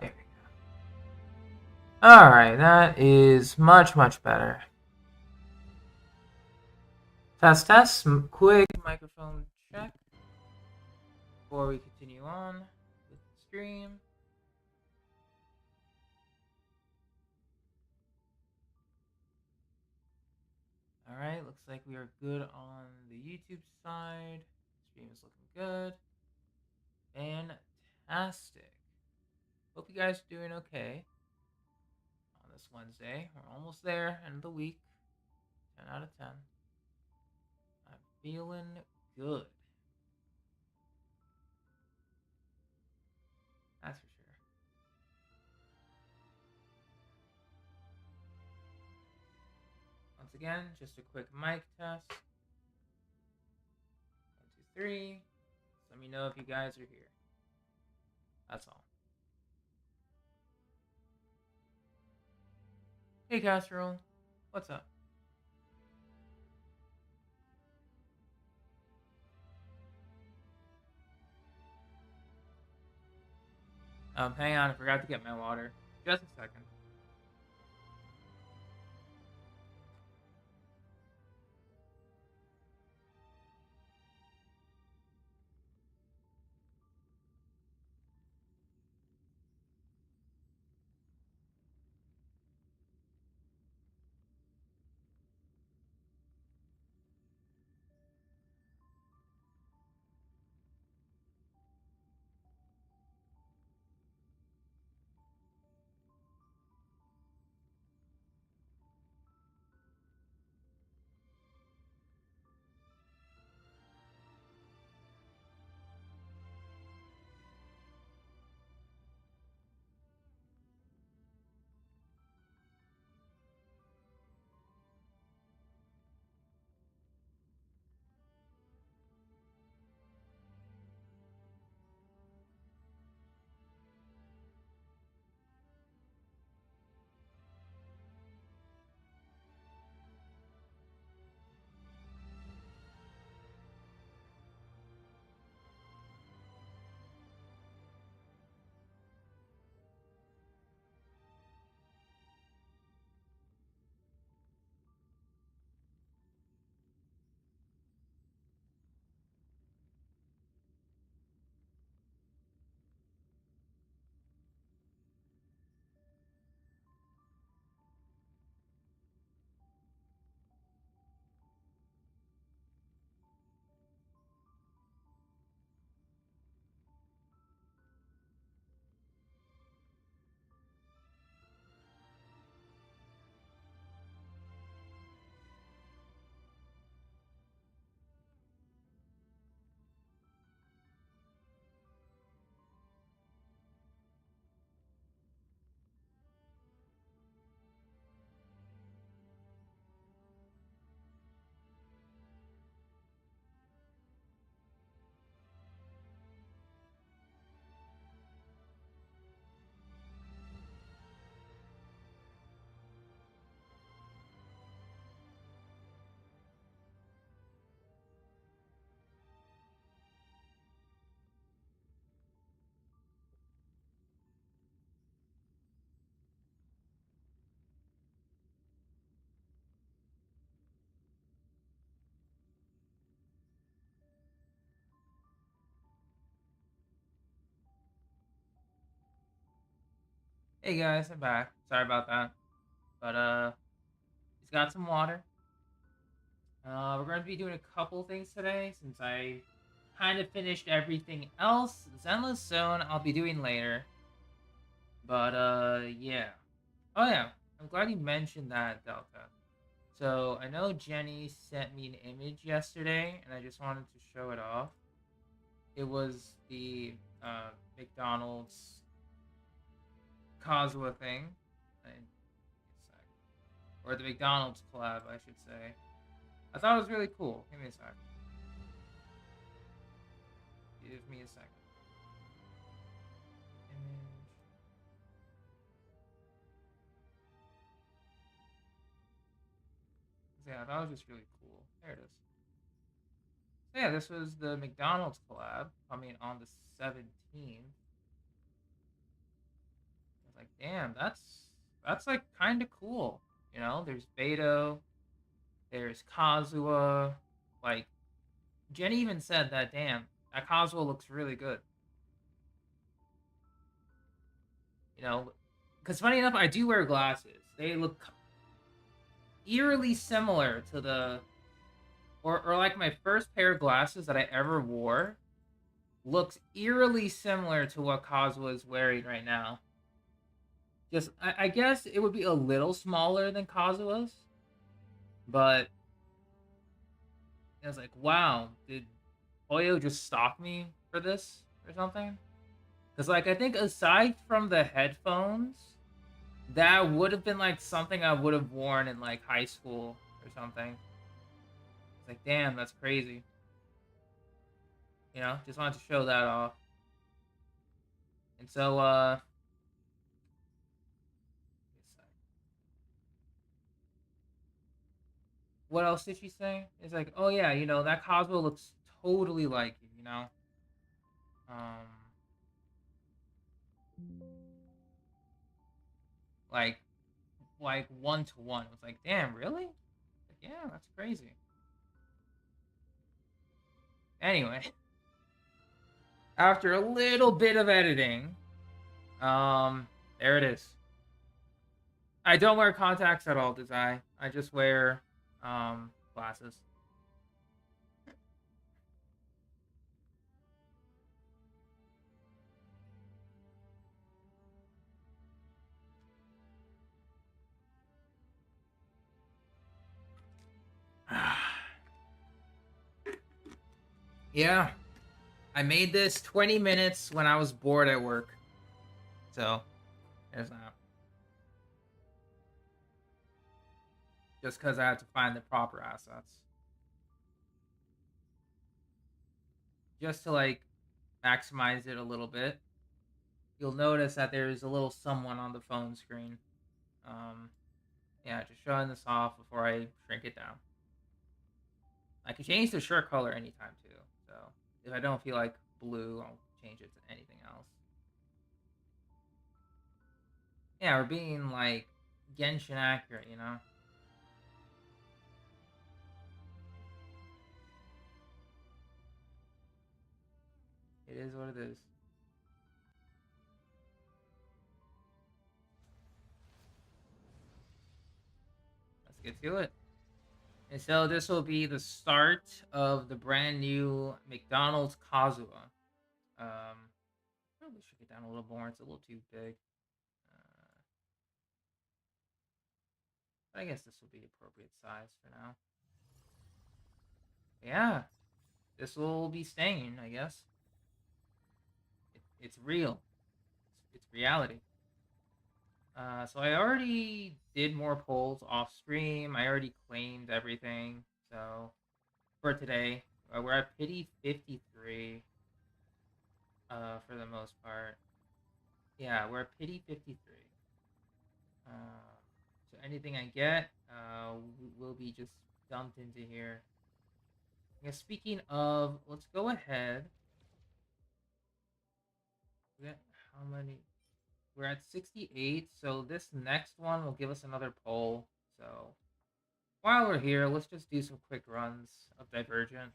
There we go. Alright, that is much, much better. Test, test. Quick microphone check before we continue on with the stream. Alright, looks like we are good on the YouTube side. Stream is looking good. Fantastic. Hope you guys are doing okay on this Wednesday. We're almost there, end of the week. 10 out of 10. I'm feeling good. That's for sure. Once again, just a quick mic test. 1, 2, 3. Let me know if you guys are here. That's all. Hey, Casserole. What's up? Hang on. I forgot to get my water. Just a second. Hey guys, I'm back. Sorry about that. But he's got some water. We're going to be doing a couple things today since I kind of finished everything else. Zenless Zone I'll be doing later. But yeah. Oh yeah, I'm glad you mentioned that, Delta. So I know Jenny sent me an image yesterday, and I just wanted to show it off. It was the McDonald's Kazuha thing, or the McDonald's collab, I should say. I thought it was really cool. Give me a sec. Give me a second. Image. Yeah, that was just really cool. There it is. So yeah, this was the McDonald's collab coming on the 17th. was like, damn, that's like kind of cool. You know, there's Beto, there's Kazuha. Like Jenny even said that, damn, that Kazuha looks really good. You know, because funny enough, I do wear glasses. They look eerily similar to the, or like my first pair of glasses that I ever wore looks eerily similar to what Kazuha is wearing right now. Just, I guess it would be a little smaller than Kazuha's, but I was like, wow, did Hoyo just stalk me for this or something? Because, like, I think aside from the headphones, that would have been, like, something I would have worn in, like, high school or something. It's like, damn, that's crazy. You know, just wanted to show that off. And so, what else did she say? It's like, oh yeah, you know, that Cosmo looks totally like you, you know? Um, like, like 1 to 1. It was like, damn, really? Like, yeah, that's crazy. Anyway, after a little bit of editing, there it is. I don't wear contacts at all, does I just wear, glasses. Yeah, I made this 20 minutes when I was bored at work. So, there's that. Just because I had to find the proper assets. Just to, like, maximize it a little bit. You'll notice that there's a little someone on the phone screen. Um, yeah, just showing this off before I shrink it down. I can change the shirt color anytime too. So if I don't feel like blue, I'll change it to anything else. Yeah, we're being like Genshin accurate, you know? It is what it is. Let's get to it. And so this will be the start of the brand new McDonald's Kazuha. Probably should get down a little more. It's a little too big. But I guess this will be appropriate size for now. Yeah, this will be staying, I guess. It's real. It's reality. So I already did more polls off stream. I already claimed everything. So for today, we're at pity 53. For the most part. Yeah, we're at pity 53. So anything I get, will be just dumped into here. Yeah, speaking of, let's go ahead. We got how many? We're at 68, so this next one will give us another poll. So while we're here, let's just do some quick runs of Divergent.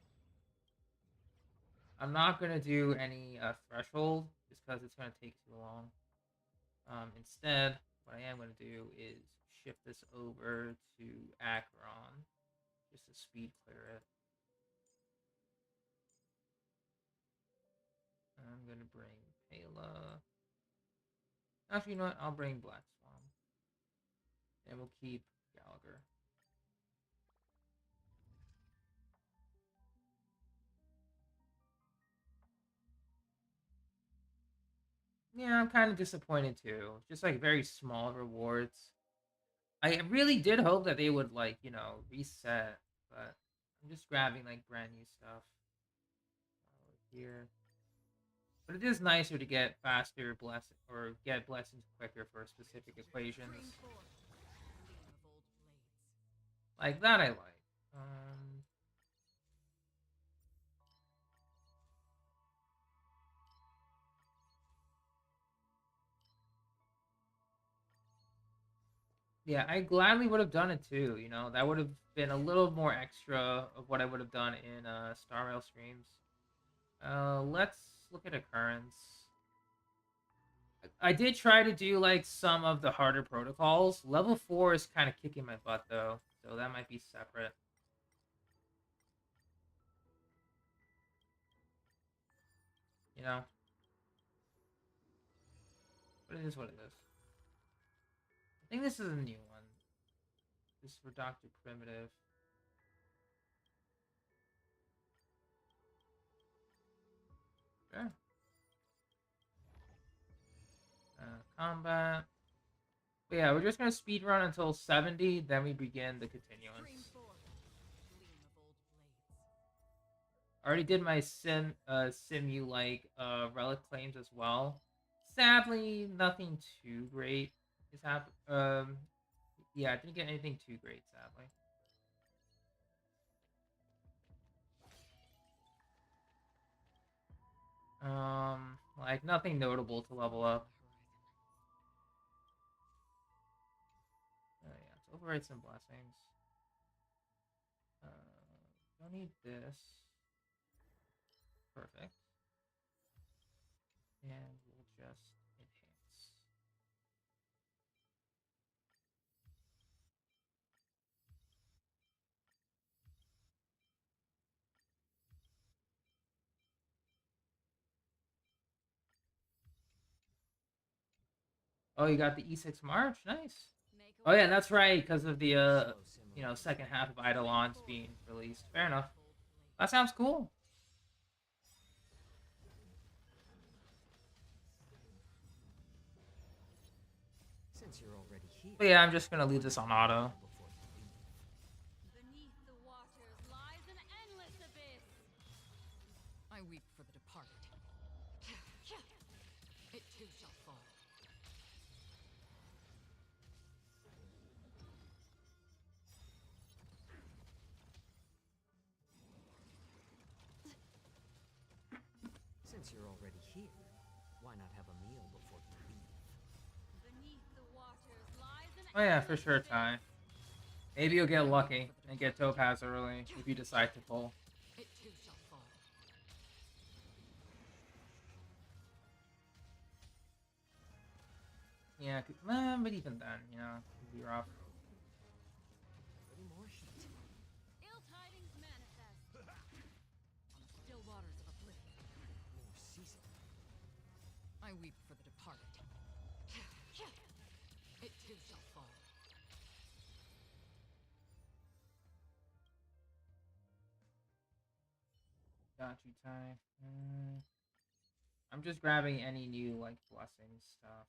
I'm not going to do any threshold just because it's going to take too long. Instead, what I am going to do is shift this over to Acheron just to speed clear it. I'm going to bring Pela. Actually, you know what? I'll bring Black Swan. And we'll keep Gallagher. Yeah, I'm kind of disappointed too. Just like very small rewards. I really did hope that they would like, you know, reset, but I'm just grabbing like brand new stuff here. But it is nicer to get faster blessing or get blessings quicker for specific equations. Like that I like. Um Yeah, I gladly would have done it too. You know, that would have been a little more extra of what I would have done in Star Rail streams. Let's look at occurrence. I did try to do like some of the harder protocols. Level 4 is kind of kicking my butt though, so that might be separate. You know, but it is what it is. I think this is a new one. This is for Dr. Primitive. Sure. Combat. But yeah, we're just gonna speed run until 70, then we begin the continuance. I already did my simu like relic claims as well. Sadly, nothing too great is happening. Yeah, I didn't get anything too great, sadly. Like nothing notable to level up. Yeah, let's overwrite some blessings. Don't need this. Perfect. And we'll just enhance. Oh, you got the E6 March? Nice. Oh yeah, that's right, because of the second half of Eidolon's being released. Fair enough. That sounds cool. Since you're already here. But yeah, I'm just gonna leave this on auto. Beneath the waters lies an endless abyss. I weep for the departed. It too shall fall. Since you're already here, why not have a meal before you leave? Beneath the waters lies an Oh yeah, for endless sure, abyss. Ty. Maybe you'll get lucky and get Topaz early if you decide to pull. It too shall fall. Yeah, but even then, it'd be rough. Any more heat? Ill tidings manifest. On the still waters of oblivion. More season. I weep for the departed. It too shall fall. Got you, Ty. I'm just grabbing any new like blessing stuff.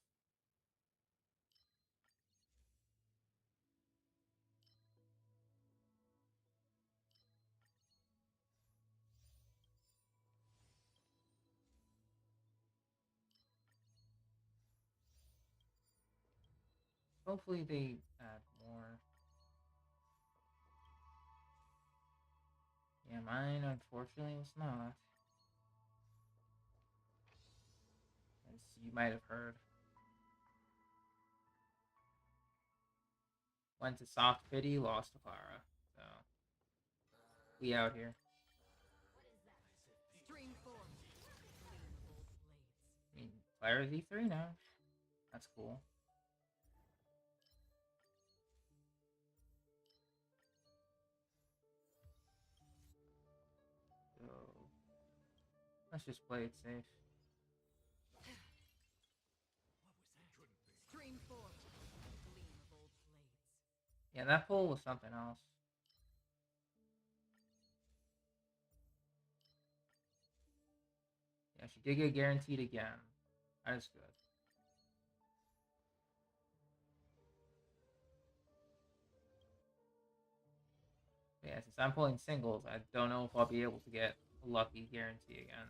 Hopefully they add more. Yeah, mine unfortunately was not. As you might have heard. Went to Soft Pity, lost to Clara. So we out here. Stream forth. Gleam of old blades. I mean, Clara's E3 now. That's cool. So let's just play it safe. Stream forth. Gleam of old blades. Yeah, that pull was something else. Yeah, she did get guaranteed again. That is good. But yeah, since I'm pulling singles, I don't know if I'll be able to get a lucky guarantee again.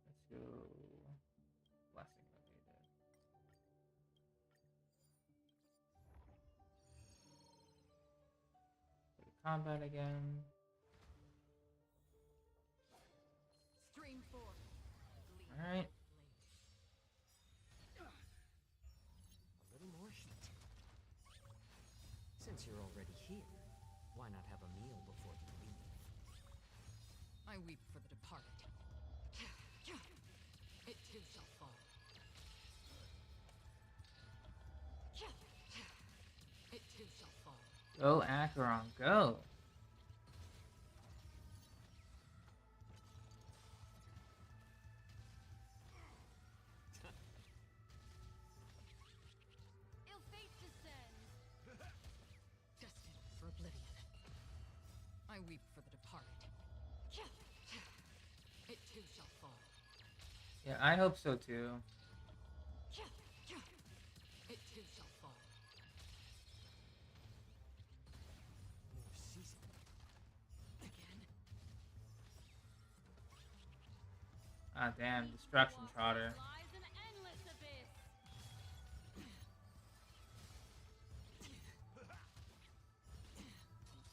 Let's go. Blessing. Okay, combat again. Stream forth. All right. A little more heat. Since you're already here, why not have a meal before you leave? I weep for the departed. It too shall fall. It too shall fall. Go, Acheron, go. Ill fate descends. Destined for oblivion. I weep for the departed. It too shall fall. Yeah, I hope so too. It too shall fall. More season. Again. Ah, damn, Destruction Trotter. Lies an endless abyss.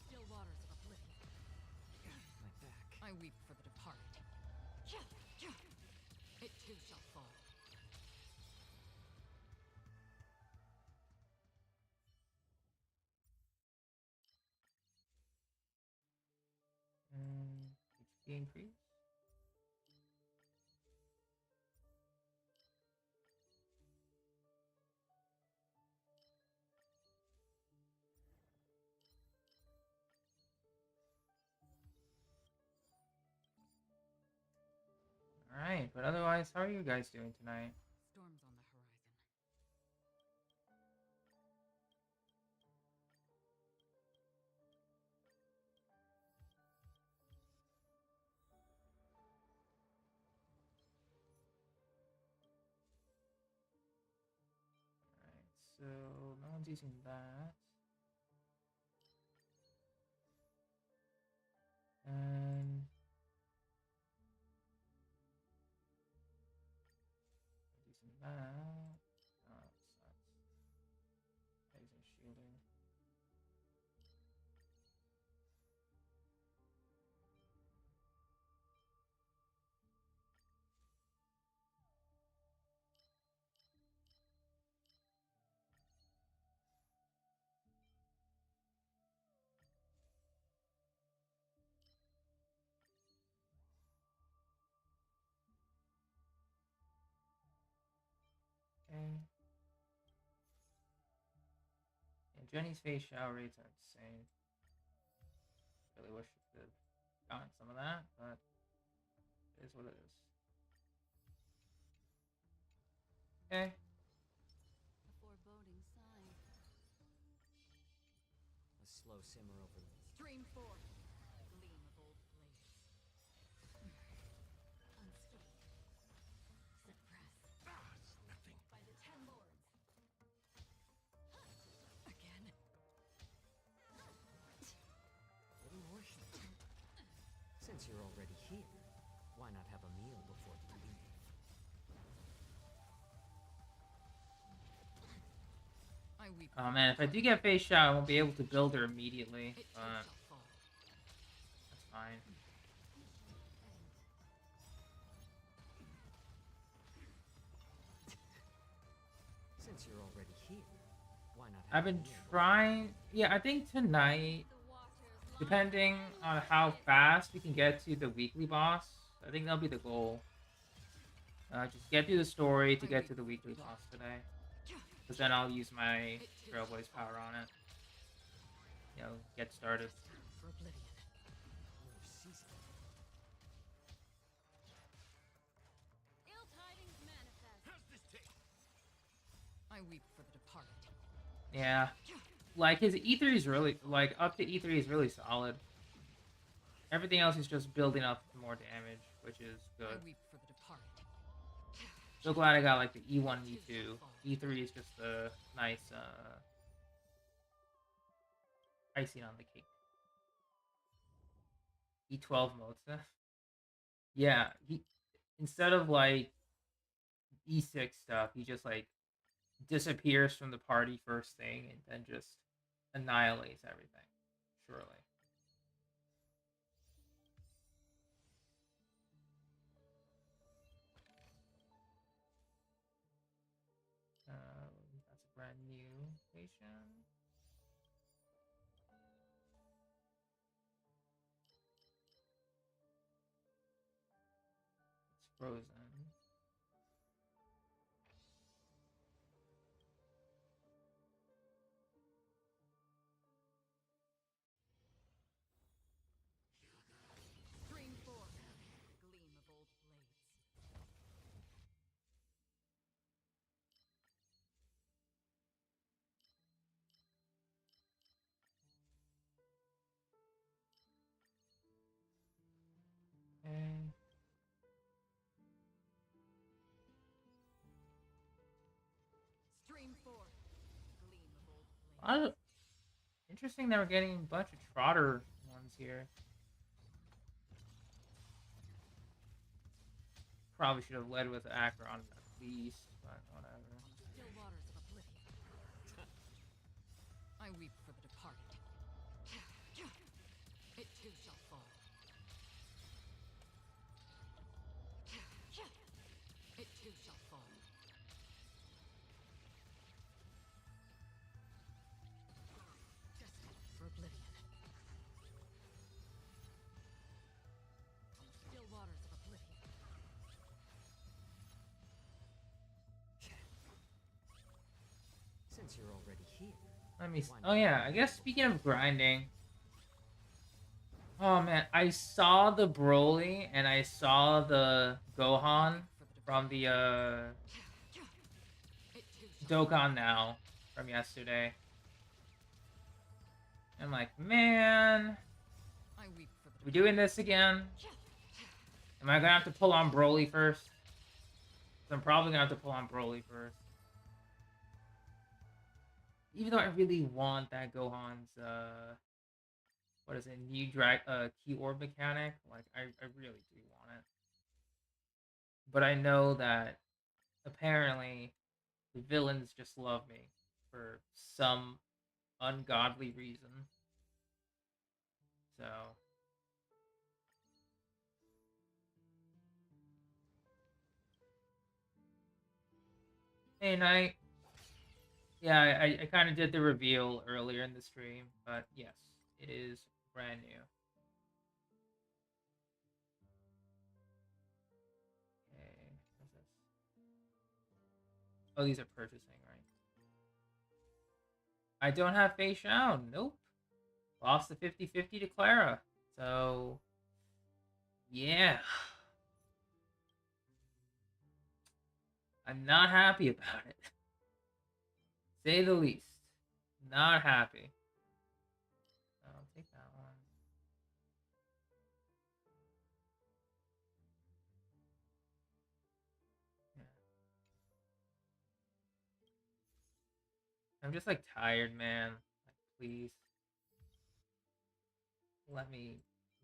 Still waters of oblivion. My back. I weep for the departed. It too shall fall. HP increase. Alright, but otherwise, how are you guys doing tonight? Storms on the horizon. Alright, so no one's using that. And using that. Oh, that sucks. Using shielding. Okay. And Jenny's Feixiao rates are insane. Really wish we could have gotten some of that, but it is what it is. Okay. A foreboding sign. A slow simmer over the Stream forth. Gleam of old blades. Unscathed. Suppressed. it's nothing. By the 10 lords. Again. A little more heat. Since you're already here, why not have a meal before you leave? I weep. Oh man, if I do get Feixiao, I won't be able to build her immediately, It too but shall fall. that's fine. Since you're already here, why not have I've a been meal before- trying. Yeah, I think tonight, The waters depending on how fast we can get to the weekly boss, I think that'll be the goal. Just get through the story to get to the weekly boss today. Because then I'll use my Trailblazer power on it. You know, get started. For oblivion. More season. ill tidings manifest. I weep for the departed. Yeah. Like, his E3 is really, like, up to E3 is really solid. Everything else is just building up more damage, which is I good. weep for the departed. So glad I got, like, the E1 and E2. E3 is just a nice, icing on the cake. E12 mode. Yeah, instead of, like, E6 stuff, he just, like, disappears from the party first thing and then just annihilates everything. Surely. brand new station. It's frozen. Stream 4. Gleam of old blades. Okay. Stream 4. Gleam of old A lot blades. of- Interesting that we're getting a bunch of Trotter ones here. Probably should have led with Akron at least, but whatever. Still waters of oblivion. I weep for the departed. It too shall fall. It too shall fall. Destined for oblivion. Still waters of oblivion. Since you're already here, Let me. Oh yeah, I guess speaking of grinding. Oh man, I saw the Broly and I saw the Gohan from the It too shall Dokkan Now from yesterday. I'm like, man, I weep for the we doing this again? Am I gonna have to pull on Broly first? 'Cause I'm probably gonna have to pull on Broly first. Even though I really want that Gohan's what is it, new key orb mechanic? Like I really do want it. But I know that apparently the villains just love me for some ungodly reason. So hey Knight. Yeah, I kind of did the reveal earlier in the stream, but yes, it is brand new. Okay, what's this? Oh, these are purchasing, right? I don't have Feixiao. Nope. Lost the 50-50 to Clara. So, yeah. I'm not happy about it. Say the least. Not happy. I'll take that one. Yeah. I'm just like tired, man. Like, please. Let me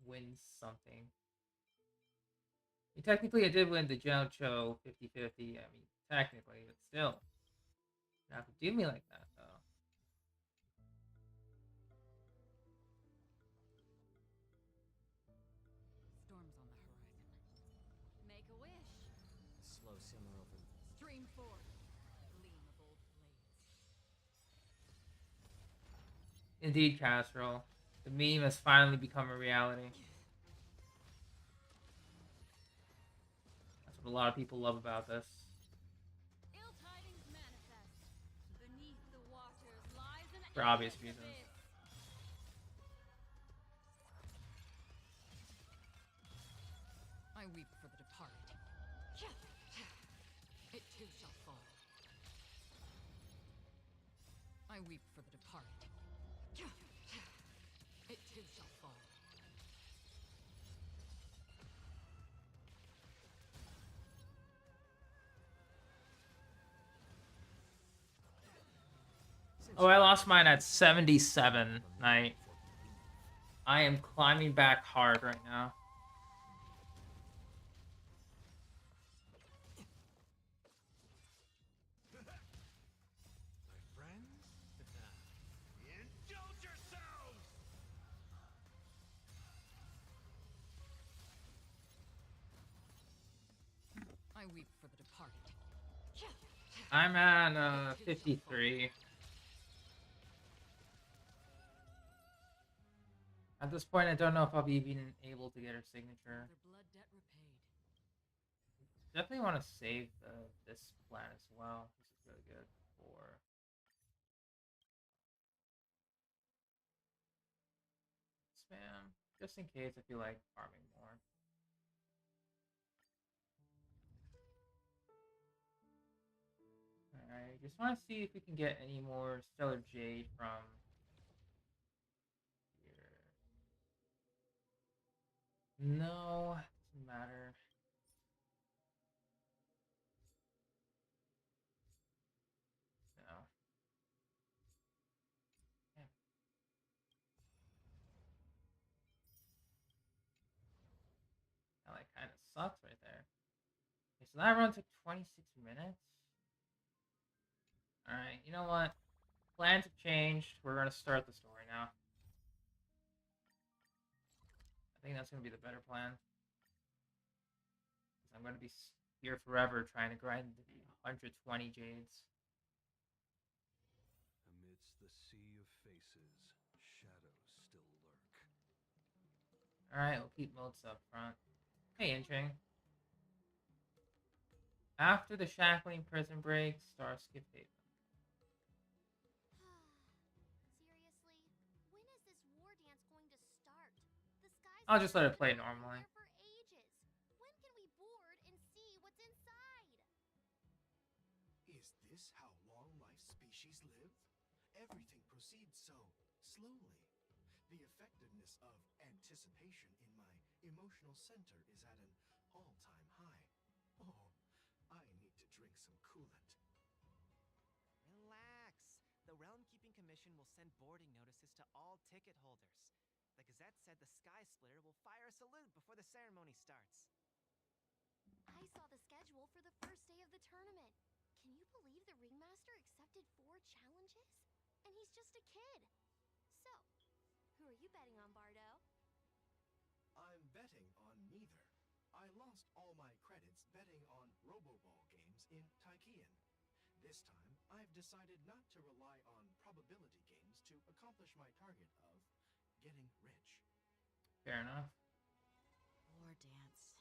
win something. I mean, technically, I did win the Xianzhou 50-50. I mean, technically, but still. You have to do me like that, though. storms on the horizon. Make a wish. a slow simmer over. Stream 4. Gleam of old blades. Indeed, Castrol. The meme has finally become a reality. That's what a lot of people love about this. Ill tidings manifest. Beneath the waters lies an For obvious endless reasons. abyss. I weep for the departed. It too shall fall. I weep for the departed. It too shall fall. Oh, I lost mine at 77, Knight. I am climbing back hard right now. My friends? Indulge yourselves! I weep for the departed. I'm at 53. At this point, I don't know if I'll be even able to get her signature. Their blood debt repaid. Definitely want to save this plan as well. This is really good for spam, just in case I feel like farming more. Alright, just want to see if we can get any more Stellar Jade from here. No, doesn't matter. No. Yeah. That like kind of sucks right there. Okay, so that run took 26 minutes. Alright, you know what? Plans have changed. We're going to start the story now. I think that's going to be the better plan. Because I'm going to be here forever trying to grind the 120 Jades. Amidst the sea of faces, shadows still lurk. Alright, we'll keep modes up front. Hey, Inching. After the shackling prison break, Star skip Haven. Seriously? When is this war dance going to start? The skies I'll just let it have play been open normally. here for ages. When can we board and see what's inside? Is this how long-life species live? Everything proceeds so slowly. The effectiveness of anticipation in my emotional center is at an all-time high. Oh, I need to drink some coolant. Relax. The Realm Keeping Commission will send boarding notices to all ticket holders. The Gazette said the Sky Splitter will fire a salute before the ceremony starts. I saw the schedule for the first day of the tournament. Can you believe the ringmaster accepted 4 challenges? And he's just a kid. So, who are you betting on, Bardo? I'm betting on neither. I lost all my credits betting on Roboball games in Taikian. This time, I've decided not to rely on probability games to accomplish my target of getting rich. Fair enough. War dance.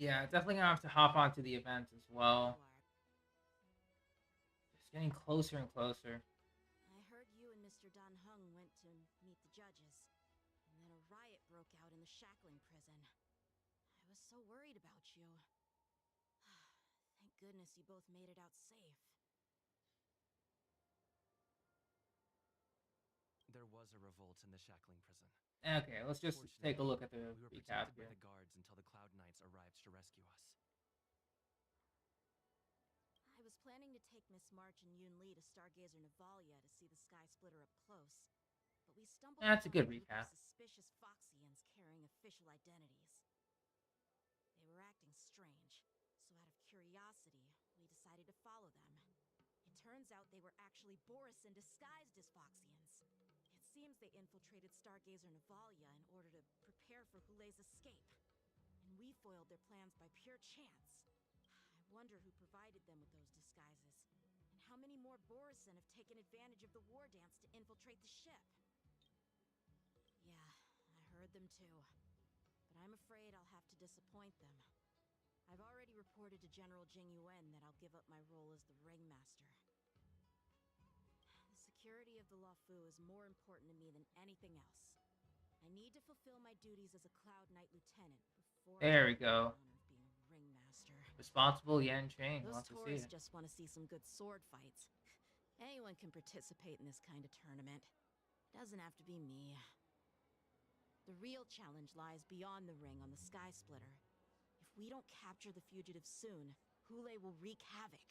Yeah, definitely gonna have to hop onto the event as well. It's getting closer and closer. I heard you and Mr. Dan Heng went to meet the judges, and then a riot broke out in the shackling prison. I was so worried about you. Thank goodness you both made it out safe. There was a revolt in the shackling prison. Okay, let's just take a look at the We were recap protected by here. the guards until the Cloud Knights arrived to rescue us. I was planning to take Miss March and Yoon Lee to Stargazer Navalia to see the Sky Splitter up close, but we stumbled That's a upon good group of recap. suspicious Foxians carrying official identities. They were acting strange, so out of curiosity, we decided to follow them. It turns out they were actually Borisin disguised as Foxians. It seems they infiltrated Stargazer Navalia in order to prepare for Hulei's escape. And we foiled their plans by pure chance. I wonder who provided them with those disguises. And how many more Borisin have taken advantage of the war dance to infiltrate the ship? Yeah, I heard them too. But I'm afraid I'll have to disappoint them. I've already reported to General Jing Yuan that I'll give up my role as the ringmaster. The security of the Luofu is more important to me than anything else. I need to fulfill my duties as a Cloud Knight Lieutenant before There I we get go. the honor of being ringmaster. Responsible Yan Ching. Those Love to see tourists it. just want to see some good sword fights. Anyone can participate in this kind of tournament. Doesn't have to be me. The real challenge lies beyond the ring on the Sky Splitter. If we don't capture the fugitives soon, Hulei will wreak havoc.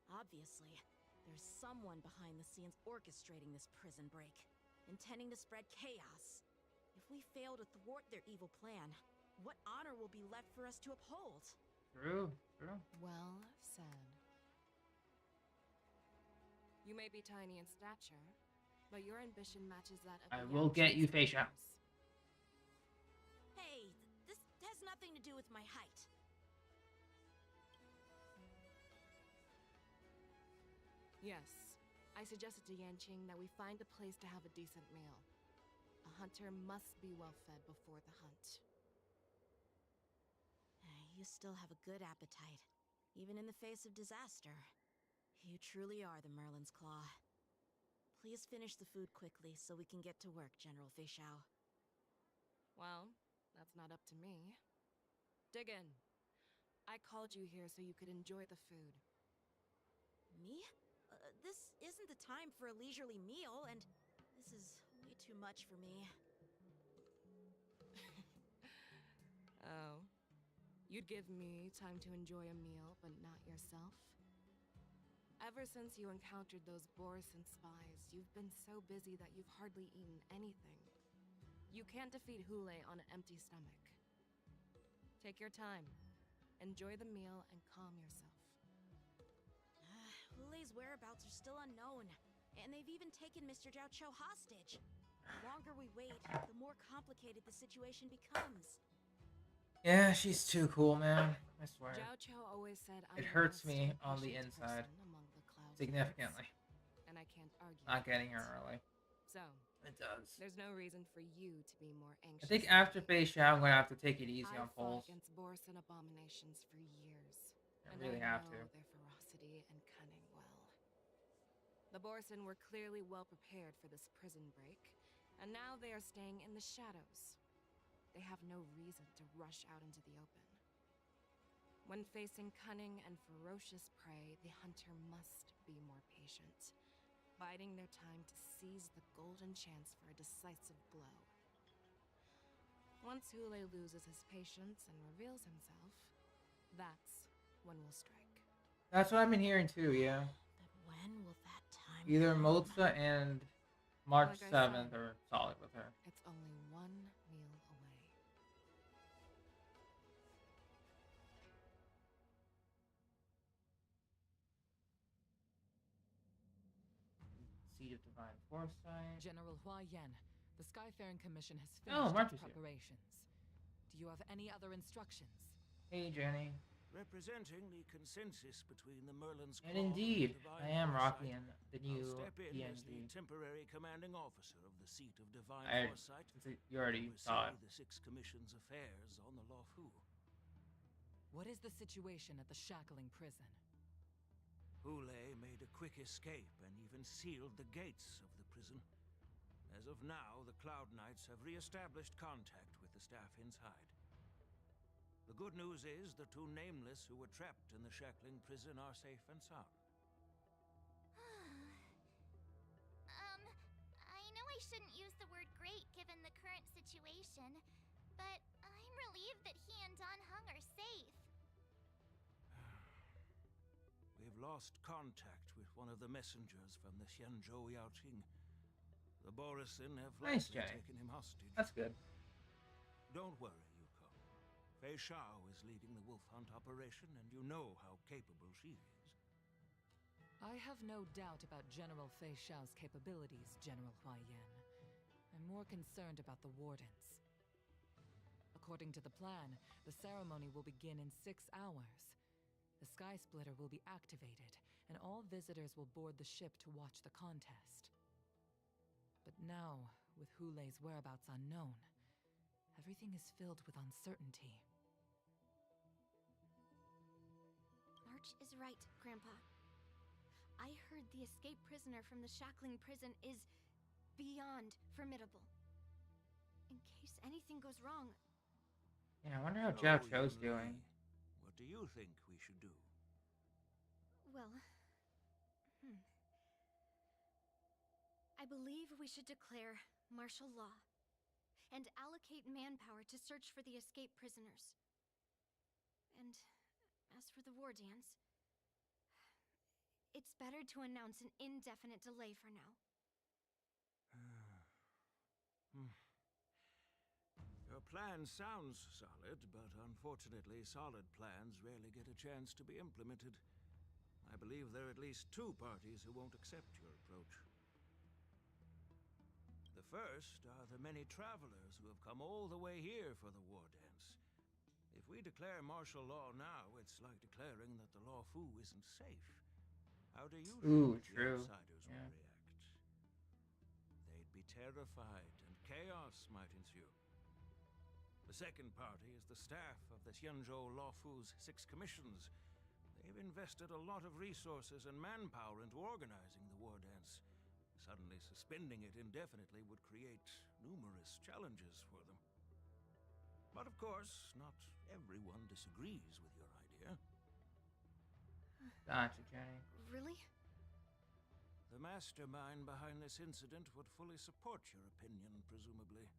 Obviously, there's someone behind the scenes orchestrating this prison break, intending to spread chaos. If we fail to thwart their evil plan, what honor will be left for us to uphold? True, true. Well said. You may be tiny in stature, but your ambition matches that of I the will young get you, Chase Feixiao. Riders. Hey, this has nothing to do with my height. Yes, I suggested to Yanqing that we find a place to have a decent meal. A hunter must be well fed before the hunt. You still have a good appetite, even in the face of disaster. You truly are the Merlin's Claw. Please finish the food quickly so we can get to work, General Feixiao. Well, that's not up to me. Dig in. I called you here so you could enjoy the food. Me? This isn't the time for a leisurely meal, and this is way too much for me. Oh. You'd give me time to enjoy a meal, but not yourself? Ever since you encountered those Borison spies, you've been so busy that you've hardly eaten anything. You can't defeat Hule on an empty stomach. Take your time. Enjoy the meal and calm yourself. Hule's whereabouts are still unknown, and they've even taken Mr. Zhao Cho hostage. The longer we wait, the more complicated the situation becomes. Yeah, she's too cool, man. I swear. Zhao Cho always said I'm It the hurts most me on the impatient inside person among the Cloud significantly. Spirits, and I can't argue Not with getting it. her early. So, It does. there's no reason for you to be more I anxious. think than after me. Feixiao, I'm gonna have to take it easy I've on fought polls. against Borison abominations for years. I And really I have know to. their ferocity and cunning well. The Borison were clearly well prepared for this prison break, and now they are staying in the shadows. They have no reason to rush out into the open. When facing cunning and ferocious prey, the hunter must be more patient, biding their time to seize the golden chance for a decisive blow. Once Hule loses his patience and reveals himself, that's when we'll strike. That's what I've been hearing too, yeah. But when will that time Either come? Motsa and March Like I 7th said, are solid with her. It's only one meal away. Seed of Divine Foresight. General Hua Yan, the Skyfaring Commission has Oh, finished March its is here. preparations. Do you have any other instructions? Hey, Jenny. Representing the consensus between the Merlin's And Claw indeed, Divine I am Foresight, rocking the I'll new step in as the PNG. temporary commanding officer of the seat of Divine I, Foresight. you already oversee saw it. the 6 Commission's affairs on the Luofu. What is the situation at the shackling prison? Hule made a quick escape and even sealed the gates of the prison. As of now, the Cloud Knights have re-established contact with the staff inside. The good news is the 2 Nameless who were trapped in the shackling prison are safe and sound. I know I shouldn't use the word great given the current situation, but I'm relieved that he and Don Hung are safe. We've lost contact with one of the messengers from the Xianzhou Yaoqing. The Borison have Nice, likely Jenny. taken him hostage. That's good. Don't worry, Yuko. Feixiao is leading the wolf hunt operation, and you know how capable she is. I have no doubt about General Feixiao's capabilities, General Hua Yan. I'm more concerned about the wardens. According to the plan, the ceremony will begin in 6 hours. The Sky Splitter will be activated, and all visitors will board the ship to watch the contest. But now, with Hule's whereabouts unknown, everything is filled with uncertainty. March is right, Grandpa. I heard the escaped prisoner from the shackling prison is beyond formidable. In case anything goes wrong, Yeah, I wonder how So, Zhao Cho's Yun doing. Li, what do you think we should do? well, I believe we should declare martial law and allocate manpower to search for the escaped prisoners. And as for the war dance, it's better to announce an indefinite delay for now. Your plan sounds solid, but unfortunately, solid plans rarely get a chance to be implemented. I believe there are at least 2 parties who won't accept your approach. The first are the many travelers who have come all the way here for the war dance. If we declare martial law now, it's like declaring that the Law Fu isn't safe. How do you Ooh, think the true. outsiders will Yeah. react? They'd be terrified, and chaos might ensue. The second party is the staff of the Xianzhou Law Fu's 6 commissions. They've invested a lot of resources and manpower into organizing the war dance. Suddenly suspending it indefinitely would create numerous challenges for them. But of course, not everyone disagrees with your idea. Gotcha, Jenny. Really? The mastermind behind this incident would fully support your opinion, presumably.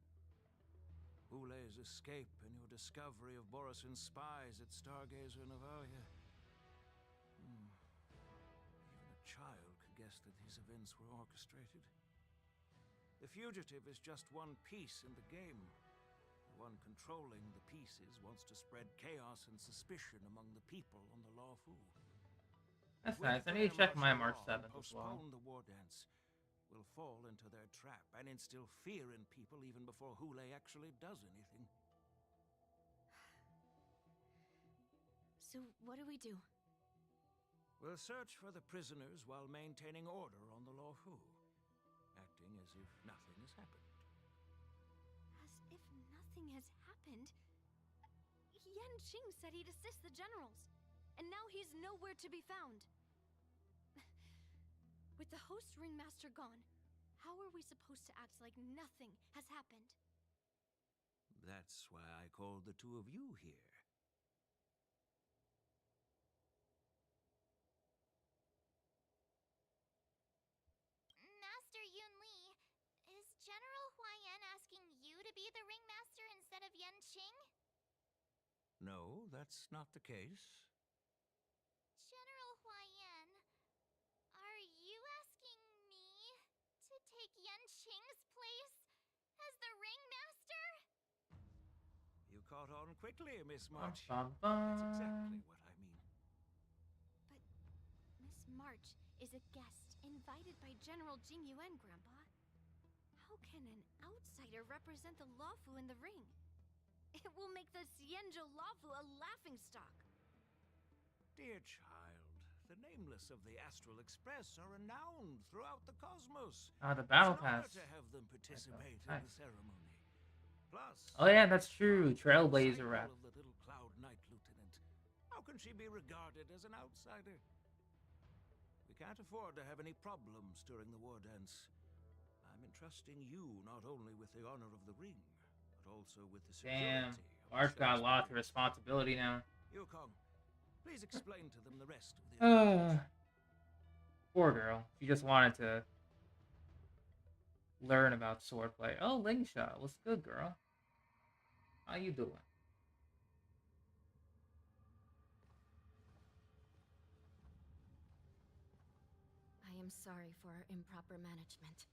Hulei's escape and your discovery of Borisin's spies at Stargazer Navalia. Even a child could guess that these events were orchestrated. The fugitive is just one piece in the game. The one controlling the pieces wants to spread chaos and suspicion among the people on the Law Fu. That's nice. I need to check my March 7th as well. Postpone the war dance. Will fall into their trap and instill fear in people even before Hulei actually does anything. So what do we do? We'll search for the prisoners while maintaining order on the Law Fu, acting as if nothing has happened. As if nothing has happened? Yanqing said he'd assist the generals, and now he's nowhere to be found. With the host ringmaster gone, how are we supposed to act like nothing has happened? That's why I called the two of you here. Master Yunli, is General Huaiyan asking you to be the ringmaster instead of Yanqing? No, that's not the case. General Huaiyan, are you asking me to take Yanqing's place as the ringmaster? You caught on quickly, Miss Bum, March. bum, That's bum. exactly what I mean. But Miss March is a guest invited by General Jing Yuan, Grandpa. How can an outsider represent the Lawfu in the ring? It will make the Xianzhou Lawfu a laughingstock. Dear child, the nameless of the Astral Express are renowned throughout the cosmos. Ah, the battle It's an honor pass. to have them participate in Nice. the ceremony. Plus, Oh yeah, that's true. Trailblazer disciple rep. of the little Cloud Knight Lieutenant. How can she be regarded as an outsider? We can't afford to have any problems during the war dance. I'm entrusting you not only with the honor of the ring, but also with the security. Damn. of the March got lots of ceremony. responsibility now. Yukong, please explain to them the rest of the arrangement. Poor girl. She just wanted to learn about swordplay. Oh, Lingshot. What's good, girl? How you doing? I am sorry for our improper management,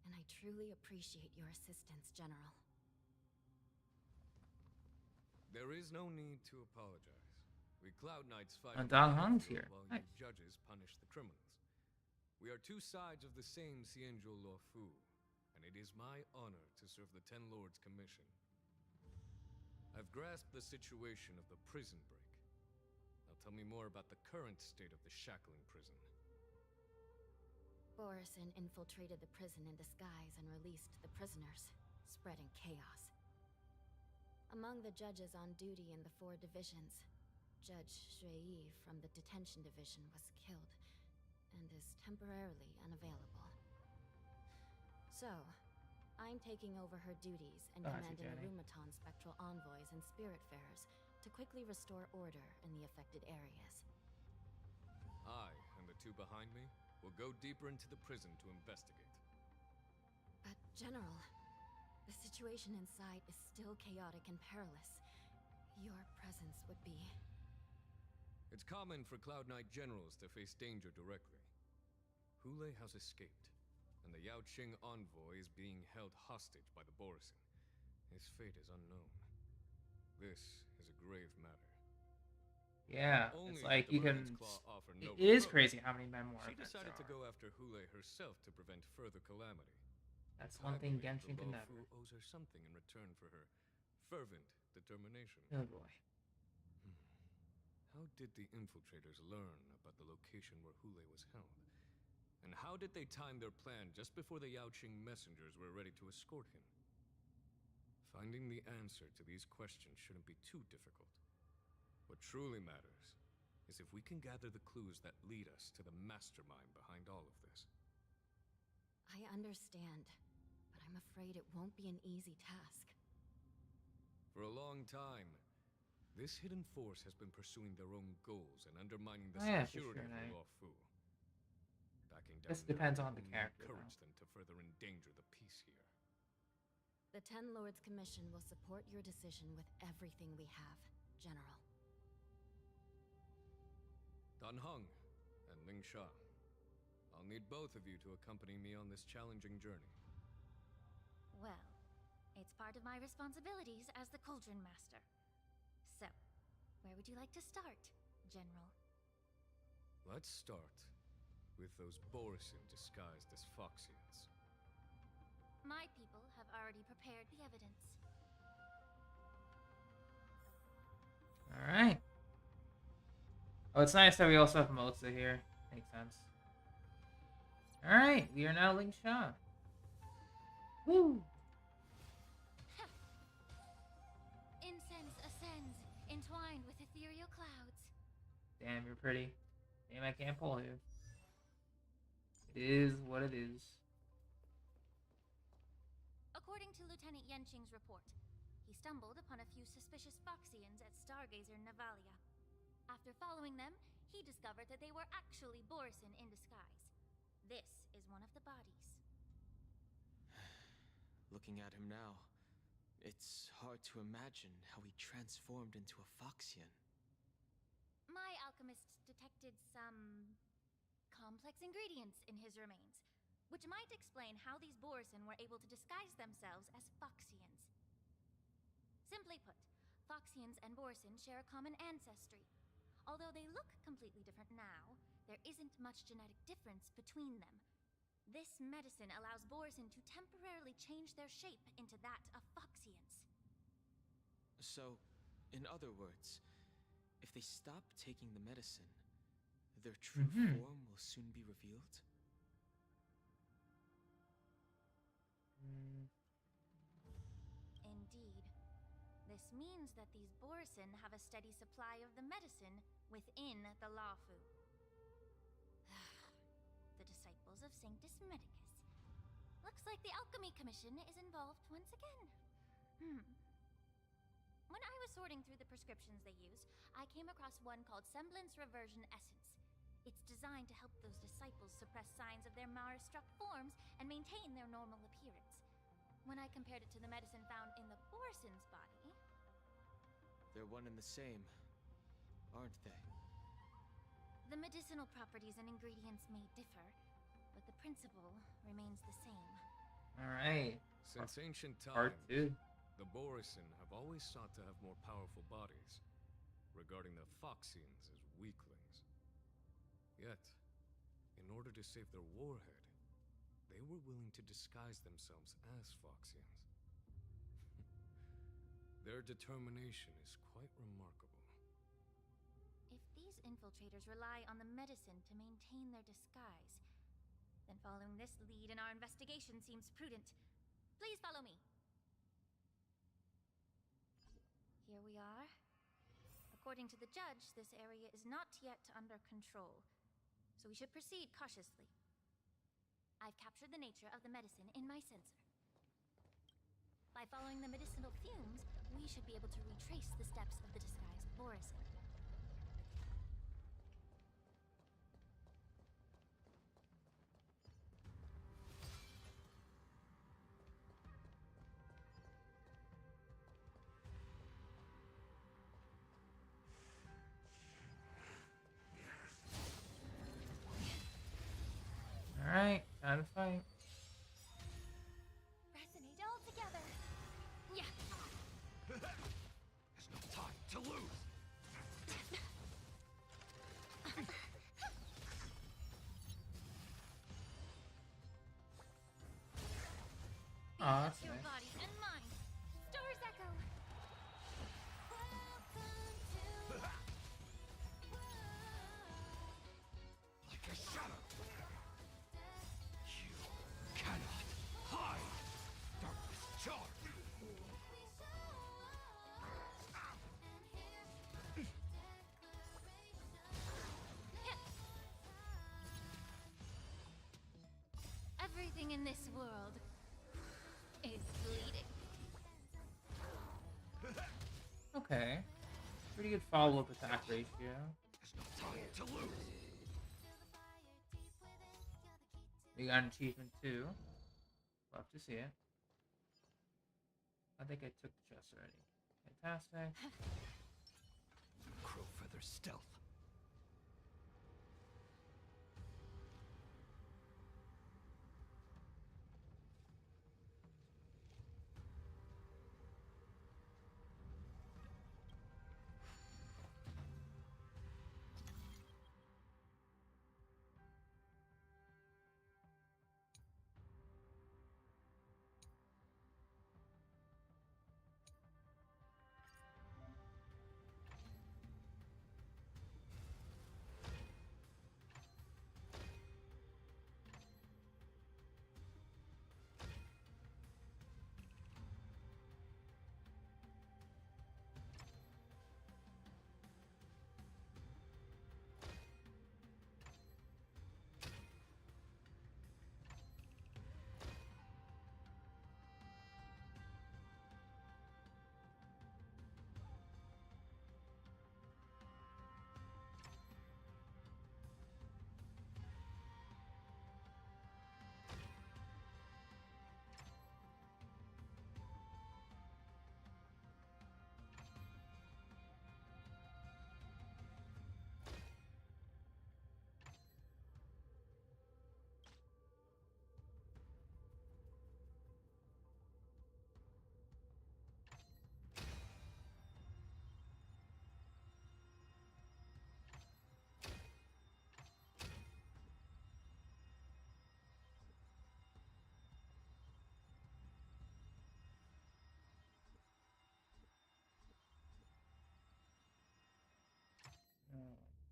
and I truly appreciate your assistance, General. There is no need to apologize. We Cloud Knights fight And on the Dong Hong's battlefield here. while Nice. you judges punish the criminals. We are two sides of the same Xianzhou Law Fu, and it is my honor to serve the Ten Lords' commission. I've grasped the situation of the prison break. Now tell me more about the current state of the shackling prison. Borisin infiltrated the prison in disguise and released the prisoners, spreading chaos. Among the judges on duty in the 4 divisions, Judge Shui from the detention division was killed and is temporarily unavailable. So, I'm taking over her duties and Gotcha, commanding the Jenny. Rumaton spectral envoys and spiritfarers to quickly restore order in the affected areas. I and the two behind me will go deeper into the prison to investigate. But, General, the situation inside is still chaotic and perilous. Your presence would be... It's common for Cloud Knight generals to face danger directly. Hulei has escaped, and the Yaoqing envoy is being held hostage by the Borisin. His fate is unknown. This is a grave matter. Yeah, Only it's like did the you can. Merlin's Claw offer no It is reproach. crazy how many memoirs She there decided to are. go after Hulei herself to prevent further calamity. That's I one thing believe Genshin the can Law never. Fu owes her something in return for her fervent determination. Oh boy. how did the infiltrators learn about the location where Hule was held? And how did they time their plan just before the Yaoqing messengers were ready to escort him? Finding the answer to these questions shouldn't be too difficult. What truly matters is if we can gather the clues that lead us to the mastermind behind all of this. I understand, but I'm afraid it won't be an easy task. For a long time, this hidden force has been pursuing their own goals and undermining the Yeah, for security sure, of right. the Luofu. Backing down This depends now on the only character, though. encourage them to further endanger the peace here. The Ten Lords Commission will support your decision with everything we have, General. Dan Heng and Ling Sha, I'll need both of you to accompany me on this challenging journey. Well, it's part of my responsibilities as the Cauldron Master. So, where would you like to start, General? Let's start with those Borisin disguised as Foxians. My people have already prepared the evidence. Alright. Oh, it's nice that we also have Moza here. Makes sense. Alright, we are now Ling Sha. Woo! Incense ascends, entwined with ethereal clouds. Damn, you're pretty. Damn, I can't pull you. It is what it is. According to Lieutenant Yenqing's report, he stumbled upon a few suspicious Foxians at Stargazer Navalia. After following them, he discovered that they were actually Borisin in disguise. This is one of the bodies. Looking at him now, it's hard to imagine how he transformed into a Foxian. My alchemists detected some complex ingredients in his remains, which might explain how these Borisin were able to disguise themselves as Foxians. Simply put, Foxians and Borisin share a common ancestry. Although they look completely different now, there isn't much genetic difference between them. This medicine allows Borisin to temporarily change their shape into that of Foxians. So, in other words, if they stop taking the medicine, their true form will soon be revealed? Indeed. This means that these Borisin have a steady supply of the medicine within the Luofu. The disciples of Sanctus Medicus. Looks like the Alchemy Commission is involved once again. When I was sorting through the prescriptions they use, I came across one called Semblance Reversion Essence. It's designed to help those disciples suppress signs of their Mara-struck forms and maintain their normal appearance. When I compared it to the medicine found in the Borisin's body... They're one and the same, aren't they? The medicinal properties and ingredients may differ, but the principle remains the same. Alright. Since ancient Part times, 2. the Borisin have always sought to have more powerful bodies, regarding the Foxians as weaklings. Yet, in order to save their warhead, they were willing to disguise themselves as Foxians. Their determination is quite remarkable. If these infiltrators rely on the medicine to maintain their disguise, then following this lead in our investigation seems prudent. Please follow me. Here we are. According to the judge, this area is not yet under control, so we should proceed cautiously. I've captured the nature of the medicine in my sensor. By following the medicinal fumes, we should be able to retrace the steps of the disguised Borisin. Alright, time to fight. Resonate all together. Yeah. There's no time to lose. Aw, that's Your nice. body and mine. Stars echo. Everything in this world is bleeding. Okay. Pretty good follow-up attack ratio. There's no time to lose. We got an achievement too. Love to see it. I think I took the chest already. Fantastic. Crow feather stealth.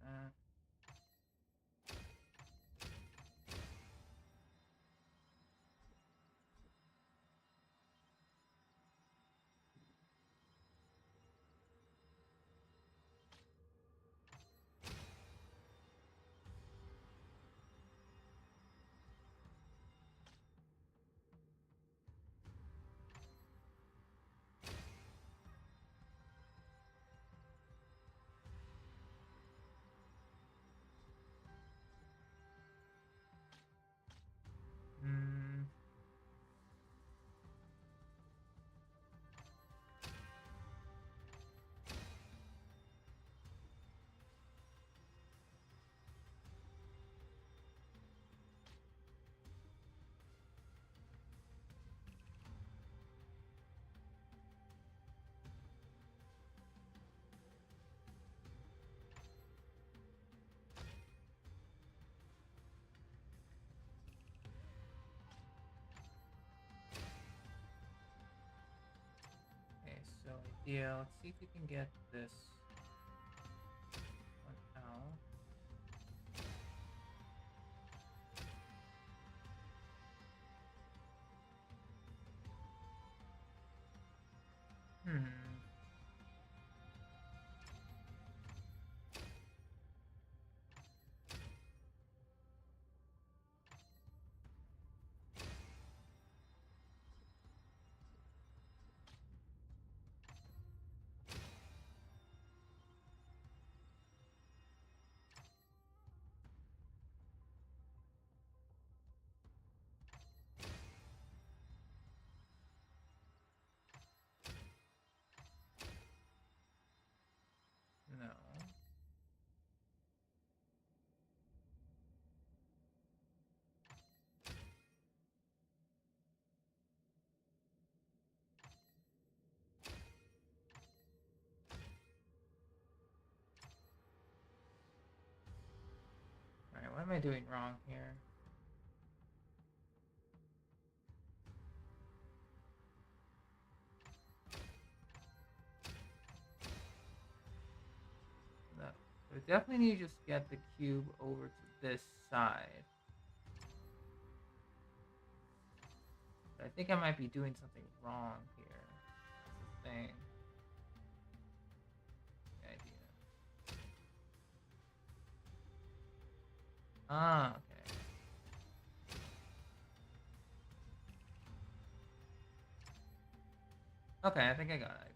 Uh, mm, okay, so idea. Let's see if we can get this one out. Hmm. No. Alright, what am I doing wrong here? No. So we definitely need to just get the cube over to this side. But I think I might be doing something wrong here. That's the thing. The idea. Ah, okay. Okay, I think I got it.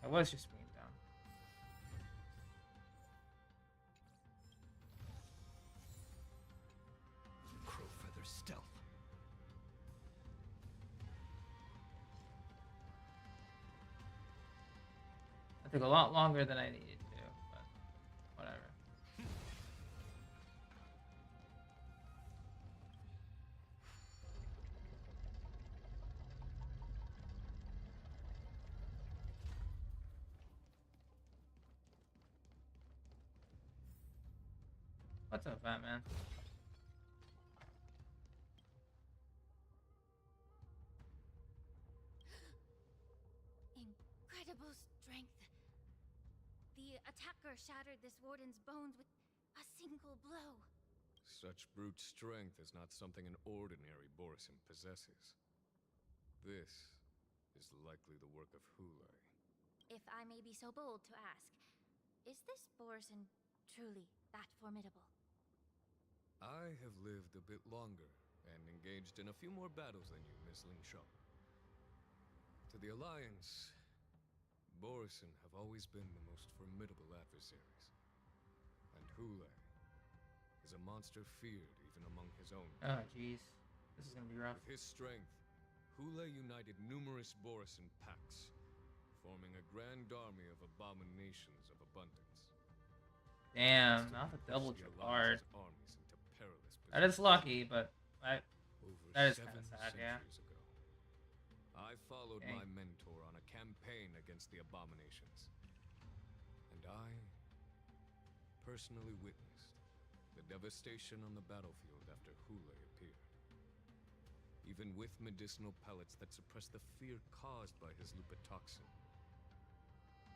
I was just being dumb. Crow feather stealth. That took a lot longer than I needed to, but whatever. What's up, Batman? Incredible strength. The attacker shattered this warden's bones with a single blow. Such brute strength is not something an ordinary Borisin possesses. This is likely the work of Hulei. If I may be so bold to ask, is this Borisin truly that formidable? I have lived a bit longer and engaged in a few more battles than you, Miss Xianzhou. To the Alliance, Borisin have always been the most formidable adversaries. And Hulei is a monster feared even among his own. Oh, jeez. This is gonna be rough. With his strength, Hulei united numerous Borisin packs, forming a grand army of abominations of abundance. Damn, not the double trip hard. That is lucky, but that is kind of sad, yeah. Ago, I followed my mentor on a campaign against the abominations. And I personally witnessed the devastation on the battlefield after Hulei appeared. Even with medicinal pellets that suppressed the fear caused by his lupitoxin,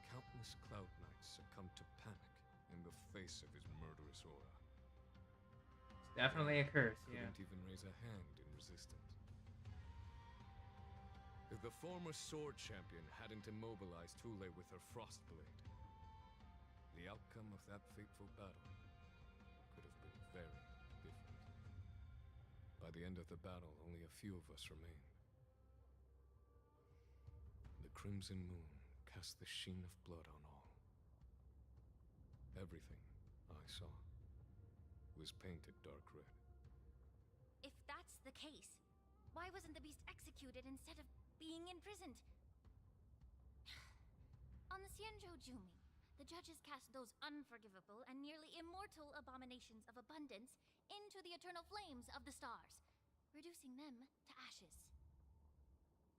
countless Cloud Knights succumbed to panic in the face of his murderous aura. It's definitely a curse, yeah. Couldn't even raise a hand in resistance. If the former sword champion hadn't immobilized Hulei with her frost blade, the outcome of that fateful battle could have been very different. By the end of the battle, only a few of us remained. The crimson moon cast the sheen of blood on all. Everything I saw was painted dark red. If that's the case, why wasn't the beast executed instead of being imprisoned? On the Xianzhou Jumi, the judges cast those unforgivable and nearly immortal abominations of abundance into the eternal flames of the stars, reducing them to ashes.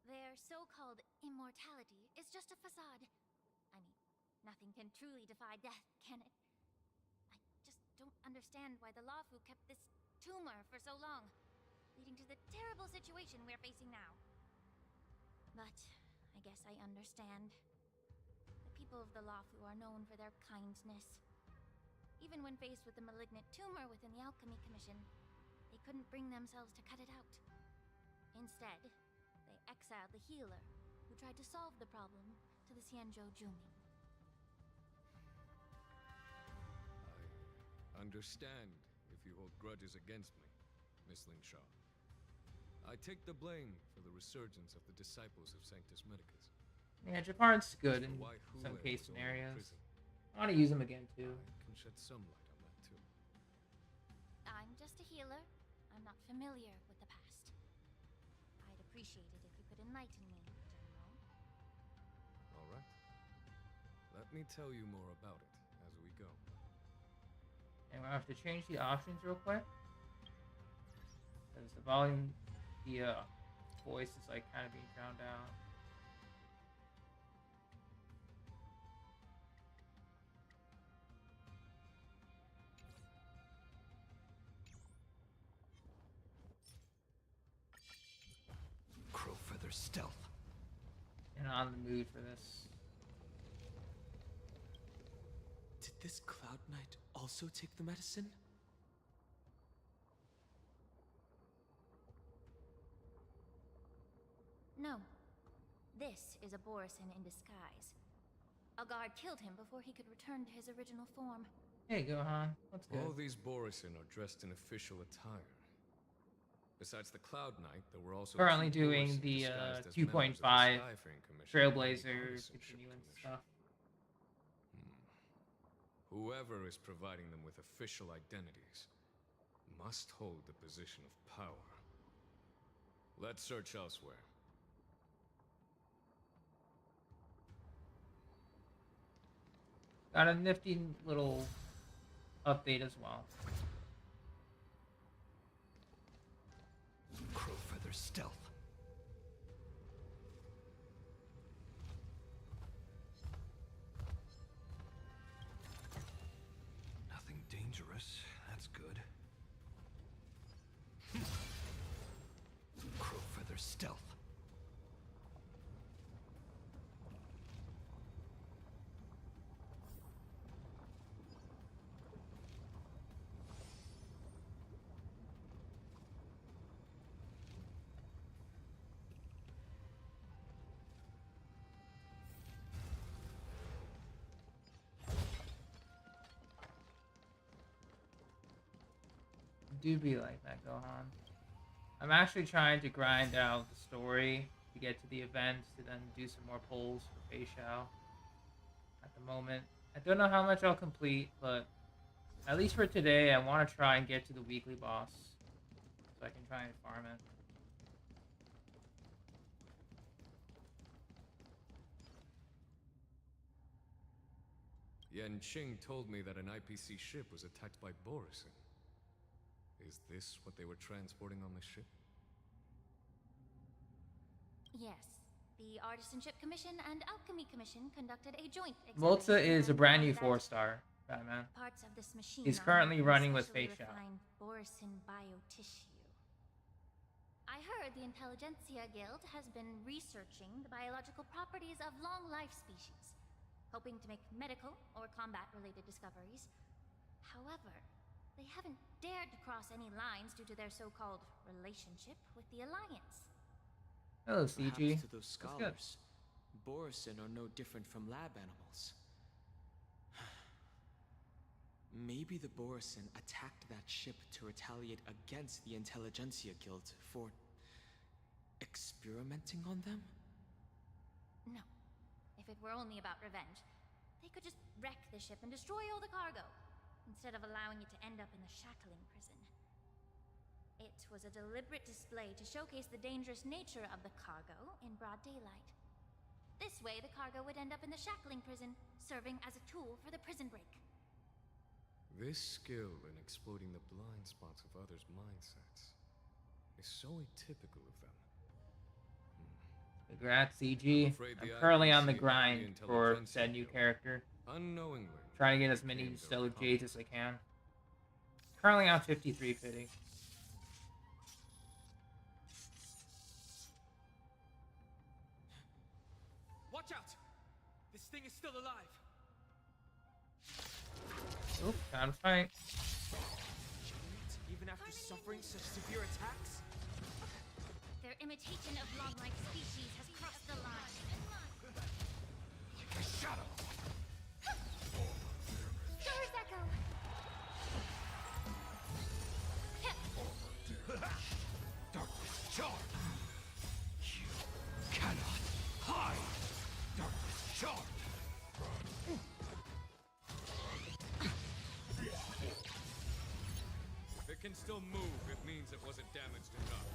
Their so-called immortality is just a facade. I mean, nothing can truly defy death, can it? I just don't understand why the Lafu kept this tumor for so long, leading to the terrible situation we're facing now. But I guess I understand. The people of the Lafu are known for their kindness. Even when faced with the malignant tumor within the Alchemy Commission, they couldn't bring themselves to cut it out. Instead, they exiled the healer, who tried to solve the problem, to the Xianzhou Jumi. I understand if you hold grudges against me, Miss Xianzhou. I take the blame for the resurgence of the disciples of Sanctus Medicus. Yeah, Japarn's good in some case scenarios. I want to use him again, too. I can shed some light on that, too. I'm just a healer. I'm not familiar with the past. I'd appreciate it if you could enlighten me, General. All right. Let me tell you more about it as we go. And we'll have to change the options real quick. Because the volume, the voice is like kind of being drowned out. Crow feather stealth. And on the mood for this. Did this Cloud Knight also take the medicine? No. This is a Borisin in disguise. A guard killed him before he could return to his original form. Hey, Gohan. What's good? All these Borisin are dressed in official attire. Besides the Cloud Knight, there were also Currently two doing Borisin the disguised as 2.5 members of the Skyfaring Commission and the Trailblazer Artisanship continuance Commission. stuff. Whoever is providing them with official identities must hold the position of power. Let's search elsewhere. Got a nifty little update as well. Crowfeather stealth. Nothing dangerous. That's good. Crowfeather stealth. Do be like that, Gohan. I'm actually trying to grind out the story to get to the events to then do some more polls for Feixiao. At the moment, I don't know how much I'll complete, but at least for today, I want to try and get to the weekly boss so I can try and farm it. Yanqing told me that an IPC ship was attacked by Borisin. Is this what they were transporting on the ship? Yes. The Artisanship Commission and Alchemy Commission conducted a joint Volta examination is a and brand new found that 4-star Batman. parts of this machine He's are currently made from running with specially Feixiao. refined Borisin biotissue. I heard the Intelligentsia Guild has been researching the biological properties of long-life species, hoping to make medical or combat-related discoveries. However, they haven't dared to cross any lines due to their so-called relationship with the Alliance. Hello, Perhaps CG. to those That's good. scholars, Borisin are no different from lab animals. Maybe the Borisin attacked that ship to retaliate against the Intelligentsia Guild for experimenting on them? No. If it were only about revenge, they could just wreck the ship and destroy all the cargo, instead of allowing it to end up in the shackling prison. It was a deliberate display to showcase the dangerous nature of the cargo in broad daylight. This way, the cargo would end up in the shackling prison, serving as a tool for the prison break. This skill in exploiting the blind spots of others' mindsets is so atypical of them. Congrats, CG. Afraid I'm the currently on the IPC and grind the for Intelligentsia said new Guild character. unknowingly Trying to get as many became stellar their Jades as I can. Currently on 53 fitting. Watch out! This thing is still alive! Oop, time to fight. Even after suffering such severe attacks? Their imitation of long-life species has crossed the line. Shadow! Star's Echo! Darkness charge! You cannot hide! Darkness charge! If it can still move, it means it wasn't damaged enough.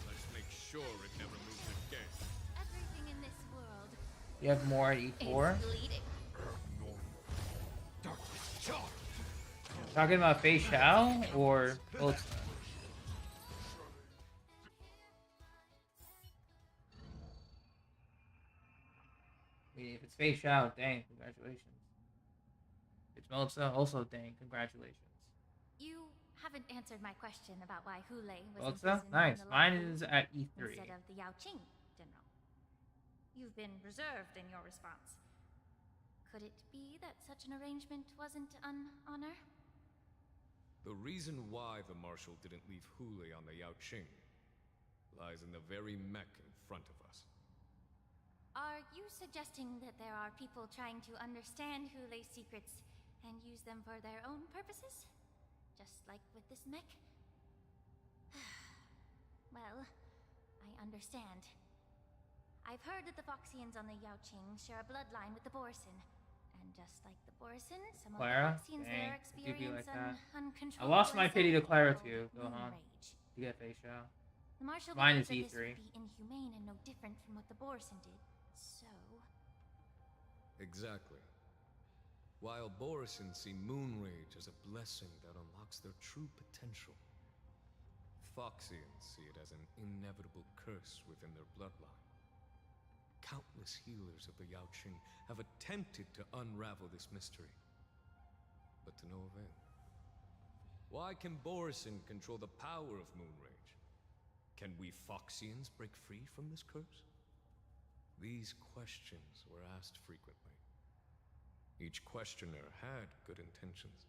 Let's make sure it never moves again. Everything in this world You have more at E4. is bleeding. Darkness charge! Talking about Feixiao or both? I mean, if it's Feixiao, dang, congratulations. If it's Melissa, also dang, congratulations. You haven't answered my question about why Hule was Melissa, imprisoned nice. in the Mine Lafu is at E3. instead of the Yaoqing general. You've been reserved in your response. Could it be that such an arrangement wasn't an honor? The reason why the Marshal didn't leave Hule on the Yaoqing lies in the very mech in front of us. Are you suggesting that there are people trying to understand Hule's secrets and use them for their own purposes? Just like with this mech? Well, I understand. I've heard that the Foxians on the Yaoqing share a bloodline with the Borson. And just like the Borson, some Clara? of the Foxians Dang, there it do be experience like that. an I uncontrollable lost my pity to Clara anxiety too, called Gohan. moon rage. You get Feixiao. The Marshal Mine believes is that this E3. would be inhumane and no different from what the Borson did. So, Exactly. While Borison see moon rage as a blessing that unlocks their true potential, Foxians see it as an inevitable curse within their bloodline. Countless healers of the Yaoqing have attempted to unravel this mystery, but to no avail. Why can Borison control the power of moon rage? Can we Foxians break free from this curse? These questions were asked frequently. Each questioner had good intentions.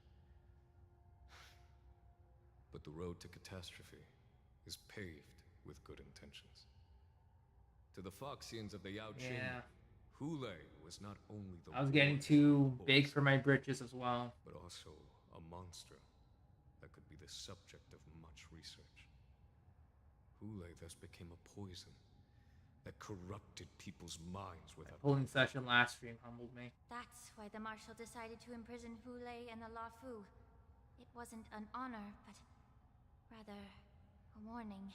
But the road to catastrophe is paved with good intentions. To the Foxians of the Yaoqing, Yeah. Hule was not only the I was getting worst too of big Borison, for my britches as well. but also a monster that could be the subject of much research. Hule thus became a poison that corrupted people's minds My without polling session last stream humbled me. that's why the Marshal decided to imprison Hule and the Lafu. It wasn't an honor, but rather a warning.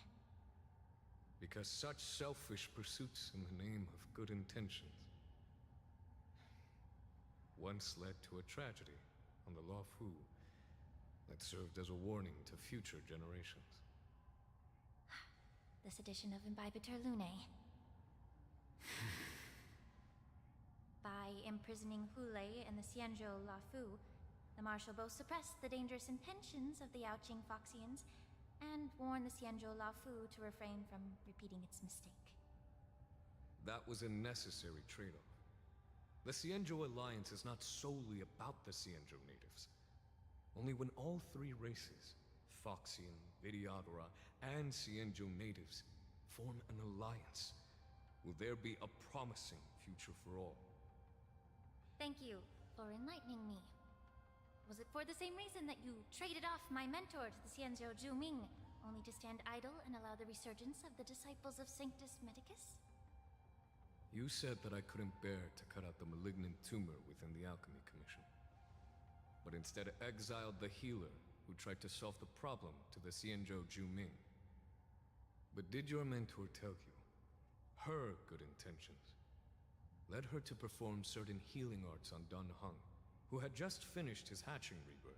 because such selfish pursuits in the name of good intentions once led to a tragedy on the Lafu that served as a warning to future generations. This edition of Imbibitor Lunae. By imprisoning Hule and the Xianzhou Lafu, the Marshal both suppressed the dangerous intentions of the Yaoqing Foxians and warned the Xianzhou Lafu to refrain from repeating its mistake. That was a necessary trade-off. The Xianzhou alliance is not solely about the Xianzhou natives. Only when all three races, Foxian, Vidyadhara, and Xianzhou natives, form an alliance, will there be a promising future for all. Thank you for enlightening me. Was it for the same reason that you traded off my mentor to the Xianzhou Zhuming, only to stand idle and allow the resurgence of the disciples of Sanctus Medicus? You said that I couldn't bear to cut out the malignant tumor within the Alchemy Commission, but instead exiled the healer who tried to solve the problem to the Xianzhou Zhuming. But did your mentor tell you her good intentions led her to perform certain healing arts on Dan Heng, who had just finished his hatching rebirth,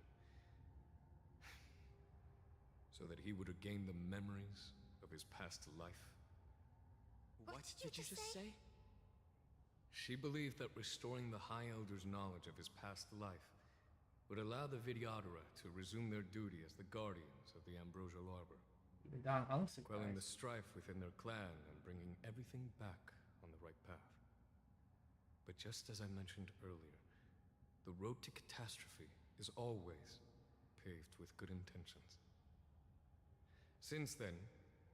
so that he would regain the memories of his past life? What did you just say? She believed that restoring the High Elder's knowledge of his past life would allow the Vidyadhara to resume their duty as the guardians of the Ambrosial Arbor, Even Don Hung's quelling the surprised. strife within their clan and bringing everything back on the right path. But just as I mentioned earlier, the road to catastrophe is always paved with good intentions. Since then,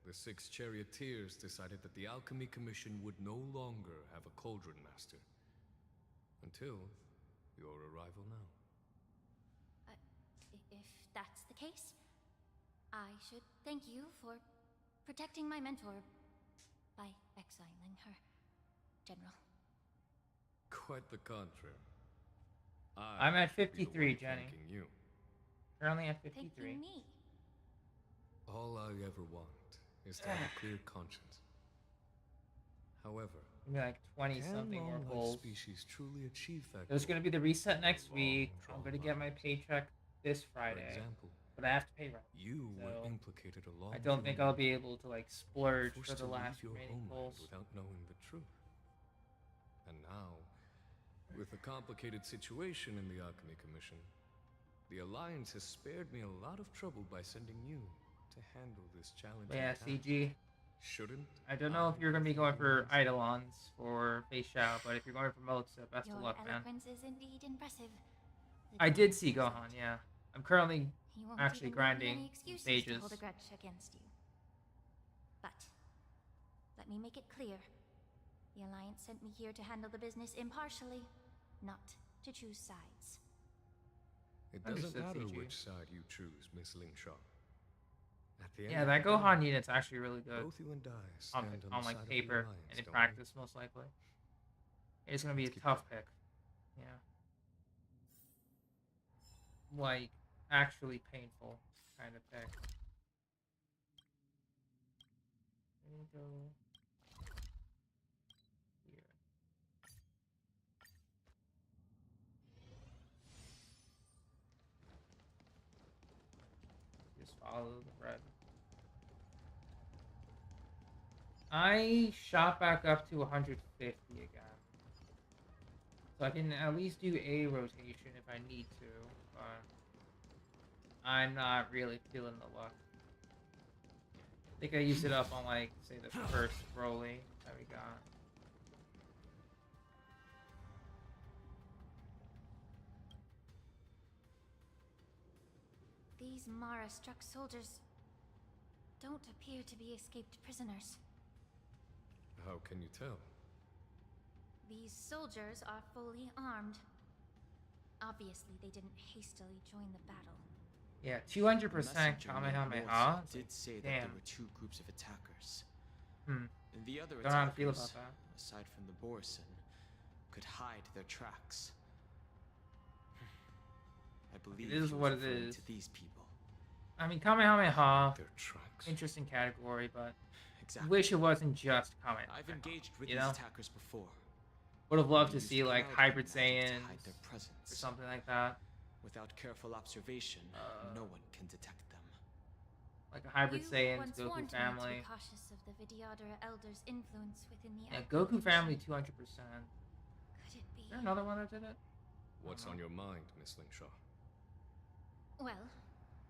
the 6 charioteers decided that the Alchemy Commission would no longer have a cauldron master. Until your arrival now. If that's the case, I should thank you for protecting my mentor by exiling her, General. Quite the contrary. I'm at be the 53, one Jenny. thanking you. Currently at 53. Thanking me. All I ever want is to have a clear conscience. However, Maybe like 20 can something more long-life goals. species truly achieve that There's goal? gonna be the reset next Long, week. I'm drawn gonna get my lines. paycheck this For Friday, example, but I have to pay rent. you were So, implicated along I don't the think way, I'll be able to like splurge forced for to the leave last your remaining homeland goals. without knowing the truth. And now, with the complicated situation in the Alchemy Commission, the Alliance has spared me a lot of trouble by sending you to handle this challenging Yeah, task. CG. Shouldn't I don't know if you're gonna be going for I Eidolons for Feixiao, but if you're going for Moza, best Your of luck, man. eloquence is indeed impressive. I did see Gohan, yeah. I'm currently He won't actually even give me grinding any excuses stages. to hold a grudge against you. But let me make it clear. The Alliance sent me here to handle the business impartially, not to choose sides. It doesn't Understood, matter CG. which side you choose, Miss Lingshaw. At the end Yeah, of that the Gohan day, unit's actually really good both you and I on, stand on the like side of the paper Alliance, and in don't we? practice, most likely. It's gonna be a Let's keep tough going. pick. Yeah. Like, actually painful kind of pick. Let me go here. Just follow the red. I shot back up to 150 again. So I can at least do a rotation if I need to, but I'm not really feeling the luck. I think I used it up on, like, say, the first Broly that we got. These Mara-struck soldiers don't appear to be escaped prisoners. How can you tell? These soldiers are fully armed. Obviously, they didn't hastily join the battle. Yeah, The 200% messenger named Kamehameha. Morse It's did like, say that damn. there were 2 groups of attackers. Hmm. And the other Don't know how to feel attackers, about that. aside from the Borison, could hide their tracks. I believe It is he was what it referring is. to these people. I mean, Kamehameha, Their tracks. interesting category, but Exactly. wish it wasn't just Kamehameha. I've engaged with you these know? attackers before. Would have loved They to used see, like, cloud Hybrid magic to Saiyans hide their or presence. something like that. Without careful observation, no one can detect them. Like a Hybrid You Saiyans, once Goku warned me to family. be cautious of the Vidyadhara Elder's influence within the Yeah, Outlaw Goku family, Commission. 200%. Could it be? Is there another one that did it? What's on your mind, Miss Lingshaw? Well,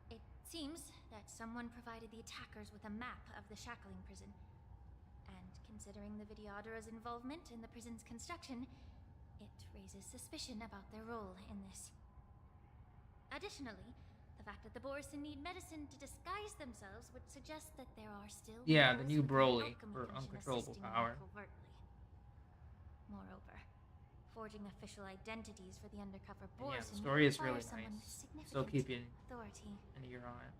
it seems that someone provided the attackers with a map of the shackling prison. And considering the Vidyadhara's involvement in the prison's construction, it raises suspicion about their role in this. Additionally, the fact that the Borison need medicine to disguise themselves would suggest that there are still Yeah, the members new within Broly Alchemy for Commission uncontrollable assisting them power. covertly. Moreover, forging official identities for the undercover And yeah, Borison the story is really requires someone with nice. significant Still keeping authority. an ear on it.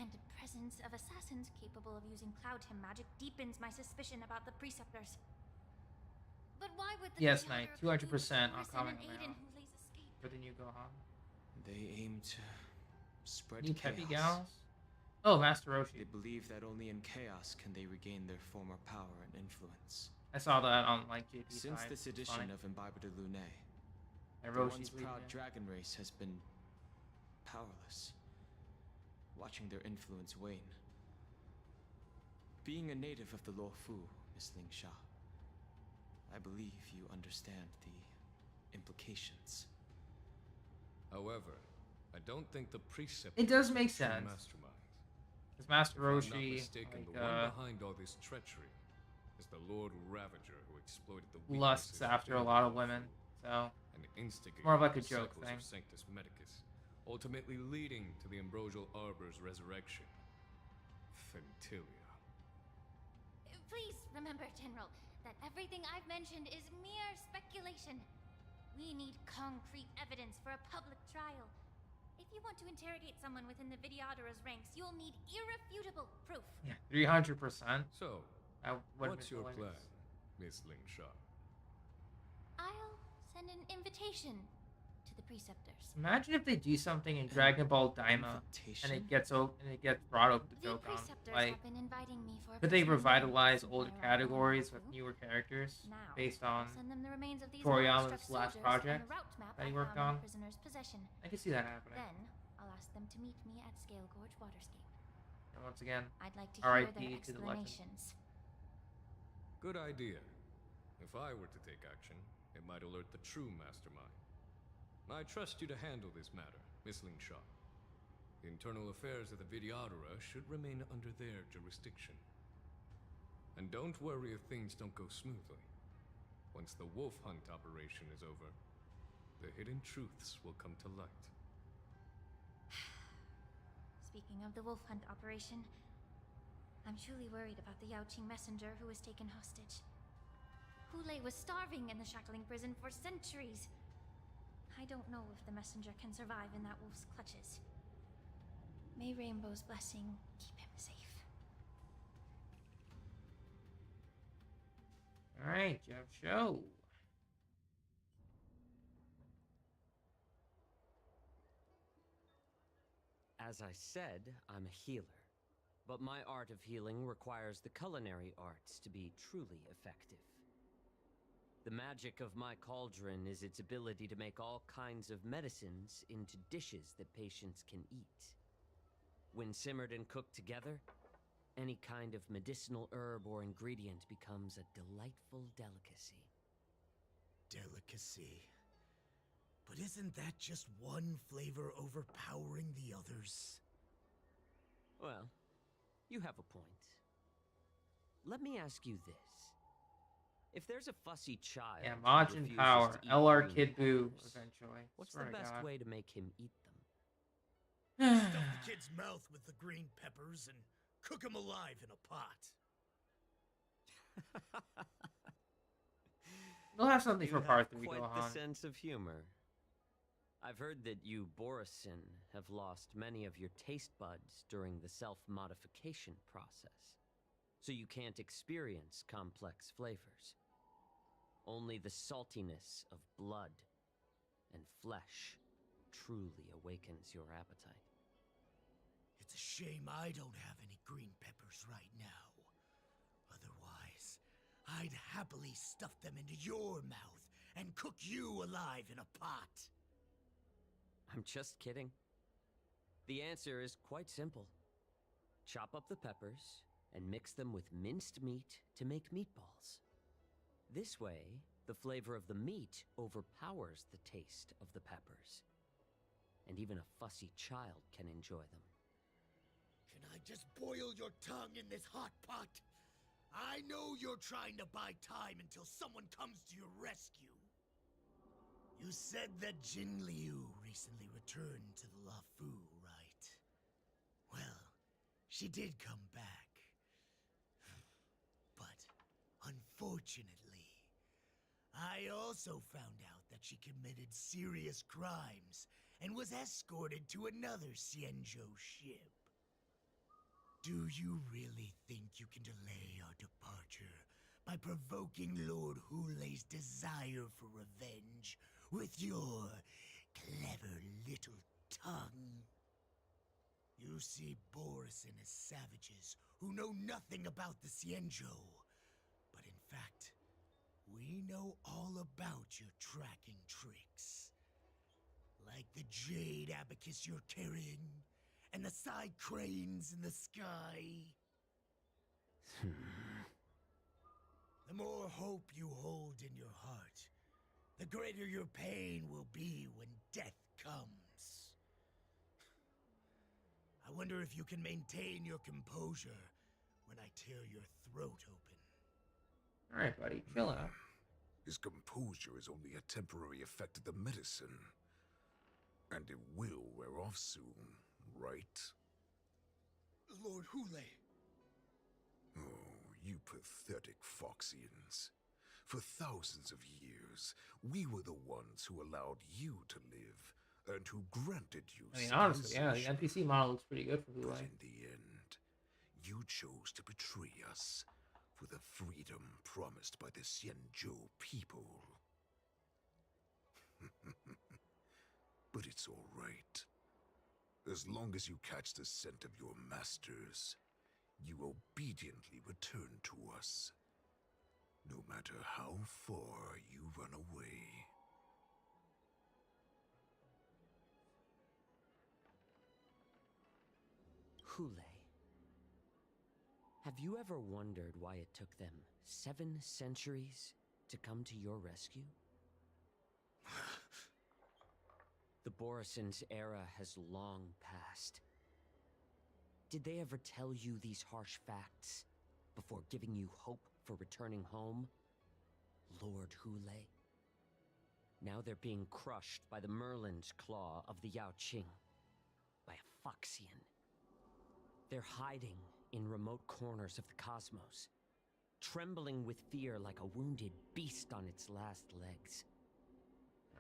And the presence of assassins capable of using Cloud Hymn magic deepens my suspicion about the Preceptors. But why would the Yes, Vidyadhara Knight, collude with 200% on Borison and Kamehameha Aiden who lays escape? for the new Gohan. They aim to spread New chaos. Peppy Gals? Oh, Master Roshi. They believe that only in chaos can they regain their former power and influence. I saw that on, like, JP Since side. this It's edition funny. of Imbibe de Lune, And the Roshi's once leading proud it. dragon race has been powerless, watching their influence wane. Being a native of the Luofu, Miss Lingsha, I believe you understand the implications. However, I don't think the precept. It does make are true sense. masterminds. Because Master If I'm not Roshi, mistaken, like, the one behind all this treachery is the Lord Ravager who exploited the lusts weaknesses after a within lot the of women. Luofu So, and instigated more of like a the joke cycles thing. of Sanctus Medicus, ultimately leading to the Ambrosial Arbor's resurrection. Fentilia. Please remember, General, that everything I've mentioned is mere speculation. We need concrete evidence for a public trial. If you want to interrogate someone within the Vidyadhara's ranks, you'll need irrefutable proof. yeah, 300%. So, That would what's your plan, Miss Lingshaw? I'll send an invitation to the Preceptors. Imagine if they do something in Dragon Ball Daima and it gets brought over to The Dokkan. Preceptors Like, have been inviting me for a could they personal revitalize meeting older since my categories arrival with in newer characters Now, based on I'll send them the remains of these Toriyama's Mara-struck last soldiers project and a route map that he I worked found in on? the prisoner's possession. I can see that happening. Then I'll ask them to meet me at Scale Gorge Waterscape. And once again, I'd like to hear R.I.P. their to the legend. explanations. Good idea. If I were to take action, it might alert the true mastermind. I trust you to handle this matter, Miss Lingshaw. The internal affairs of the Vidyadhara should remain under their jurisdiction. And don't worry if things don't go smoothly. Once the wolf hunt operation is over, the hidden truths will come to light. Speaking of the wolf hunt operation, I'm truly worried about the Yaoqing messenger who was taken hostage. Hule was starving in the shackling prison for centuries. I don't know if the messenger can survive in that wolf's clutches. May Rainbow's blessing keep him safe. Alright, Jeff Show. As I said, I'm a healer. But my art of healing requires the culinary arts to be truly effective. The magic of my cauldron is its ability to make all kinds of medicines into dishes that patients can eat. When simmered and cooked together, any kind of medicinal herb or ingredient becomes a delightful delicacy. Delicacy. But isn't that just one flavor overpowering the others? Well, you have a point. Let me ask you this. If there's a fussy child Yeah, who Majin refuses Power. to eat LR green Kid Boo, peppers, eventually. what's Swear the to best God. way to make him eat them? Stuff the kid's mouth with the green peppers and cook him alive in a pot. We'll have something for You part have 3, quite Gohan. the sense of humor. I've heard that you, Borisin, have lost many of your taste buds during the self-modification process, so you can't experience complex flavors. Only the saltiness of blood and flesh truly awakens your appetite. It's a shame I don't have any green peppers right now. Otherwise, I'd happily stuff them into your mouth and cook you alive in a pot. I'm just kidding. The answer is quite simple. Chop up the peppers and mix them with minced meat to make meatballs. This way, the flavor of the meat overpowers the taste of the peppers. And even a fussy child can enjoy them. Can I just boil your tongue in this hot pot? I know you're trying to buy time until someone comes to your rescue. You said that Jin Liu recently returned to the Luofu, right? Well, she did come back. But, unfortunately, I also found out that she committed serious crimes and was escorted to another Xianzhou ship. Do you really think you can delay our departure by provoking Lord Hulei's desire for revenge with your clever little tongue? You see Borisin as savages who know nothing about the Xianzhou. But in fact, we know all about your tracking tricks. Like the jade abacus you're carrying, and the side cranes in the sky. The more hope you hold in your heart, the greater your pain will be when death comes. I wonder if you can maintain your composure when I tear your throat open. Alright, buddy, chill out. His composure is only a temporary effect of the medicine. And it will wear off soon, right? Lord Hulei. Oh, you pathetic Foxians. For thousands of years, we were the ones who allowed you to live, and who granted you I mean, honestly, yeah, the civilization. NPC model looks pretty good for But Hulei. in the end, you chose to betray us for the freedom promised by the Xianzhou people. But it's all right. As long as you catch the scent of your masters, you obediently return to us. No matter how far you run away. Hulei. Have you ever wondered why it took them 7 centuries to come to your rescue? The Borisin's era has long passed. Did they ever tell you these harsh facts before giving you hope for returning home? Lord Hulei? Now they're being crushed by the Merlin's claw of the Yaoqing, by a Foxian. They're hiding in remote corners of the cosmos, trembling with fear like a wounded beast on its last legs.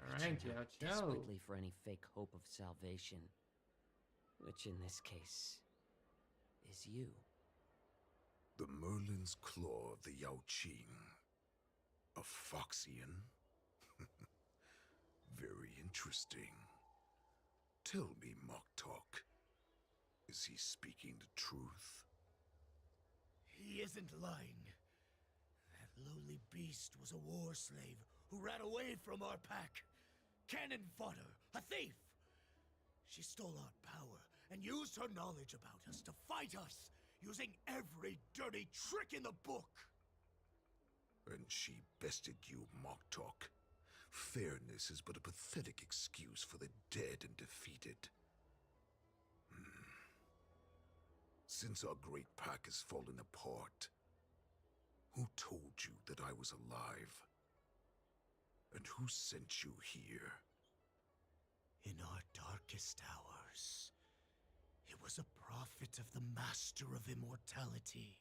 Alright, reaching out Xianzhou. desperately for any fake hope of salvation, which in this case is you. The Merlin's Claw of the Yaoqing. A Foxian? Very interesting. Tell me, Moktok, is he speaking the truth? He isn't lying. That lowly beast was a war slave who ran away from our pack. Cannon fodder, a thief! She stole our power and used her knowledge about us to fight us, using every dirty trick in the book. And she bested you, Moktok. Fairness is but a pathetic excuse for the dead and defeated. Since our great pack has fallen apart, who told you that I was alive? And who sent you here? In our darkest hours, it was a prophet of the Master of Immortality,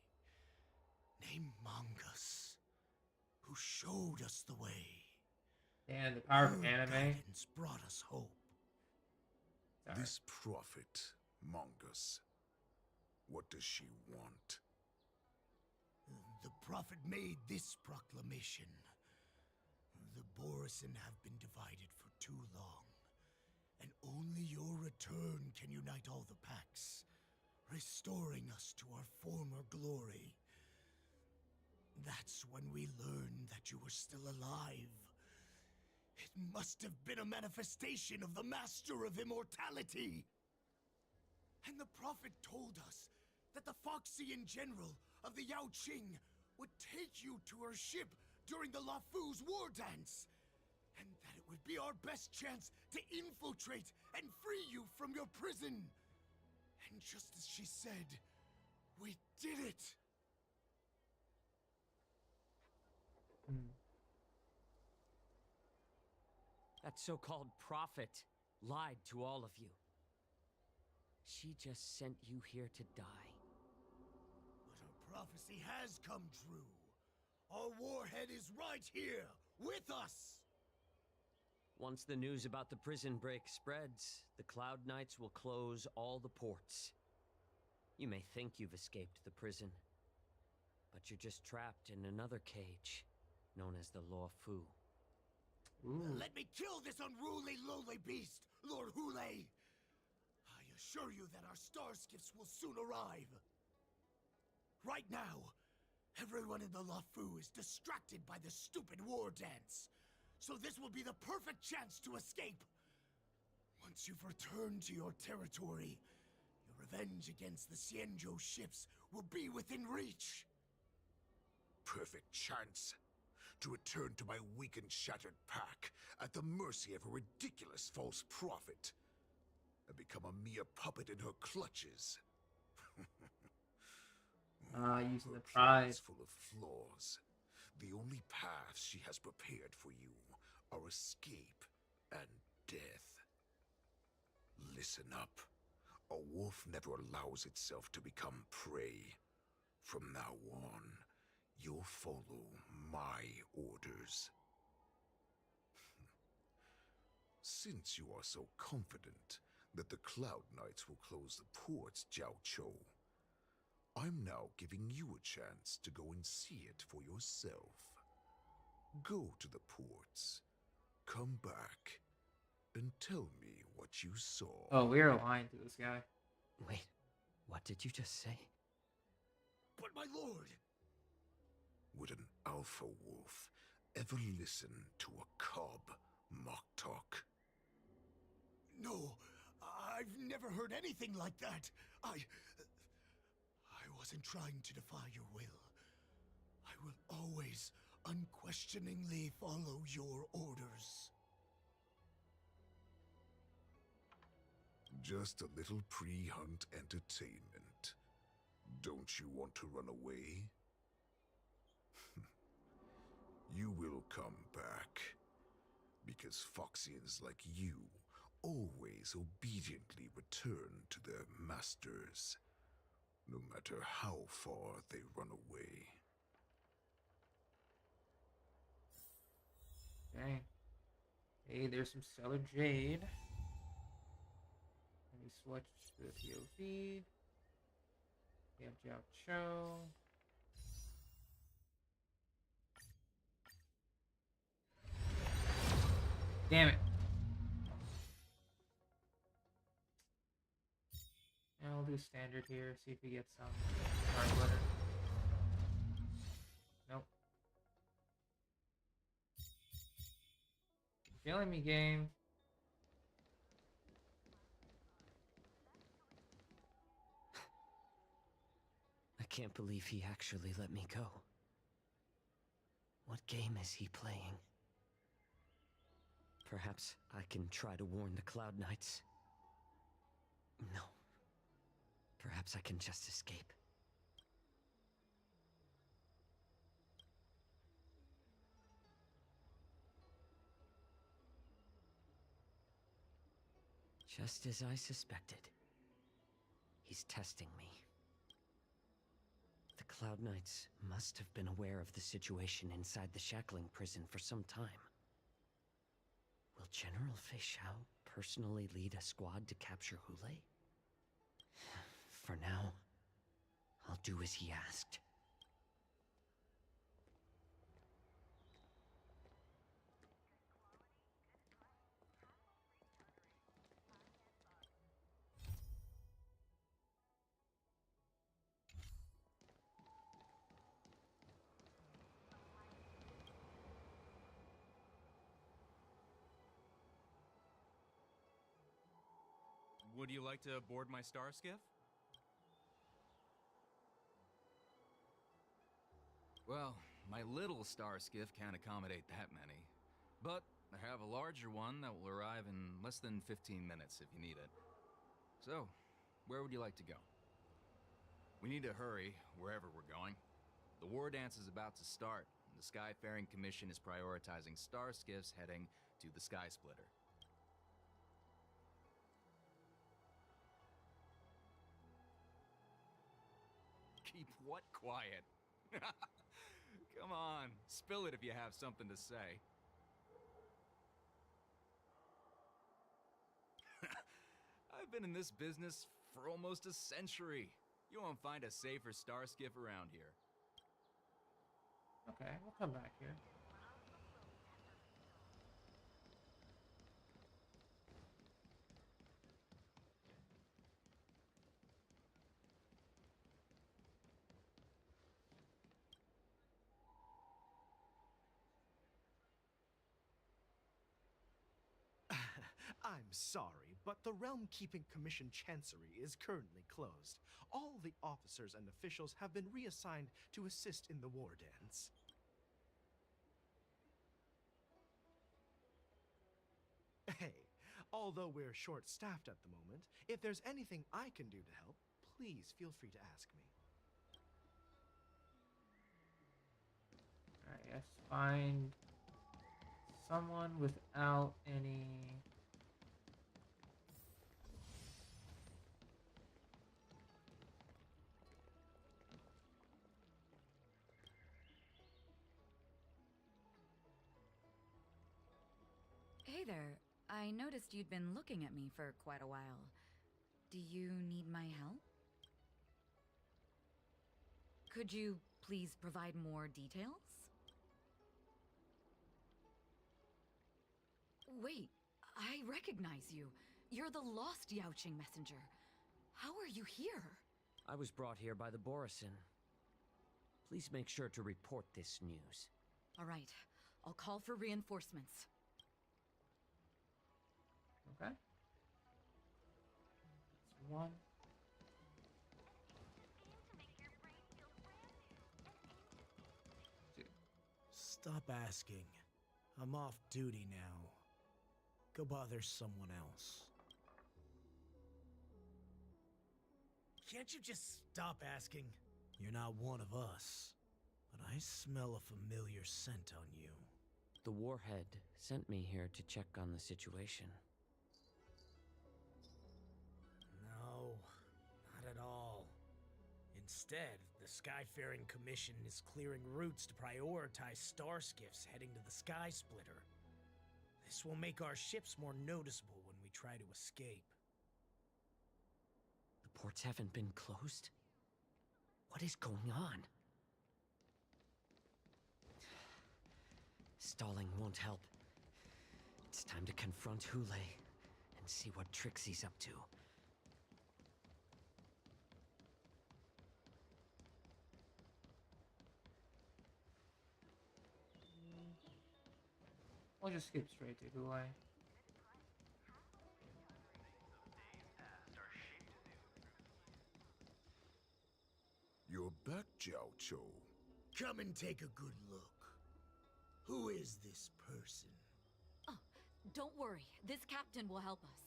named Mongus, who showed us the way. And the power of Her anime. guidance brought us hope. Sorry. This prophet, Mongus, what does she want? The prophet made this proclamation. The Borisin have been divided for too long, and only your return can unite all the packs, restoring us to our former glory. That's when we learned that you were still alive. It must have been a manifestation of the Master of Immortality. And the prophet told us that the Foxian general of the Yaoqing would take you to her ship during the Lafu's war dance, and that it would be our best chance to infiltrate and free you from your prison. And just as she said, we did it. That so-called prophet lied to all of you. She just sent you here to die. But her prophecy has come true. Our warhead is right here, with us! Once the news about the prison break spreads, the Cloud Knights will close all the ports. You may think you've escaped the prison, but you're just trapped in another cage, known as the Law Fu. Let me kill this unruly, lowly beast, Lord Hule! I assure you that our star skiffs will soon arrive. Right now, everyone in the Lafu is distracted by the stupid war dance, so this will be the perfect chance to escape. Once you've returned to your territory, your revenge against the Xianzhou ships will be within reach. Perfect chance to return to my weak and shattered pack at the mercy of a ridiculous false prophet and become a mere puppet in her clutches. Using Her the plan pride. is full of flaws. The only paths she has prepared for you are escape and death. Listen up. A wolf never allows itself to become prey. From now on, you'll follow my orders. Since you are so confident that the Cloud Knights will close the ports, Jiaoqiu, I'm now giving you a chance to go and see it for yourself. Go to the ports, come back, and tell me what you saw. Oh, we are lying to this guy. Wait, what did you just say? But my lord! Would an alpha wolf ever listen to a cub, Moktok? No, I've never heard anything like that. I wasn't trying to defy your will. I will always unquestioningly follow your orders. Just a little pre-hunt entertainment. Don't you want to run away? You will come back. Because Foxians like you always obediently return to their masters, no matter how far they run away. Dang. Hey, there's some Stellar Jade. Let me switch to the POV. We have Jiao Cho. Damn it. And we'll do standard here, see if we get some Star Glitter. Nope. Killing me, game. I can't believe he actually let me go. What game is he playing? Perhaps I can try to warn the Cloud Knights. No. Perhaps I can just escape. Just as I suspected. He's testing me. The Cloud Knights must have been aware of the situation inside the shackling prison for some time. Will General Feixiao personally lead a squad to capture Hule? For now, I'll do as he asked. Would you like to board my star skiff? Well, my little star skiff can't accommodate that many. But I have a larger one that will arrive in less than 15 minutes if you need it. So, where would you like to go? We need to hurry wherever we're going. The war dance is about to start, and the Skyfaring Commission is prioritizing star skiffs heading to the Sky Splitter. Keep what quiet? Come on, spill it if you have something to say. I've been in this business for almost a century. You won't find a safer star skiff around here. Okay, we'll come back here. I'm sorry, but the Realm Keeping Commission Chancery is currently closed. All the officers and officials have been reassigned to assist in the war dance. Hey, although we're short-staffed at the moment, if there's anything I can do to help, please feel free to ask me. Alright, let's find someone without any... Hey there. I noticed you'd been looking at me for quite a while. Do you need my help? Could you please provide more details? Wait, I recognize you. You're the lost Yaoqing messenger. How are you here? I was brought here by the Borisin. Please make sure to report this news. All right, I'll call for reinforcements. Okay. That's one. Two. Stop asking. I'm off duty now. Go bother someone else. Can't you just stop asking? You're not one of us, but I smell a familiar scent on you. The Warhead sent me here to check on the situation. No, not at all. Instead, the Skyfaring Commission is clearing routes to prioritize star skiffs heading to the Sky Splitter. This will make our ships more noticeable when we try to escape. The ports haven't been closed? What is going on? Stalling won't help. It's time to confront Hule and see what tricks he's up to. I'll just skip straight to Hule. You're back, Xianzhou. Come and take a good look. Who is this person? Oh, don't worry. This captain will help us.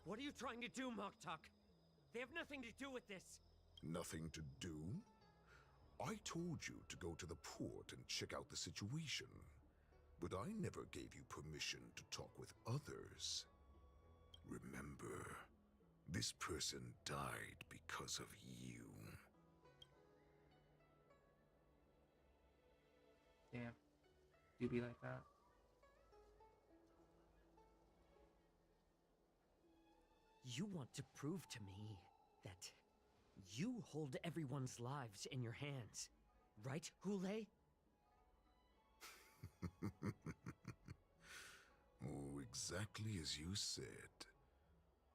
What are you trying to do, Moktok? They have nothing to do with this. Nothing to do? I told you to go to the port and check out the situation. But I never gave you permission to talk with others. Remember, this person died because of you. Damn. Do be like that. You want to prove to me that you hold everyone's lives in your hands, right, Hule? Oh, exactly as you said.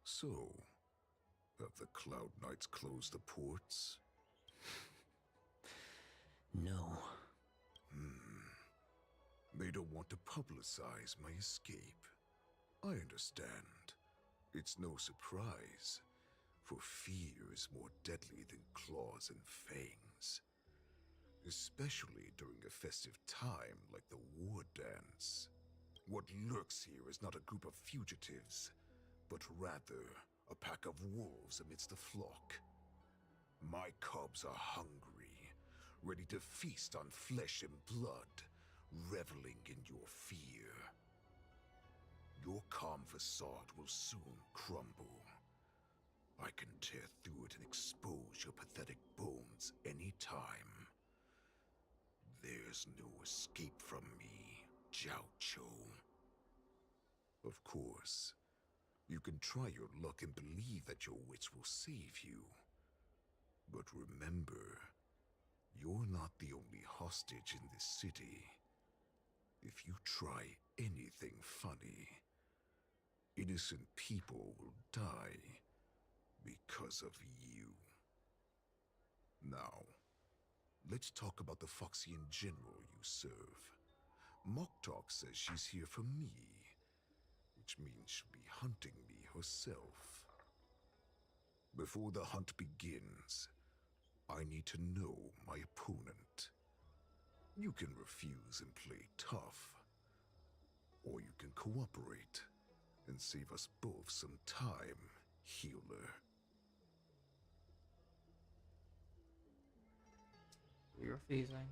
So, have the Cloud Knights closed the ports? No. They don't want to publicize my escape. I understand. It's no surprise, for fear is more deadly than claws and fangs. Especially during a festive time like the War Dance. What lurks here is not a group of fugitives, but rather a pack of wolves amidst the flock. My cubs are hungry, ready to feast on flesh and blood, reveling in your fear. Your calm facade will soon crumble. I can tear through it and expose your pathetic bones any time. There's no escape from me, Xianzhou. Of course, you can try your luck and believe that your wits will save you. But remember, you're not the only hostage in this city. If you try anything funny, innocent people will die because of you. Now, let's talk about the Foxian general you serve. Moktok says she's here for me, which means she'll be hunting me herself. Before the hunt begins, I need to know my opponent. You can refuse and play tough, or you can cooperate and save us both some time, healer. You're refusing.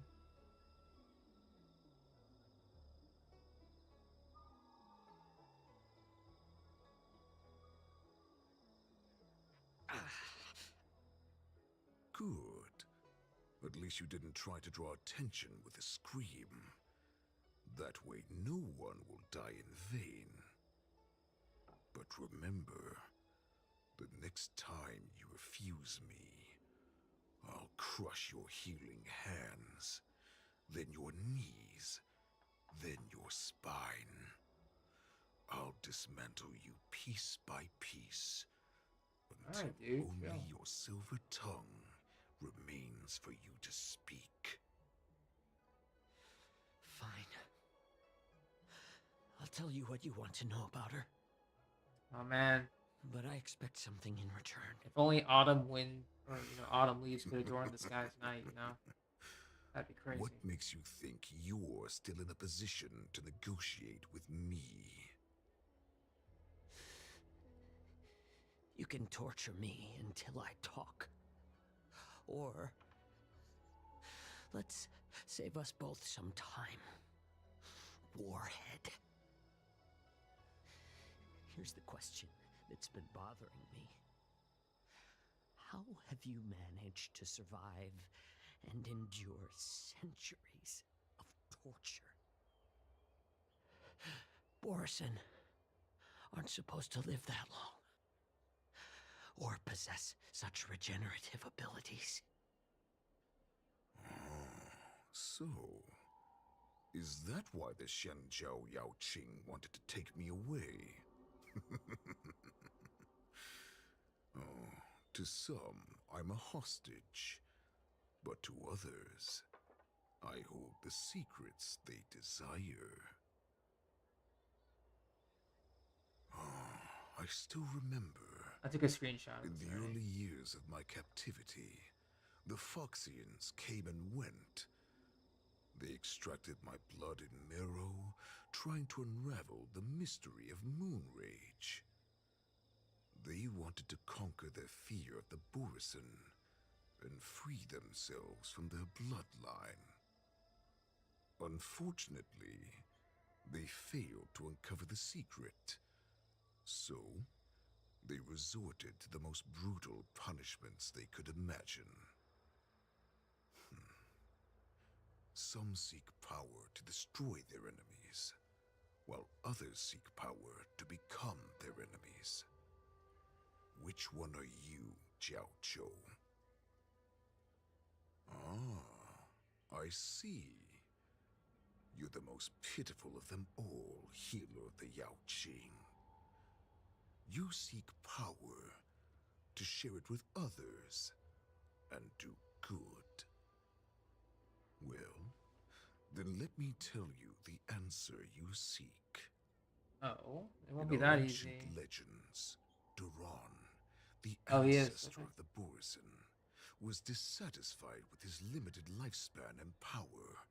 Good. At least you didn't try to draw attention with a scream. That way no one will die in vain. But remember, the next time you refuse me, I'll crush your healing hands, then your knees, then your spine. I'll dismantle you piece by piece, until Alright, dude, only chill. your silver tongue remains for you to speak. Fine. I'll tell you what you want to know about her. Oh man. But I expect something in return. If only Autumn Wind or Autumn Leaves could adorn the sky tonight, That'd be crazy. What makes you think you're still in a position to negotiate with me? You can torture me until I talk. Or let's save us both some time. Warhead. Here's the question that's been bothering me. How have you managed to survive and endure centuries of torture? Borison aren't supposed to live that long. Or possess such regenerative abilities. So, is that why the Xianzhou Yaoqing wanted to take me away? Oh, to some, I'm a hostage. But to others, I hold the secrets they desire. I still remember. I took a screenshot. In the early years of my captivity, the Feixians came and went. They extracted my blood and marrow, trying to unravel the mystery of moon rage. They wanted to conquer their fear of the Borison and free themselves from their bloodline. Unfortunately, they failed to uncover the secret. So, they resorted to the most brutal punishments they could imagine. Some seek power to destroy their enemies, while others seek power to become their enemies. Which one are you, Xianzhou? Ah, I see. You're the most pitiful of them all, healer of the Yaoqing. You seek power to share it with others and do good. Well, then let me tell you the answer you seek. Oh, it won't be that easy. In legends, Duran, the yes, ancestor of the Borison, was dissatisfied with his limited lifespan and power.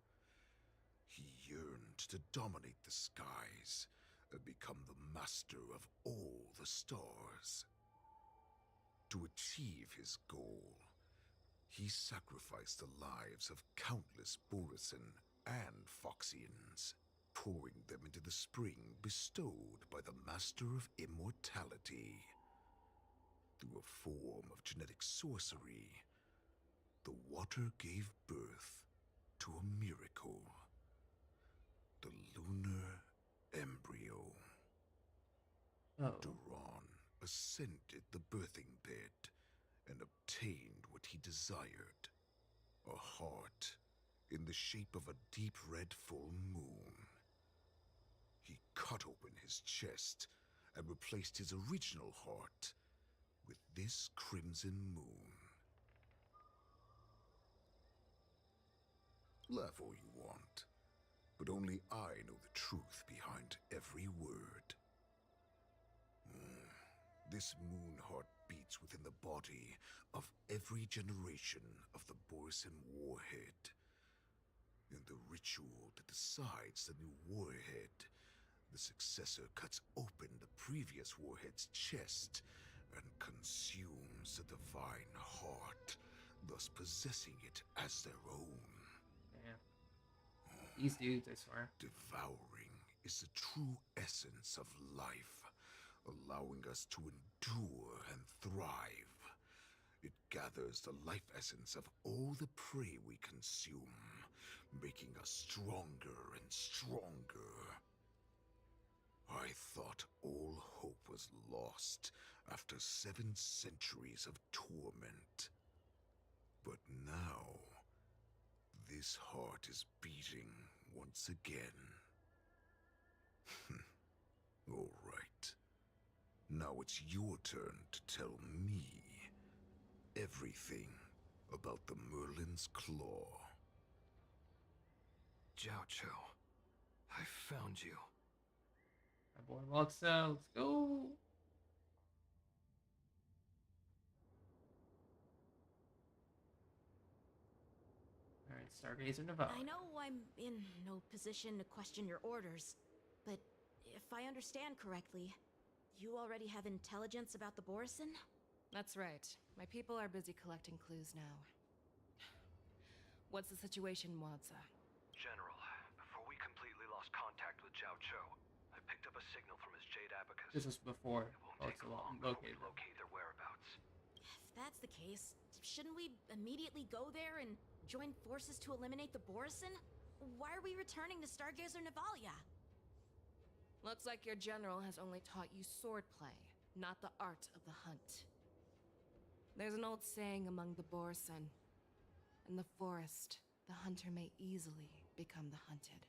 He yearned to dominate the skies and become the master of all the stars. To achieve his goal, he sacrificed the lives of countless Borison and Feixians, pouring them into the spring bestowed by the Master of Immortality. Through a form of genetic sorcery, the water gave birth to a miracle. The lunar embryo. Duran ascended the birthing bed and obtained what he desired. A heart in the shape of a deep red full moon. He cut open his chest and replaced his original heart with this crimson moon. Laugh all you want, but only I know the truth behind every word. This moon heart beats within the body of every generation of the Borison warhead. In the ritual that decides the new warhead, the successor cuts open the previous warhead's chest and consumes the divine heart, thus possessing it as their own. Damn. These dudes, I swear. Devouring is the true essence of life, allowing us to endure and thrive. It gathers the life essence of all the prey we consume, making us stronger and stronger. I thought all hope was lost after 7 centuries of torment. But now, this heart is beating once again. All right. Now it's your turn to tell me everything about the Merlin's Claw. Xianzhou, I found you. My boy walks out. Let's go. Alright, Stargazer Nevada. I know I'm in no position to question your orders, but if I understand correctly, you already have intelligence about the Borison? That's right. My people are busy collecting clues now. What's the situation, Wadza? General, before we completely lost contact with Xianzhou, I picked up a signal from his Jade abacus. This was before. It won't take long before we locate their whereabouts. If that's the case, shouldn't we immediately go there and join forces to eliminate the Borison? Why are we returning to Stargazer Navalia? Looks like your general has only taught you swordplay, not the art of the hunt. There's an old saying among the Borson. In the forest, the hunter may easily become the hunted.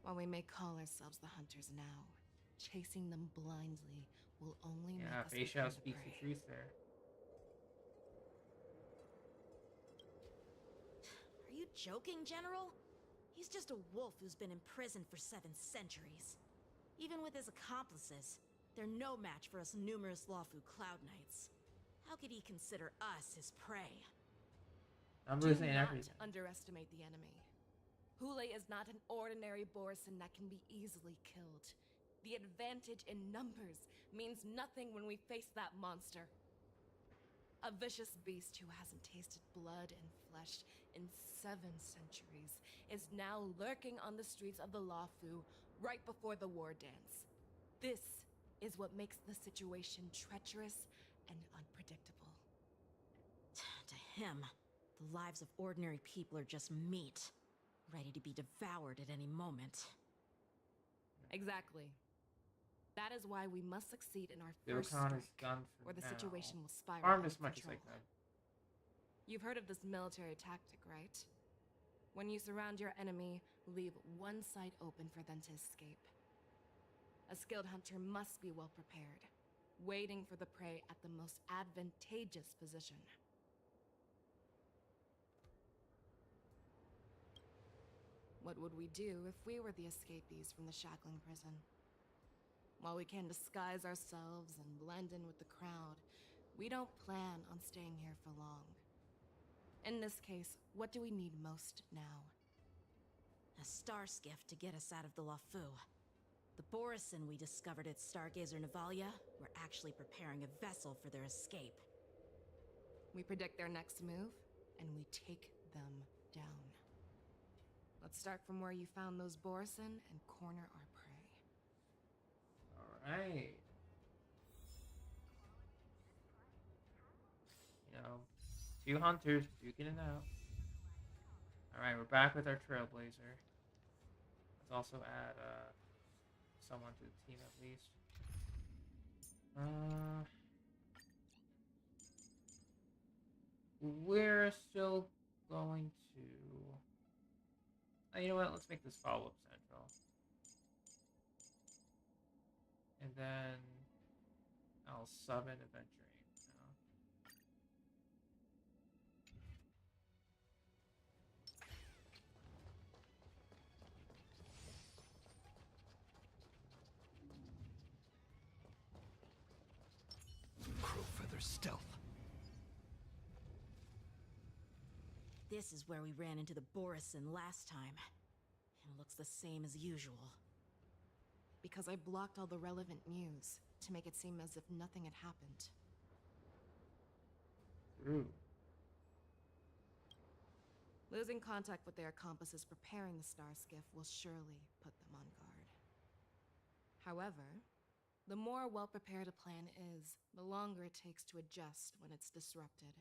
While we may call ourselves the hunters now, chasing them blindly will only make us Feixiao become the speaks the prey. truth there. Are you joking, General? He's just a wolf who's been imprisoned for 7 centuries. Even with his accomplices, they're no match for us numerous Lawfu Cloud Knights. How could he consider us his prey? Numbers Do ain't not everything. underestimate the enemy. Hule is not an ordinary Borson that can be easily killed. The advantage in numbers means nothing when we face that monster. A vicious beast who hasn't tasted blood and flesh in 7 centuries is now lurking on the streets of the Lawfu right before the war dance. This is what makes the situation treacherous and unpredictable. To him, the lives of ordinary people are just meat, ready to be devoured at any moment. Exactly. That is why we must succeed in our The first Okan is strike, done for or the now. situation will spiral Farmed out as of much as I control. could. You've heard of this military tactic, right? When you surround your enemy, leave one side open for them to escape. A skilled hunter must be well prepared, waiting for the prey at the most advantageous position. What would we do if we were the escapees from the shackling prison? While we can disguise ourselves and blend in with the crowd, we don't plan on staying here for long. In this case, what do we need most now? A star skiff to get us out of the Lawfu. The Borison we discovered at Stargazer Navalia were actually preparing a vessel for their escape. We predict their next move, and we take them down. Let's start from where you found those Borison and corner our prey. Alright. You know, 2 hunters duking it out. Alright, we're back with our Trailblazer. Let's also add someone to the team at least. We're still going to... you know what? Let's make this follow-up central. And then I'll sub in Adventuring. Crowfeather stealth. This is where we ran into the Borison last time. It looks the same as usual. Because I blocked all the relevant news to make it seem as if nothing had happened. True. Losing contact with their accomplices preparing the star skiff will surely put them on guard. However, the more well-prepared a plan is, the longer it takes to adjust when it's disrupted.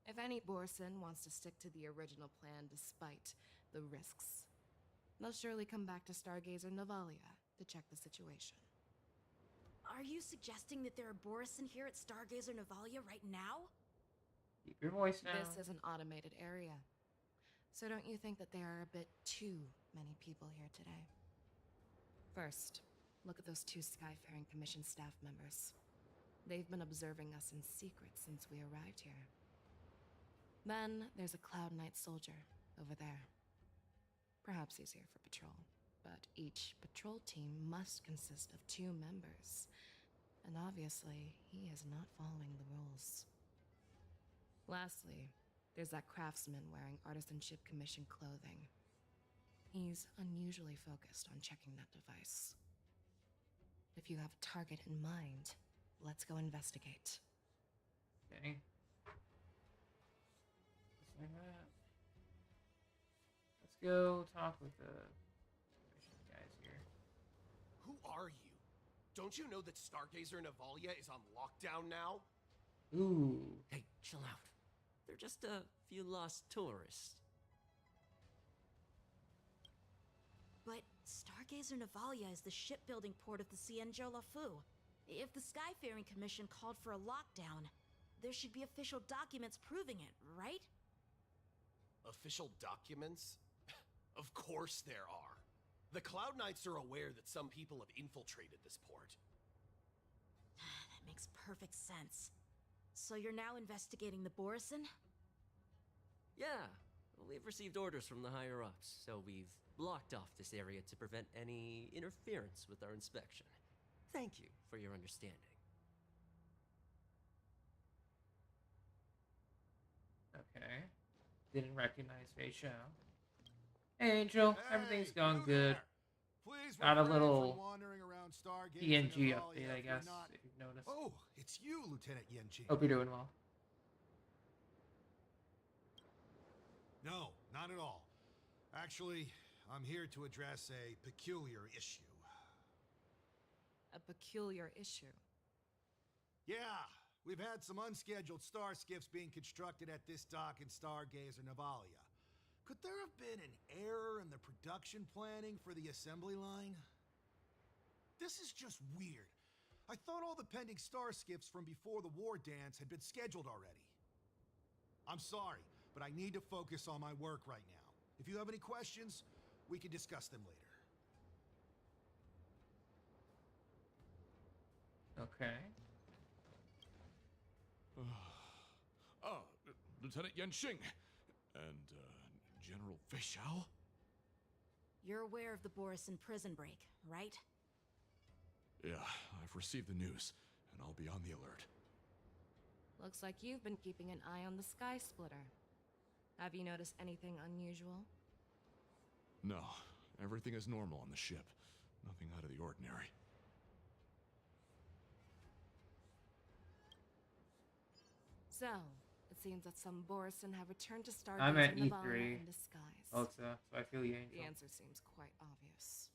If any Borson wants to stick to the original plan despite the risks, they'll surely come back to Stargazer Navalia to check the situation. Are you suggesting that there are Borison here at Stargazer Navalia right now? Keep your voice down. This is an automated area. So don't you think that there are a bit too many people here today? First, look at those 2 Skyfaring Commission staff members. They've been observing us in secret since we arrived here. Then there's a Cloud Knight soldier over there. Perhaps he's here for patrol, but each patrol team must consist of 2 members. And obviously, he is not following the rules. Lastly, there's that craftsman wearing Artisanship Commission clothing. He's unusually focused on checking that device. If you have a target in mind, let's go investigate. Okay. Just like that. Let's go talk with the guys here. Who are you? Don't you know that Stargazer Navalia is on lockdown now? Ooh. Hey, chill out. They're just a few lost tourists. But Stargazer Navalia is the shipbuilding port of the Xianzhou. If the Skyfaring Commission called for a lockdown, there should be official documents proving it, right? Official documents? Of course there are. The Cloud Knights are aware that some people have infiltrated this port. That makes perfect sense. So you're now investigating the Borison? Yeah, we've received orders from the higher-ups, so we've blocked off this area to prevent any interference with our inspection. Thank you for your understanding. Okay. Didn't recognize Feixiao. Hey, Angel. Everything's going good. Got a little PNG update, I guess, if you've noticed. Oh, it's you, Lieutenant Yanqing. Hope you're doing well. No, not at all. Actually, I'm here to address a peculiar issue. A peculiar issue? Yeah, we've had some unscheduled star skiffs being constructed at this dock in Stargazer Navalia. Could there have been an error in the production planning for the assembly line? This is just weird. I thought all the pending star skiffs from before the war dance had been scheduled already. I'm sorry, but I need to focus on my work right now. If you have any questions, we can discuss them later. Okay. Lieutenant Yanqing and General Feixiao? You're aware of the Borison prison break, right? Yeah, I've received the news, and I'll be on the alert. Looks like you've been keeping an eye on the Sky Splitter. Have you noticed anything unusual? No, everything is normal on the ship. Nothing out of the ordinary. So, it seems that some Borison have returned to Stargazer I'm at Navalia E3. in disguise. Also, so I feel you, Angel. The answer seems quite obvious.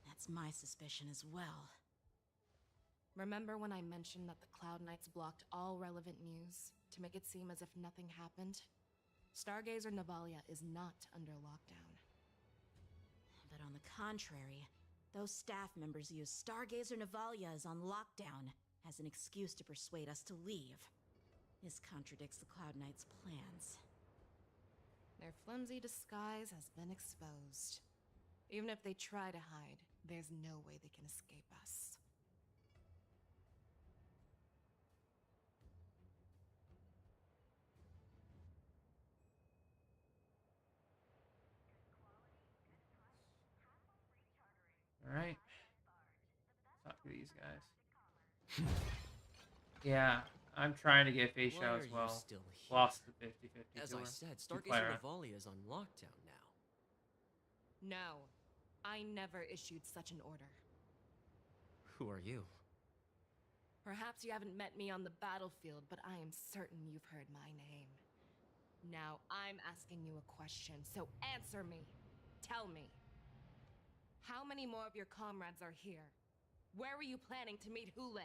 That's my suspicion as well. Remember when I mentioned that the Cloud Knights blocked all relevant news to make it seem as if nothing happened? Stargazer Navalia is not under lockdown. But on the contrary, those staff members use Stargazer Navalia is on lockdown as an excuse to persuade us to leave. This contradicts the Cloud Knights' plans. Their flimsy disguise has been exposed. Even if they try to hide, there's no way they can escape us. Alright. Talk to these guys. Yeah, I'm trying to get Feixiao as well. Lost the 50-50 As to I her. said, Keep Stargazer playing around. Navalia is on lockdown now. No, I never issued such an order. Who are you? Perhaps you haven't met me on the battlefield, but I am certain you've heard my name. Now I'm asking you a question, so answer me. Tell me. How many more of your comrades are here? Where were you planning to meet Hule?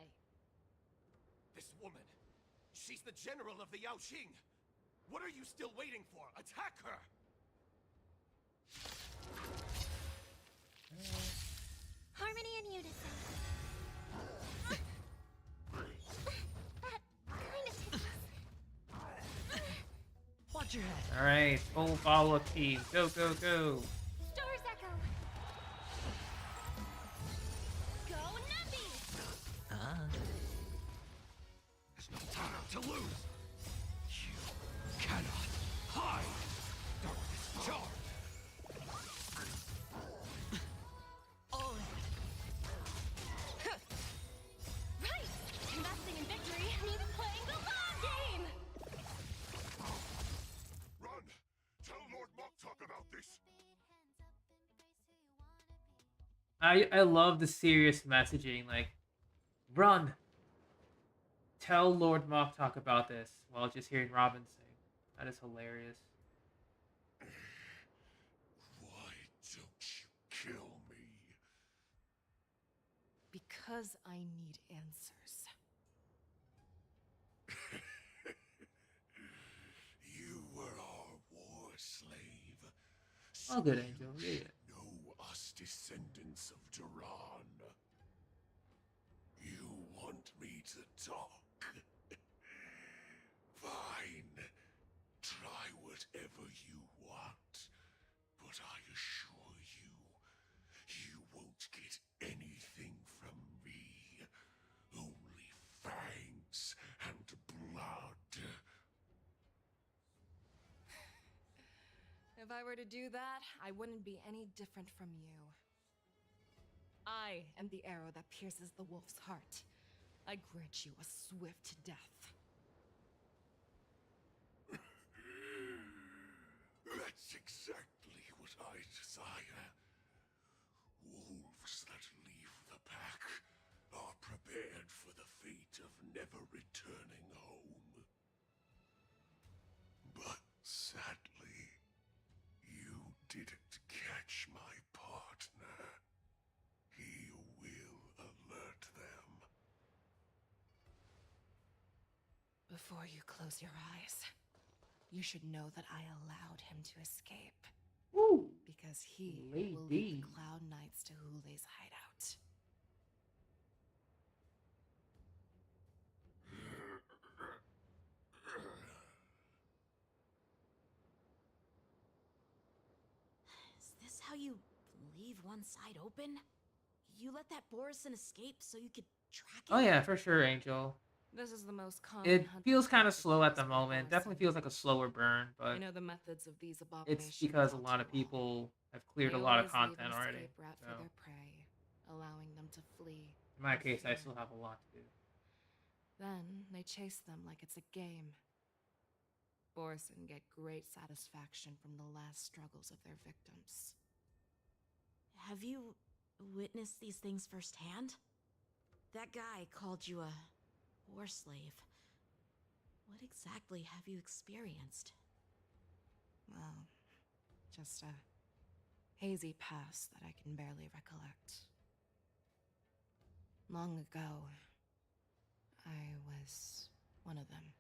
This woman, she's the general of the Yaoxing. What are you still waiting for? Attack her! Harmony and unison. That kind of tickles. Watch your head. Alright, full follow-up team. Go, go, go. Stars echo. Go Nuppy. There's no time to lose. You cannot hide. Darkness charge. Right. Investing in victory means playing the long game. Run! Tell Lord Moktok about this! I love the serious messaging, like, run! Tell Lord Moktok about this, while just hearing Robin sing. That is hilarious. Why don't you kill me? Because I need answers. All good, Angel. Yeah. Know us descendants of Duran. You want me to talk? Fine. Try whatever you want. But I assure you, you won't get anything from me. Only fangs and blood. If I were to do that, I wouldn't be any different from you. I am the arrow that pierces the wolf's heart. I grant you a swift death. That's exactly what I desire. Wolves that leave the pack are prepared for the fate of never returning home. But sadly, you didn't catch my partner. He will alert them. Before you close your eyes, you should know that I allowed him to escape. Woo! Because he Lady. will lead the Cloud Knights to Hule's hideout. Is this how you leave one side open? You let that Borison escape so you could track him? Oh yeah, for sure, Angel. This is the most common It hunting feels kind of tactic slow at the used by moment. Definitely Borison. feels like a slower burn, but I know the methods of these abominations. it's because a all lot too of people have well. cleared They a lot of always leave content an already. escape route So for their prey, allowing them to flee. in my in case, I fear. still have a lot to do. Then they chase them like it's a game. Borison get great satisfaction from the last struggles of their victims. Have you witnessed these things firsthand? That guy called you a war slave. What exactly have you experienced? Well, just a hazy past that I can barely recollect. Long ago, I was one of them.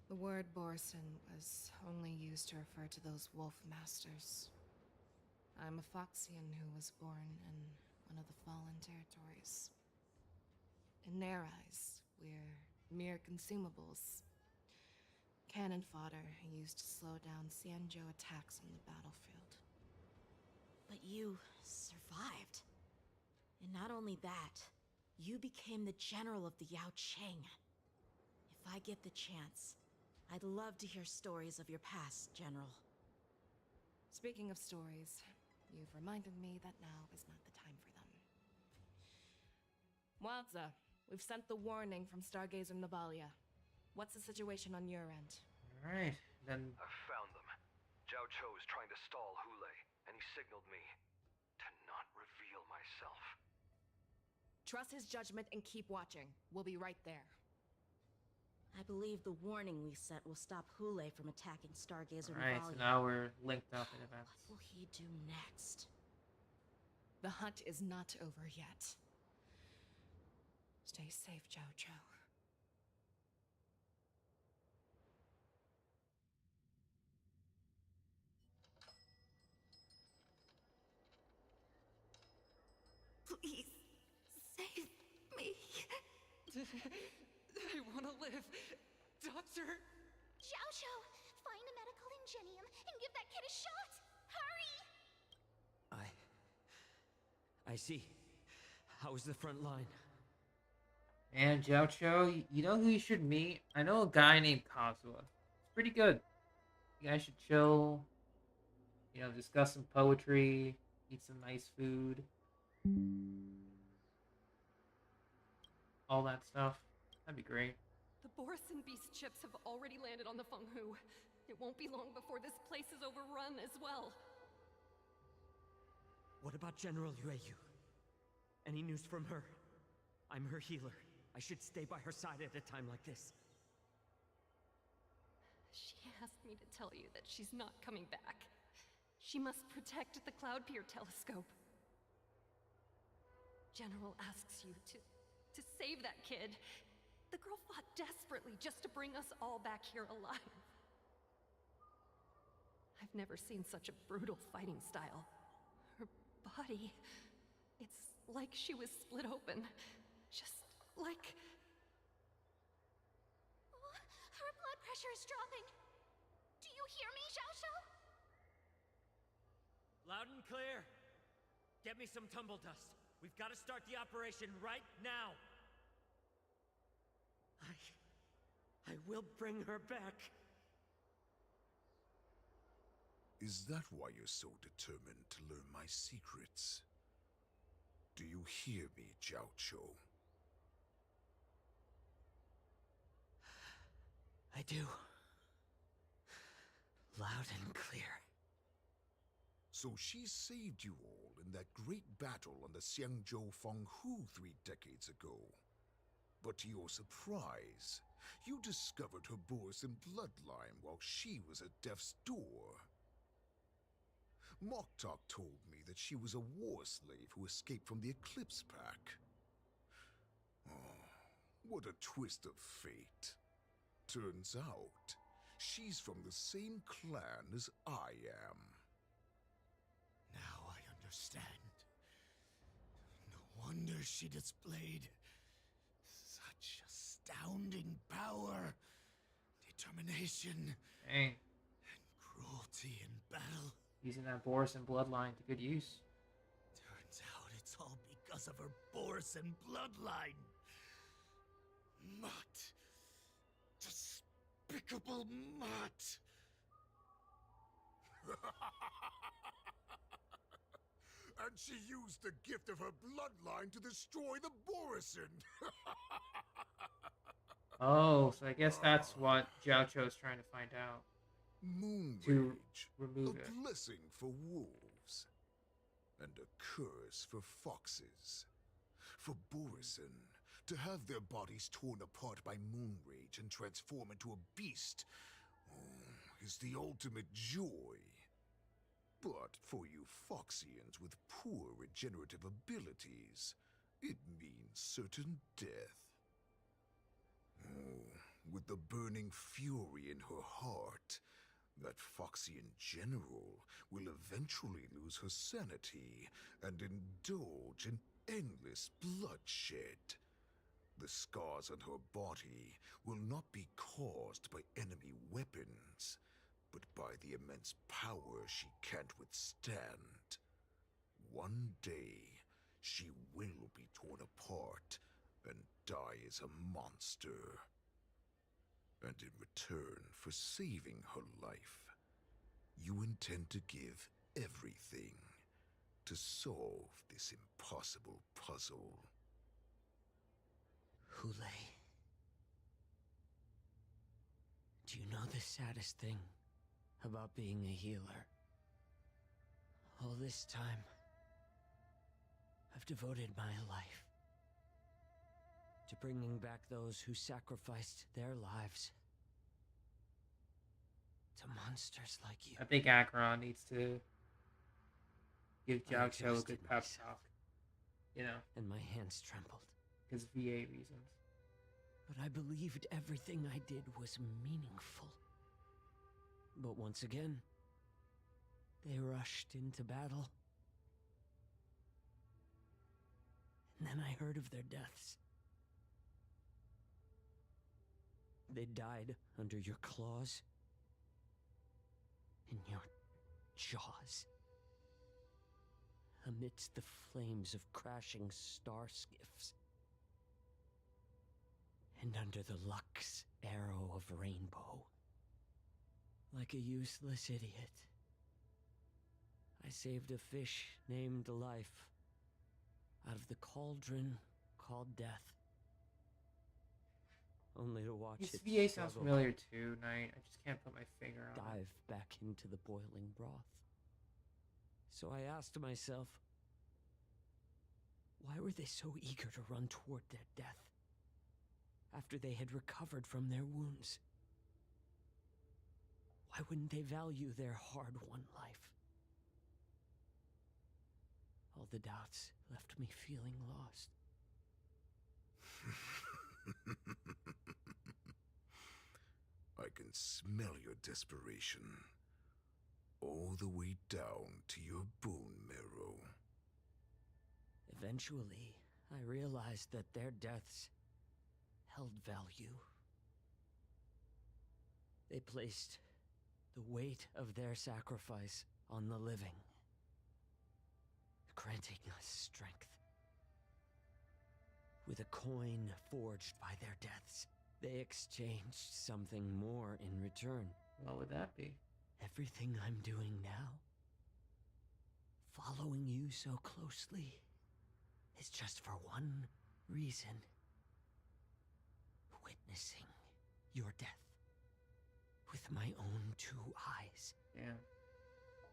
The word Borison was only used to refer to those wolf masters. I'm a Foxian who was born in one of the fallen territories. In their eyes, we're mere consumables. Cannon fodder used to slow down Xianzhou attacks on the battlefield. But you survived. And not only that, you became the general of the Yao Cheng. If I get the chance, I'd love to hear stories of your past, General. Speaking of stories, you've reminded me that now is not the time for them. Wadza, we've sent the warning from Stargazer Navalia. What's the situation on your end? Alright, then I've found them. Xianzhou is trying to stall Hule, and he signaled me to not reveal myself. Trust his judgment and keep watching. We'll be right there. I believe the warning we sent will stop Hule from attacking Stargazer alright, Navalia. so now we're linked up in events. What will he do next? The hunt is not over yet. Stay safe, Xianzhou. Please, save me. I want to live. Doctor! Xiaozhou, find a medical ingenium and give that kid a shot! Hurry! I see. How's the front line? And Xiaozhou, you know who you should meet? I know a guy named Kazuha. It's pretty good. You guys should chill, you know, discuss some poetry, eat some nice food. All that stuff. That'd be great. The Borison Beast chips have already landed on the Fenghu. It won't be long before this place is overrun as well. What about General Yueyu? Any news from her? I'm her healer. I should stay by her side at a time like this. She asked me to tell you that she's not coming back. She must protect the Cloudpeer telescope. General asks you to save that kid. The The girl fought desperately just to bring us all back here alive. I've never seen such a brutal fighting style. Her body, it's like she was split open. Just like... Oh, her blood pressure is dropping. Do you hear me, Xiaozhou? Loud and clear. Get me some tumble dust. We've got to start the operation right now. I will bring her back. Is that why you're so determined to learn my secrets? Do you hear me, Xianzhou? I do. Loud and clear. So she saved you all in that great battle on the Xianzhou Fenghu 3 decades ago. But to your surprise, you discovered her Borisin bloodline while she was at death's door. Moktok told me that she was a war slave who escaped from the Eclipse Pack. Oh, what a twist of fate. Turns out, she's from the same clan as I am. Now I understand. No wonder she displayed such astounding power, determination, Dang. and cruelty in battle. Using that Borisin bloodline to good use. Turns out it's all because of her Borisin bloodline. Mutt. Despicable mutt. And she used the gift of her bloodline to destroy the Borisin. Oh, so I guess that's what Xiaozhou is trying to find out. Moon To rage, remove a it. blessing for wolves, and a curse for foxes. For Borisin, to have their bodies torn apart by moon rage and transform into a beast is the ultimate joy. But for you Foxians with poor regenerative abilities, it means certain death. Oh, with the burning fury in her heart, that Foxian general will eventually lose her sanity and indulge in endless bloodshed. The scars on her body will not be caused by enemy weapons, but by the immense power she can't withstand. One day, she will be torn apart and die as a monster. And in return for saving her life, you intend to give everything to solve this impossible puzzle. Hule. Do you know the saddest thing about being a healer? All this time, I've devoted my life to bringing back those who sacrificed their lives to monsters like you. I think Acheron needs to give I Xiaozhou a exhausted good pep myself. talk. You know, And my hands trembled. because VA reasons. But I believed everything I did was meaningful. But once again, they rushed into battle. And then I heard of their deaths. They died under your claws, in your jaws, amidst the flames of crashing star skiffs, and under the Lux arrow of Rainbow. Like a useless idiot, I saved a fish named Life out of the cauldron called Death. Only to watch This it VA sounds struggle, familiar too, Knight. I just can't put my finger on it. dive back into the boiling broth. So I asked myself, why were they so eager to run toward their death after they had recovered from their wounds? Why wouldn't they value their hard-won life? All the doubts left me feeling lost. can smell your desperation. All the way down to your bone marrow. Eventually, I realized that their deaths held value. They placed the weight of their sacrifice on the living, granting us strength. With a coin forged by their deaths, they exchanged something more in return. What would that be? Everything I'm doing now, following you so closely, is just for one reason. Witnessing your death with my own two eyes. Yeah.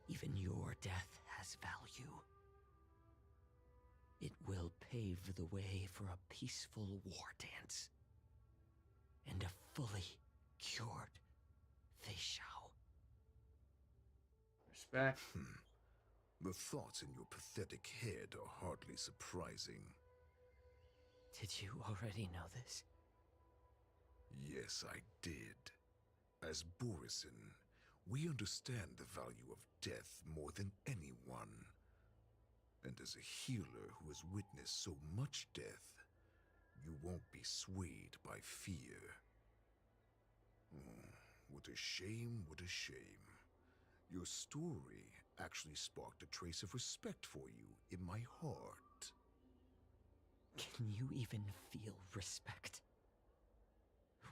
Even your death has value. It will pave the way for a peaceful war dance. And a fully cured Feixiao. Respect. The thoughts in your pathetic head are hardly surprising. Did you already know this? Yes, I did. As Borisin, we understand the value of death more than anyone. And as a healer who has witnessed so much death, you won't be swayed by fear. Oh, what a shame, what a shame. Your story actually sparked a trace of respect for you in my heart. Can you even feel respect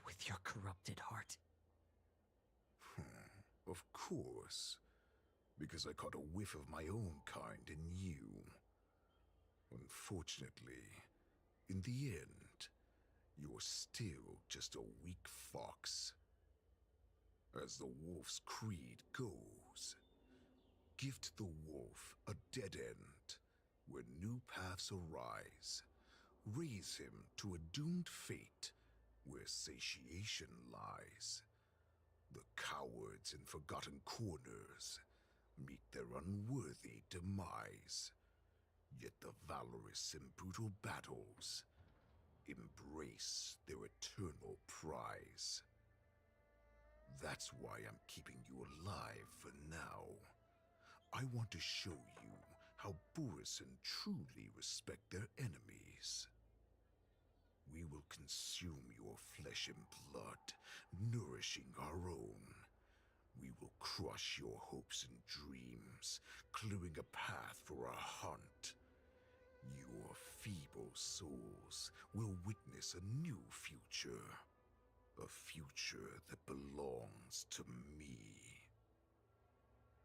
with your corrupted heart? Of course. Because I caught a whiff of my own kind in you. Unfortunately, in the end, you're still just a weak fox. As the wolf's creed goes, gift the wolf a dead end, where new paths arise. Raise him to a doomed fate, where satiation lies. The cowards in forgotten corners meet their unworthy demise. Yet the valorous in brutal battles embrace their eternal prize. That's why I'm keeping you alive for now. I want to show you how Borisin truly respect their enemies. We will consume your flesh and blood, nourishing our own. We will crush your hopes and dreams, clearing a path for our hunt. Your feeble souls will witness a new future. A future that belongs to me.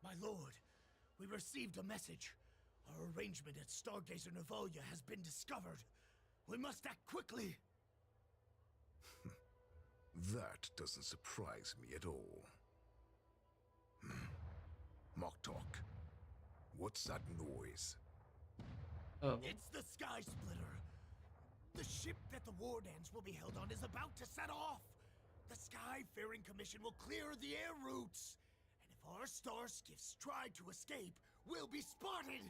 My lord, we received a message. Our arrangement at Stargazer Navalia has been discovered. We must act quickly. That doesn't surprise me at all. Moktok, what's that noise? Oh. It's the Sky Splitter. The ship that the war dance will be held on is about to set off. The Skyfaring Commission will clear the air routes. And if our star skiffs try to escape, we'll be spotted.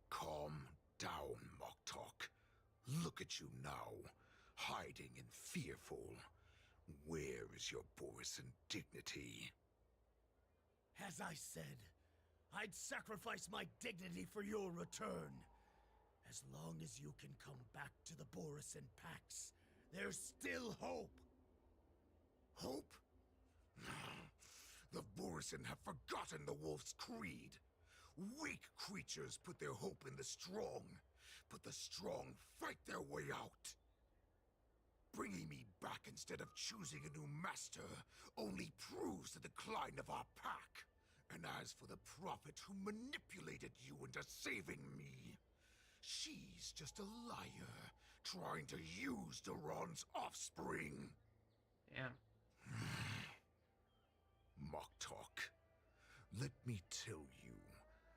Calm down, Moktok. Look at you now, hiding and fearful. Where is your Borisin dignity? As I said, I'd sacrifice my dignity for your return. As long as you can come back to the Borisin Pax, there's still hope. Hope? The Borisin have forgotten the wolf's creed. Weak creatures put their hope in the strong, but the strong fight their way out. Bringing me back instead of choosing a new master only proves the decline of our pack. And as for the prophet who manipulated you into saving me, she's just a liar, trying to use Duran's offspring. Damn. Moktok, let me tell you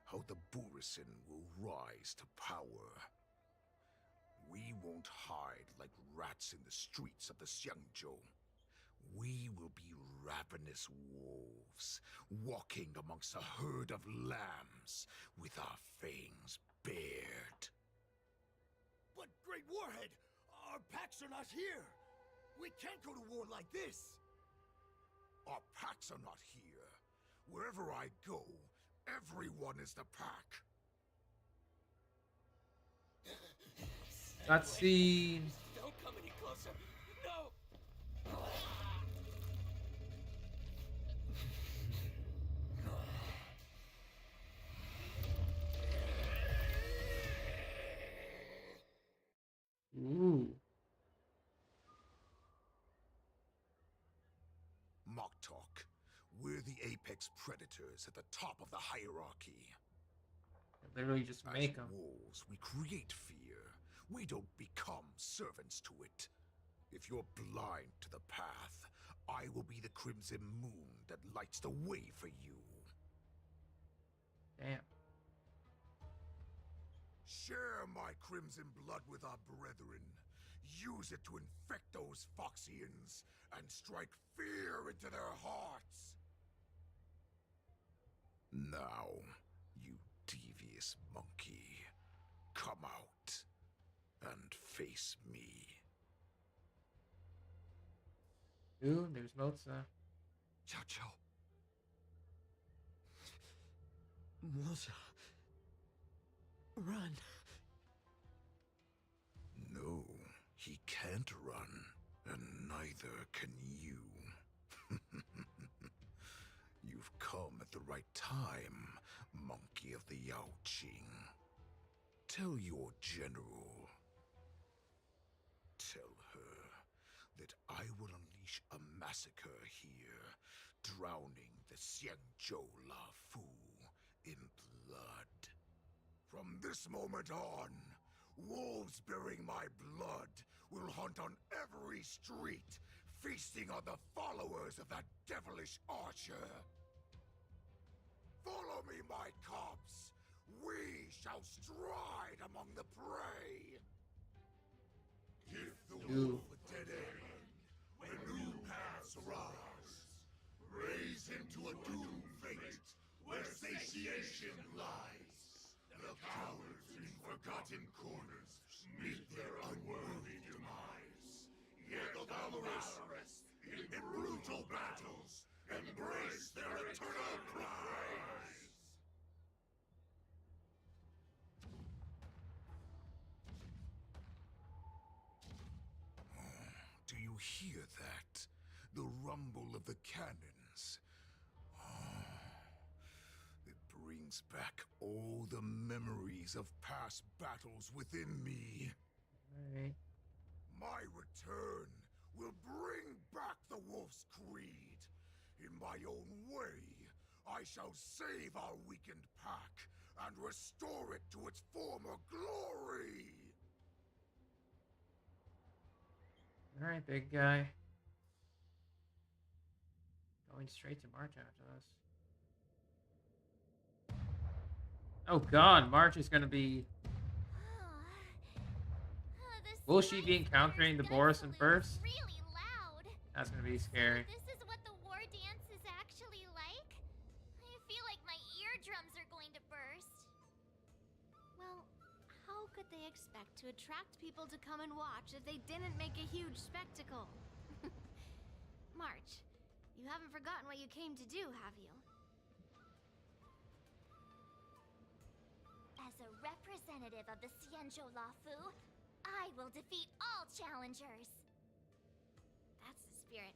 how the Borisin will rise to power. We won't hide like rats in the streets of the Xianzhou. We will be ravenous wolves, walking amongst a herd of lambs, with our fangs bared. But, Great Warhead, our packs are not here. We can't go to war like this. Our packs are not here. Wherever I go, everyone is the pack. Cutscene. Don't come any closer. No. Ooh. Mock talk. We're the apex predators at the top of the hierarchy. Literally just make them. As wolves, we create fear. We don't become servants to it. If you're blind to the path, I will be the crimson moon that lights the way for you. Damn. Share my crimson blood with our brethren. Use it to infect those Foxians and strike fear into their hearts. Now, you devious monkey, come out and face me. Ooh, there's notes there. Xianzhou. Moza. Run. No, he can't run, and neither can you. You've come at the right time, monkey of the Yaoqing. Tell your general. Tell her that I will unleash a massacre here, drowning the Xianzhou Lafu in blood. From this moment on, wolves bearing my blood will hunt on every street, feasting on the followers of that devilish archer. Follow me, my cubs. We shall stride among the prey. Give the wolf a dead end when new paths arise. Raise him to a doomed fate where satiation lies. The cowards in forgotten corners meet their unworthy demise. Yet the valorous, in brutal battles, embrace their eternal prize. Do you hear that? The rumble of the cannons. It brings back all the memories of past battles within me. Alright. My return will bring back the Wolf's Creed. In my own way, I shall save our weakened pack and restore it to its former glory. Alright, big guy. Going straight to March after this. Oh god, March is gonna be... Will she be encountering the Borison first? Really loud. That's gonna be scary. This is what the war dance is actually like? I feel like my eardrums are going to burst. Well, how could they expect to attract people to come and watch if they didn't make a huge spectacle? March, you haven't forgotten what you came to do, have you? As a representative of the Xianzhou Lafu, I will defeat all challengers. That's the spirit.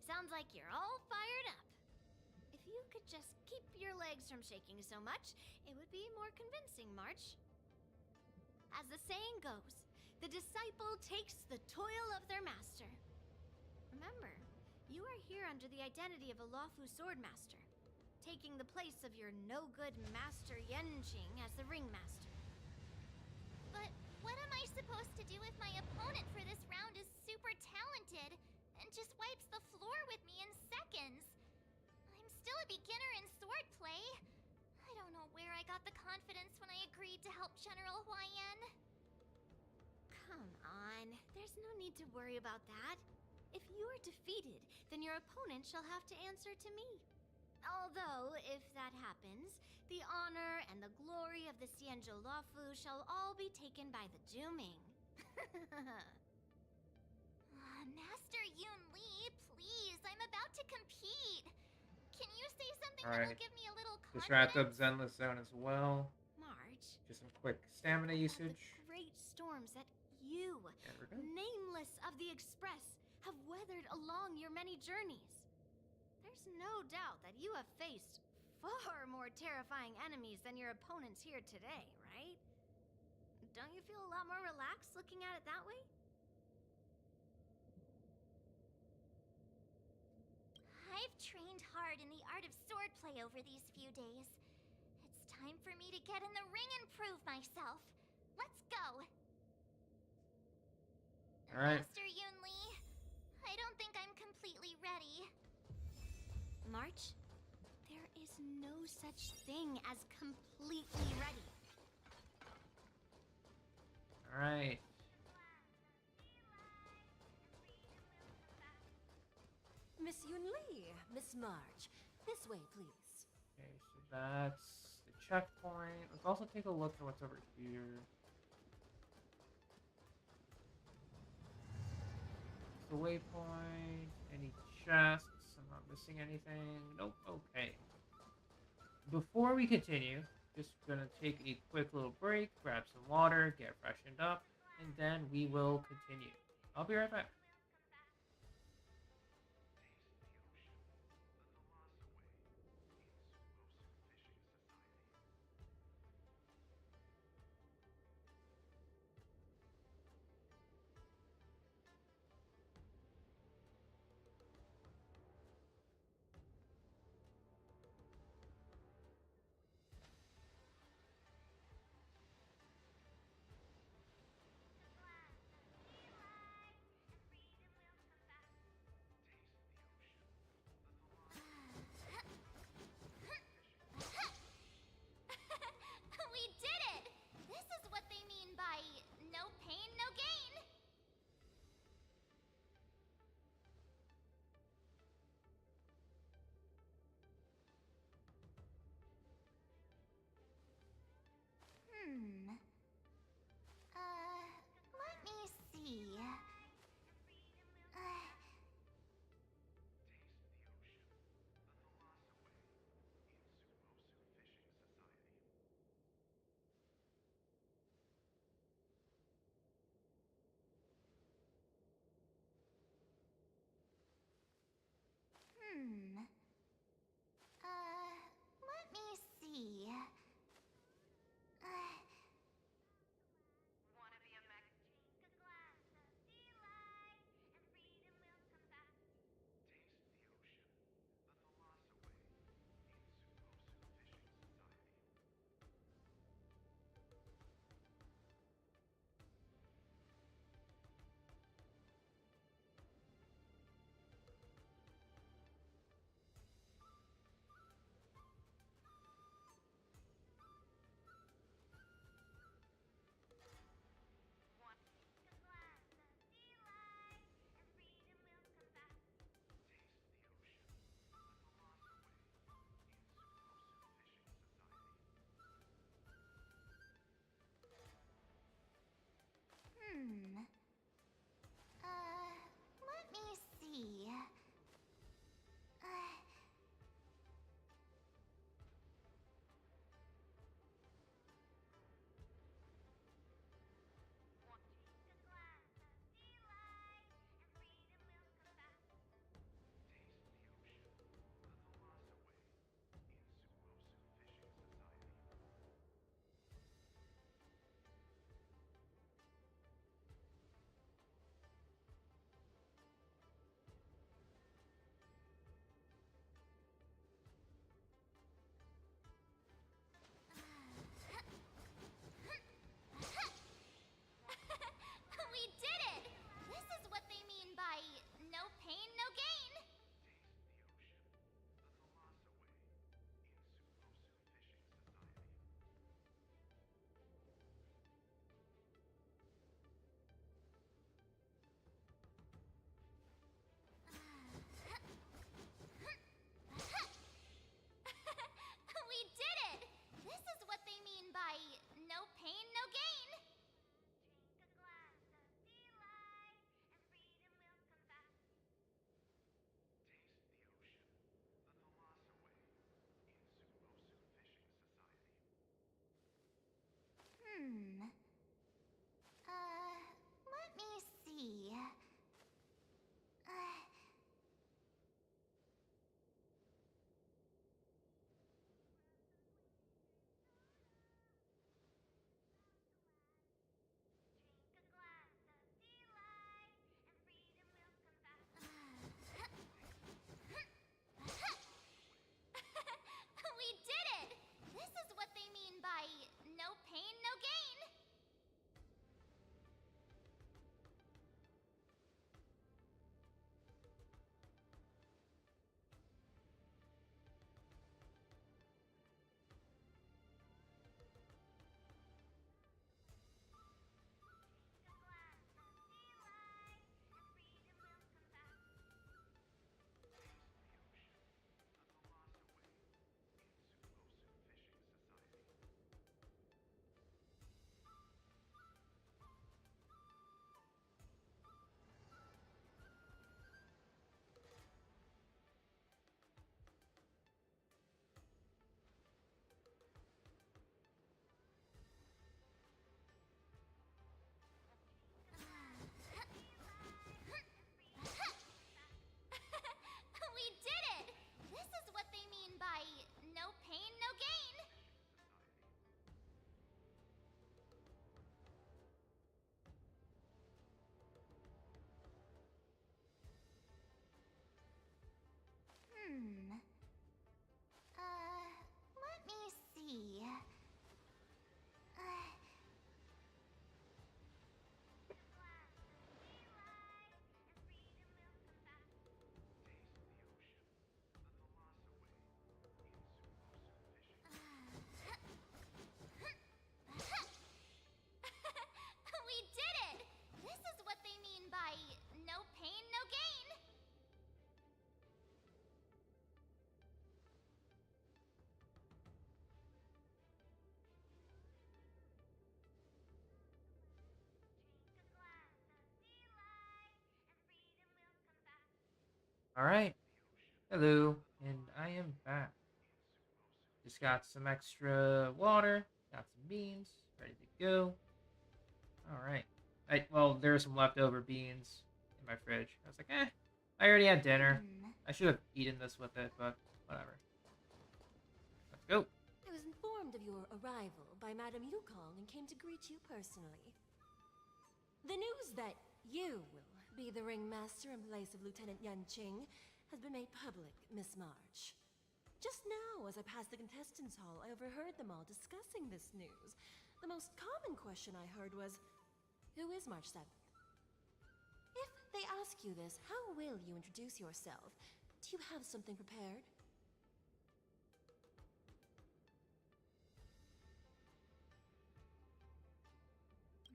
Sounds like you're all fired up. If you could just keep your legs from shaking so much, it would be more convincing, March. As the saying goes, the disciple takes the toil of their master. Remember, you are here under the identity of a Lafu swordmaster, taking the place of your no-good master Yenjing as the ringmaster. But what am I supposed to do if my opponent for this round is super talented and just wipes the floor with me in seconds? I'm still a beginner in swordplay. I don't know where I got the confidence when I agreed to help General Huaiyan. Come on, there's no need to worry about that. If you are defeated, then your opponent shall have to answer to me. Although, if that happens, the honor and the glory of the Xianzhou Lafu shall all be taken by the Juming. Master Yun Li, please, I'm about to compete. Alright. give me a little Just wrapped up Zenless Zone as well. March. Just some quick stamina usage. Great storms that you, nameless of the Express, have weathered along your many journeys. There's no doubt that you have faced far more terrifying enemies than your opponents here today, right? Don't you feel a lot more relaxed looking at it that way? I've trained hard in the art of swordplay over these few days. It's time for me to get in the ring and prove myself. Let's go! Alright. Master Yunli, I don't think I'm completely ready. March, there is no such thing as completely ready. Alright. Miss Yunli, Miss March, this way, please. Okay, so that's the checkpoint. Let's also take a look at what's over here. The waypoint, any chests, I'm not missing anything. Nope, okay. Before we continue, just gonna take a quick little break, grab some water, get freshened up, and then we will continue. I'll be right back. Alright. Hello. And I am back. Just got some extra water. Got some beans. Ready to go. Alright. Well, there are some leftover beans in my fridge. I was like, I already had dinner. I should have eaten this with it, but whatever. Let's go. I was informed of your arrival by Madame Yukong and came to greet you personally. The news that you will be the ringmaster in place of Lieutenant Yanqing has been made public, Miss March. Just now, as I passed the contestants' hall, I overheard them all discussing this news. The most common question I heard was, who is March 7th? If they ask you this, how will you introduce yourself? Do you have something prepared?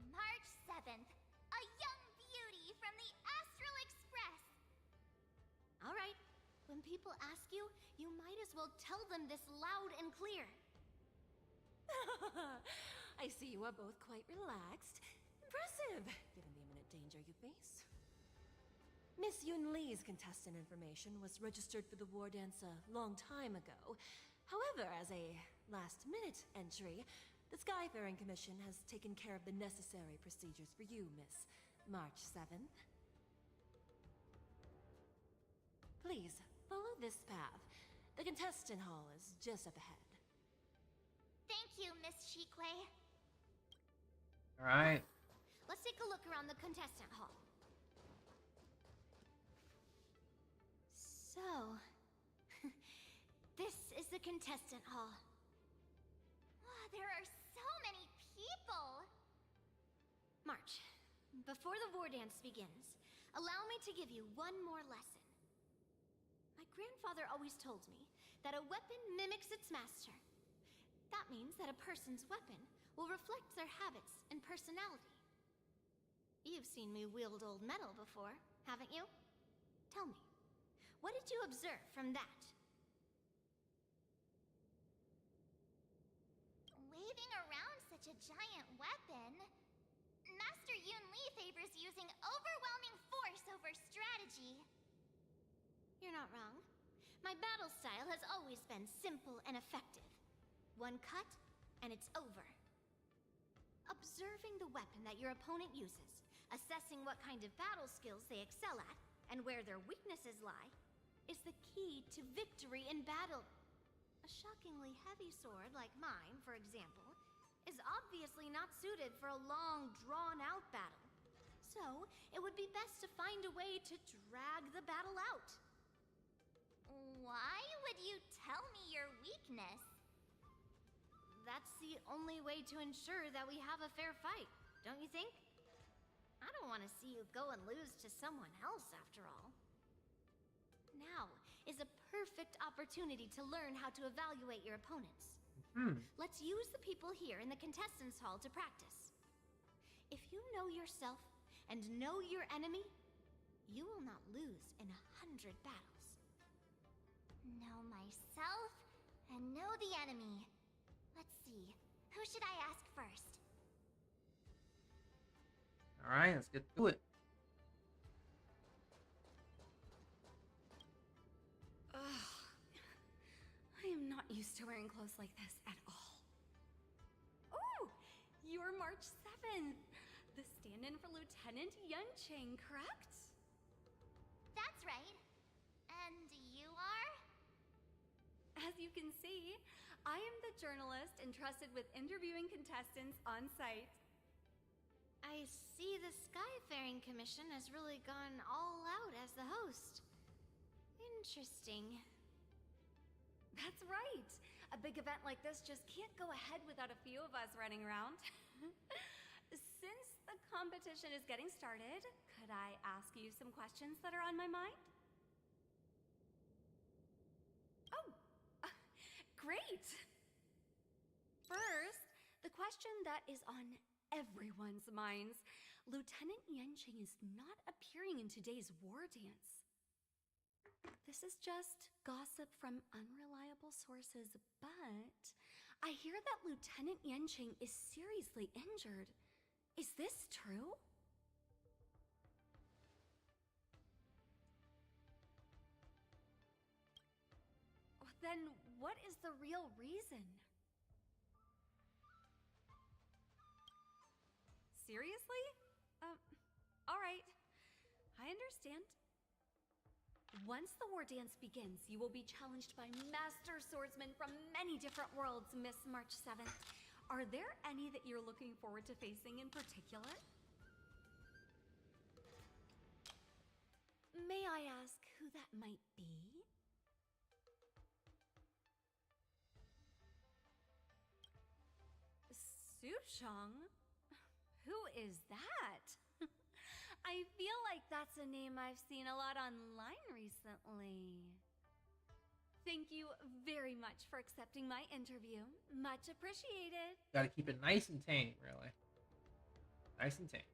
March 7th, a young beauty from the Astral Express. All right, when people ask you, you might as well tell them this loud and clear. I see you are both quite relaxed. Impressive, given the imminent danger you face. Miss Yun Li's contestant information was registered for the war dance a long time ago. However, as a last-minute entry, the Skyfaring Commission has taken care of the necessary procedures for you, Miss March 7th. Please, follow this path. The contestant hall is just up ahead. Thank you, Miss Shikwe. Alright. Let's take a look around the contestant hall. So, this is the contestant hall. Wow, there are so many people! March, before the war dance begins, allow me to give you one more lesson. My grandfather always told me that a weapon mimics its master. That means that a person's weapon will reflect their habits and personality. You've seen me wield old metal before, haven't you? Tell me, what did you observe from that? Waving around such a giant weapon, Master Yun Li favors using overwhelming force over strategy. You're not wrong. My battle style has always been simple and effective. One cut, and it's over. Observing the weapon that your opponent uses, assessing what kind of battle skills they excel at, and where their weaknesses lie, is the key to victory in battle. A shockingly heavy sword like mine, for example, is obviously not suited for a long, drawn-out battle. So, it would be best to find a way to drag the battle out. Why would you tell me your weakness? That's the only way to ensure that we have a fair fight, don't you think? I don't want to see you go and lose to someone else, after all. Now is a perfect opportunity to learn how to evaluate your opponents. Let's use the people here in the contestants' hall to practice. If you know yourself and know your enemy, you will not lose in 100 battles. Know myself and know the enemy. Let's see, who should I ask first? Alright, let's get to it. Ugh. I am not used to wearing clothes like this at all. Oh! You're March 7th! The stand-in for Lieutenant Yanqing, correct? That's right. And you are? As you can see, I am the journalist entrusted with interviewing contestants on site. I see the Skyfaring Commission has really gone all out as the host. Interesting. That's right. A big event like this just can't go ahead without a few of us running around. Since the competition is getting started, could I ask you some questions that are on my mind? Oh, great! First, the question that is on everyone's minds. Lieutenant Yanqing is not appearing in today's war dance. This is just gossip from unreliable sources, but I hear that Lieutenant Yanqing is seriously injured. Is this true? Then what is the real reason? Seriously? Alright. I understand. Once the war dance begins, you will be challenged by master swordsmen from many different worlds, Miss March 7th. Are there any that you're looking forward to facing in particular? May I ask who that might be? Sushang? Who is that? I feel like that's a name I've seen a lot online recently. Thank you very much for accepting my interview. Much appreciated. Gotta keep it nice and tame, really. Nice and tame.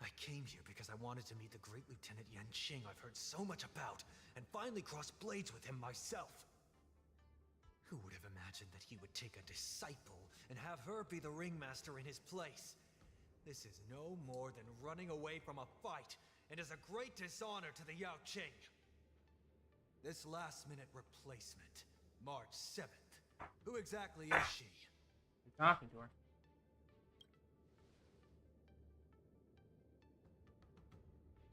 I came here because I wanted to meet the great Lieutenant Yanqing I've heard so much about, and finally cross blades with him myself. Who would have imagined that he would take a disciple and have her be the ringmaster in his place? This is no more than running away from a fight, and is a great dishonor to the Yao Qing. This last-minute replacement, March 7th. Who exactly is she? You're talking to her.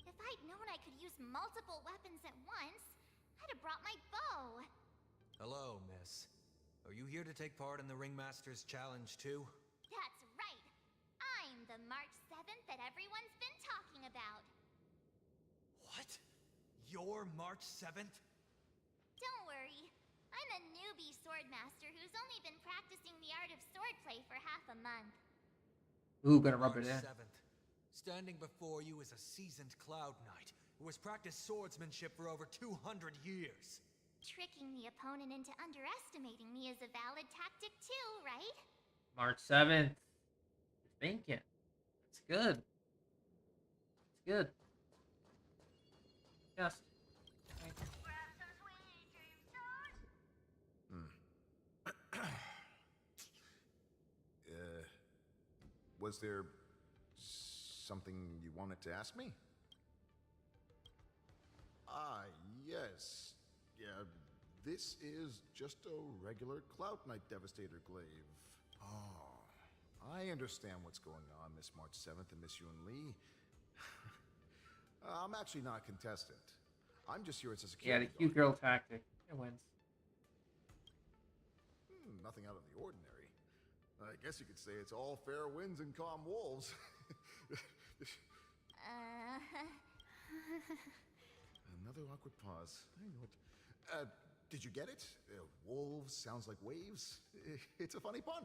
If I'd known I could use multiple weapons at once, I'd have brought my bow. Hello, miss. Are you here to take part in the Ringmaster's Challenge too? That's right. I'm the March 7th that everyone's been talking about. What? You're March 7th? Don't worry. I'm a newbie swordmaster who's only been practicing the art of swordplay for half a month. Ooh, better rub it in. March 7th. Standing before you is a seasoned Cloud Knight who has practiced swordsmanship for over 200 years. Tricking the opponent into underestimating me is a valid tactic too, right? March 7th. You're thinking. It's good. It's good. Just. Was there something you wanted to ask me? Ah, yes. Yeah, this is just a regular Cloud Knight Devastator glaive. Oh, I understand what's going on, Miss March 7th and Miss Yun Li. I'm actually not a contestant. I'm just here as a security Yeah, the cute girl tactic. It wins. Nothing out of the ordinary. I guess you could say it's all fair winds and calm wolves. Another awkward pause. I know it. Did you get it? Wolves sounds like waves. It's a funny pun.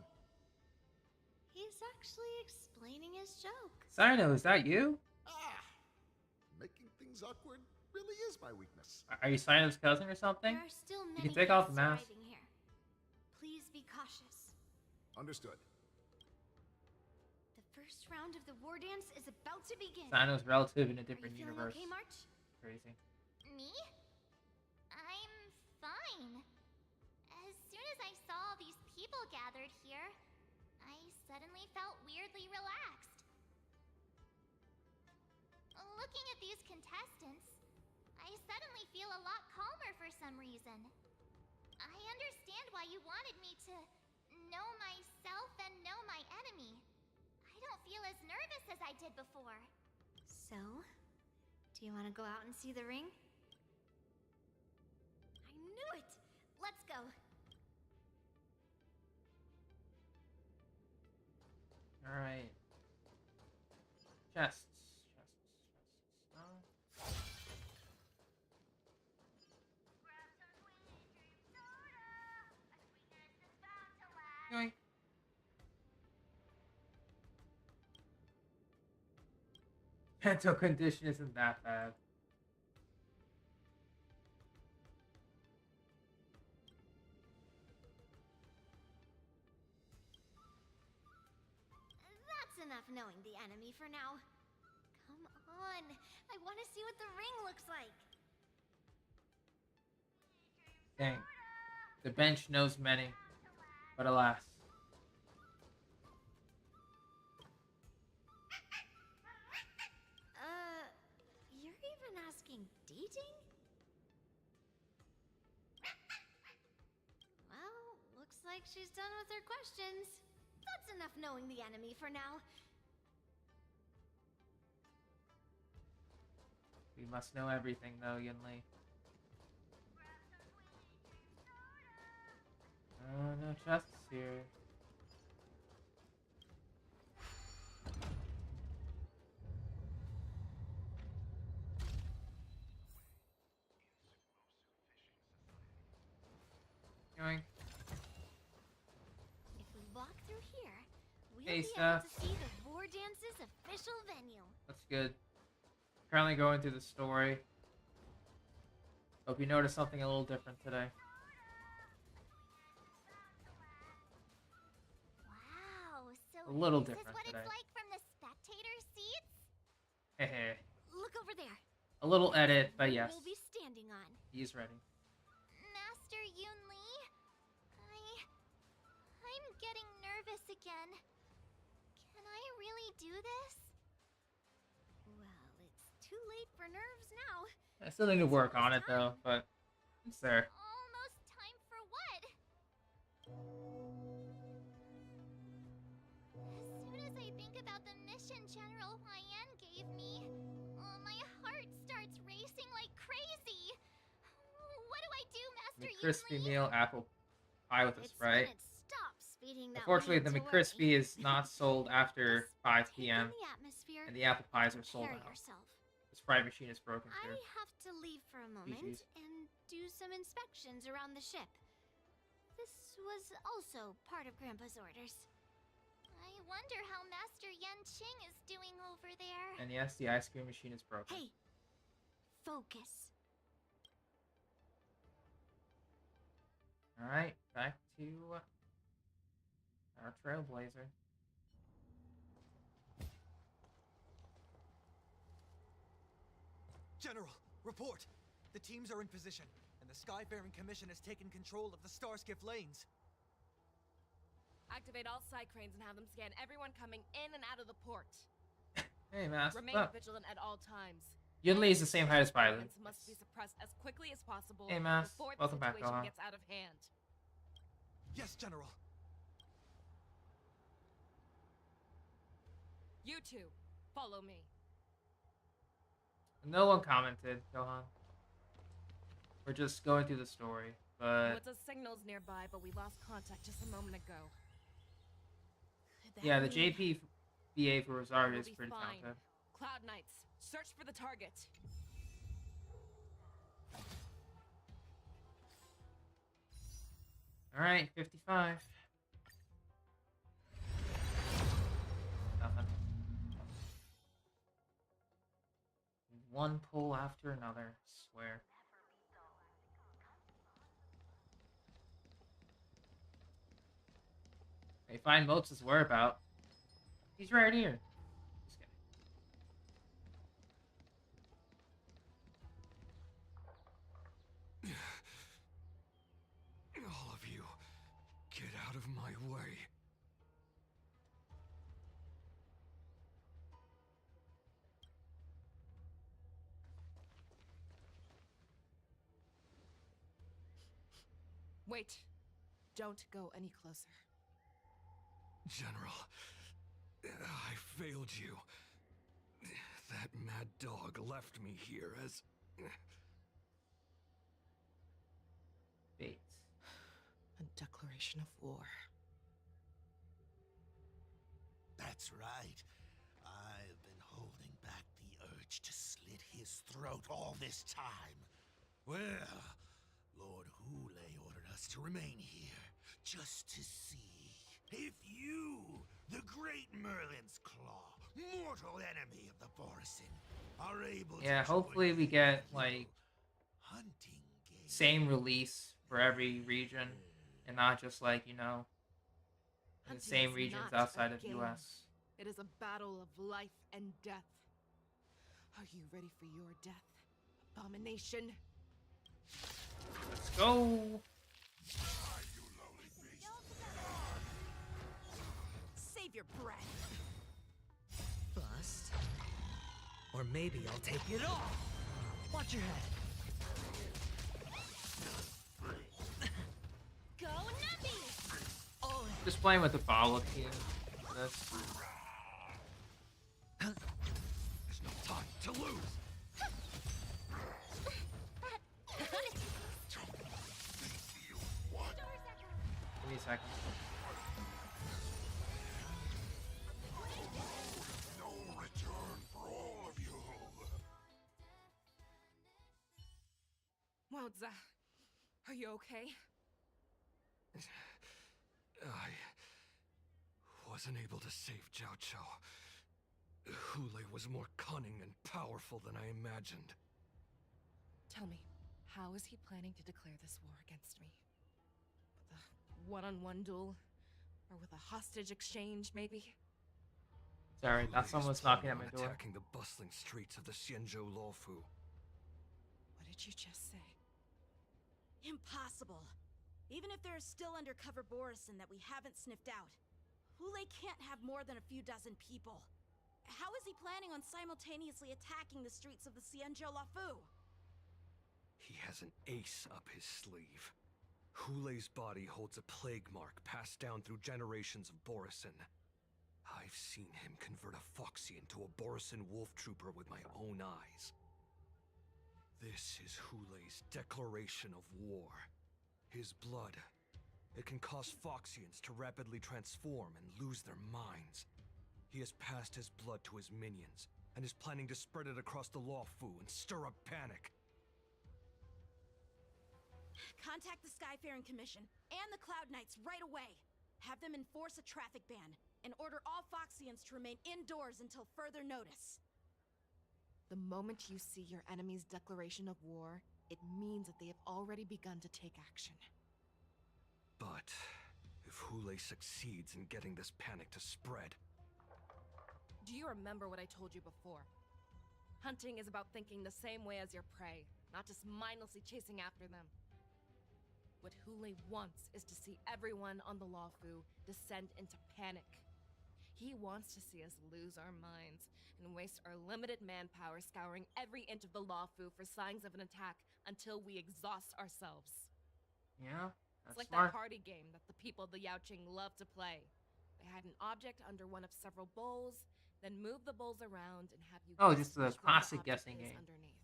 He's actually explaining his joke. Sino, is that you? Making things awkward really is my weakness. Are you Sino's cousin or something? There are still You many can take off the guests mask. arriving here. Please be cautious. Understood. The first round of the war dance is about to begin. Sino's relative in a different Are you feeling universe. okay, March? Crazy. Me? I'm fine. As soon as I saw all these people gathered here, I suddenly felt weirdly relaxed. Looking at these contestants, I suddenly feel a lot calmer for some reason. I understand why you wanted me to know myself and know my enemy. I don't feel as nervous as I did before. So, do you want to go out and see the ring? I knew it! Let's go. Alright. Chests. Yoink. Mental condition isn't that bad. That's enough knowing the enemy for now. Come on, I want to see what the ring looks like. Dang. The bench knows many, but alas. You're even Yanqing? Well, looks like she's done with her questions. That's enough knowing the enemy for now. We must know everything, though, Yunli. No chests here. Going. If we walk through here, we'll Hey, be Steph. able to see the War Dance's official venue. That's good. Currently going through the story. Hope you noticed something a little different today. Wow, so A little this different is what today. it's like from the spectator seats? Hehe. Look over there. A little edit, but yes. We'll be standing on. He's ready. Master Yunli, I'm getting nervous again. Can I really do this? Well, it's too late for nerves now. I still need to work on it though, but it's there. Almost time for what? As soon as I think about the mission General Huayan gave me, my heart starts racing like crazy. What do I do, Master McCrispy Yunli? meal, apple pie with a It's Sprite. when it stops speeding that Unfortunately, way the to McCrispy is not sold after 5 p.m. the atmosphere and the apple pies are sold prepare out. yourself. The Sprite machine is broken I too. have to leave for a moment GG's. and do some inspections around the ship. This was also part of Grandpa's orders. I wonder how Master Yanqing is doing over there. And yes, the ice cream machine is broken. Hey, focus. Alright, back to our Trailblazer. General, report! The teams are in position, and the Skyfaring Commission has taken control of the Starskiff lanes. Activate all side cranes and have them scan everyone coming in and out of the port. Hey, Mass, Remain what's up? vigilant at all times. Yunli is the same height as Bailu. Movements must be suppressed as quickly as possible Hey, Mass. before the Welcome back, situation Gohan. gets out of hand. Yes, General. You two, follow me. No one commented, Gohan. We're just going through the story, but What's a signals nearby, but we lost contact just a moment ago. Could that yeah, the mean- JPVA for Rosario We'll is be pretty fine. talented. Cloud Knights, search for the target. Alright, 55. Nothing. One pull after another, swear. They find Moats' whereabouts. He's right here. Just kidding. All of you, get out of my way. Wait. Don't go any closer. General, I failed you. That mad dog left me here as... Bait. A declaration of war. That's right. I've been holding back the urge to slit his throat all this time. Well, Lord Hule ordered us to remain here, just to see if you, the great Merlin's Claw, mortal enemy of the Borisin, are able Yeah, to hopefully we get, like, hunting game. same release for every region, and not just, like, you know, in the Hunting same is regions not outside a of game. US. It is a battle of life and death. Are you ready for your death, abomination? Let's go! Save your breath. Bust. Or maybe I'll take it all. Watch your head. Just playing with the follow-up here. This. There's no time to lose. Give me a second. No return for all of you. Wowza, are you okay? I wasn't able to save Xianzhou. Hule was more cunning and powerful than I imagined. Tell me, how is he planning to declare this war against me? With a one-on-one duel? Or with a hostage exchange, maybe? Sorry, that's someone's knocking at my door. Attacking the bustling streets of the Xianzhou Lawfu. What did you just say? Impossible. Even if there are still undercover Borison that we haven't sniffed out, Hule can't have more than a few dozen people. How is he planning on simultaneously attacking the streets of the Xianzhou Lawfu? He has an ace up his sleeve. Hule's body holds a plague mark passed down through generations of Borison. I've seen him convert a Foxy into a Borison wolf trooper with my own eyes. This is Hule's declaration of war. His blood. It can cause Foxians to rapidly transform and lose their minds. He has passed his blood to his minions, and is planning to spread it across the Lawfu and stir up panic. Contact the Skyfaring Commission and the Cloud Knights right away. Have them enforce a traffic ban and order all Foxians to remain indoors until further notice. The moment you see your enemy's declaration of war, it means that they have already begun to take action. But if Hule succeeds in getting this panic to spread... Do you remember what I told you before? Hunting is about thinking the same way as your prey, not just mindlessly chasing after them. What Hule wants is to see everyone on the Lawfu descend into panic. He wants to see us lose our minds and waste our limited manpower scouring every inch of the Lawfu for signs of an attack until we exhaust ourselves. Yeah, it's that's like smart. that party game that the people of the Yaoqing love to play. They hide an object under one of several bowls, then move the bowls around and have you guess just the which one the classic object guessing is game. underneath.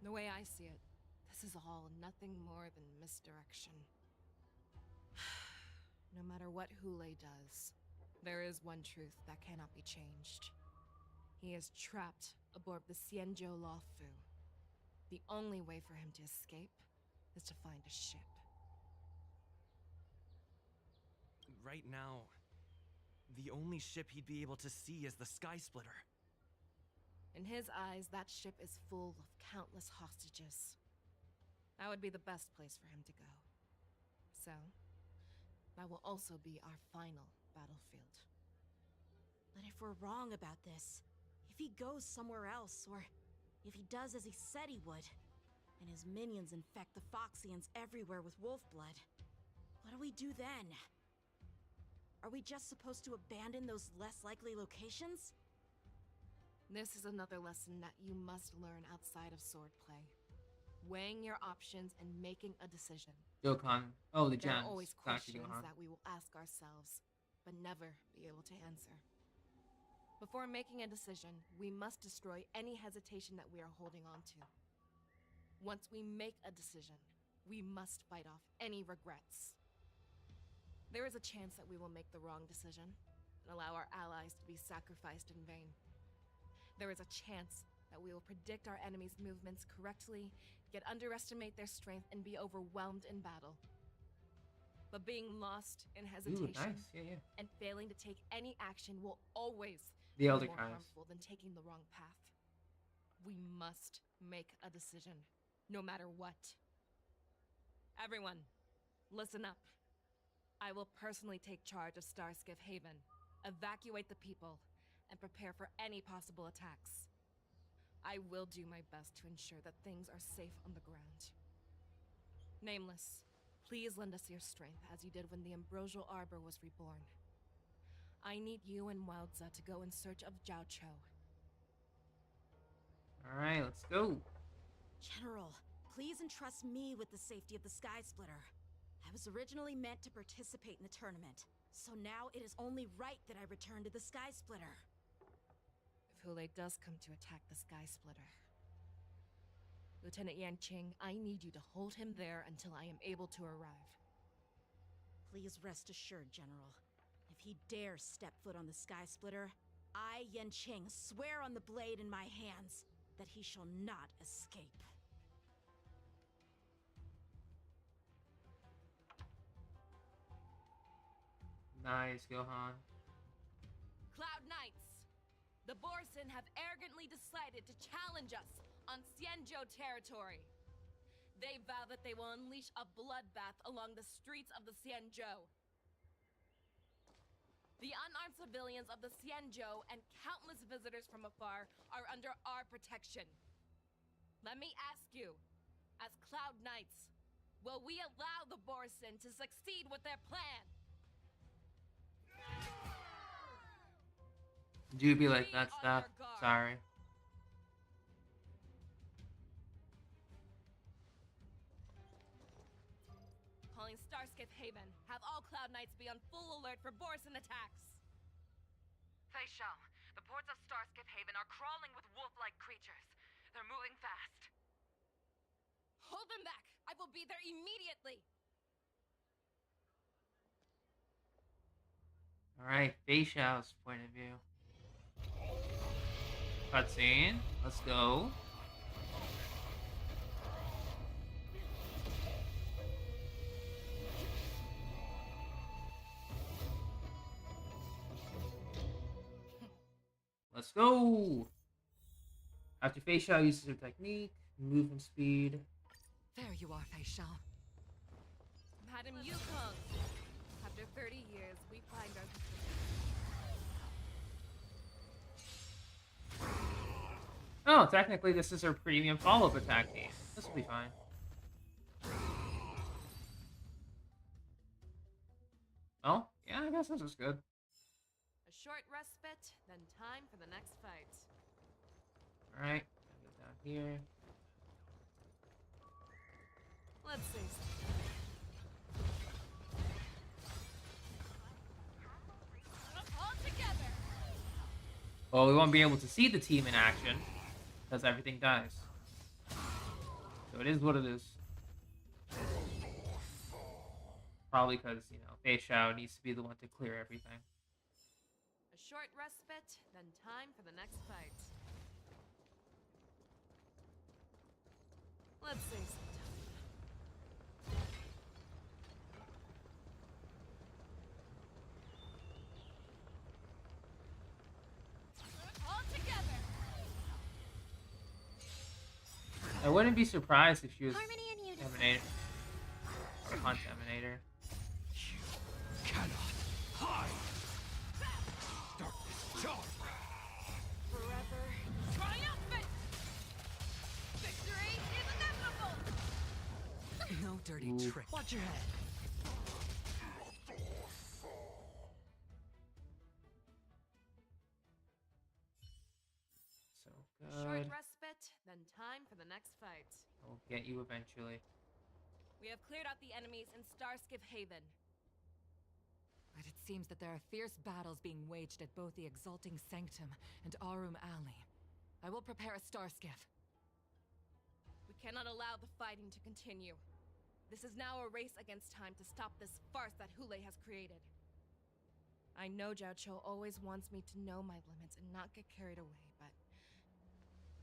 The way I see it, this is all nothing more than misdirection. No matter what Hule does, there is one truth that cannot be changed. He is trapped aboard the Xianzhou Lawfu. The only way for him to escape is to find a ship. Right now, the only ship he'd be able to see is the Sky Splitter. In his eyes, that ship is full of countless hostages. That would be the best place for him to go. So, that will also be our final battlefield. But if we're wrong about this, if he goes somewhere else, or if he does as he said he would, and his minions infect the Foxians everywhere with wolf blood, what do we do then? Are we just supposed to abandon those less likely locations? This is another lesson that you must learn outside of swordplay. Weighing your options and making a decision. Dokkan. Oh, the There gems. are always Got you, questions Dokkan. that we will ask ourselves, but never be able to answer. Before making a decision, we must destroy any hesitation that we are holding on to. Once we make a decision, we must fight off any regrets. There is a chance that we will make the wrong decision and allow our allies to be sacrificed in vain. There is a chance that we will predict our enemy's movements correctly, yet underestimate their strength and be overwhelmed in battle. But being lost in hesitation nice. Yeah. and failing to take any action will always The be Elder more Crimes. harmful than taking the wrong path. We must make a decision, no matter what. Everyone, listen up. I will personally take charge of Starskiff Haven, evacuate the people, and prepare for any possible attacks. I will do my best to ensure that things are safe on the ground. Nameless, please lend us your strength as you did when the Ambrosial Arbor was reborn. I need you and Wildza to go in search of Xianzhou. Alright, let's go. General, please entrust me with the safety of the Sky Splitter. I was originally meant to participate in the tournament, so now it is only right that I return to the Sky Splitter. If Hule does come to attack the Sky Splitter, Lieutenant Yanqing, I need you to hold him there until I am able to arrive. Please rest assured, General. If he dares step foot on the Sky Splitter, I, Yanqing, swear on the blade in my hands that he shall not escape. Nice, Gohan. Cloud Knights! The Borson have arrogantly decided to challenge us on Xianzhou territory. They vow that they will unleash a bloodbath along the streets of the Xianzhou. The unarmed civilians of the Xianzhou and countless visitors from afar are under our protection. Let me ask you, as Cloud Knights, will we allow the Borson to succeed with their plan? Do be like that stuff. Sorry. Calling Starskip Haven. Have all Cloud Knights be on full alert for Borson attacks. Feixiao, the ports of Starskip Haven are crawling with wolf-like creatures. They're moving fast. Hold them back! I will be there immediately! Alright, Feixiao's point of view. Cutscene. Let's go. Let's go! After Feixiao uses her technique, movement speed. There you are, Feixiao. Madam Yukong! After 30 years, we find ourselves. Oh, technically this is her premium follow-up attack team. This will be fine. Oh, yeah, I guess this is good. A short respite, then time for the next fight. Alright, get down here. Let's see. All together. Well, we won't be able to see the team in action because everything dies. So it is what it is. Probably because, you know, Feixiao needs to be the one to clear everything. A short respite, then time for the next fight. Let's see some time. All together. I wouldn't be surprised if she was Harmony and unison. Contaminator. Or Contaminator. Cannot hide. Darkness charge. Forever triumphant. Victory is inevitable. No dirty trick. Watch your head. So good. Short respite, then time for the next fight. I'll get you eventually. We have cleared out the enemies in Starskip Haven. But it seems that there are fierce battles being waged at both the Exalting Sanctum and Arum Alley. I will prepare a Starskiff. We cannot allow the fighting to continue. This is now a race against time to stop this farce that Hule has created. I know Xianzhou always wants me to know my limits and not get carried away, but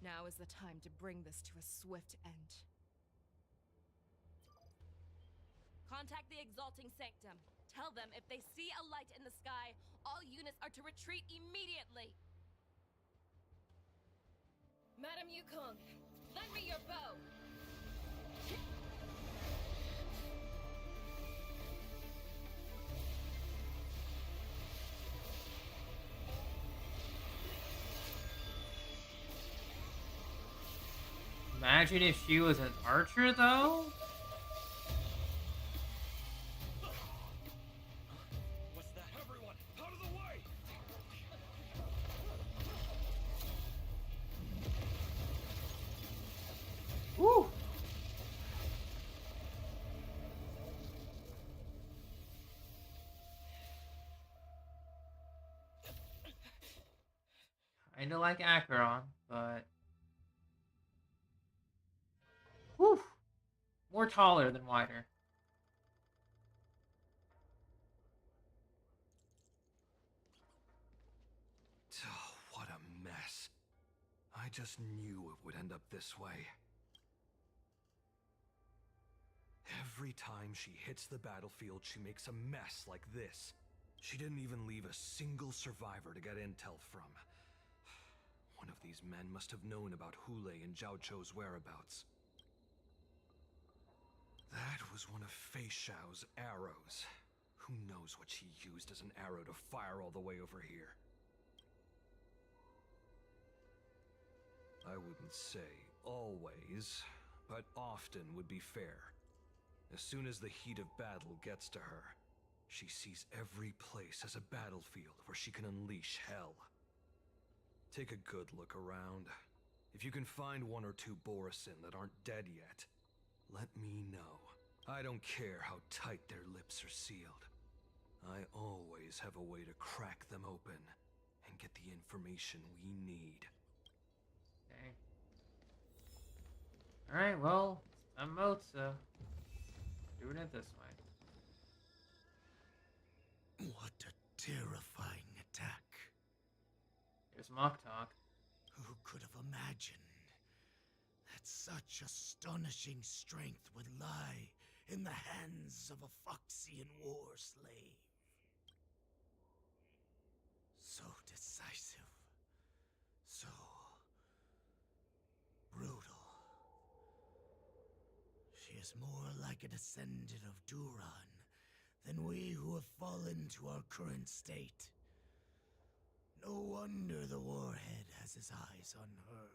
now is the time to bring this to a swift end. Contact the Exalting Sanctum. Tell them if they see a light in the sky, all units are to retreat immediately. Madam Yukong, lend me your bow. Imagine if she was an archer, though. What's that? Everyone, out of the way! Woo! Kinda like Acheron, but... Whew! More taller than wider. Oh, what a mess. I just knew it would end up this way. Every time she hits the battlefield, she makes a mess like this. She didn't even leave a single survivor to get intel from. One of these men must have known about Hule and Xianzhou's whereabouts. That was one of Feixiao's arrows. Who knows what she used as an arrow to fire all the way over here? I wouldn't say always, but often would be fair. As soon as the heat of battle gets to her, she sees every place as a battlefield where she can unleash hell. Take a good look around. If you can find one or two Borisin that aren't dead yet, let me know. I don't care how tight their lips are sealed. I always have a way to crack them open and get the information we need. Okay. Alright, well, I'm out, so doing it this way. What a terrifying attack. There's mock talk. Who could have imagined that such astonishing strength would lie in the hands of a Foxian war slave? So decisive. So brutal. She is more like a descendant of Duran than we who have fallen to our current state. No wonder the warhead has his eyes on her.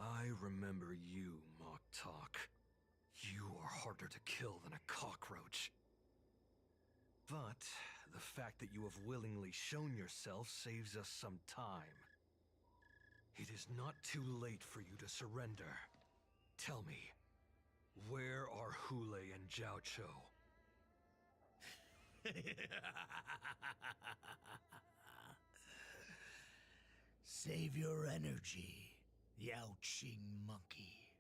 I remember you, Mock Talk. You are harder to kill than a cockroach. But the fact that you have willingly shown yourself saves us some time. It is not too late for you to surrender. Tell me, where are Hule and Xianzhou? Save your energy, Yao Qing monkey.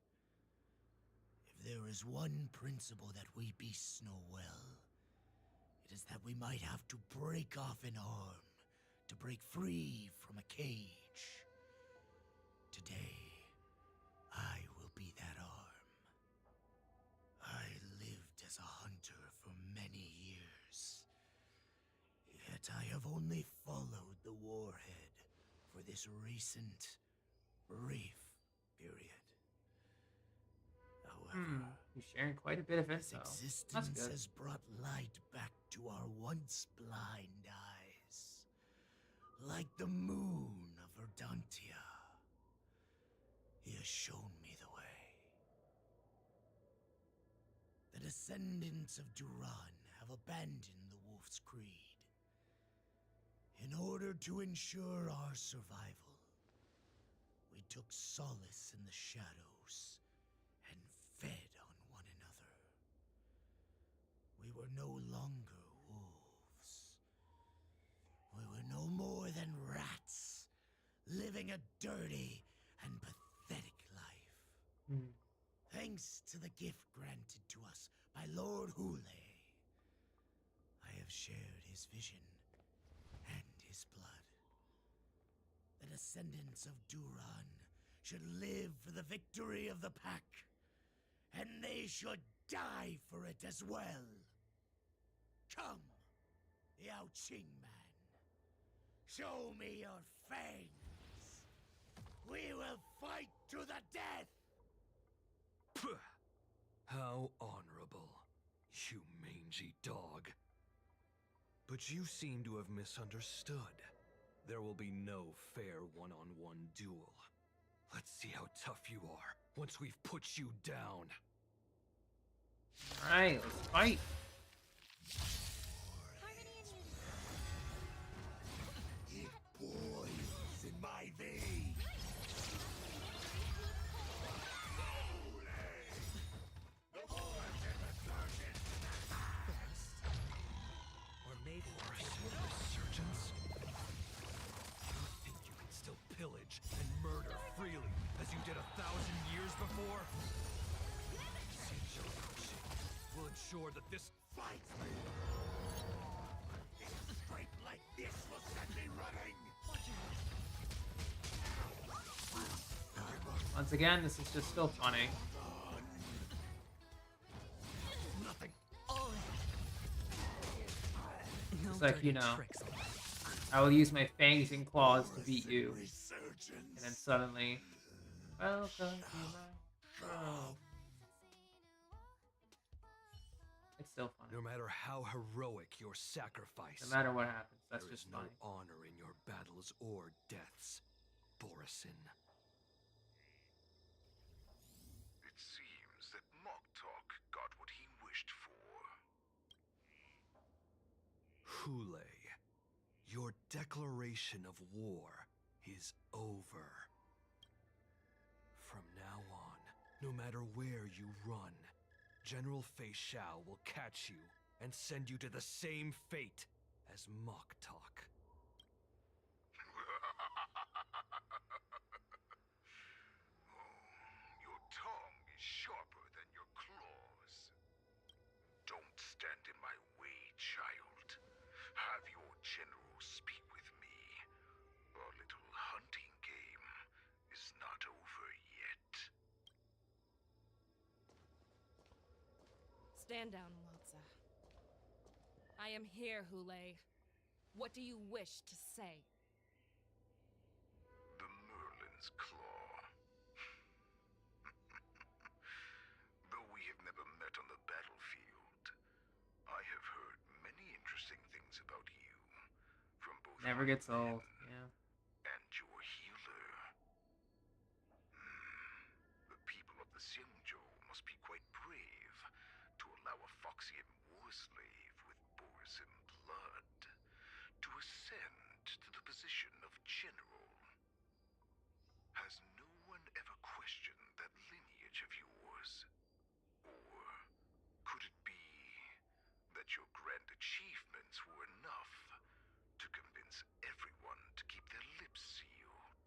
If there is one principle that we beasts know well, it is that we might have to break off an arm to break free from a cage. Today, I will be that arm. I lived as a hunter for many years, yet I have only followed the warhead for this recent, brief period. However, You're sharing quite a bit of its info. existence That's good. has brought light back to our once blind eyes, like the moon of Verdantia. He has shown me the way. The descendants of Duran have abandoned the Wolf's Creed. In order to ensure our survival, we took solace in the shadows and fed on one another. We were no longer wolves. We were no more than rats, living a dirty and pathetic life. Thanks to the gift granted to us by Lord Hule, I have shared his vision and his blood. The descendants of Duran should live for the victory of the pack, and they should die for it as well. Come, Yao Qing man. Show me your fangs. We will fight to the death! Puh. How honorable, you mangy dog. But you seem to have misunderstood. There will be no fair one-on-one duel. Let's see how tough you are once we've put you down. Alright, let's fight. It boils in my veins. before? We'll ensure that this fight Straight like this will set me running. Once again, this is just still funny. Nothing. It's like, you know, I will use my fangs and claws to beat you. And then suddenly, welcome to my world. It's still funny. No matter how heroic your sacrifice, No matter what happens, that's there just is funny. no honor in your battles or deaths, Borisin. It seems that Moktok got what he wished for. Hule, your declaration of war is over. From now on, no matter where you run, General Feixiao will catch you and send you to the same fate as Moktok. Your tongue is sharper than your claws. Don't stand in my way, child. Have your general speak with me. Our little hunting game is not over yet. Stand down, Waltza. I am here, Hule. What do you wish to say? The Merlin's Claw. Though we have never met on the battlefield, I have heard many interesting things about you from both Never gets old, yeah. and your healer. The people of the Xianzhou must be quite brave to allow a Foxian war slave with Borisin blood to ascend to the position of general. Has no one ever questioned that lineage of yours? Or could it be that your grand achievements were enough to convince everyone to keep their lips sealed?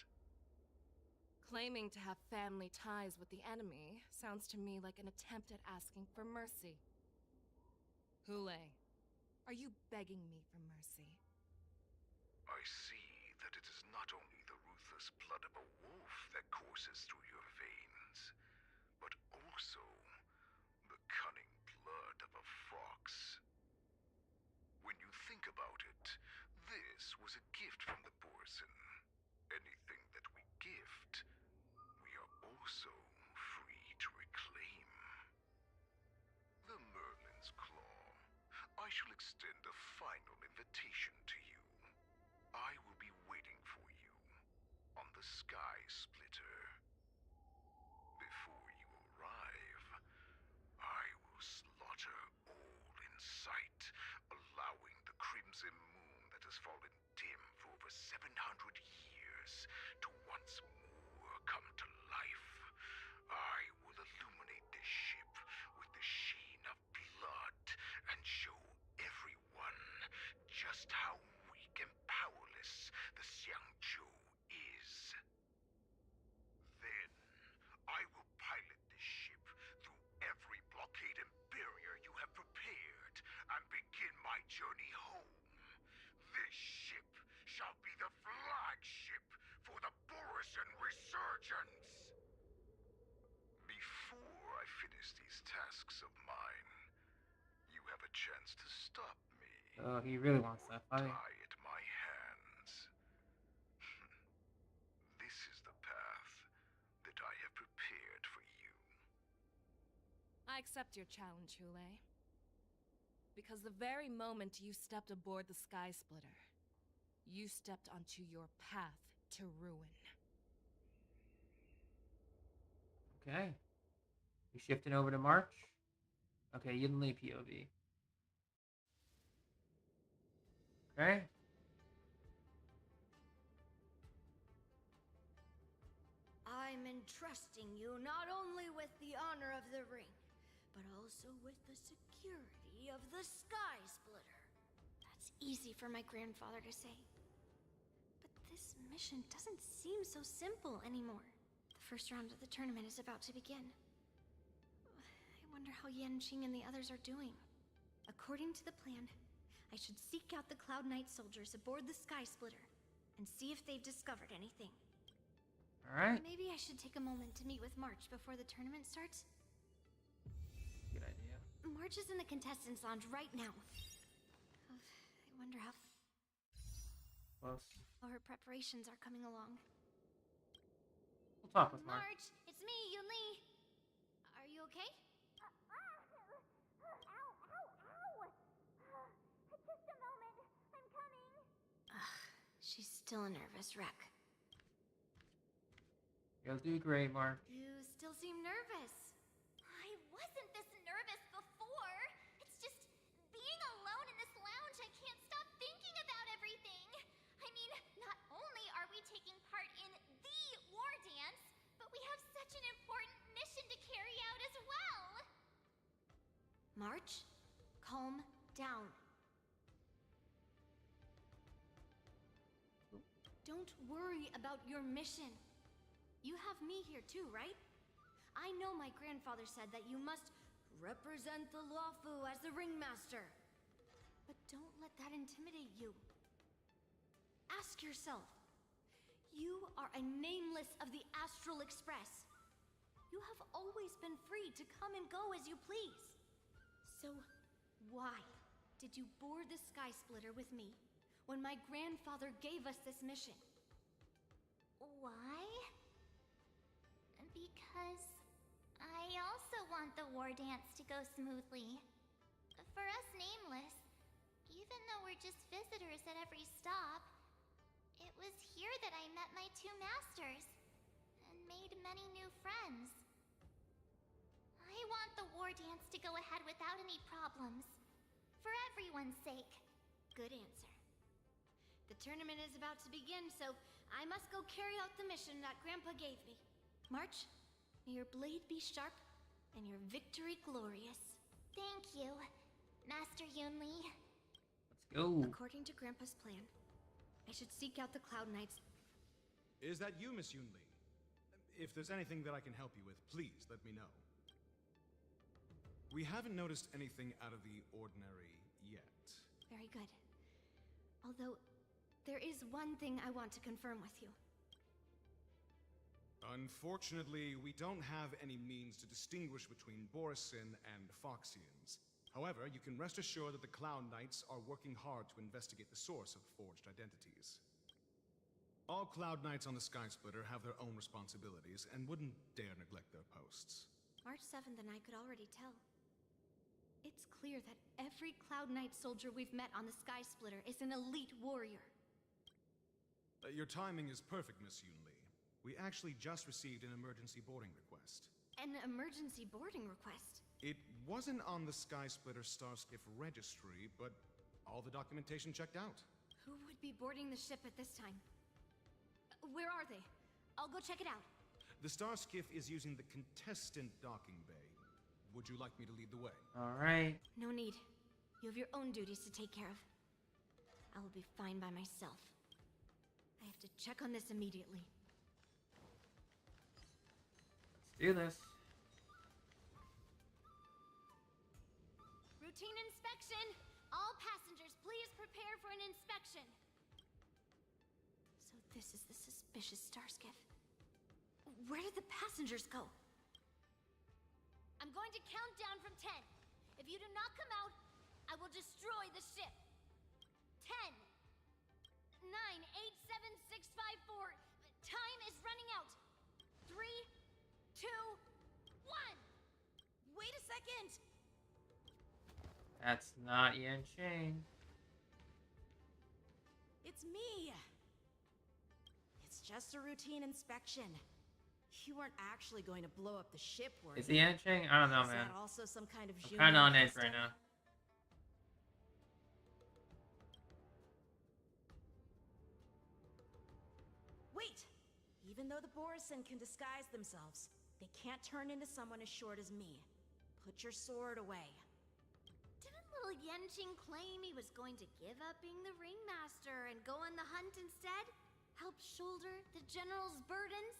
Claiming to have family ties with the enemy sounds to me like an attempt at asking for mercy. Hule, are you begging me for mercy? I see that it is not only the ruthless blood of a wolf that courses through your veins, but also the cunning blood of a fox. When you think about it, this was a gift from the Borisin. Anything that we gift, we are also free to reclaim. The Merlin's Claw. I shall extend a final invitation to you. I will be waiting for you on the Sky Splitter. Before you arrive, I will slaughter all in sight, allowing the crimson moon that has fallen dim for over 700 years to once more come to life. I will illuminate this ship with the sheen of blood and show everyone just how weak and powerless the Xianzhou is. Then, I will pilot this ship through every blockade and barrier you have prepared and begin my journey home. This ship shall be the flagship for the Borisin Resurgence. Before I finish these tasks of mine, you have a chance to stop me. Oh, he really wants that fight. Die at my hands. This is the path that I have prepared for you. I accept your challenge, Hule. Because the very moment you stepped aboard the Sky Splitter, you stepped onto your path to ruin. Okay. We shifting over to March? Okay, Yinli POV. Okay. I'm entrusting you not only with the honor of the ring, but also with the security of the Sky Splitter. That's easy for my grandfather to say. But this mission doesn't seem so simple anymore. The first round of the tournament is about to begin. I wonder how Yanqing and the others are doing. According to the plan, I should seek out the Cloud Knight soldiers aboard the Sky Splitter and see if they've discovered anything. Alright. Maybe I should take a moment to meet with March before the tournament starts. Good idea. March is in the contestants' lounge right now. I wonder how Close. her preparations are coming along. We'll talk with March. March, it's me, Yunli. Are you okay? Just a moment. I'm coming. She's still a nervous wreck. You'll do great, March. You still seem nervous. I wasn't this nervous before. It's just being alone in this lounge. I can't stop thinking about everything. I mean, not only are we taking part in the war dance, but we have such an important mission to carry out as well. March, calm down. Don't worry about your mission. You have me here too, right? I know my grandfather said that you must represent the Luofu as the ringmaster. But don't let that intimidate you. Ask yourself, you are a nameless of the Astral Express. You have always been free to come and go as you please. So why did you board the Sky Splitter with me when my grandfather gave us this mission? Why? Because I also want the war dance to go smoothly. For us nameless, even though we're just visitors at every stop, it was here that I met my two masters and made many new friends. I want the war dance to go ahead without any problems, for everyone's sake. Good answer. The tournament is about to begin, so I must go carry out the mission that Grandpa gave me. March, may your blade be sharp and your victory glorious. Thank you, Master Yunli. Let's go. According to Grandpa's plan, I should seek out the Cloud Knights. Is that you, Miss Yunli? If there's anything that I can help you with, please let me know. We haven't noticed anything out of the ordinary yet. Very good. Although, there is one thing I want to confirm with you. Unfortunately, we don't have any means to distinguish between Borisin and Foxians. However, you can rest assured that the Cloud Knights are working hard to investigate the source of forged identities. All Cloud Knights on the Sky Splitter have their own responsibilities and wouldn't dare neglect their posts. March 7th and I could already tell. It's clear that every Cloud Knight soldier we've met on the Sky Splitter is an elite warrior. Your timing is perfect, Miss Yunli. We actually just received an emergency boarding request. An emergency boarding request? It wasn't on the Sky Splitter Starskiff registry, but all the documentation checked out. Who would be boarding the ship at this time? Where are they? I'll go check it out. The Starskiff is using the contestant docking bay. Would you like me to lead the way? Alright. No need. You have your own duties to take care of. I will be fine by myself. I have to check on this immediately. Let's do this. Routine inspection! All passengers, please prepare for an inspection. So this is the suspicious Starskiff. Where did the passengers go? I'm going to count down from 10. If you do not come out, I will destroy the ship. 10, 9, 8, 7, 6, 5, 4. Time is running out. 3, 2, 1. Wait a second. That's not Yanqing. It's me. It's just a routine inspection. You weren't actually going to blow up the ship, were you? Is he Yanqing? I don't know, Is man. that also some kind of I'm kind of on edge testing? right now. Wait! Even though the Borisin can disguise themselves, they can't turn into someone as short as me. Put your sword away. Didn't little Yanqing claim he was going to give up being the ringmaster and go on the hunt instead? Help shoulder the general's burdens?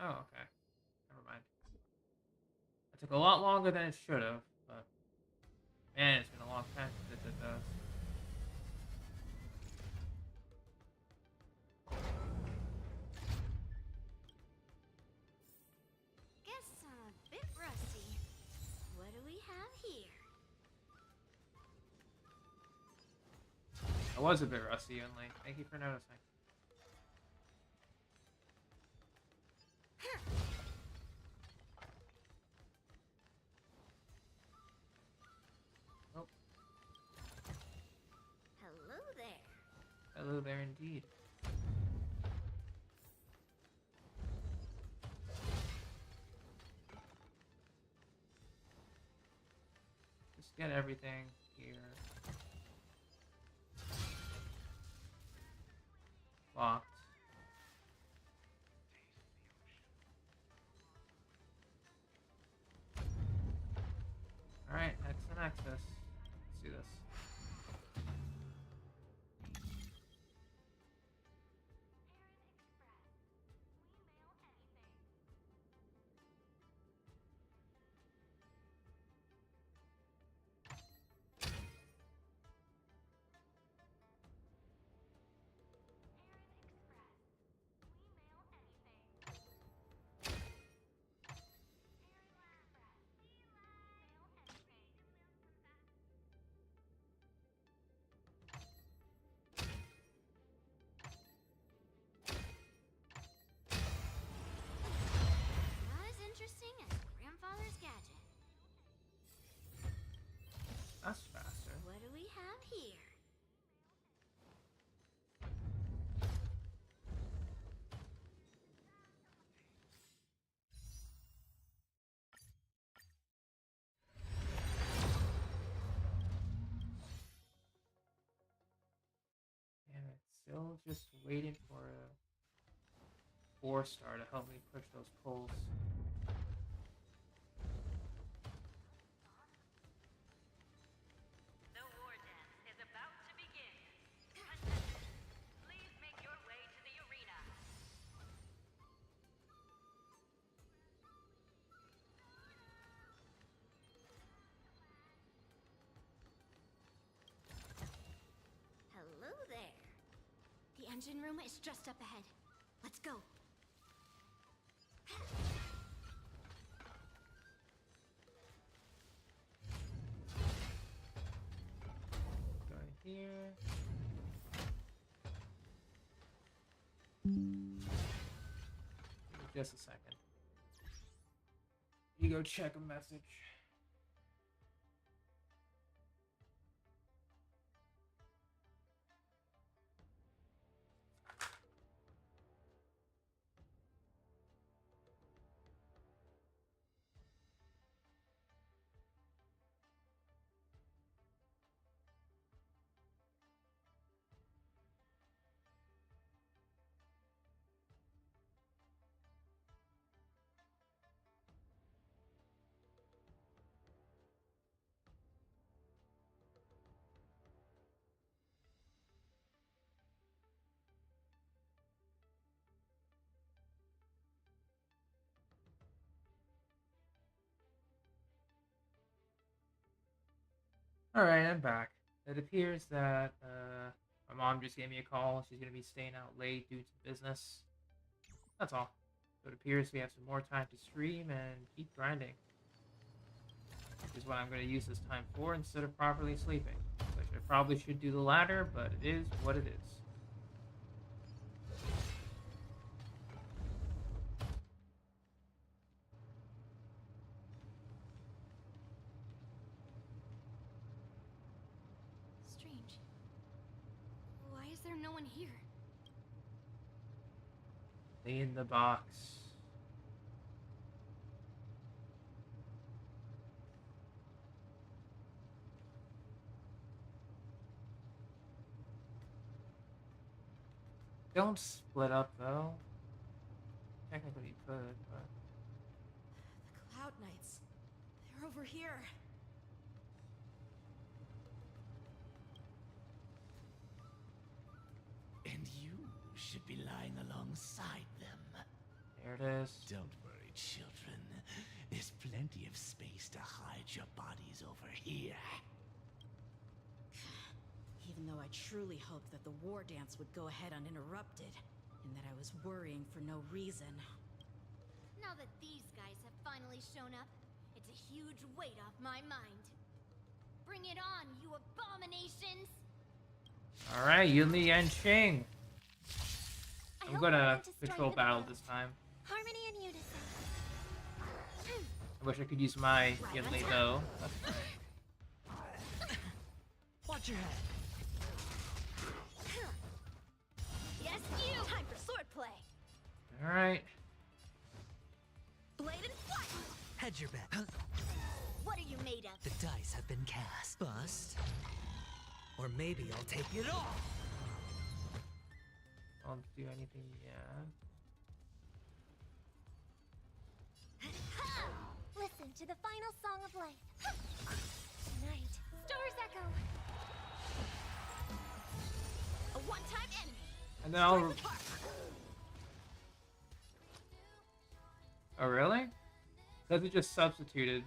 Oh, okay. Never mind. It took a lot longer than it should have, but man, it's been a long time since it did those. Guess I'm a bit rusty. What do we have here? I was a bit rusty, Yunli. Thank you for noticing. Oh. Hello there. Hello there indeed. Just get everything here. Locked. Alright, excellent access. Let's do this. Not as interesting as grandfather's gadget. That's faster. What do we have here? Damn it. Still just waiting for a 4-star to help me push those pulls. The war dance is about to begin. Contestants, please make your way to the arena. Hello there. The engine room is just up ahead. Let's go. Go here. Just a second. You go check a message. Alright, I'm back. It appears that my mom just gave me a call. She's going to be staying out late due to business. That's all. So it appears we have some more time to stream and keep grinding. Which is what I'm going to use this time for instead of properly sleeping. Which I probably should do the latter, but it is what it is. Strange. Why is there no one here? In the box. Don't split up though. Technically you could, but The Cloud Knights. They're over here. And you should be lying alongside them. There it is. Don't worry, children. There's plenty of space to hide your bodies over here. Even though I truly hoped that the war dance would go ahead uninterrupted, and that I was worrying for no reason. Now that these guys have finally shown up, it's a huge weight off my mind. Bring it on, you abominations! Alright, Yunli Yanqing. I'm gonna control battle this time. Harmony and unison. I wish I could use my Yunli though. Watch your head. Yes, you! Time for swordplay! Alright. Blade and flight! Hedge your bet. What are you made of? The dice have been cast. Bust. Or maybe I'll take it all. Don't do anything yet. Listen to the final song of life. Tonight, stars echo. A one-time enemy! And then I'll... Oh, really? Because it just substituted.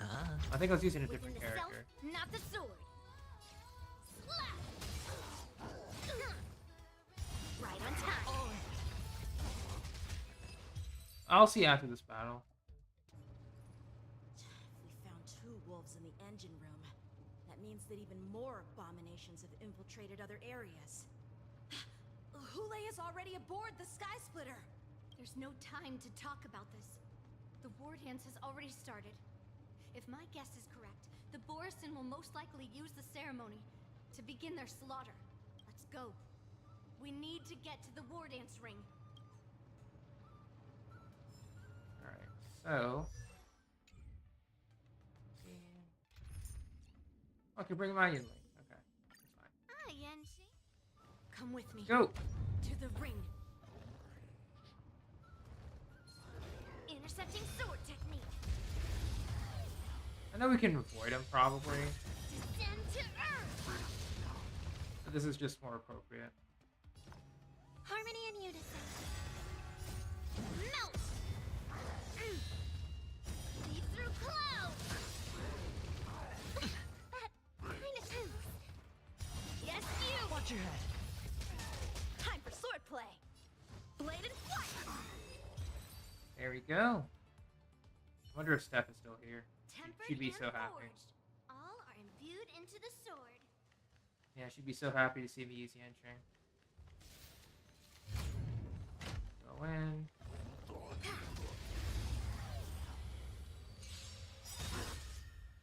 I think I was using a different Within the character. self, not the sword. Slap! Right on time. I'll see after this battle. We found 2 wolves in the engine room. That means that even more abominations have infiltrated other areas. Hule is already aboard the Sky Splitter. There's no time to talk about this. The war dance has already started. If my guess is correct, the Borisin will most likely use the ceremony to begin their slaughter. Let's go. We need to get to the war dance ring. Alright, so... Okay, bring my Yunli. Okay, that's fine. Ah, Yanxi. Come with me. Go! To the ring. Intercepting sword technique. I know we can avoid him, probably. Descend to earth. But this is just more appropriate. Harmony and unison. Melt. Lead through clouds. That kind of hurts. Yes, you. Watch your head. Time for swordplay. Blade and flight. There we go. I wonder if Steph is still here. Tempered She'd be and so happy. forged. All are imbued into the sword. Yeah, she'd be so happy to see me use Yanqing. Go in.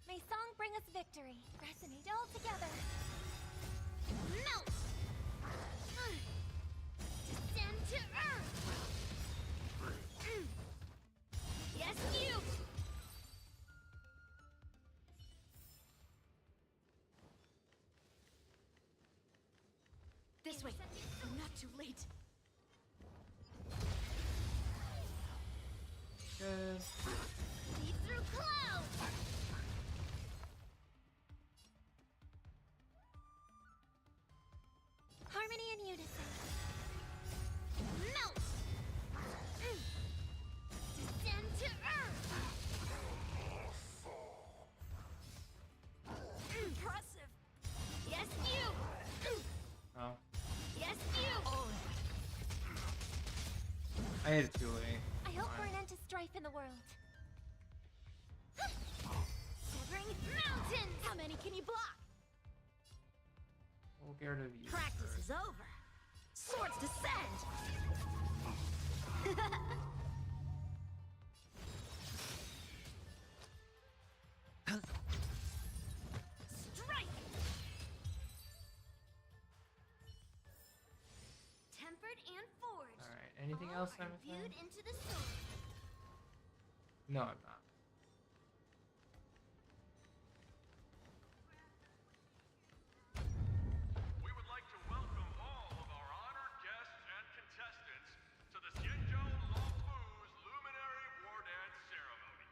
May song bring us victory. Resonate all together. Melt. Descend to earth. Yes, you. This way. I'm not too late. Good. Lead through clouds. Harmony and unison. Melt. Descend to earth. Impressive. Yes, you. Oh. Yes, you. I hit it too late. I hope for an end to strife in the world. Severing mountains. How many can you block? We'll get rid of you. Practice is over. Swords descend. Strike. Tempered and forged. Alright, anything else I'm missing? Imbued into the sword. No, I'm not. We would like to welcome all of our honored guests and contestants to the Xianzhou Longfu's Luminary War Dance Ceremony.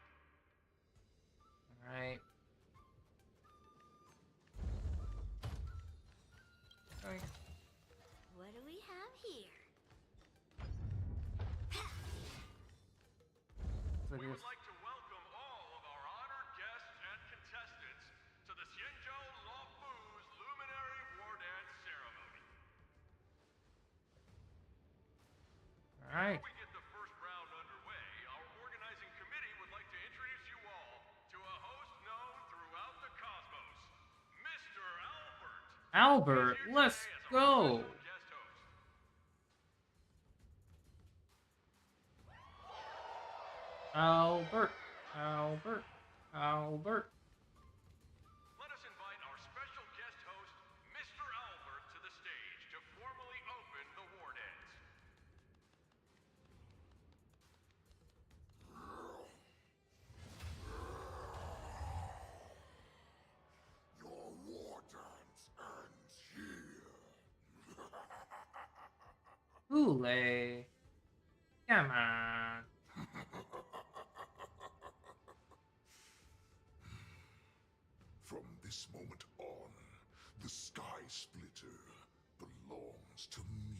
Alright. Okay. What do we have here? for We this. would like to welcome all of our honored guests and contestants to the Xianzhou Lawfu's Luminary War Dance Ceremony. All right. Before we get the first round underway, our organizing committee would like to introduce you all to a host known throughout the cosmos, Mr. Albert. Albert, let's go. Albert, Albert, Albert. Let us invite our special guest host, Mr. Albert, to the stage to formally open the war dance. Your war dance ends here. Kool-Aid. Come on. From this moment on, the Sky Splitter belongs to me.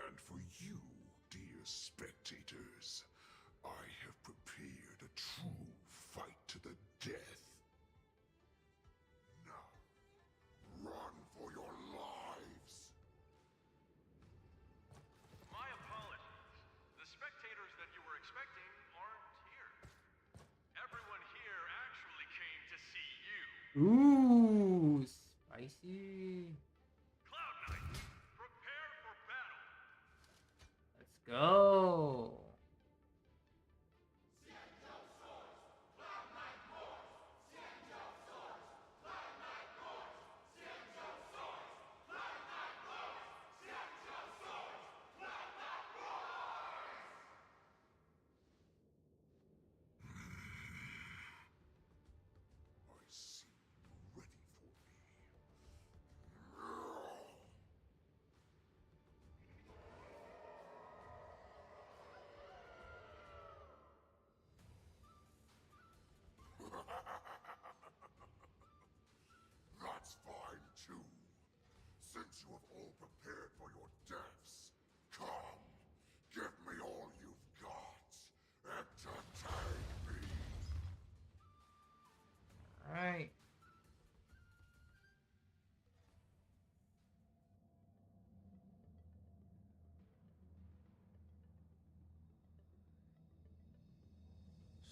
And for you, dear spectators, I have prepared a true fight to the death. Now, run for your lives! My apologies. The spectators that you were expecting aren't here. Everyone here actually came to see you. Ooh, spicy. Cloud Knights, prepare for battle. Let's go. I see you ready for me. That's fine too. Since you have all prepared for your deaths, come, give me all you've got. Entertain me. All right.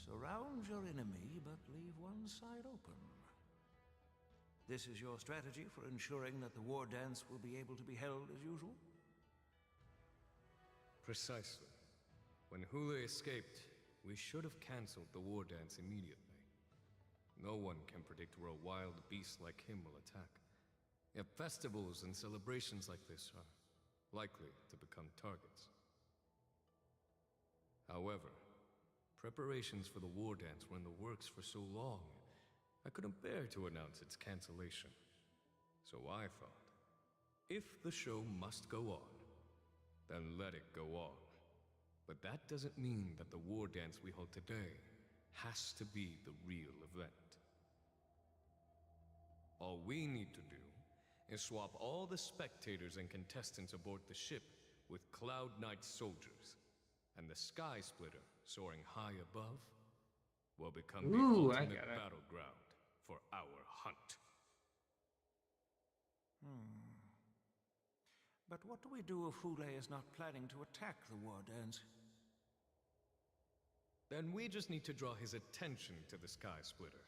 Surround your enemy, but leave one side open. This is your strategy for ensuring that the war dance will be able to be held as usual? Precisely. When Hule escaped, we should have cancelled the war dance immediately. No one can predict where a wild beast like him will attack. Yet festivals and celebrations like this are likely to become targets. However, preparations for the war dance were in the works for so long, I couldn't bear to announce its cancellation. So I thought, if the show must go on, then let it go on. But that doesn't mean that the war dance we hold today has to be the real event. All we need to do is swap all the spectators and contestants aboard the ship with Cloud Knight soldiers, and the Sky Splitter, soaring high above, will become the ultimate battleground for our hunt. But what do we do if Hule is not planning to attack the war dance? Then we just need to draw his attention to the Sky Splitter.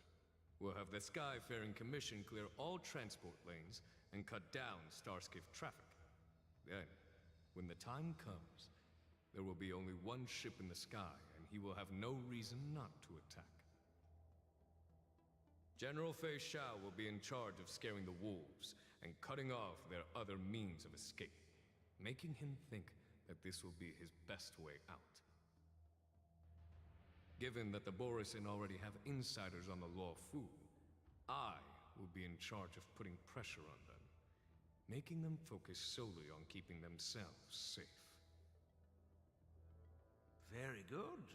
We'll have the Skyfaring Commission clear all transport lanes and cut down Starskiff traffic. Then, when the time comes, there will be only one ship in the sky, and he will have no reason not to attack. General Feixiao will be in charge of scaring the wolves and cutting off their other means of escape, making him think that this will be his best way out. Given that the Borisin already have insiders on the Law Fu, I will be in charge of putting pressure on them, making them focus solely on keeping themselves safe. Very good.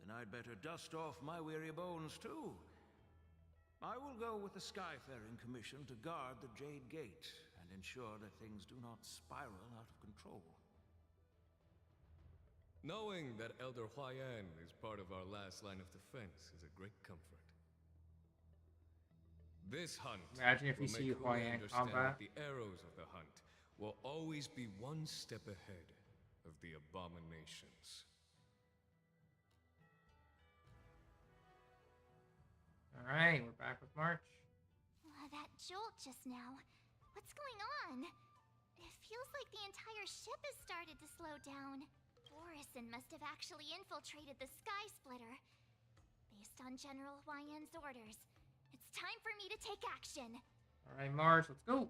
Then I'd better dust off my weary bones too. I will go with the Skyfaring Commission to guard the Jade Gate and ensure that things do not spiral out of control. Knowing that Elder Huayan is part of our last line of defense is a great comfort. This hunt Imagine if you will see make Hui Huayan understand combat. that the arrows of the hunt will always be one step ahead of the abominations. Alright, we're back with March. That jolt just now. What's going on? It feels like the entire ship has started to slow down. Borison must have actually infiltrated the Sky Splitter. Based on General Huayan's orders, it's time for me to take action. Alright, March, let's go.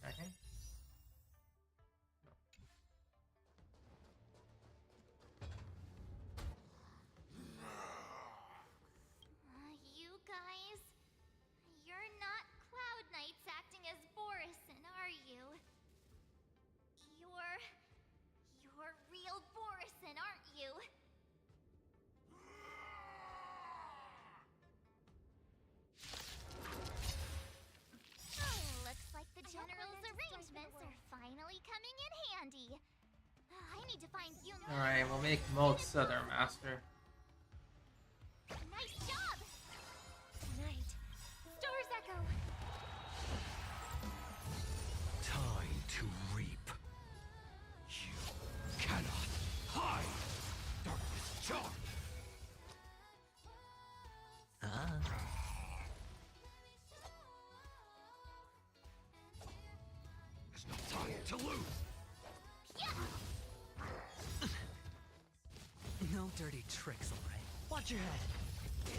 Okay. You guys, you're not Cloud Knights acting as Borison, are you? You're real Borison, aren't you? Looks like the General's arrangements are finally coming in handy. I need to find Yun. Alright, we'll make Motsa their master. Nice job! Tonight, Stars Echo. Time to reap. You cannot hide. Darkness charge. There's no time to lose. No dirty tricks, alright? Watch your head.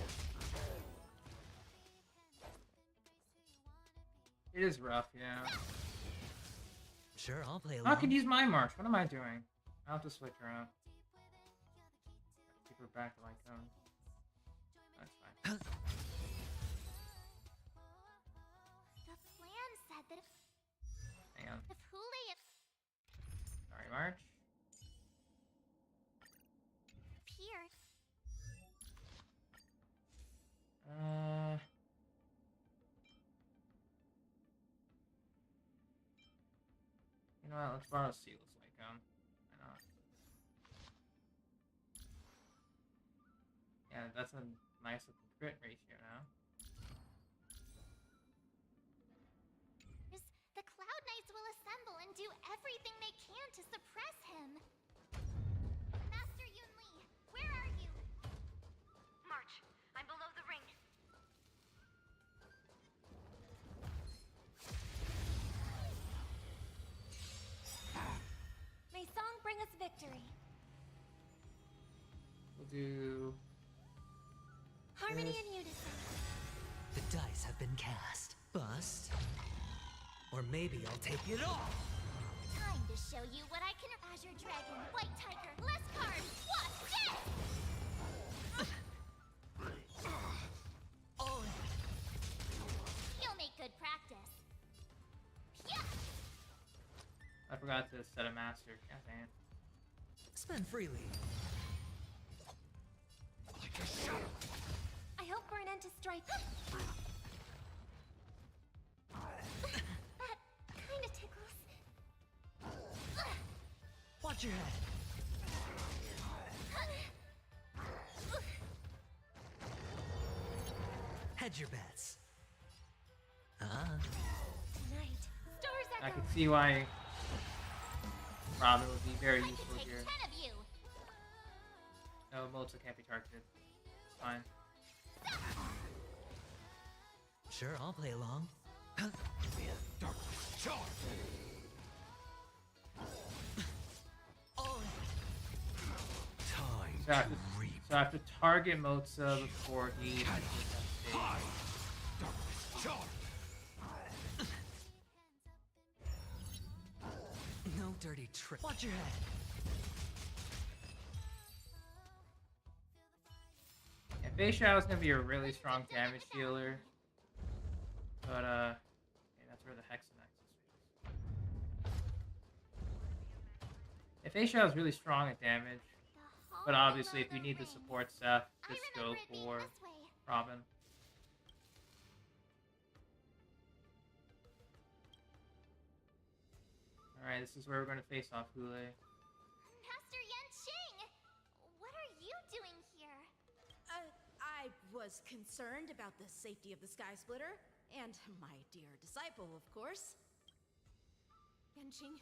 It is rough, yeah. Sure, I'll play along. I can use my March. What am I doing? I'll have to switch her out. Keep her back like that's fine. The plan said that Hang on. if Hule Sorry, March. appeared, You know what? Let's borrow Sealess Lycon. Why not? Yeah, that's a nice looking crit ratio now. the Cloud Knights will assemble and do everything they can to suppress him. Master Yunli, where are you? March, I'm below the ring. May song bring us victory. We'll do Harmony this. and unison. The dice have been cast. Bust. Or maybe I'll take it all. Time to show you what I can. Azure Dragon, White Tiger, less cards, Wasp, death! All You'll make good practice. Yeah! I forgot to set a master. God damn. Spend freely. Like a shadow. I hope for an end to strife. That kind of tickles. Watch your head. Hedge your bets. Tonight, Stars Echo. I can see why Robin would be very useful Take here. 10 of you. No, Motsa can't be targeted. It's fine. Sure, I'll play along. Darkness charge. Time So I have to to, reap. so I have to target Motsa before he Hide. Darkness charge. No dirty trick. Watch your head. And Feixiao is gonna be a really strong damage dealer. But okay, that's where the Hexanax is. If Feixiao is really strong at damage, but obviously if you need the support stuff, just go for Robin. Alright, this is where we're going to face off Goulet. Master Yanqing! What are you doing here? I was concerned about the safety of the Sky Splitter, and my dear disciple, of course. Yanqing,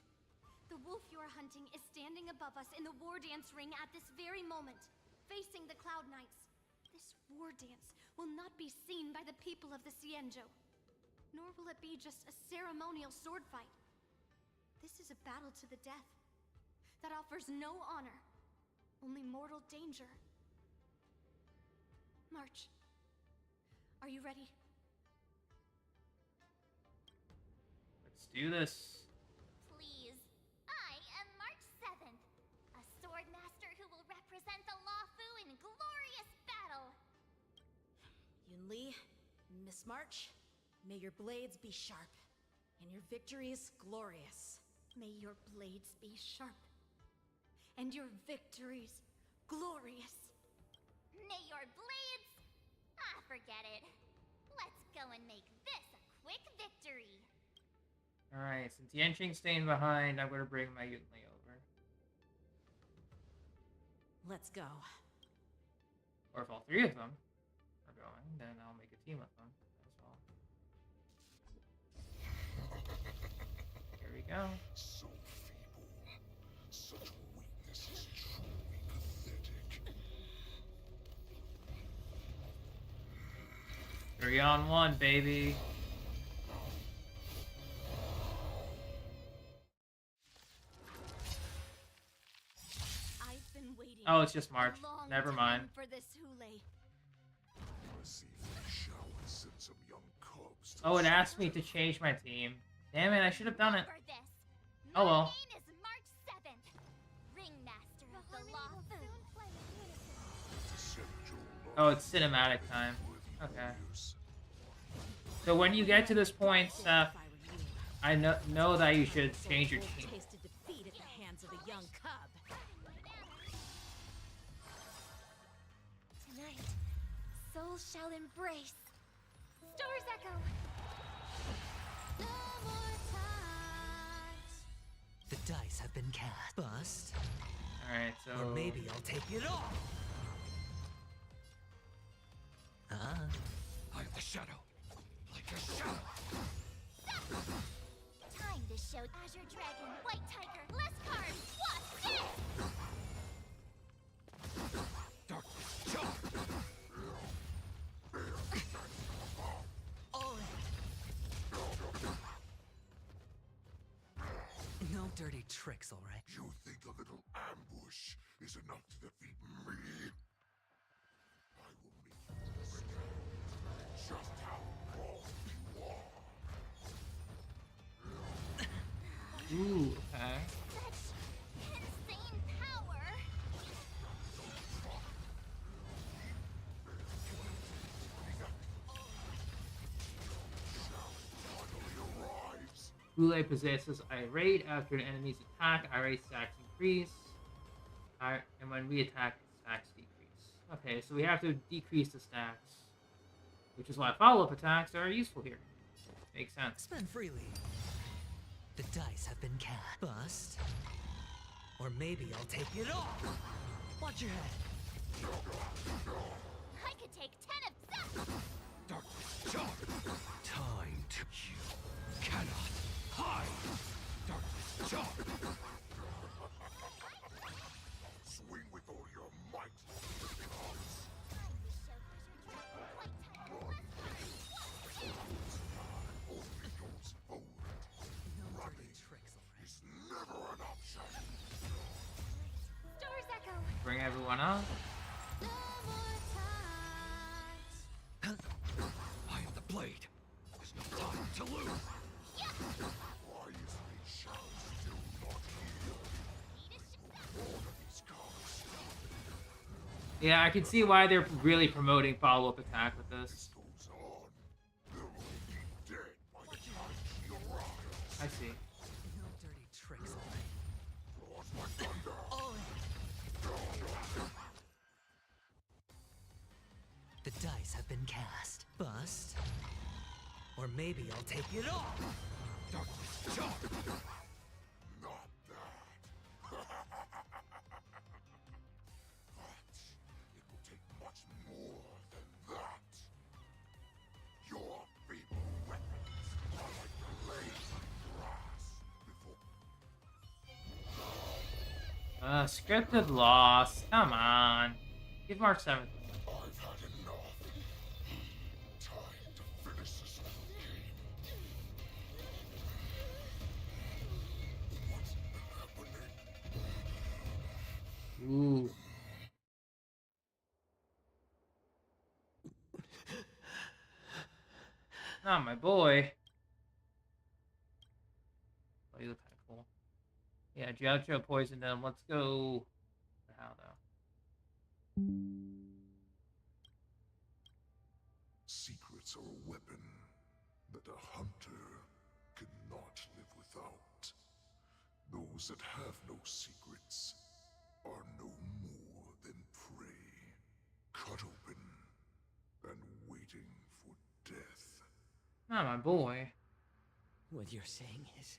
the wolf you are hunting is standing above us in the war dance ring at this very moment, facing the Cloud Knights. This war dance will not be seen by the people of the Xianzhou, nor will it be just a ceremonial sword fight. This is a battle to the death that offers no honor, only mortal danger. March. Are you ready? Let's do this. Please. I am March 7th, a sword master who will represent the Luofu in glorious battle. Yunli, Miss March, may your blades be sharp, and your victories glorious. May your blades be sharp, and your victories glorious. May your blades... Ah, forget it. Let's go and make this a quick victory. Alright, since Yanqing's staying behind, I'm going to bring my Yunli over. Let's go. Or if all three of them are going, then I'll make a team with them as well. Here we go. So feeble. Such weakness is truly pathetic. 3-on-1, baby. I've been waiting. Oh, it's just March. a long Never time mind. For this Hule. I see Feixiao and sent some young cubs to Oh, it asked me to change my team. Damn it, I should have done it. For this. Oh well. My name is March 7th, Ringmaster of the Luofu. Oh, it's cinematic time. Okay. So when you get to this point, Seth, I know that you should change your team. Tasted defeat at the hands of a young cub. Tonight, souls shall embrace. Stars echo. No more times. The dice have been cast. Bust. Alright, so... Or maybe I'll take it off. I am the shadow. Like a shadow. Time to show Azure Dragon, White Tiger, less cards. What's this? Darkness, charge. No dirty tricks, all right? You think a little ambush is enough to defeat me? I will make you understand just how wrong you are. Ooh, okay. Such insane power. Goulet possesses Irate. After an enemy's attack, Irate stacks increase. And when we attack, stacks decrease. Okay, so we have to decrease the stacks. Which is why follow-up attacks are useful here. Makes sense. Spend freely. The dice have been cast. Bust. Or maybe I'll take it off. Watch your head. I could take 10 of them. Darkness, charge. Time to you cannot hide. Darkness, charge. Swing with all your might. Only goes forward. Running is never an option. Stars echo. Bring everyone up. No more times. I am the blade. There's no time to lose. Why is Feixiao still not here? All of these cards. Yeah, I can see why they're really promoting follow-up attack with this. Goes on. There will be dead by the time she arrives. I see. No dirty tricks, all right? Lost my thunder. The dice have been cast. Bust. Or maybe I'll take it off. Darkness, charge. Scripted loss. Come on. Give March 7th. I've had enough. Time to finish this little game. What's happening? Ooh. Not my boy. Oh, you look kind of cool. Yeah, Xianzhou poisoned him. Let's go. How though? Secrets are a weapon that a hunter cannot live without. Those that have no secrets are no more than prey, cut open and waiting for death. Not my boy. What you're saying is,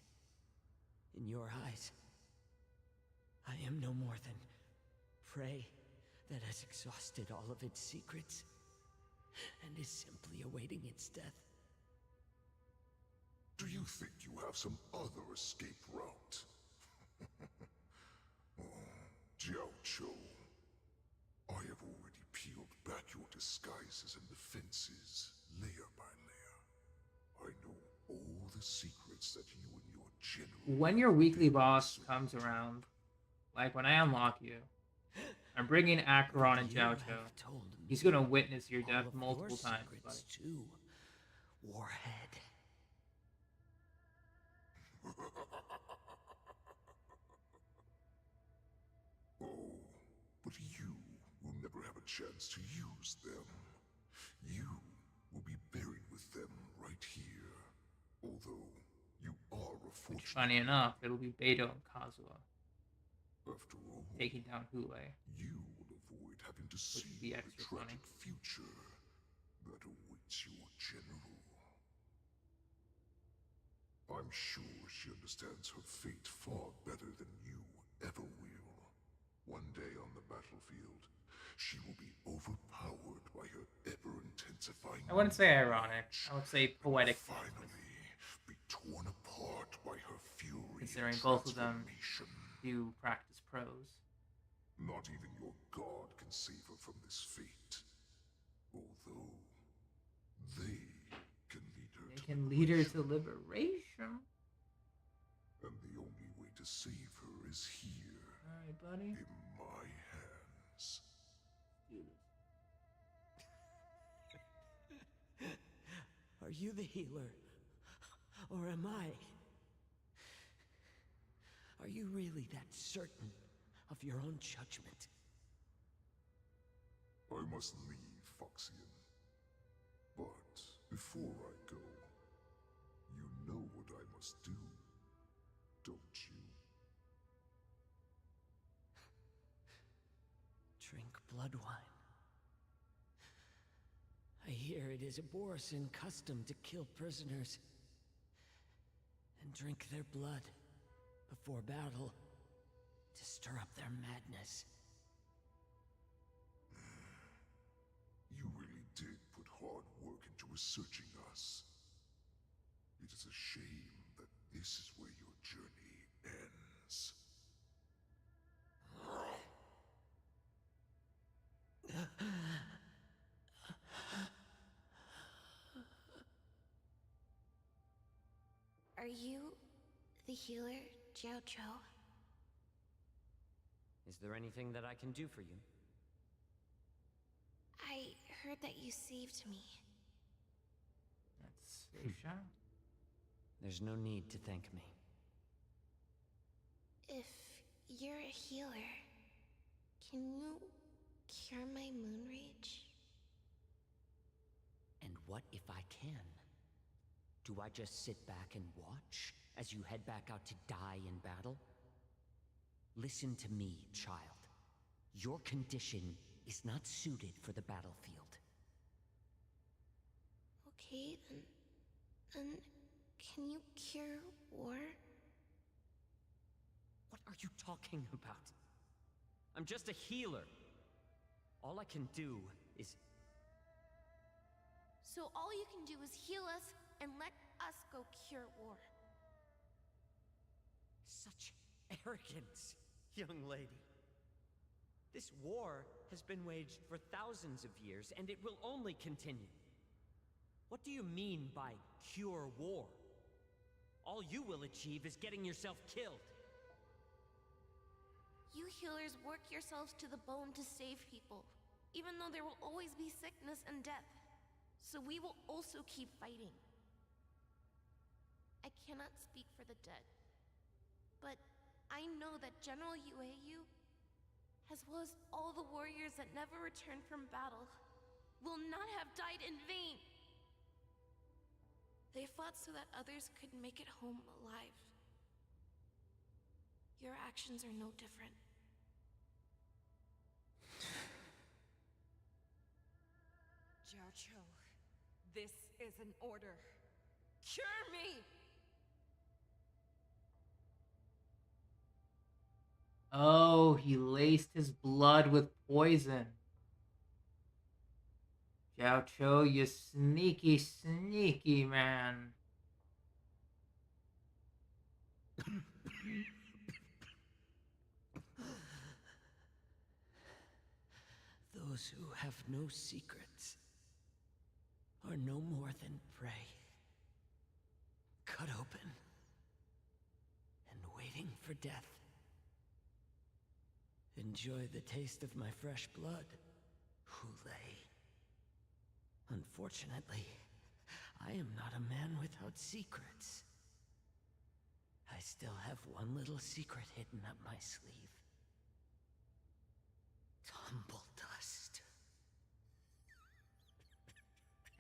in your eyes, I am no more than prey that has exhausted all of its secrets and is simply awaiting its death. Do you think you have some other escape route? Oh, Xianzhou, I have already peeled back your disguises and defenses, layer by layer. I know all the secrets that you and your general... When your weekly boss comes around, like when I unlock you, I'm bringing Acheron and Xianzhou. He's gonna witness your death multiple times, buddy. Too, Warhead. Oh, but you will never have a chance to use them. You will be buried with them right here. Although you are a fortunate... Funny enough, it'll be Beto and Kazuha. After all, taking down Hule. You will avoid having to see the tragic future that awaits your general. I'm sure she understands her fate far better than you ever will. One day on the battlefield, she will be overpowered by her ever-intensifying... I wouldn't say ironic. I would say poetic. Finally, be torn apart by her fury. Considering both of them do practice prose. Not even your god can save her from this fate. Although, they can lead her to liberation. And the only way to save her is here. Alright, buddy. In my hands. Are you the healer? Or am I? Are you really that certain of your own judgment? I must leave, Foxian. But before I go, you know what I must do, don't you? Drink blood wine. I hear it is a Borisin custom to kill prisoners and drink their blood before battle to stir up their madness. You really did put hard work into researching us. It is a shame that this is where your journey ends. Are you the healer, Xianzhou? Is there anything that I can do for you? I heard that you saved me. That's Feixiao. There's no need to thank me. If you're a healer, can you cure my moon rage? And what if I can? Do I just sit back and watch as you head back out to die in battle? Listen to me, child. Your condition is not suited for the battlefield. Okay, then can you cure war? What are you talking about? I'm just a healer. All I can do is... So all you can do is heal us and let us go cure war. Such arrogance, young lady. This war has been waged for thousands of years, and it will only continue. What do you mean by cure war? All you will achieve is getting yourself killed. You healers work yourselves to the bone to save people, even though there will always be sickness and death. So we will also keep fighting. I cannot speak for the dead, but I know that General Yueyu, as well as all the warriors that never returned from battle, will not have died in vain. They fought so that others could make it home alive. Your actions are no different. Xianzhou, this is an order. Cure me! Oh, he laced his blood with poison. Xianzhou, you sneaky, sneaky man. Those who have no secrets are no more than prey, cut open and waiting for death. Enjoy the taste of my fresh blood, Hulei. Unfortunately, I am not a man without secrets. I still have one little secret hidden up my sleeve. Tumble dust.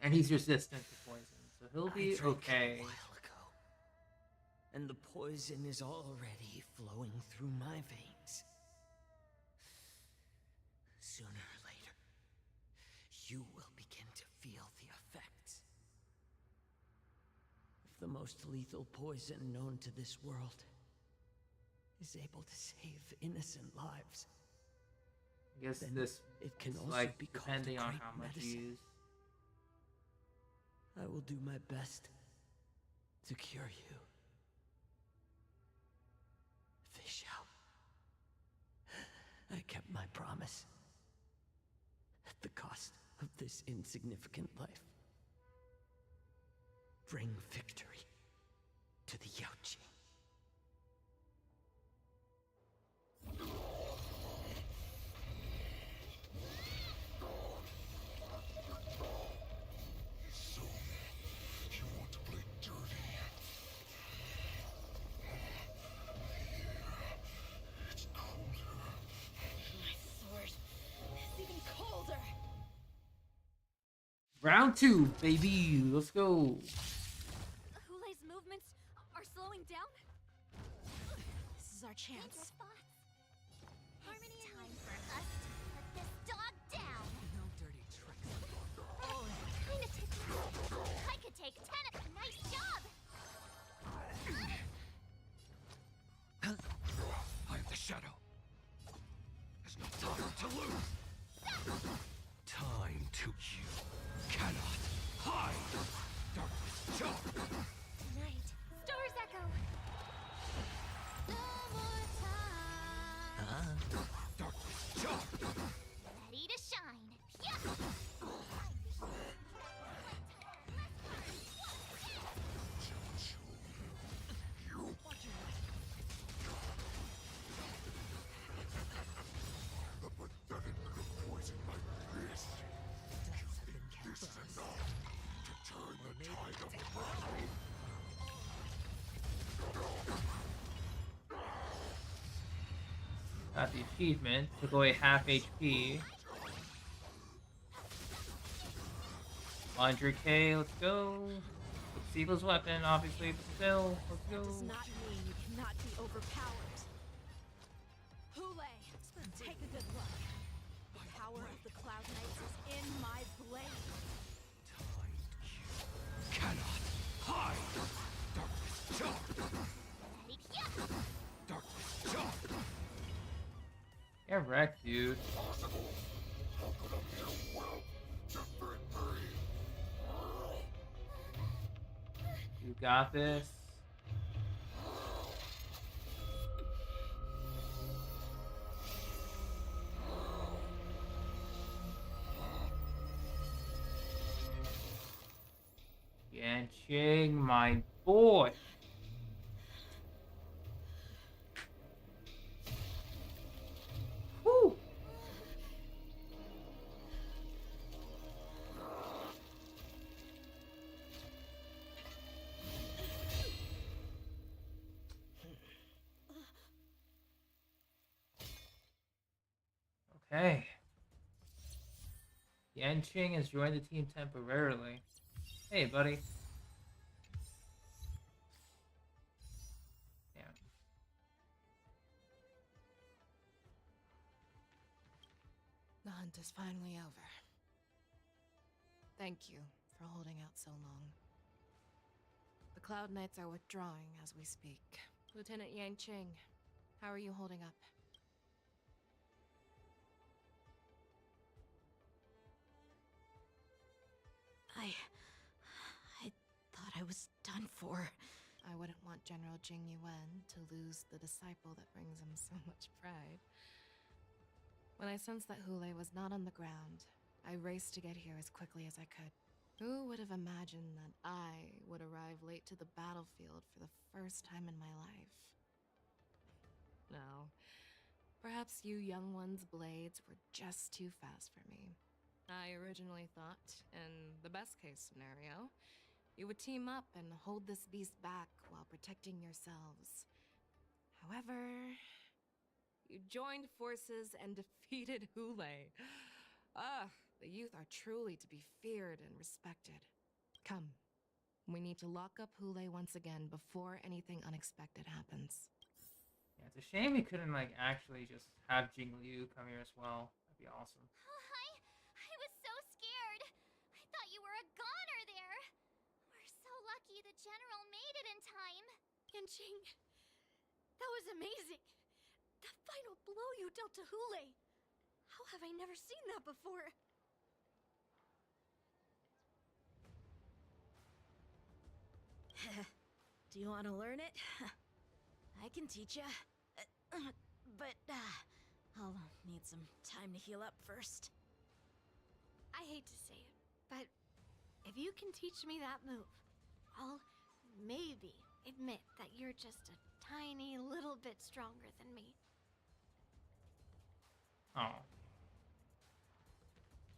And he's resistant to poison, so he'll be okay. A while ago, and the poison is already flowing through my veins. Sooner or later, you will begin to feel the effects. If the most lethal poison known to this world is able to save innocent lives, I guess then this it can is also like be called depending a on great how much you medicine. use. I will do my best to cure you. Feixiao. I kept my promise. At the cost of this insignificant life. Bring victory to the Yaoqing. So, you want to play dirty? Yeah, it's colder. My sword is even colder. Round 2, baby. Let's go. Hulei's movements are slowing down. This is our chance. Harmony, it's time for us to put this dog down. No dirty tricks. Oh, kinda ticklish. I could take 10 of them. Nice job. I am the shadow. There's no time to lose. Time to you cannot hide. Darkness jump. Tonight, Stars Echo. No more time. Darkness jump. Ready to shine. Yeah. A pathetic little poison like this. You think this is enough to turn the tide of the battle? Got the achievement. Took away half HP. 100k, let's go. Siegel's weapon, obviously, but still, let's go. Does not mean you cannot be overpowered. Hulei, take a good look. The power of the Cloud Knights is in my blade. Cannot hide. Darkness jump. Darkness jump. Get wrecked, dude. You got this. Yanqing, my boy. Whew. Okay. Yanqing has joined the team temporarily. Hey, buddy. Yeah. The hunt is finally over. Thank you for holding out so long. The Cloud Knights are withdrawing as we speak. Lieutenant Yanqing, how are you holding up? I thought I was done for. I wouldn't want General Jing Yuan to lose the disciple that brings him so much pride. When I sensed that Hule was not on the ground, I raced to get here as quickly as I could. Who would have imagined that I would arrive late to the battlefield for the first time in my life? No. Perhaps you young ones' blades were just too fast for me. I originally thought, in the best-case scenario, you would team up and hold this beast back while protecting yourselves. However, you joined forces and defeated Hule. The youth are truly to be feared and respected. Come, we need to lock up Hule once again before anything unexpected happens. Yeah, it's a shame we couldn't, like, actually just have Jing Liu come here as well. That'd be awesome. I was so scared. I thought you were a goner there. We're so lucky the General made it in time. Yanqing, that was amazing. The final blow you dealt to Hule. How have I never seen that before? Do you want to learn it? I can teach ya. But I'll need some time to heal up first. I hate to say it, but if you can teach me that move, I'll maybe admit that you're just a tiny little bit stronger than me. Oh.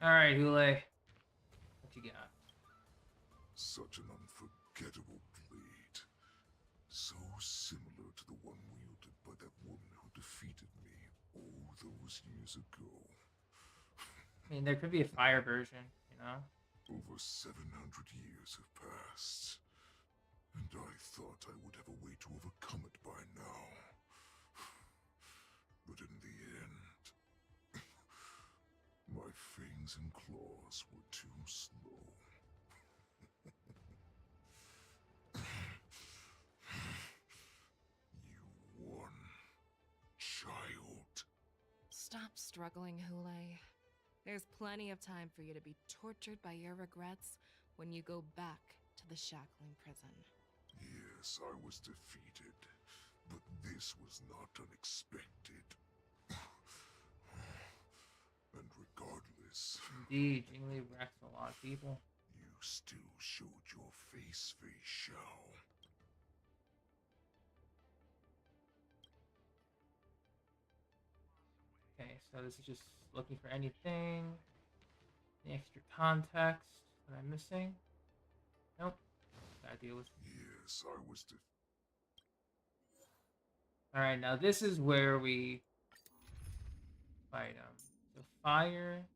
Alright, Hule. What you got? Such an unforgettable blade. So similar to the one wielded by that woman who defeated me all those years ago. I mean, there could be a fire version, you know? Over 700 years have passed, and I thought I would have a way to overcome it by now. But in the end, my fangs and claws were too slow. You won, child. Stop struggling, Hule. There's plenty of time for you to be tortured by your regrets when you go back to the shackling prison. Yes, I was defeated, but this was not unexpected. And regardless... Indeed, Jing Liu wrecks a lot of people. You still showed your face, Feixiao. Okay, so this is just looking for anything. Any extra context that I'm missing? Nope. Gotta deal with. Yes, I was Alright, now this is where we fight him. So fire.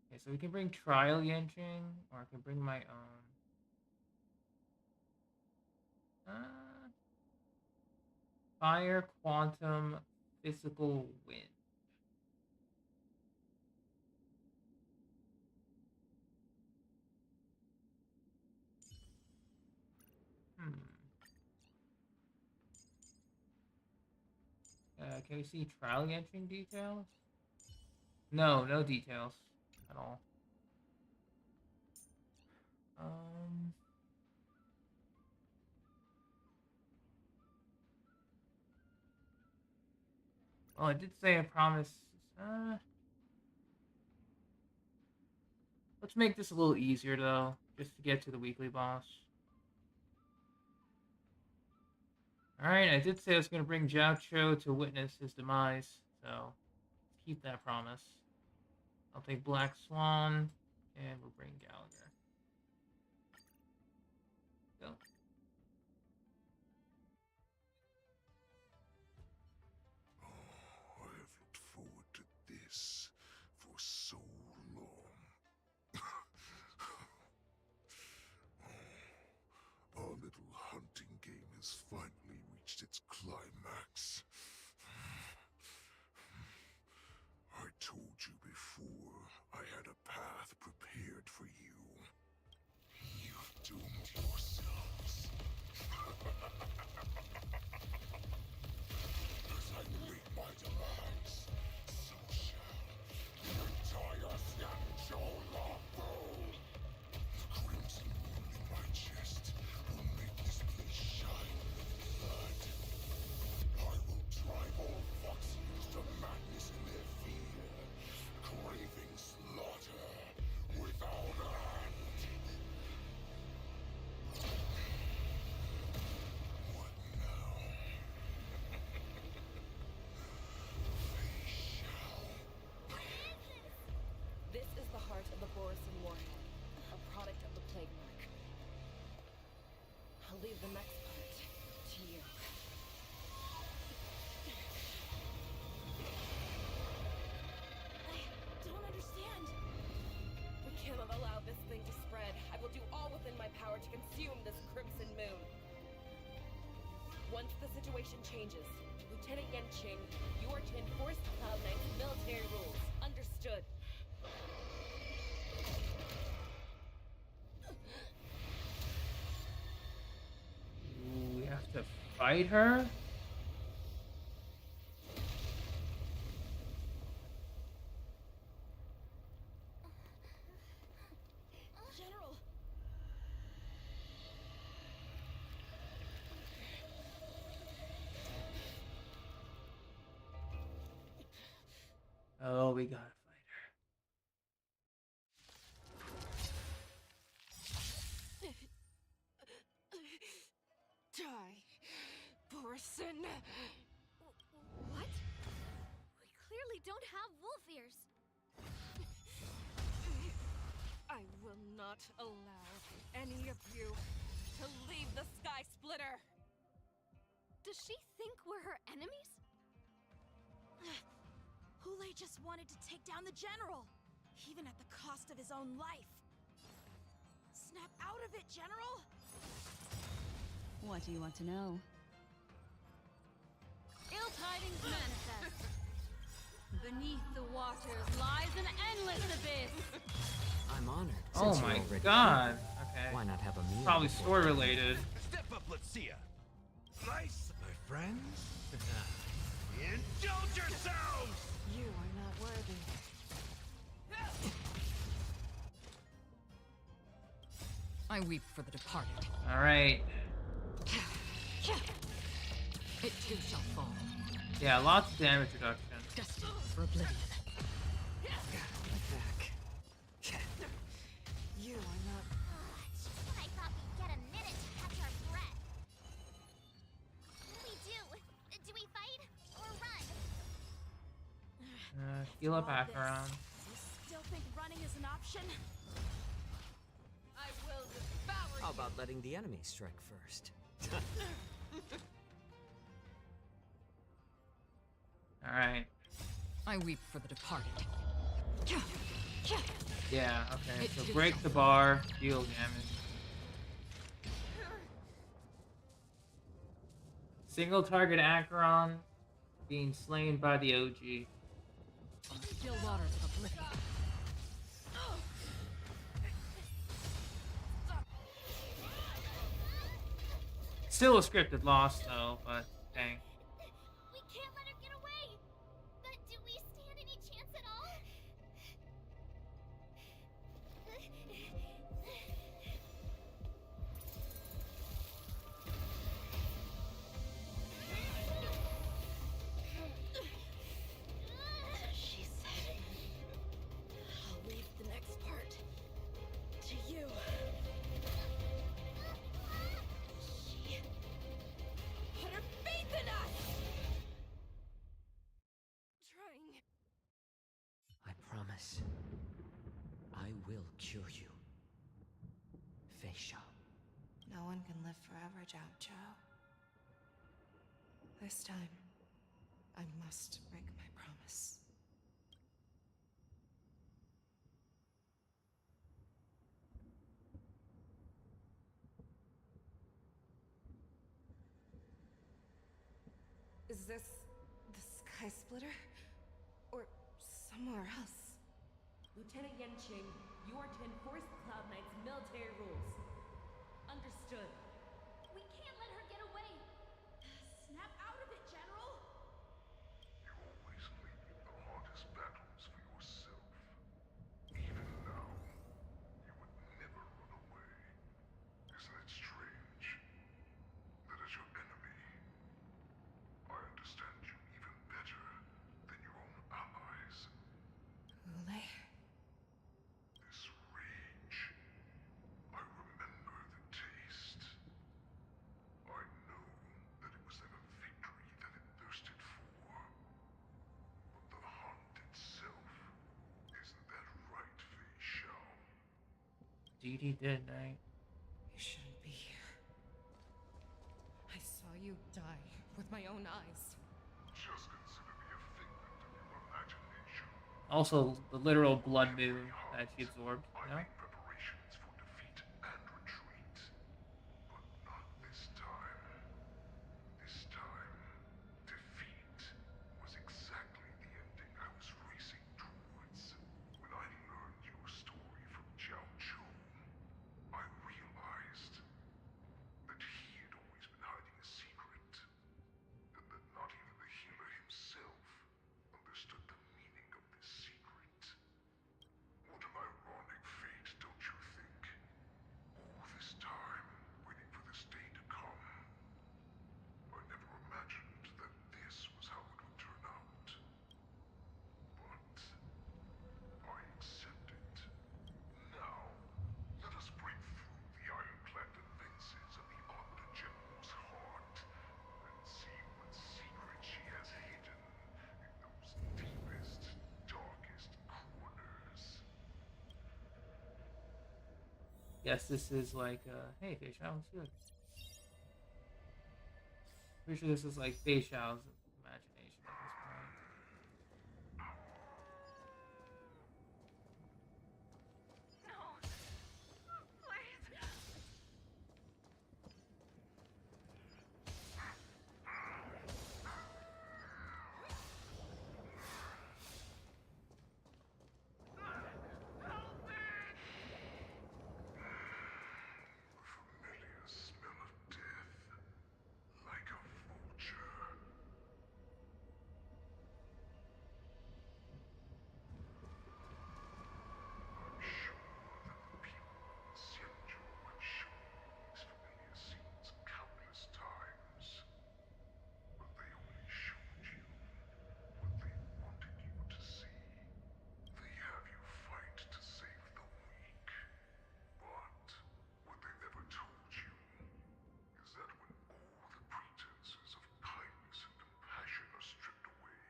Okay, so we can bring Trial Yanqing, or I can bring my own. Fire, quantum, physical, wind. Can we see Trial Yanqing details? No, no details at all. Well, I did say I promise. Let's make this a little easier, though, just to get to the weekly boss. Alright, I did say I was going to bring Xianzhou to witness his demise, so keep that promise. I'll take Black Swan, and we'll bring Gallagher. Go. Oh, I have looked forward to this for so long. Our little hunting game has finally reached its climax. I told you before, I had a path prepared for you. You've doomed yourselves. As I meet my demise, so shall the entire Xianzhou fall. The crimson wound in my chest will make this place shine with blood. I will drive all Foxians to madness in their fear, craving slaughter without end. What now? Feixiao. This is the heart of the Borisin Warhead, a product of the Plague Mark. I'll leave the next part to you. I don't understand. We cannot allow this thing to spread. I will do all within my power to consume this Crimson Moon. Once the situation changes, Lieutenant Yanqing, you are to enforce the Cloud Knight's military rules. Understood. Ooh, we have to fight her? General! Oh, we gotta fight her. Die, Borisin! What? We clearly don't have wolf ears. I will not allow any of you to leave the Sky Splitter! Does she think we're her enemies? Hule just wanted to take down the General, even at the cost of his own life. Snap out of it, General! What do you want to know? Ill tidings manifest. Beneath the waters lies an endless abyss. I'm honored. Oh Since you're my already god. here, Okay. why not have a meal? Probably before- story related. Step up, let's see ya. Slice, my friends. Indulge yourselves! You are not worthy. I weep for the departed. Alright. It too shall fall. Yeah, lots of damage reduction. Destined for oblivion. Like back. You are not. I thought we'd get a minute to catch our breath. What do we do? Do we fight or run? Heal up back around. You still think running is an option? I will devour How about letting the enemy strike first? Alright. I weep for the departed. Yeah, okay. So break the bar, deal damage. Single target Acheron being slain by the OG. Still waters of oblivion. Still a scripted loss though, but dang. We can't let her get away. But do we stand any chance at all? She said, I'll leave the next part will cure you. Feixiao. No one can live forever, Xianzhou. This time, I must break my promise. Is this the Sky Splitter? Or somewhere else? Lieutenant Yanqing, you are to enforce Cloud Knight's military rules. Understood. We can't let her get away. Snap out of it, General. You always leave the hardest battles for yourself. Even now, you would never run away. Isn't it strange that as your enemy, I understand you even better than your own allies? Ule? This rage, I remember the taste. I know that it was never victory that it thirsted for. But the hunt itself, isn't that right, Feixiao? Indeed he did, Knight. You shouldn't be here. I saw you die with my own eyes. Just consider me a figment of your imagination. Also, the literal blood moon that she absorbed, you know? Preparations for defeat and retreat. But not this time. This time, defeat was exactly the ending I was racing towards. When I learned your story from Xianzhou, I realized that he had always been hiding a secret, and that not even the healer himself understood the meaning of this secret. What an ironic fate, don't you think? All this time, waiting for this day to come. I never imagined that this was how it would turn out. But I accept it. Now, let us break through the ironclad defenses of the Honda General's heart and see what secret she has hidden in those deepest, darkest corners. Yes, this is like, hey, Feixiao, let's do it. Pretty sure this is like Feixiao's imagination at this point. Familiar smell of death, like a vulture. I'm sure that the people of Xianzhou have shown these familiar scenes countless times, but they only showed you what they wanted you to see. They have you fight to save the weak. But what they never told you is that when all the pretenses of kindness and compassion are stripped away,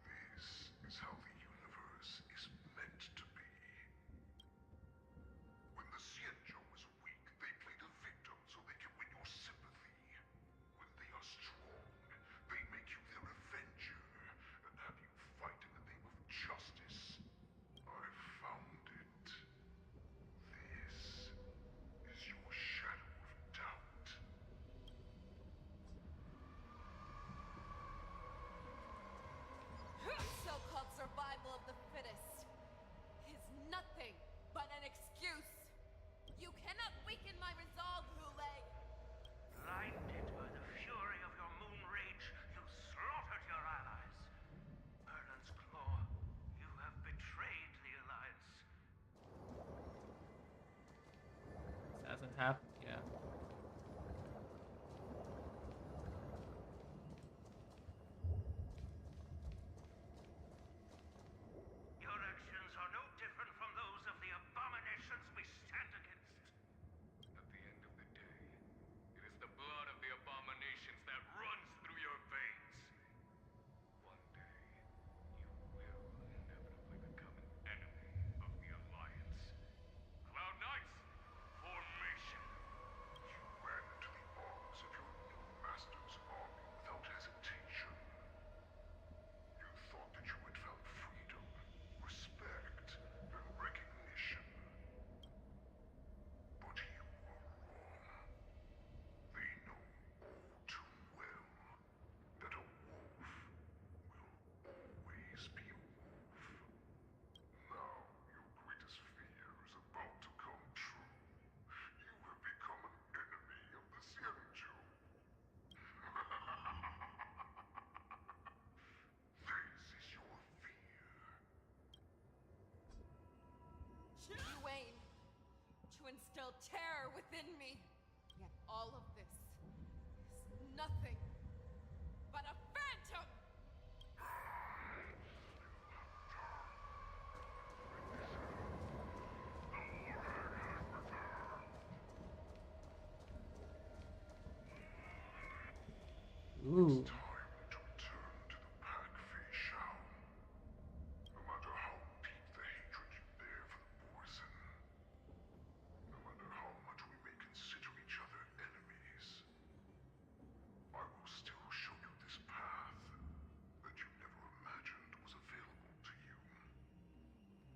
this is how the universe is meant to be. When the Xianzhou is weak, they play the victim so they can win your sympathy. When they are strong, they make you their avenger and have you fight in the name of justice. I found it. This is your shadow of doubt. So-called survival of the fittest is nothing but an excuse. You cannot weaken my resolve, Ule. Blinded by the fury of your moon rage, you slaughtered your allies. Merlin's Claw, you have betrayed the Alliance. This hasn't happened yet. Your actions are no different from those of the abominations we stand against. At the end of the day, it is the blood of the abominations that runs through your veins. One day, you will inevitably become an enemy of the Alliance. instill terror within me. Yet all of this is nothing but a phantom! Ooh. It's time to return to the pack, Feixiao. No matter how deep the hatred you bear for the Borson, no matter how much we may consider each other enemies, I will still show you this path that you never imagined was available to you.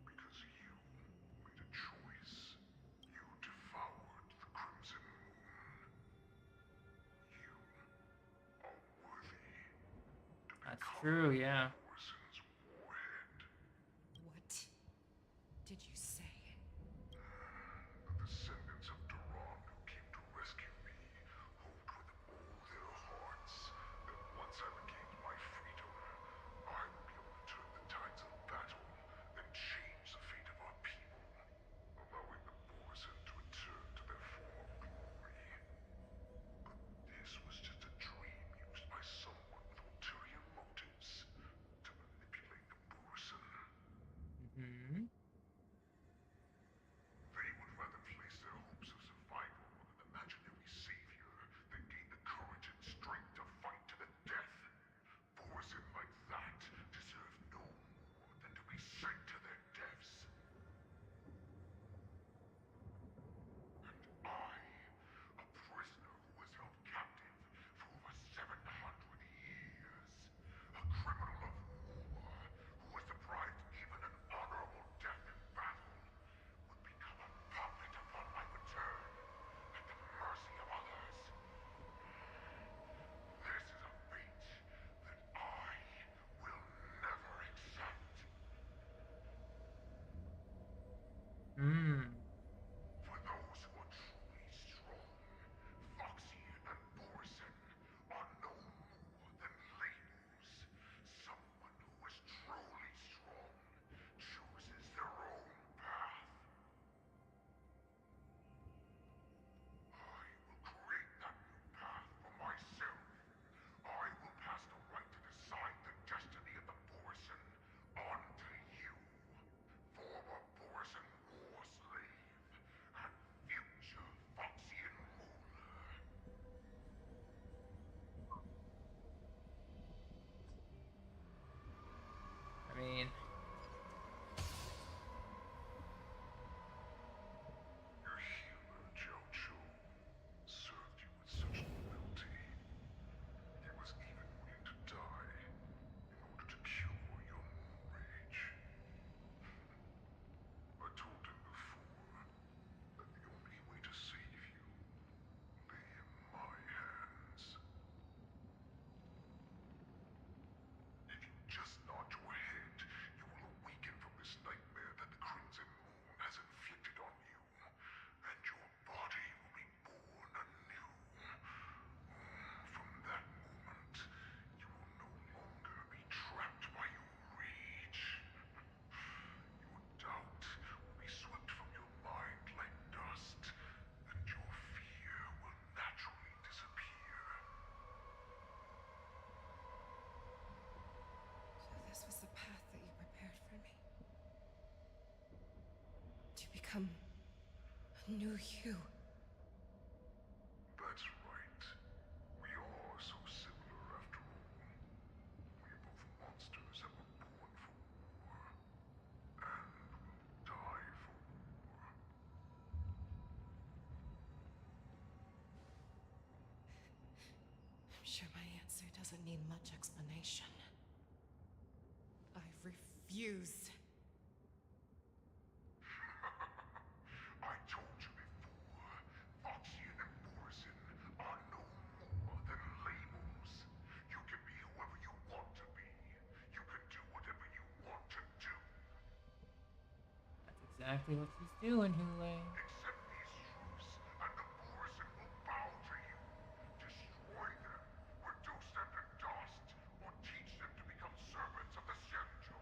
Because you made a choice. You devoured the Crimson Moon. You are worthy to That's become true, yeah. Borson's warhead. What did you say? The descendants of Duran who came to rescue me hoped with all their hearts that once I regained my freedom, I would be able to turn the tides of battle and change the fate of our people, allowing the Borson to return to their former glory. But this was just a dream used by someone with ulterior motives to manipulate the Borson. Mm-hmm. They would rather place their hopes of survival on an imaginary savior than gain the courage and strength to fight to the death. Borson like that deserve no more than to be sent to their deaths. And I, a prisoner who was held captive for over 700 years, a criminal of war who was deprived even an honorable death in battle, would become a puppet upon my return, at the mercy of others. This is a fate that I will never accept. Hmm. For those who are truly strong, Foxian and Borson are no more than labels. Someone who is truly strong chooses their own path. I will create that new path for myself. I will pass the right to decide the destiny of the Borson on to you, former Borson war slave and future Foxian ruler. I mean, Your healer, Xianzhou, served you with such loyalty. He was even willing to die in order to cure your moon rage. I told him before that the only way to save you lay in my hands. If you just nod your head, you will awaken from this nightmare that the Crimson Moon has inflicted on you, and your body will be born anew. From that moment, you will no longer be trapped by your rage. Your doubt will be swept from your mind like dust, and your fear will naturally disappear. So this was the path that you prepared for me. To become a new you. That's right. We are so similar after all. We are both monsters that were born for war, and will die for war. I'm sure my answer doesn't need much explanation. I refuse. I told you before, Foxian and Borson are no more than labels. You can be whoever you want to be. You can do whatever you want to do. that's exactly what she's doing, Hule. Accept these truths, and the Borson will bow to you. Destroy them, reduce them to dust, or teach them to become servants of the Xianzhou.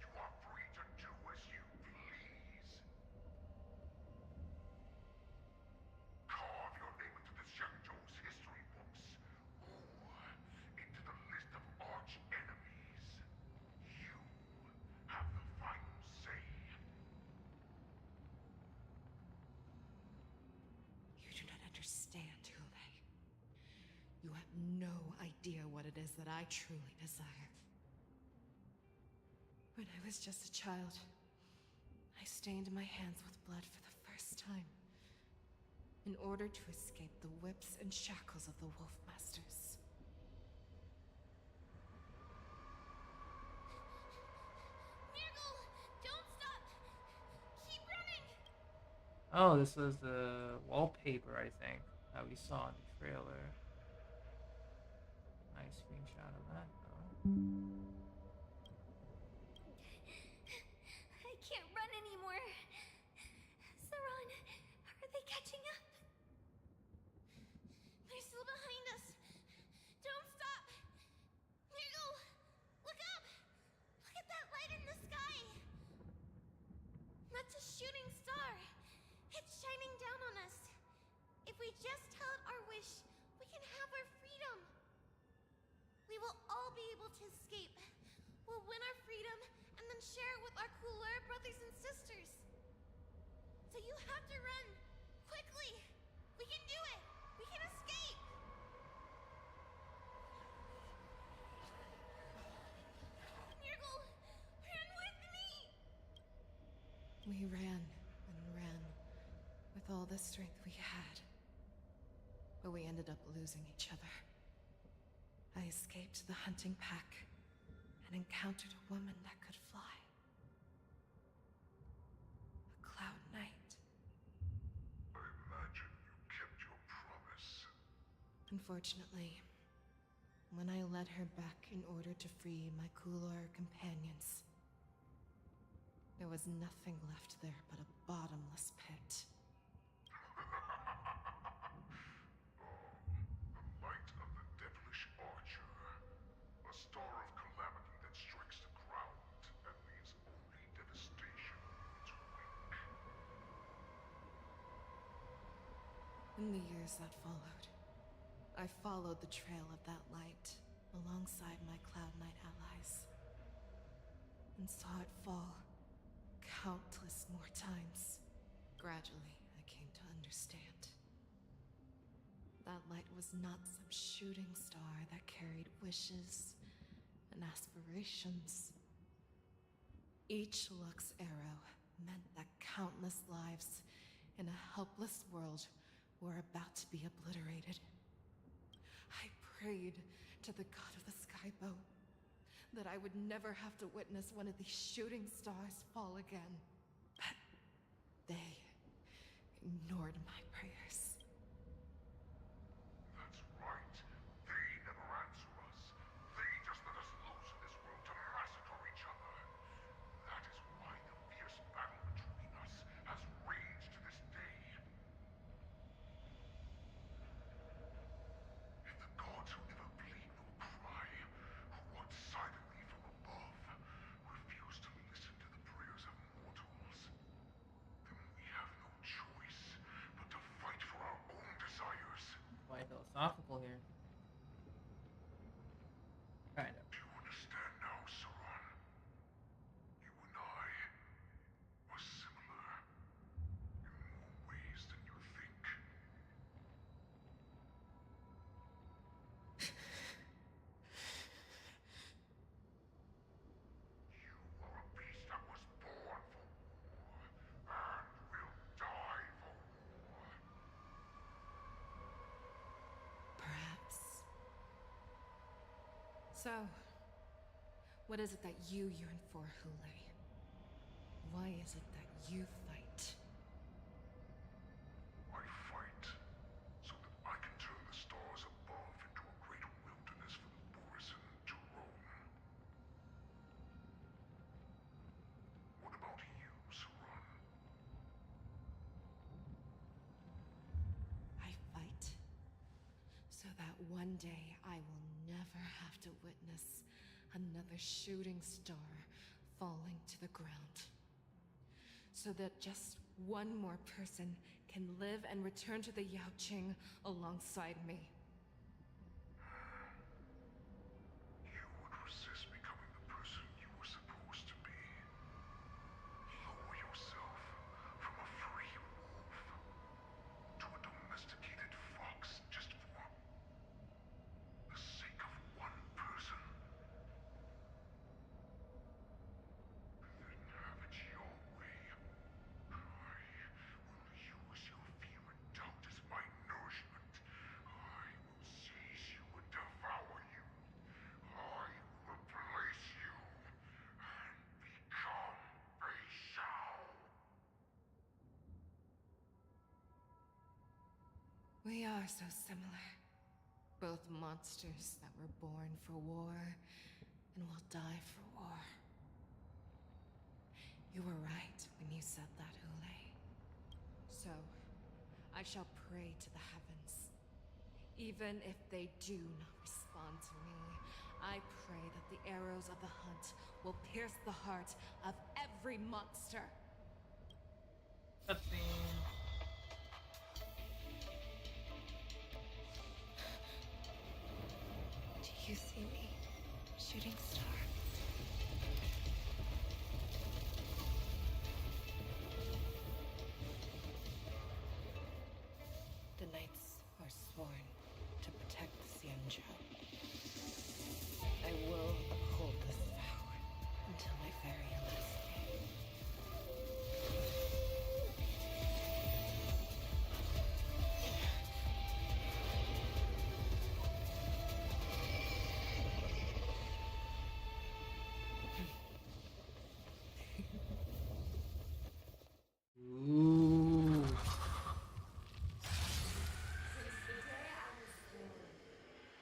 You are free to do as you please. it is that I truly desire. When I was just a child, I stained my hands with blood for the first time, in order to escape the whips and shackles of the Wolf Masters. Nirgal, don't stop! Keep running! Oh, this was the wallpaper, I think, that we saw in the trailer. Nice screenshot of that, though. I can't run anymore. Saran, are they catching up? They're still behind us. Don't stop! Nirgal, look up! Look at that light in the sky! That's a shooting star. It's shining down on us. If we just tell it our wish, we can have our freedom. We will all be able to escape. We'll win our freedom and then share it with our cooler brothers and sisters. So you have to run. Quickly. We can do it. We can escape. Nirgal, run with me. We ran and ran with all the strength we had. But we ended up losing each other. I escaped the hunting pack and encountered a woman that could fly. A Cloud Knight. I imagine you kept your promise. Unfortunately, when I led her back in order to free my Kulor companions, there was nothing left there but a bottomless pit. The light of the devilish archer. A star of calamity that strikes the ground and leaves only devastation in its wake. In the years that followed, I followed the trail of that light alongside my Cloud Knight allies, and saw it fall countless more times. Gradually, I came to understand. That light was not some shooting star that carried wishes and aspirations. Each Lux arrow meant that countless lives in a helpless world were about to be obliterated. I prayed to the god of the Skybow that I would never have to witness one of these shooting stars fall again. But they ignored my prayers. That's right. They never answer us. They just let us loose in this world to massacre each other. That is why the fierce battle between us has raged to this day. If the gods who never bleed nor cry, who watch silently from above, refuse to listen to the prayers of mortals, then we have no choice but to fight for our own desires. Quite philosophical here. Kind of. Do you understand now, Saran? You and I are similar in more ways than you think. You are a beast that was born for war, and will die for war. Perhaps. So, what is it that you yearn for, Hule? Why is it that you fight? I fight so that I can turn the stars above into a great wilderness for the Borisin to roam. What about you, Saran? I fight so that one day I will never have to witness another shooting star falling to the ground. So that just one more person can live and return to the Yaoqing alongside me. You would resist becoming the person you were supposed to be. Lower yourself from a free wolf to a domesticated fox just for the sake of one so similar. Both monsters that were born for war and will die for war. You were right when you said that, Hule. So, I shall pray to the heavens. Even if they do not respond to me, I pray that the arrows of the hunt will pierce the heart of every monster. Cutscene. Do you see me, shooting star? The knights are sworn to protect Xianzhou. I will uphold this vow until my very last day. Ooh. Since the day I was born,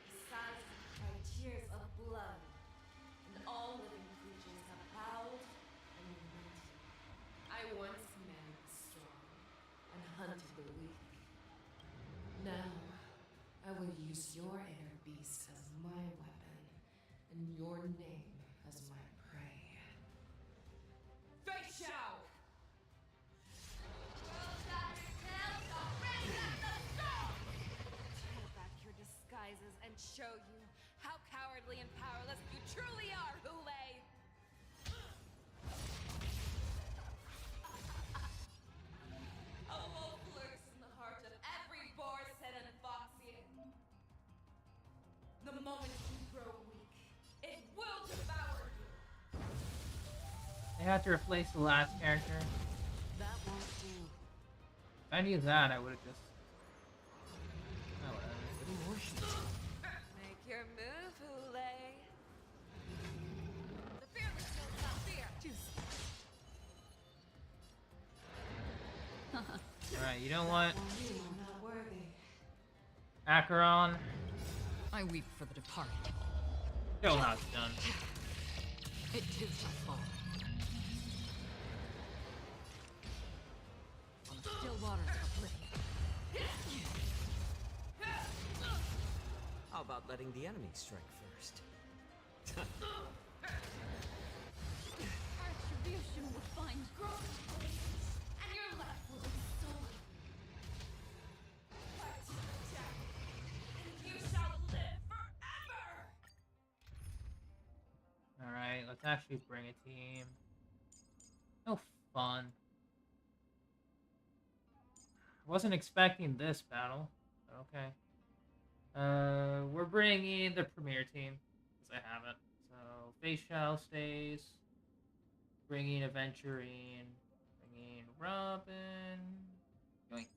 the skies have cried tears of blood, and all living creatures have howled and lamented. I once man was strong and hunted the weak. Now, I will use your inner beast as my weapon, and your name as my prey. Feixiao! Tear back your disguises and show you how cowardly and powerless you truly are, Hule! A wolf lurks in the heart of every Borset and Foxian. The moment you grow weak, it will devour you! They had to replace the last character. That won't do. If I knew that, I would have just. Oh, whatever. Make your move, Hule. The fearless knows not fear. Alright, you know what? You are not worthy. Acheron, I weep for the departed. show how it's done. It too shall fall. On the still waters of oblivion. How about letting the enemy strike first? Retribution will find growth, And your life will be stolen. Fight to the death, and you shall live forever! Alright, let's actually bring a team. No fun. I wasn't expecting this battle, but okay. We're bringing the premier team, because I have it. So, Feixiao stays. Bringing Aventurine. Bringing Robin. Yoink.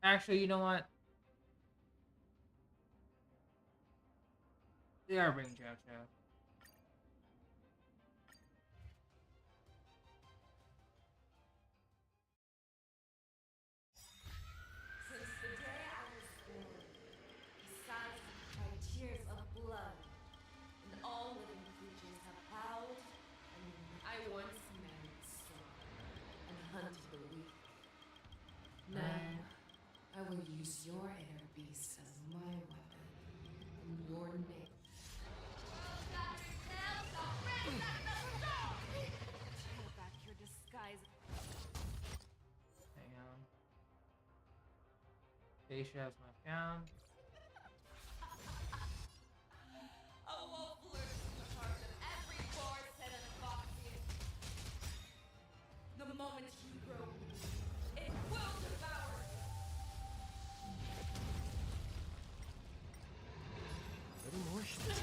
Actually, you know what? They are bringing Chow Chow. Since the day I was born, the skies have cried tears of blood, and all living creatures have howled and I once man was strong and hunted the weak. Now, I will use your inner beast as my weapon, and your name. Tear back your disguise. Hang on. Feixiao's my down. A wolf lurks in the heart of every Borset and Foxian. The moment you grow weak, it will devour you. Little more shit.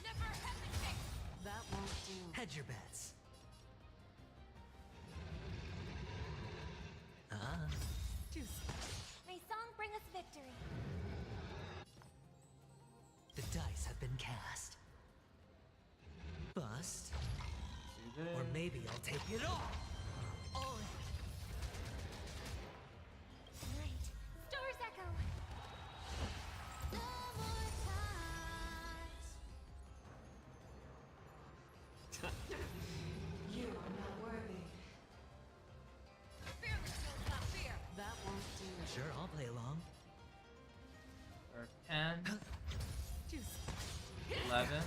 Never hesitate! That won't do. Hedge your bets. May song bring us victory. The dice have been cast. Bust. Or maybe maybe I'll take it all. All in. Right. Star's Echo. No more ties. You are not worthy. Fear the skills, not fear. That won't do. Sure, I'll play along. Or 10, Juice. 11.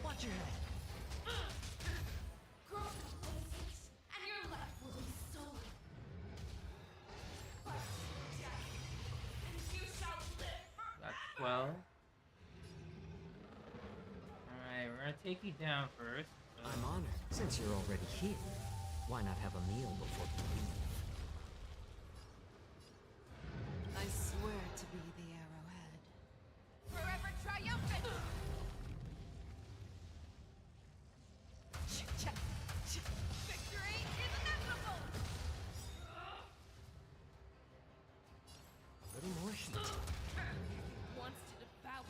Watch your head. Cross the places, and your life will be stolen. But death, and you shall live. Got 12. Alright, we're gonna take you down first. So. I'm honored. Since you're already here, why not have a meal before you leave? I swear to be the arrowhead. Forever triumphant! Victory is inevitable! A little more heat. Wants to devour.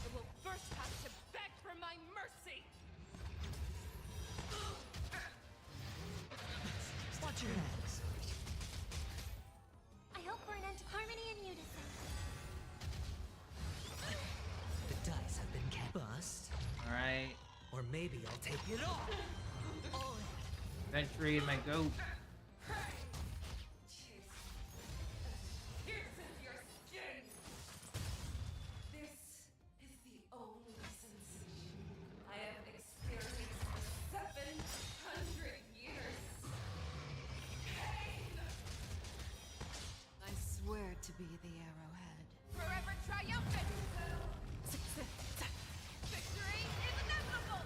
It will first have to beg for my mercy! Watch your hands. I hope for an end to harmony and unison. The dice have been cast. Bust. Alright. Or maybe I'll take it all. All in. Venturing my goat. Pierces your skin! This is the only sensation I have experienced for 700 years. Pain! I swear to be the arrowhead. Forever triumphant! Victory is inevitable!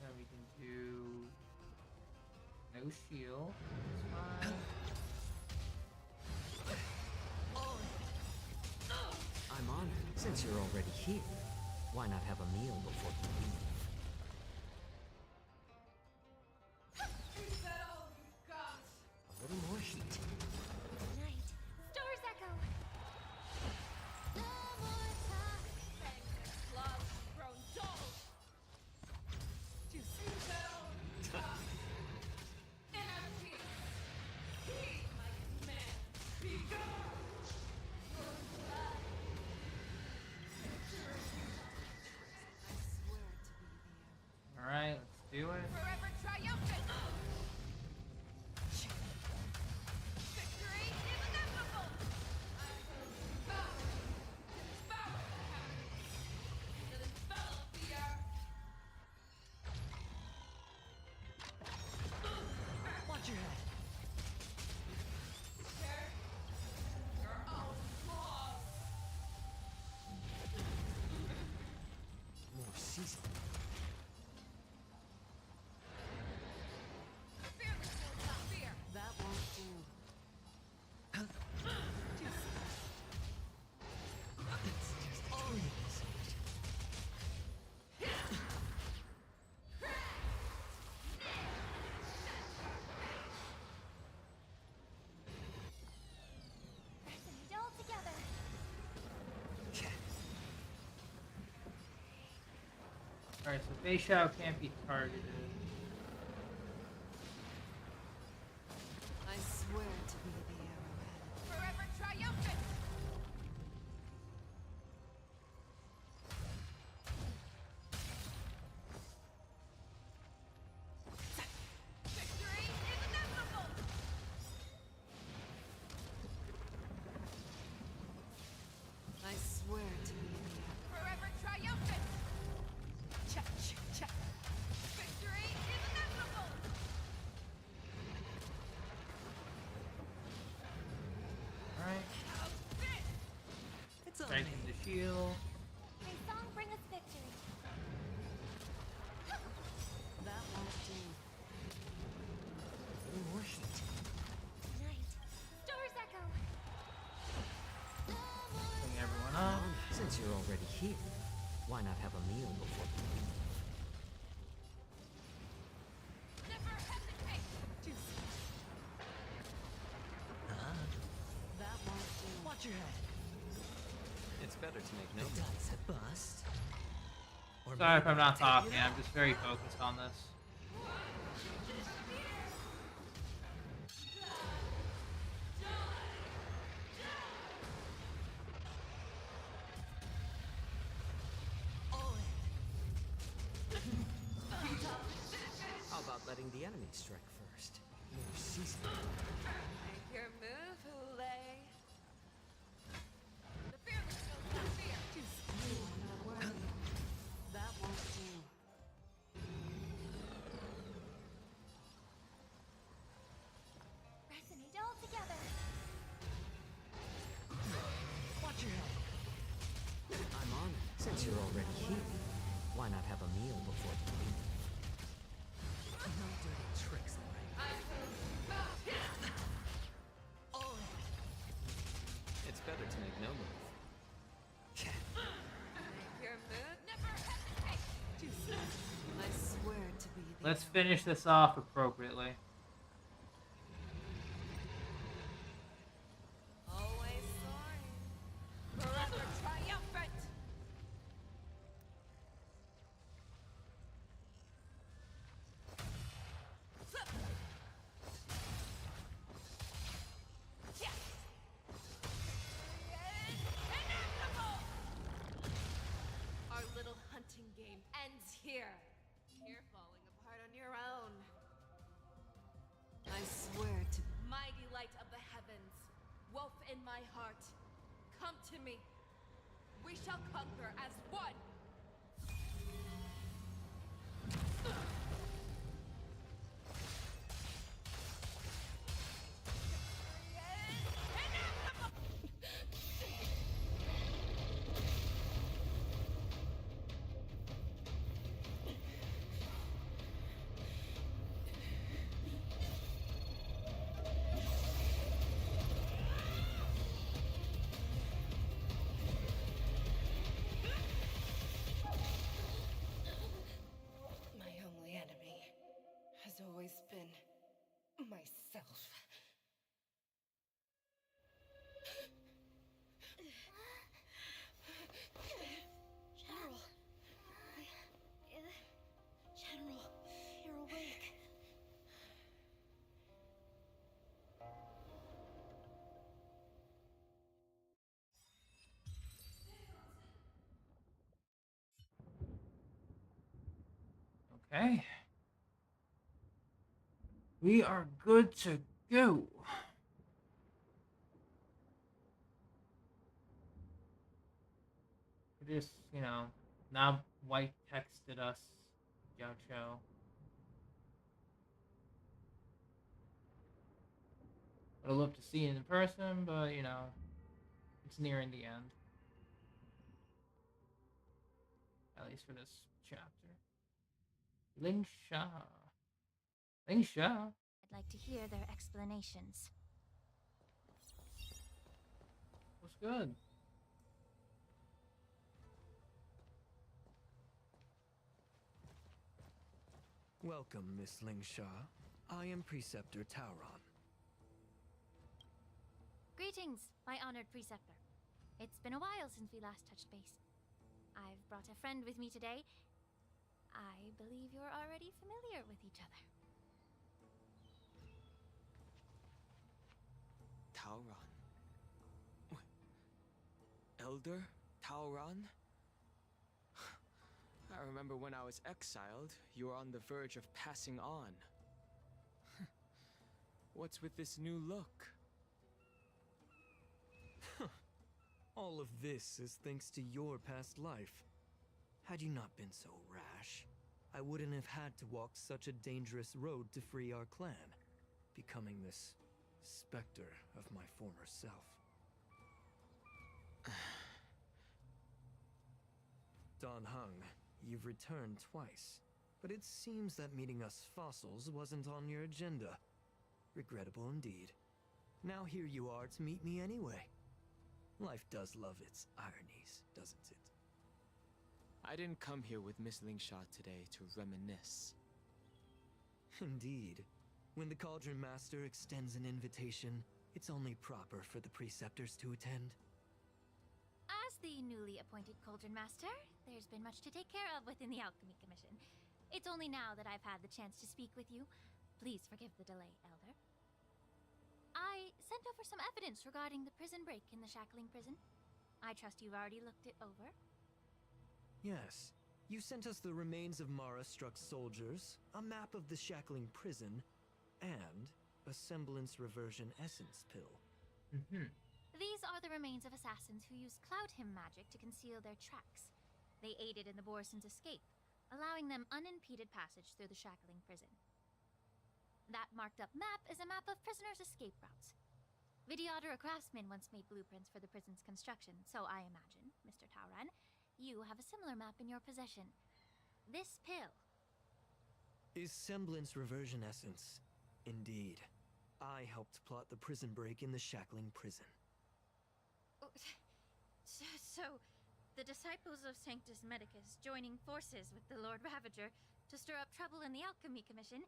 Then we can do no shield. That's fine. All in. I'm honored. Since you're already here, why not have a meal before you leave? Is that all you've got? A little more heat. Night. Star's Echo. No more ties. Fangs and claws have grown dull. Is that all you've got? Inner peace. Heed my command. Be gone! Alright, let's do it. Forever triumphant! Victory is inevitable! I will devour the heavens and envelop the earth! Watch your head. Share your own flaws! More season. Fear the skills, not fear! That won't do. It's just all in. Pressing it all together. Alright, so Feixiao can't be targeted. I swear to be the arrowhead. Forever triumphant! Victory is inevitable! I swear to be the forever triumphant! Check, check, check. Victory is inevitable! Alright. It's on Strengthen me. the shield. May song bring us victory. That won't do. A little more heat. Night. Star's Echo. No more Bring everyone I'm up. honored. Since you're already here, why not have a meal before you leave? Never hesitate! Uh-huh. That won't do. Watch your head. It's better to make no Does it bust? Or Sorry if maybe I'm not take it talking, I'm out. just very focused on this. How about letting the enemy strike first? More seasoned. Make your move, Hule. The fearless knows no fear. You are not worthy. That won't do. Resonate all together. Watch your head. I'm on it. Since you're already here, why not have a meal before the meeting? No dirty tricks, alright? It's better to make no move. Make your move. Never hesitate. Too soon. I swear to be the Let's finish this off appropriately. always soaring. Forever triumphant. Yes. Inevitable. Our little hunting game ends here. You're falling apart on your own. I swear to mighty light of the heavens, wolf in my heart, come to me. We shall conquer as one. My only enemy has always been myself. General. General, you're awake. Okay. We are good to go. We're just, now White texted us, Xianzhou. Would have loved to see it in person, but, it's nearing the end. At least for this chapter. Lingsha. I'd like to hear their explanations. What's good? Welcome, Miss Lingsha. I am Preceptor Tauron. Greetings, my honored preceptor. It's been a while since we last touched base. I've brought a friend with me today. I believe you're already familiar with each other. Tauron? Elder Tauron? I remember when I was exiled, you were on the verge of passing on. What's with this new look? All of this is thanks to your past life. Had you not been so rash, I wouldn't have had to walk such a dangerous road to free our clan, becoming this specter of my former self. Dan Heng, you've returned twice, but it seems that meeting us fossils wasn't on your agenda. Regrettable indeed. Now here you are to meet me anyway. Life does love its ironies, doesn't it? I didn't come here with Miss Lingsha today to reminisce. Indeed. When the Cauldron Master extends an invitation, it's only proper for the Preceptors to attend. As As the newly appointed Cauldron Master, there's been much to take care of within the Alchemy Commission. It's only now that I've had the chance to speak with you. Please forgive the delay, Elder. I sent over some evidence regarding the prison break in the Shackling Prison. I trust you've already looked it over. Yes. You sent us the remains of Mara-struck soldiers, a map of the Shackling Prison, and a semblance reversion essence pill. These are the remains of assassins who used Cloud Hymn magic to conceal their tracks. They aided in the Borisons' escape, allowing them unimpeded passage through the Shackling Prison. That marked-up map is a map of prisoners' escape routes. Vidyadhara craftsmen once made blueprints for the prison's construction, so I imagine, Mr. Tauran, you have a similar map in your possession. This pill is semblance reversion essence. Indeed. I helped plot the prison break in the Shackling Prison. So, the disciples of Sanctus Medicus joining forces with the Lord Ravager to stir up trouble in the Alchemy Commission,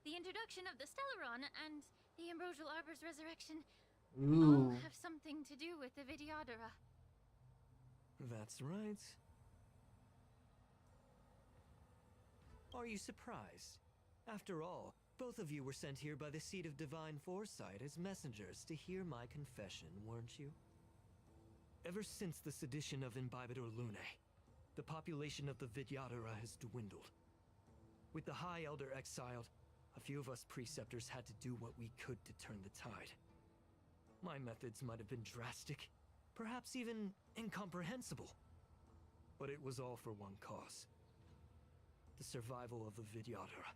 the introduction of the Stellaron, and the Ambrosial Arbor's resurrection all have something to do with the Vidyadhara. That's right. Are you surprised? After all, both of you were sent here by the Seat of Divine Foresight as messengers to hear my confession, weren't you? Ever since the sedition of Imbibitor Lunae, the population of the Vidyadhara has dwindled. With the High Elder exiled, a few of us preceptors had to do what we could to turn the tide. My methods might have been drastic, perhaps even incomprehensible. But it was all for one cause. The survival of the Vidyadhara.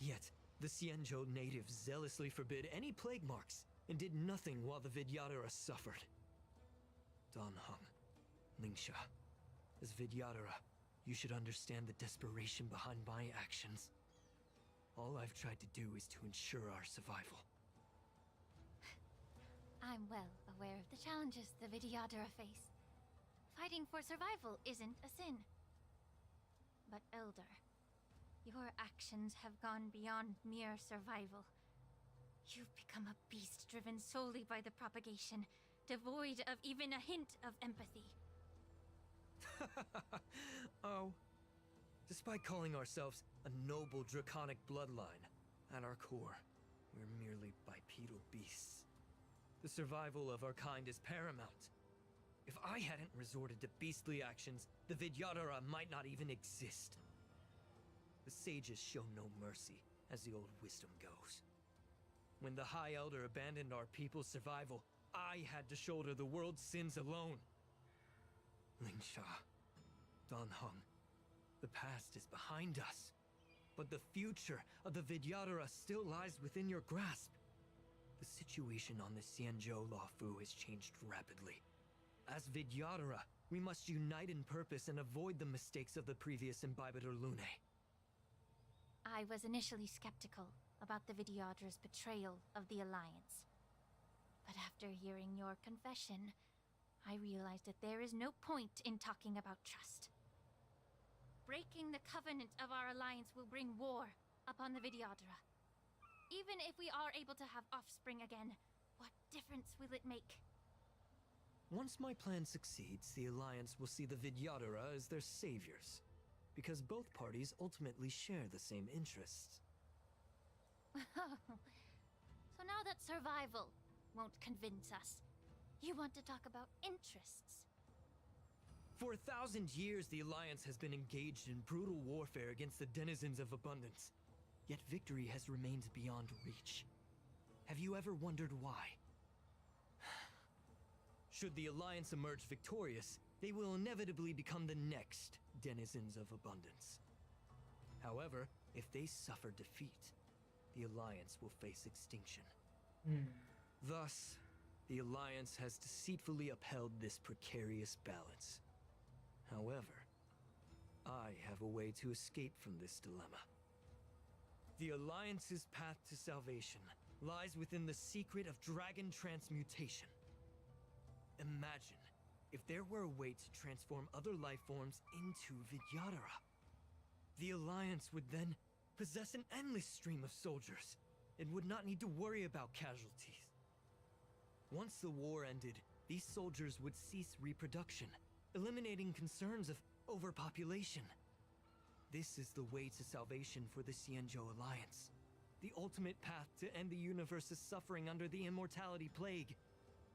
Yet, the Xianzhou natives zealously forbid any plague marks, and did nothing while the Vidyadhara suffered. Danheng, Lingsha, as Vidyadhara, you should understand the desperation behind my actions. All I've tried to do is to ensure our survival. I'm well aware of the challenges the Vidyadhara face. Fighting for survival isn't a sin. But Elder, your actions have gone beyond mere survival. You've become a beast driven solely by the propagation, devoid of even a hint of empathy. Oh. Despite calling ourselves a noble draconic bloodline, at our core, we're merely bipedal beasts. The survival of our kind is paramount. If I hadn't resorted to beastly actions, the Vidyadhara might not even exist. The sages show no mercy, as the old wisdom goes. When the High Elder abandoned our people's survival, I had to shoulder the world's sins alone. Lingsha, Danheng, the past is behind us, but the future of the Vidyadhara still lies within your grasp. The situation on the Xianzhou Luofu has changed rapidly. As Vidyadhara, we must unite in purpose and avoid the mistakes of the previous Imbibitor Lunae. I was initially skeptical about the Vidyadhara's betrayal of the Alliance. But after hearing your confession, I realized that there is no point in talking about trust. Breaking the covenant of our alliance will bring war upon the Vidyadhara. Even if we are able to have offspring again, what difference will it make? Once my plan succeeds, the Alliance will see the Vidyadhara as their saviors, because both parties ultimately share the same interests. So now that survival won't convince us, you want to talk about interests? For 1,000 years, the Alliance has been engaged in brutal warfare against the denizens of abundance. Yet victory has remained beyond reach. Have you ever wondered why? Should the Alliance emerge victorious, they will inevitably become the next denizens of abundance. However, if they suffer defeat, the Alliance will face extinction. Thus, the Alliance has deceitfully upheld this precarious balance. However, I have a way to escape from this dilemma. The Alliance's path to salvation lies within the secret of dragon transmutation. Imagine if there were a way to transform other life forms into Vidyadhara. The Alliance would then possess an endless stream of soldiers and would not need to worry about casualties. Once the war ended, these soldiers would cease reproduction, eliminating concerns of overpopulation. This is the way to salvation for the Xianzhou Alliance. The ultimate path to end the universe's suffering under the immortality plague.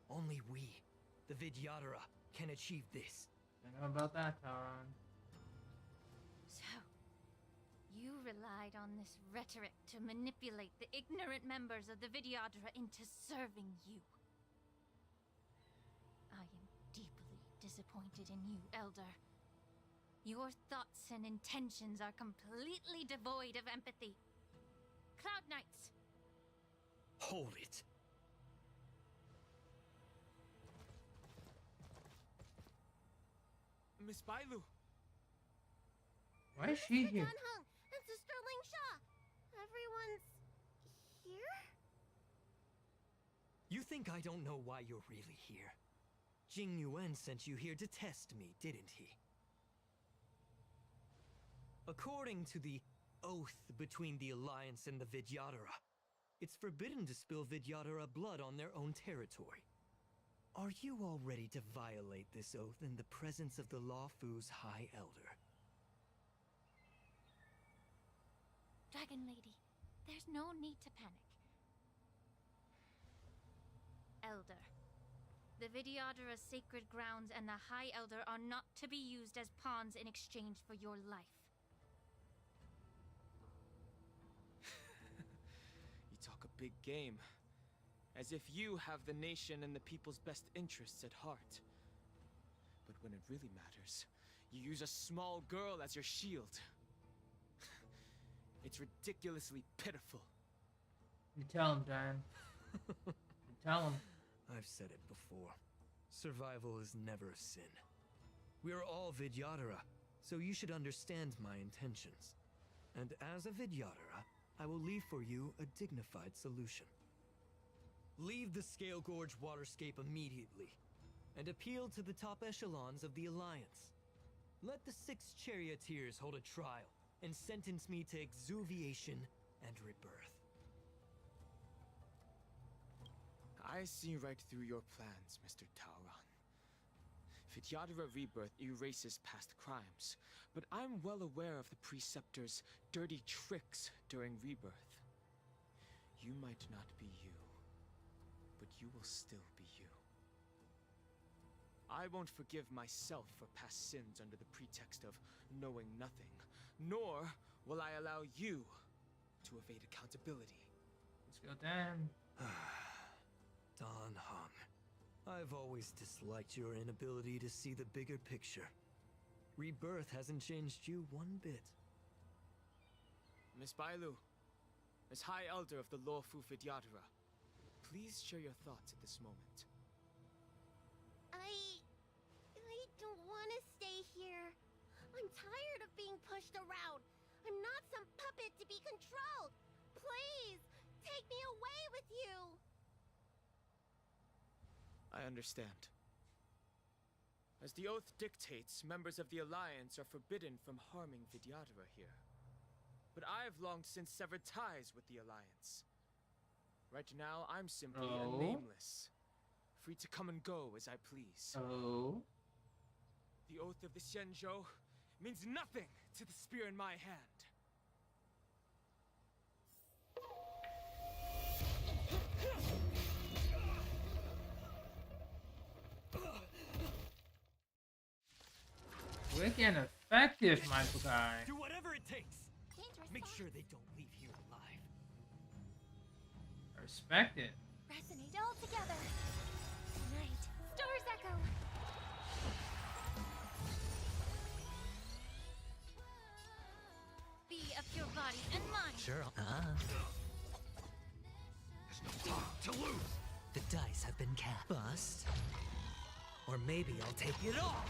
Only we, the Vidyadhara, can achieve this. I know about that, Tauron. So, you relied on this rhetoric to manipulate the ignorant members of the Vidyadhara into serving you. I am deeply disappointed in you, Elder. Your thoughts and intentions are completely devoid of empathy. Cloud Knights! Hold it. Miss Bailu! Why is she here? Dunhung and Sister Lingsha! Everyone's here? You think I don't know why you're really here? Jing Yuan sent you here to test me, didn't he? According to the oath between the Alliance and the Vidyadhara, it's forbidden to spill Vidyadhara blood on their own territory. Are you all ready to violate this oath in the presence of the Luofu's High Elder? Dragon Lady, there's no need to panic. Elder, the Vidyadhara's sacred grounds and the High Elder are not to be used as pawns in exchange for your life. You talk a big game. As if you have the nation and the people's best interests at heart. But when it really matters, you use a small girl as your shield. It's ridiculously pitiful. You tell him, Dan. You tell him. I've said it before. Survival is never a sin. We're all Vidyadhara, so you should understand my intentions. And as a Vidyadhara, I will leave for you a dignified solution. Leave the Scale Gorge waterscape immediately, and appeal to the top echelons of the Alliance. Let the 6 charioteers hold a trial, and sentence me to exuviation and rebirth. I see right through your plans, Mr. Tauron. Vidyadhara Rebirth erases past crimes, but I'm well aware of the Preceptor's dirty tricks during Rebirth. You might not be you, but you will still be you. I won't forgive myself for past sins under the pretext of knowing nothing, nor will I allow you to evade accountability. Let's go, Dan. Don Hung, I've always disliked your inability to see the bigger picture. Rebirth hasn't changed you one bit. Miss Bailu, as High Elder of the Luofu Vidyadhara, please share your thoughts at this moment. I don't want to stay here. I'm tired of being pushed around. I'm not some puppet to be controlled. Please, take me away with you. I understand. As the oath dictates, members of the Alliance are forbidden from harming Vidyadhara here. But I've long since severed ties with the Alliance. Right now, I'm simply a nameless, free to come and go as I please. The oath of the Xianzhou means nothing to the spear in my hand. Quick and effective, my guy. Do whatever it takes. Make sure they don't leave here alive. I respect it. Resonate all together. Tonight, stars echo. Be of your body and mind. Sure. There's no time to lose. The dice have been cast. Bust. Or maybe I'll take it all.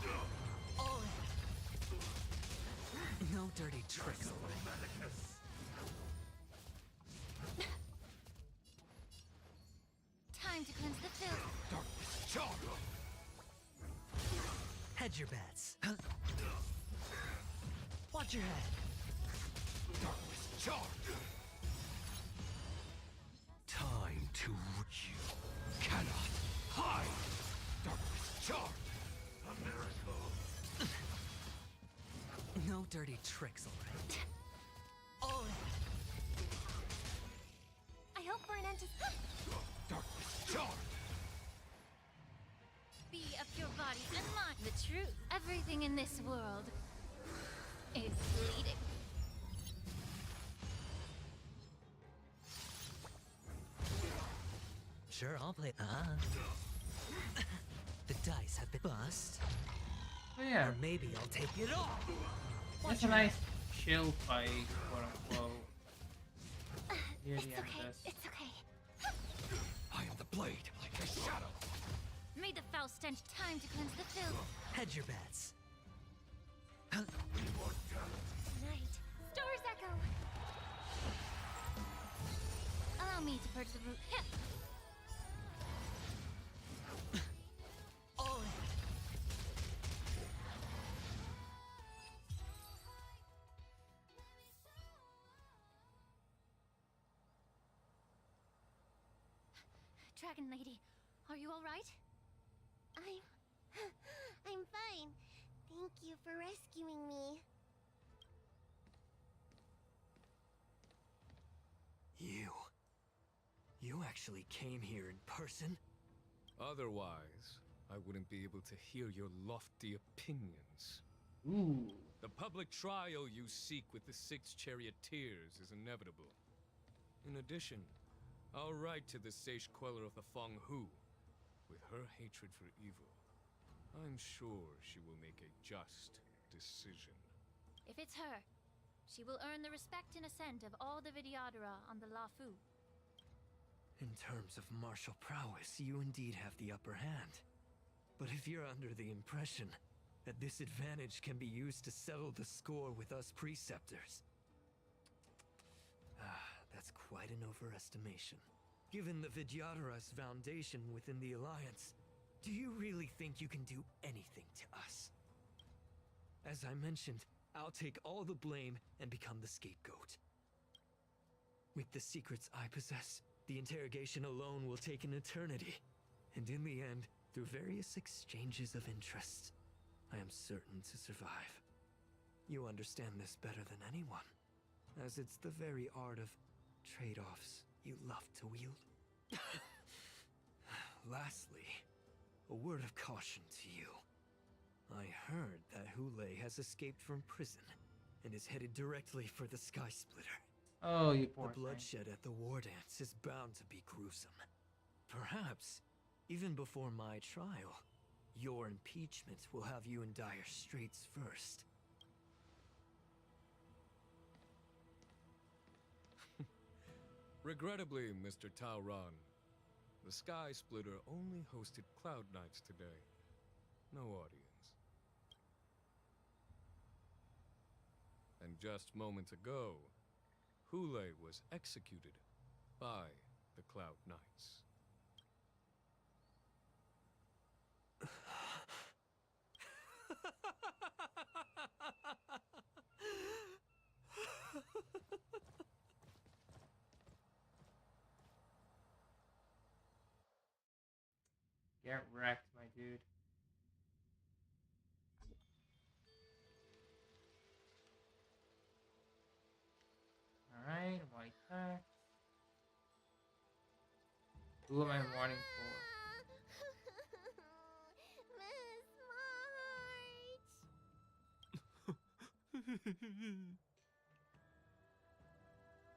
All in. No dirty tricks. Time to cleanse the filth. Hedge your bets. Watch your head. Darkness charge. Time to you cannot hide. Darkness dirty tricks already. Oh. I hope for an end to Darkness charm. Be of your body and mind the truth. Everything in this world is bleeding. Sure, I'll play. The dice have been bust. Oh yeah. Or maybe I'll take it off. It's a nice chill fight, quote unquote. Near It's the end okay. of this. It's okay. I am the blade, like a shadow. May the foul stench time to cleanse the filth. Hedge your bets. Tonight, Stars Echo. Allow me to purge the root. Oh. Dragon Lady, are you all right? I'm fine. Thank you for rescuing me. You actually came here in person? Otherwise, I wouldn't be able to hear your lofty opinions. Ooh. The public trial you seek with the 6 charioteers is inevitable. In addition, I'll write to the sage queller of the Feng Hu. With her hatred for evil, I'm sure she will make a just decision. If it's her, she will earn the respect and assent of all the Vidyadhara on the Lafu. In terms of martial prowess, you indeed have the upper hand. But if you're under the impression that this advantage can be used to settle the score with us preceptors, that's quite an overestimation. Given the Vidyadhara's foundation within the Alliance, do you really think you can do anything to us? As I mentioned, I'll take all the blame and become the scapegoat. With the secrets I possess, the interrogation alone will take an eternity. And in the end, through various exchanges of interest, I am certain to survive. You understand this better than anyone, as it's the very art of trade-offs you love to wield. Lastly, a word of caution to you. I heard that Hule has escaped from prison and is headed directly for the Sky Splitter. Oh, you poor The bloodshed at the war dance is bound to be gruesome. Perhaps, even before my trial, your impeachment will have you in dire straits first. Regrettably, Mr. Taoran, the Sky Splitter only hosted Cloud Knights today. No audience. And just moments ago, Hule was executed by the Cloud Knights. Get wrecked, my dude. Alright, white text. Who am I warning for?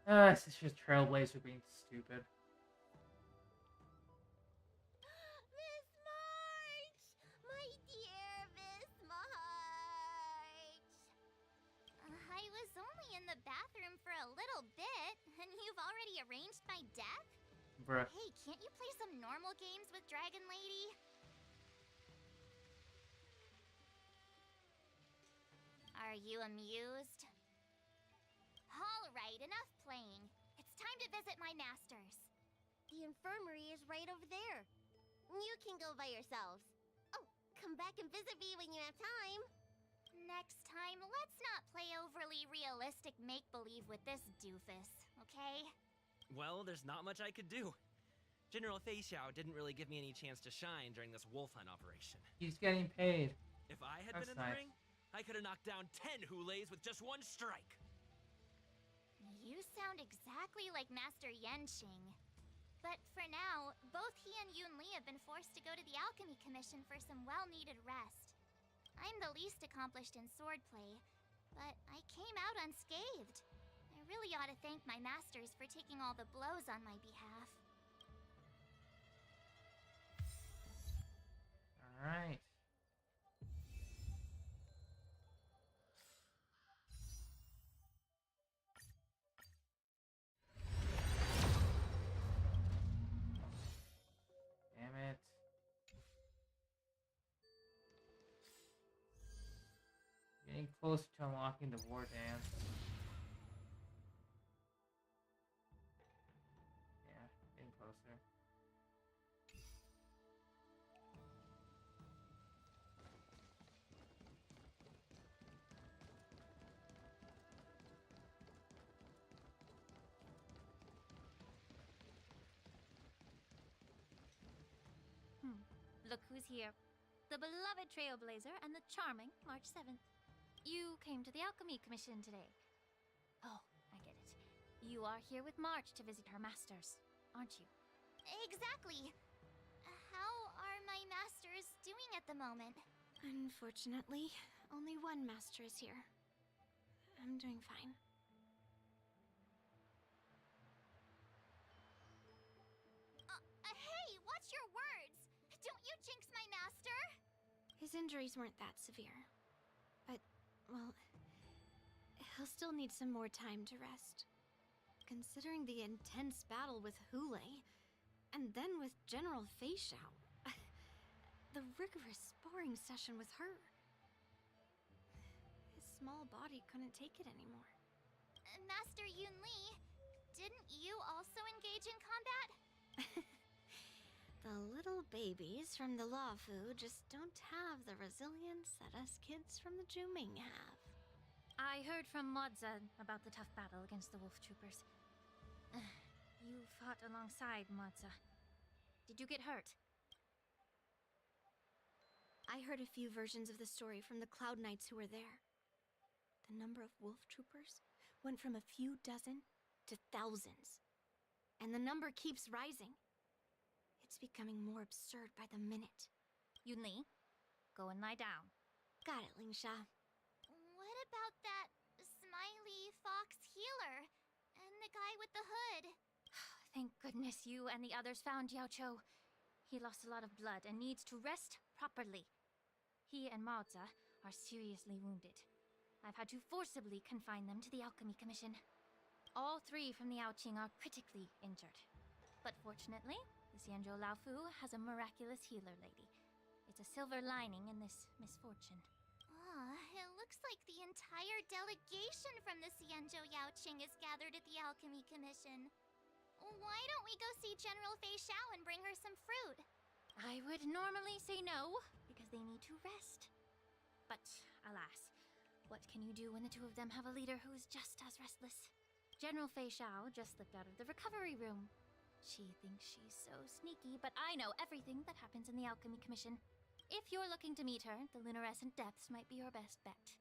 This is just Trailblazer being stupid. Miss March! My dear Miss March! I was only in the bathroom for a little bit, and you've already arranged my death? Bruh. Hey, can't you play some normal games with Dragon Lady? Are you amused? Alright, enough playing. It's time to visit my masters. The infirmary is right over there. You can go by yourselves. Oh, come back and visit me when you have time. Next time, let's not play overly realistic make-believe with this doofus, okay? Well, there's not much I could do. General Feixiao didn't really give me any chance to shine during this wolf hunt operation. He's getting paid. If I had That's been in the nice. ring, I could have knocked down 10 Hulays with just one strike. You sound exactly like Master Yanqing. But for now, both he and Yun Li have been forced to go to the Alchemy Commission for some well-needed rest. I'm the least accomplished in swordplay, but I came out unscathed. I really ought to thank my masters for taking all the blows on my behalf. Alright. Damn it. Getting close to unlocking the war dance. Yeah, getting closer. Look who's here. The beloved Trailblazer and the charming March 7th. You came to the Alchemy Commission today. Oh, I get it. You are here with March to visit her masters, aren't you? Exactly. How are my masters doing at the moment? Unfortunately, only one master is here. I'm doing fine. Hey, watch your words! Don't you jinx my master! His injuries weren't that severe. But, well, he'll still need some more time to rest. Considering the intense battle with Hulei, and then with General Feixiao, the rigorous sparring session with her. His small body couldn't take it anymore. Master Yun Li, didn't you also engage in combat? The little babies from the Luofu just don't have the resilience that us kids from the Juming have. I heard from Modza about the tough battle against the wolf troopers. You fought alongside Modza. Did you get hurt? I heard a few versions of the story from the Cloud Knights who were there. The number of wolf troopers went from a few dozen to thousands. And the number keeps rising. It's becoming more absurd by the minute. Yun Li, go and lie down. Got it, Lingsha. What about that smiley fox healer? And the guy with the hood? Thank goodness you and the others found Xianzhou. He lost a lot of blood and needs to rest properly. He and Maoza are seriously wounded. I've had to forcibly confine them to the Alchemy Commission. All three from the Yaoqing are critically injured. But fortunately, the Xianzhou Laofu has a miraculous healer lady. It's a silver lining in this misfortune. It looks like the entire delegation from the Xianzhou Yaoqing is gathered at the Alchemy Commission. Why don't we go see General Feixiao and bring her some fruit? I would normally say no, because they need to rest. But, alas, what can you do when the two of them have a leader who is just as restless? General Feixiao just slipped out of the recovery room. She thinks she's so sneaky, but I know everything that happens in the Alchemy Commission. If you're looking to meet her, the luminescent depths might be your best bet.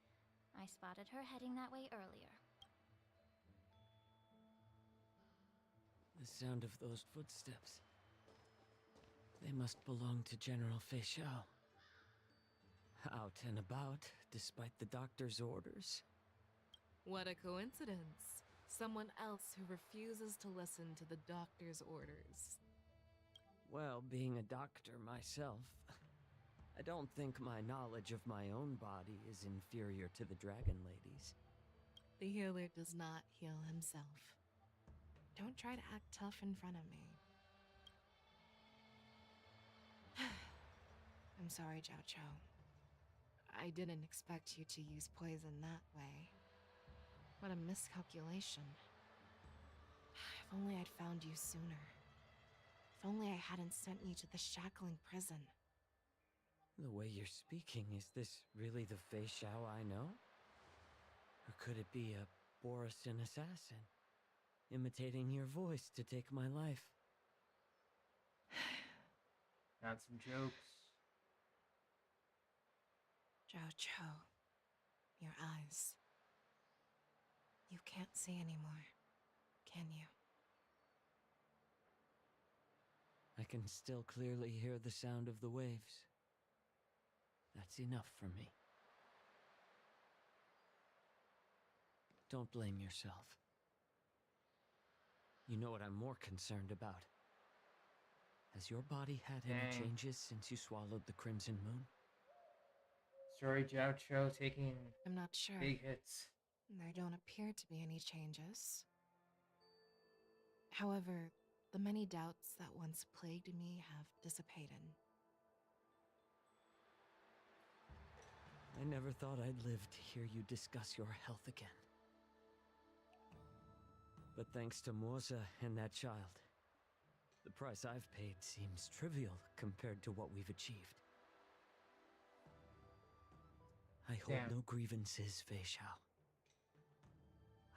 I spotted her heading that way earlier. The sound of those footsteps. They must belong to General Feixiao. Out and about, despite the doctor's orders. What a coincidence. Someone else who refuses to listen to the doctor's orders. Well, being a doctor myself, I don't think my knowledge of my own body is inferior to the Dragon Lady's. The healer does not heal himself. Don't try to act tough in front of me. I'm sorry, Xiaoqiu. I didn't expect you to use poison that way. What a miscalculation. If only I'd found you sooner. If only I hadn't sent you to the shackling prison. The way you're speaking, is this really the Feixiao I know? Or could it be a Borisin assassin, imitating your voice to take my life? Got some jokes. Xiaoqiu, Your eyes. You can't see anymore, can you? I can still clearly hear the sound of the waves. That's enough for me. Don't blame yourself. You know what I'm more concerned about? Has your body had any changes since you swallowed the Crimson Moon? Sorry, Xianzhou taking I'm not sure. big hits. There don't appear to be any changes. However, the many doubts that once plagued me have dissipated. I never thought I'd live to hear you discuss your health again. But thanks to Morza and that child, the price I've paid seems trivial compared to what we've achieved. I hold no grievances, Feixiao.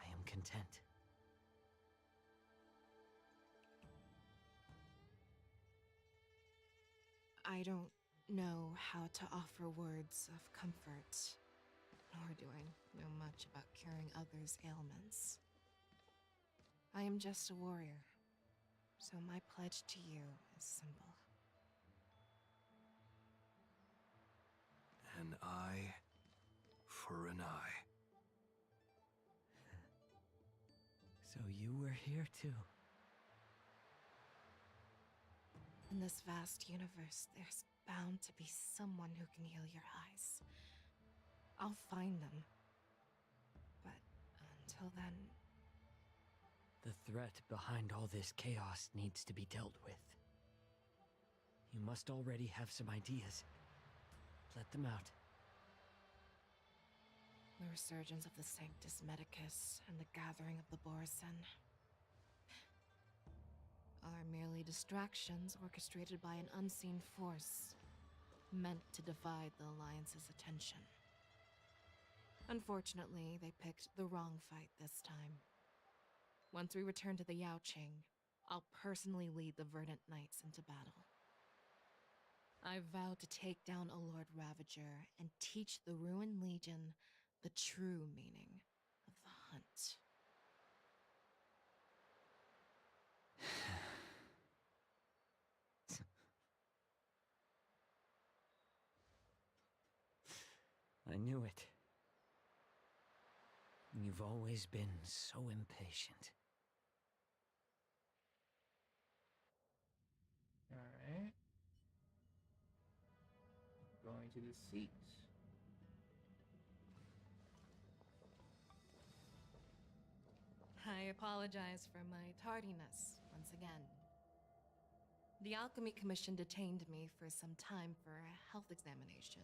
I am content. I don't know how to offer words of comfort, nor do I know much about curing others' ailments. I am just a warrior, so my pledge to you is simple. An eye for an eye. So you were here too. In this vast universe, there's bound to be someone who can heal your eyes. I'll find them. But until then... The threat behind all this chaos needs to be dealt with. You must already have some ideas. Let them out. The resurgence of the Sanctus Medicus and the gathering of the Borison are merely distractions orchestrated by an unseen force, meant to divide the Alliance's attention. Unfortunately, they picked the wrong fight this time. Once we return to the Yaoqing, I'll personally lead the Verdant Knights into battle. I vow to take down a Lord Ravager and teach the Ruined Legion the true meaning of the hunt. I knew it. You've always been so impatient. Alright. Going to the seat. I apologize for my tardiness once again. The Alchemy Commission detained me for some time for a health examination.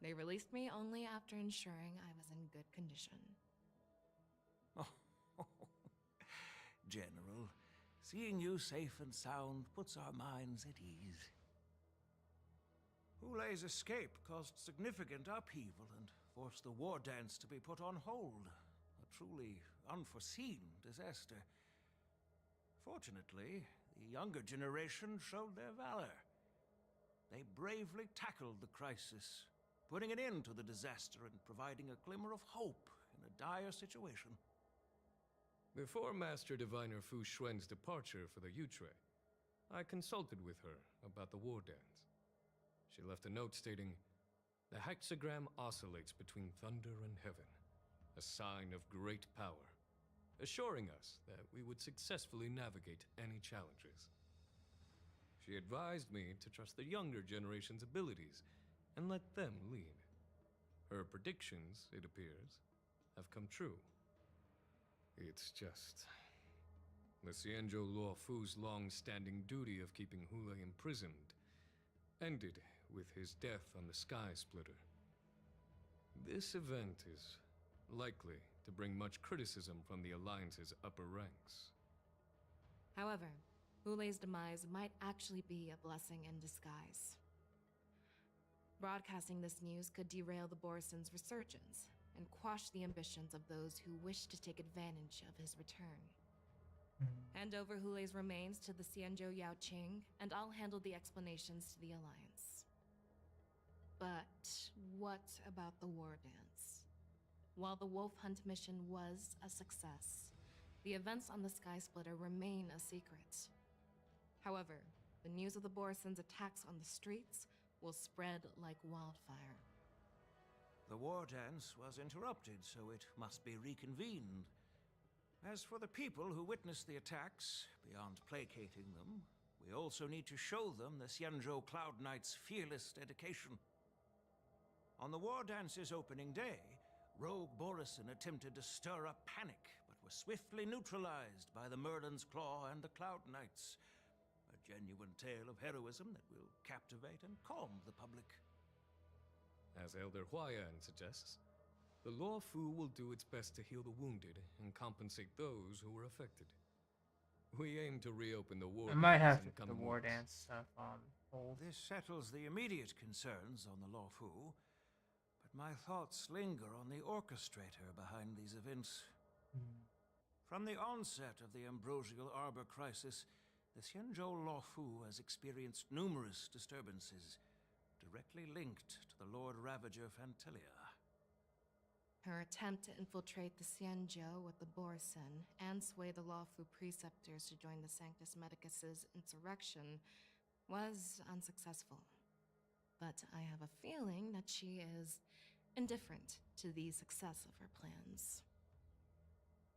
They released me only after ensuring I was in good condition. Oh, General, seeing you safe and sound puts our minds at ease. Hulei's escape caused significant upheaval and forced the war dance to be put on hold. A truly unforeseen disaster. Fortunately, the younger generation showed their valor. They bravely tackled the crisis, putting an end to the disaster and providing a glimmer of hope in a dire situation. Before Master Diviner Fu Xuan's departure for the Yutre, I consulted with her about the war dance. She left a note stating, "The hexagram oscillates between thunder and heaven, a sign of great power, assuring us that we would successfully navigate any challenges." She advised me to trust the younger generation's abilities and let them lead. Her predictions, it appears, have come true. It's just... the Xianzhou Luo Fu's long-standing duty of keeping Hulei imprisoned ended with his death on the Sky Splitter. This event is likely to bring much criticism from the Alliance's upper ranks. However, Hulei's demise might actually be a blessing in disguise. Broadcasting this news could derail the Borison's resurgence and quash the ambitions of those who wish to take advantage of his return. Hand over Hulei's remains to the Xianzhou Yaoqing, and I'll handle the explanations to the Alliance. But But what about the war dance? While the wolf hunt mission was a success, the events on the Sky Splitter remain a secret. However, the news of the Borison's attacks on the streets will spread like wildfire. The war dance was interrupted, so it must be reconvened. As for the people who witnessed the attacks, beyond placating them, we also need to show them the Xianzhou Cloud Knight's fearless dedication. On the war dance's opening day, Rogue Borison attempted to stir up panic, but was swiftly neutralized by the Merlin's Claw and the Cloud Knights. A genuine tale of heroism that will captivate and calm the public. As Elder Huayan suggests, the Law Fu will do its best to heal the wounded and compensate those who were affected. We aim to reopen the war I might have dance in the coming war weeks. dance stuff on hold. This settles the immediate concerns on the Law Fu, but my thoughts linger on the orchestrator behind these events. From the onset of the Ambrosial Arbor crisis, the Xianzhou Law Fu has experienced numerous disturbances, directly linked to the Lord Ravager Fantelia. Her attempt to infiltrate the Xianzhou with the Borison and sway the Lawfu preceptors to join the Sanctus Medicus's insurrection was unsuccessful. But I have a feeling that she is indifferent to the success of her plans.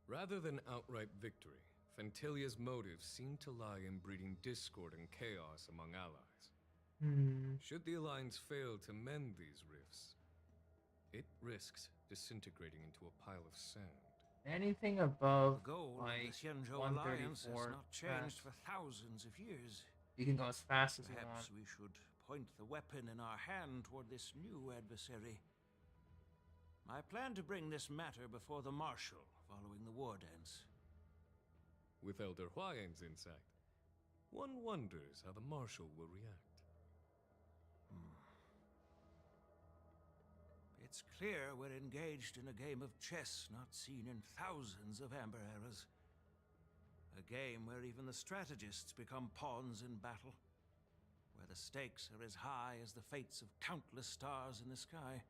Rather than outright victory, Fantelia's motives seem to lie in breeding discord and chaos among allies. Should the Alliance fail to mend these rifts, it risks disintegrating into a pile of sand. Anything above The goal of like the Xianzhou Alliance 134 has not changed fast. for thousands of years. You can go as fast as you want. Perhaps we should point the weapon in our hand toward this new adversary. I plan to bring this matter before the Marshal following the war dance. With Elder Huayan's insight, one wonders how the Marshal will react. It's clear we're engaged in a game of chess not seen in thousands of Amber eras. A game where even the strategists become pawns in battle. Where the stakes are as high as the fates of countless stars in the sky.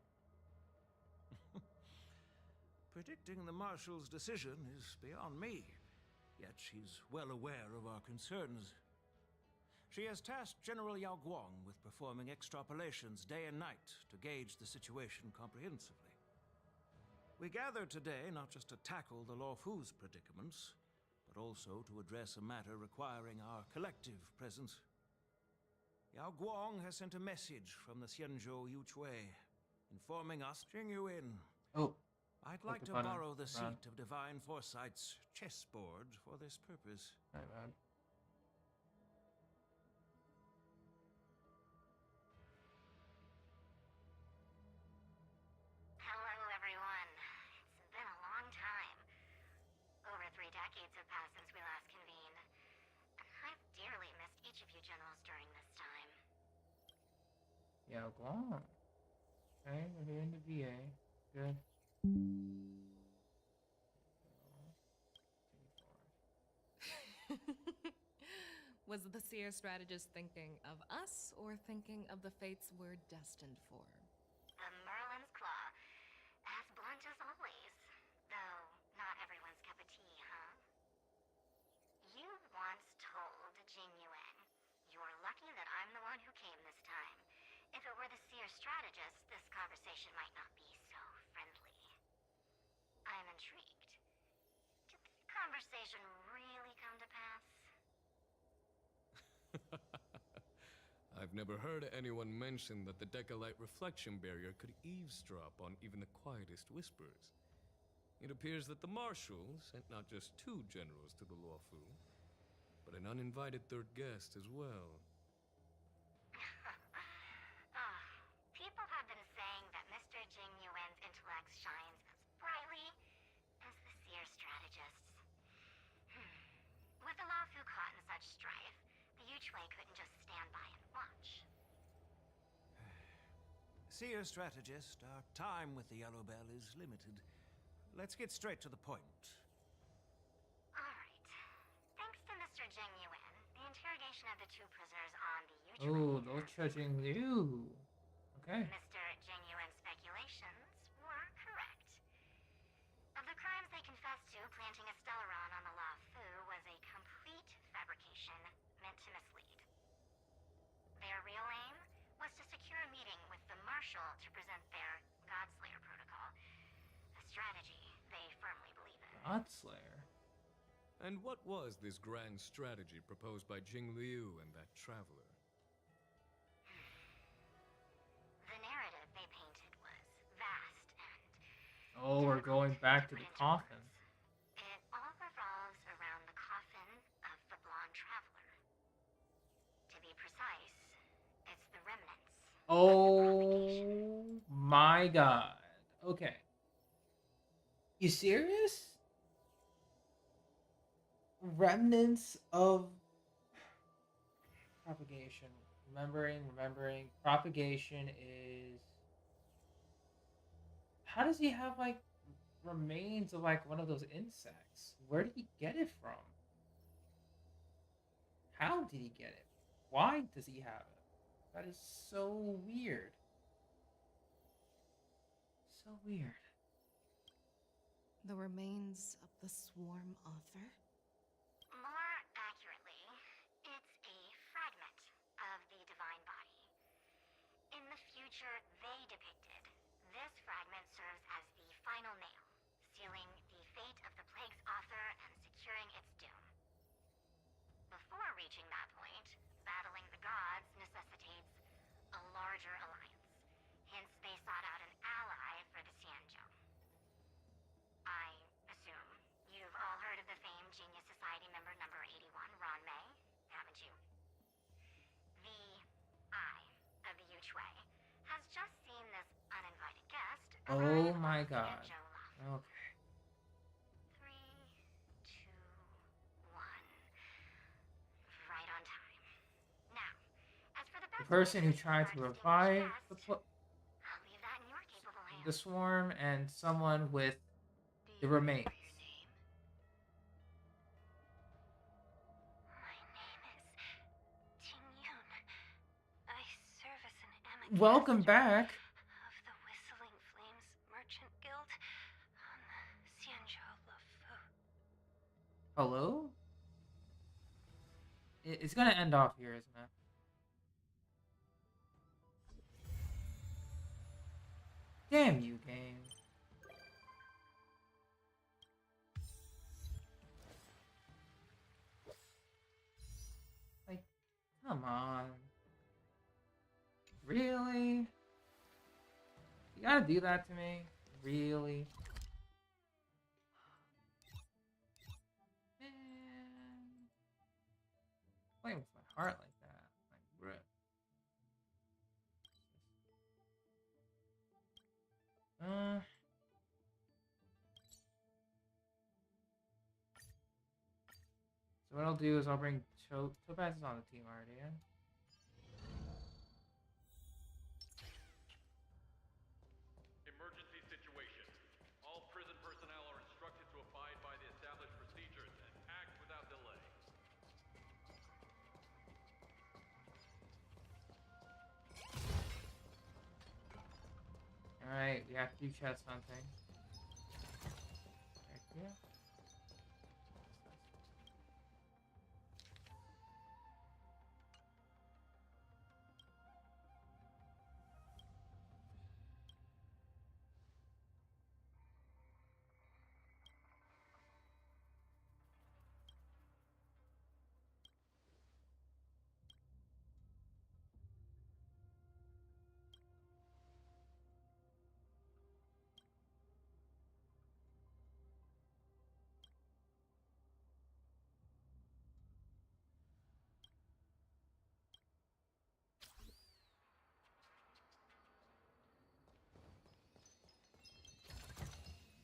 Predicting the Marshal's decision is beyond me, yet she's well aware of our concerns. She has tasked General Yao Guang with performing extrapolations day and night to gauge the situation comprehensively. We gathered today not just to tackle the Law Fu's predicaments, but also to address a matter requiring our collective presence. Yao Guang has sent a message from the Xianzhou Yuchui, informing us Jingyuin. I'd like to borrow the seat of Divine Foresight's chessboard for this purpose. My bad. Hello, everyone. It's been a long time. Over 3 decades have passed since we last convened. And I've dearly missed each of you generals during this time. Yeah, go on. Okay, we're here in the VA. Good. Was the seer strategist thinking of us or thinking of the fates we're destined for? The Merlin's Claw. As blunt as always. Though, not everyone's cup of tea, huh? You once told Jingyuan, "You're lucky that I'm the one who came this time. If it were the seer strategist, this conversation might not be so friendly." I'm intrigued. Did the conversation really come to pass? I've never heard anyone mention that the Decalite reflection barrier could eavesdrop on even the quietest whispers. It appears that the Marshal sent not just 2 generals to the Law Fu, but an uninvited 3rd guest as well. People have been saying that Mr. Jingyuan's intellect shines as brightly as the seer strategist's. With the Law Fu caught in such strife, the Yuchui couldn't just stand by and watch. Seer strategist, our time with the Yellow Bell is limited. Let's get straight to the point. Alright. Thanks to Mr. Jingyuan, the interrogation of the 2 prisoners on the Yuchui Oh, no judging you. Okay. Mr. planting a Stellaron on the Luofu was a complete fabrication meant to mislead. Their real aim was to secure a meeting with the Marshal to present their Godslayer protocol, a strategy they firmly believe in. Godslayer? And what was this grand strategy proposed by Jing Liu and that traveler? The narrative they painted was vast and... Oh, we're going back to the coffin. It all revolves around the coffin of the blonde traveler. To be precise, it's the remnants. Oh my god. Okay. You serious? Remnants of propagation. Remembering. Propagation is... How does he have, like, remains of, like, one of those insects? Where did he get it from? How did he get it? Why does he have it? That is so weird. So weird. The remains of the Swarm Author? More accurately, it's a fragment of the Divine Body. In the future they depicted, this fragment serves as the final nail, sealing the fate of the Plague's author and securing its doom. Before reaching that point, battling the gods necessitates a larger alliance. Hence, they sought out an ally for the Xianzhou. I assume you've all heard of the famed Genius Society member number 81, Ron May, haven't you? The Eye of the Yuchwei has just seen this uninvited guest Oh my god. Okay. 3, 2, 1. Right on time. Now, as for the The best person who tried to revive I'll leave that in your capable hands. the swarm and someone with the remains. I serve as an amicus Welcome back. of the Whistling Flames Merchant Guild on the Xianzhou Luofu. Hello? It's gonna end off here, isn't it? Damn you, game. Like, come on. Really? You gotta do that to me? Really? Man. Playing with my heart like that. Like, bruh. So what I'll do is I'll bring Topaz is on the team already, yeah? Emergency situation. All prison personnel are instructed to abide by the established procedures and act without delay. Alright, we have to do chest hunting. Heck yeah.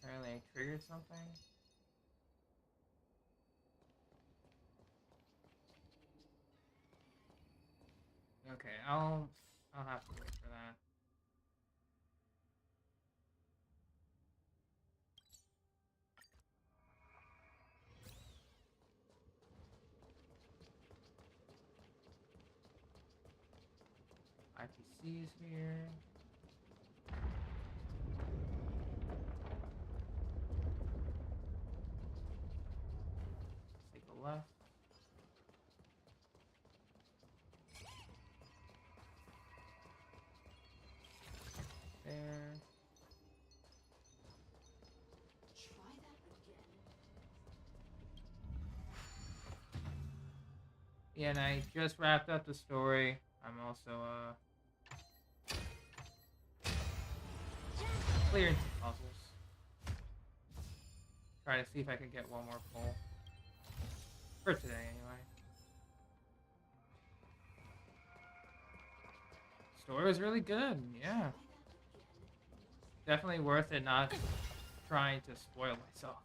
Apparently I triggered something. Okay, I'll have to wait for that. IPC's here. Yeah, and I just wrapped up the story. I'm also clearing some puzzles. Try to see if I can get one more pull. For today, anyway. Story was really good, yeah. Definitely worth it not trying to spoil myself.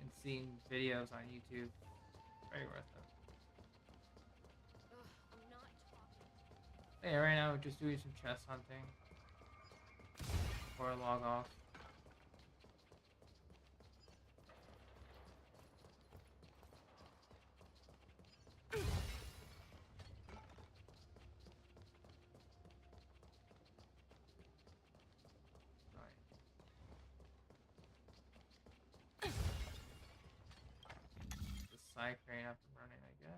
And seeing videos on YouTube. Very worth it. Yeah, right now we're just doing some chest hunting. Before I log off. Side crane up and running, I guess.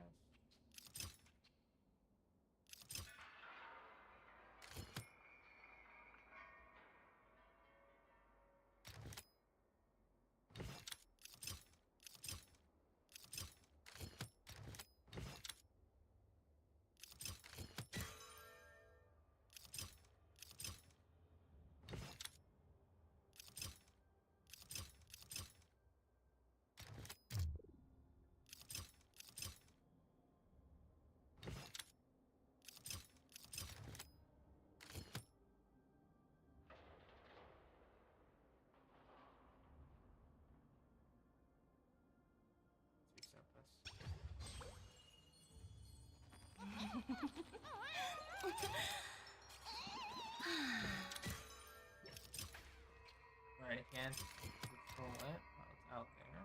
Alright, I can't control it. Oh, it's out there.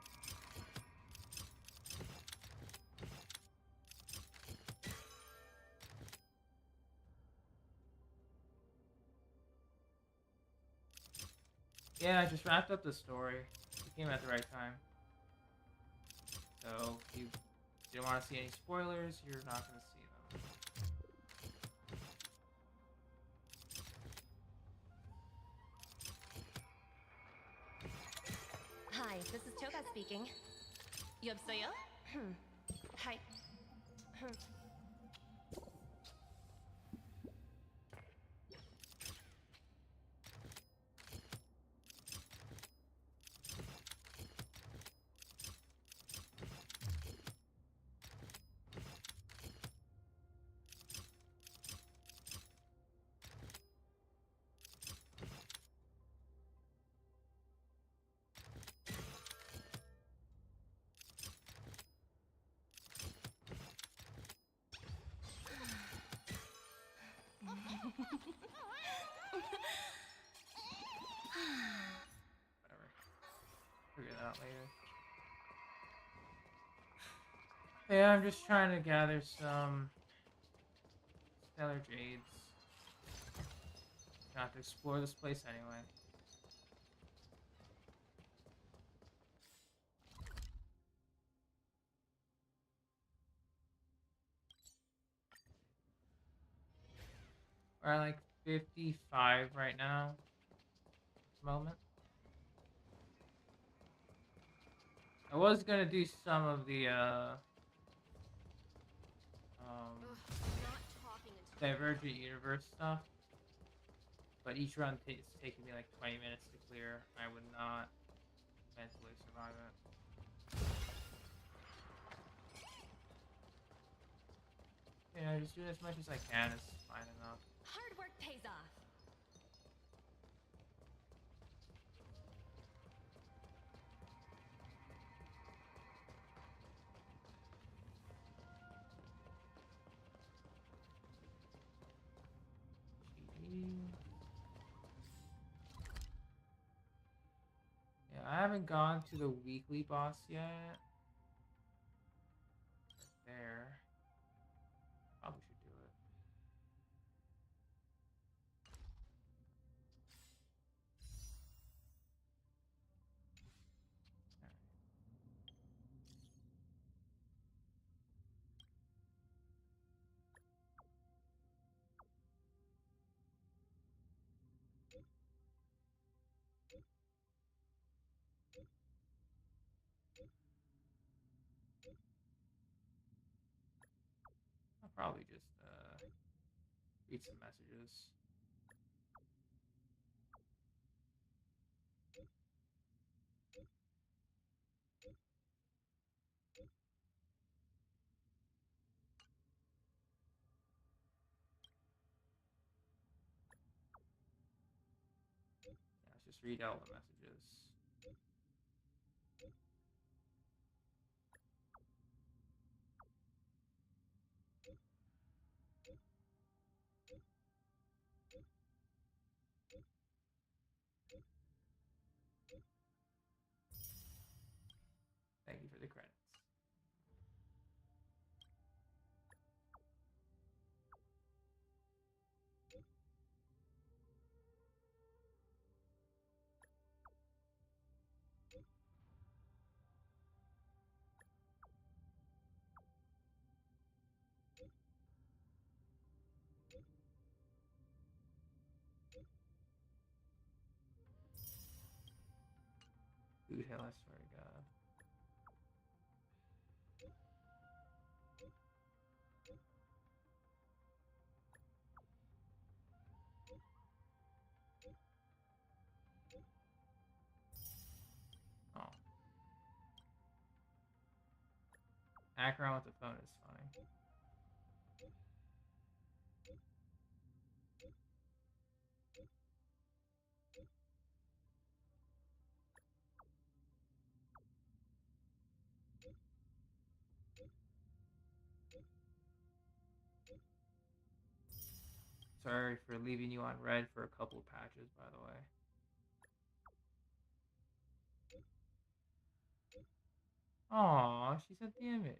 Yeah, I just wrapped up the story. It came at the right time. So, if you didn't want to see any spoilers, you're not going to see them. Hi, this is Toga speaking. 여보세요? Hi. Whatever. Figure that out later. Yeah, I'm just trying to gather some stellar jades. Got to explore this place anyway. We're at like 55 right now. At the moment. I was gonna do some of the Divergent Universe stuff, but each run is taking me like 20 minutes to clear. I would not mentally survive it. Yeah, just doing as much as I can is fine enough. Hard work pays off. Yeah, I haven't gone to the weekly boss yet. There. Probably should do it. probably just read some messages. Yeah, let's just read all the messages. Thank you for the credits. Food hill, I swear to God. Oh. Hack around with the phone is funny. Sorry for leaving you on red for a couple of patches, by the way. Aw, she sent the image.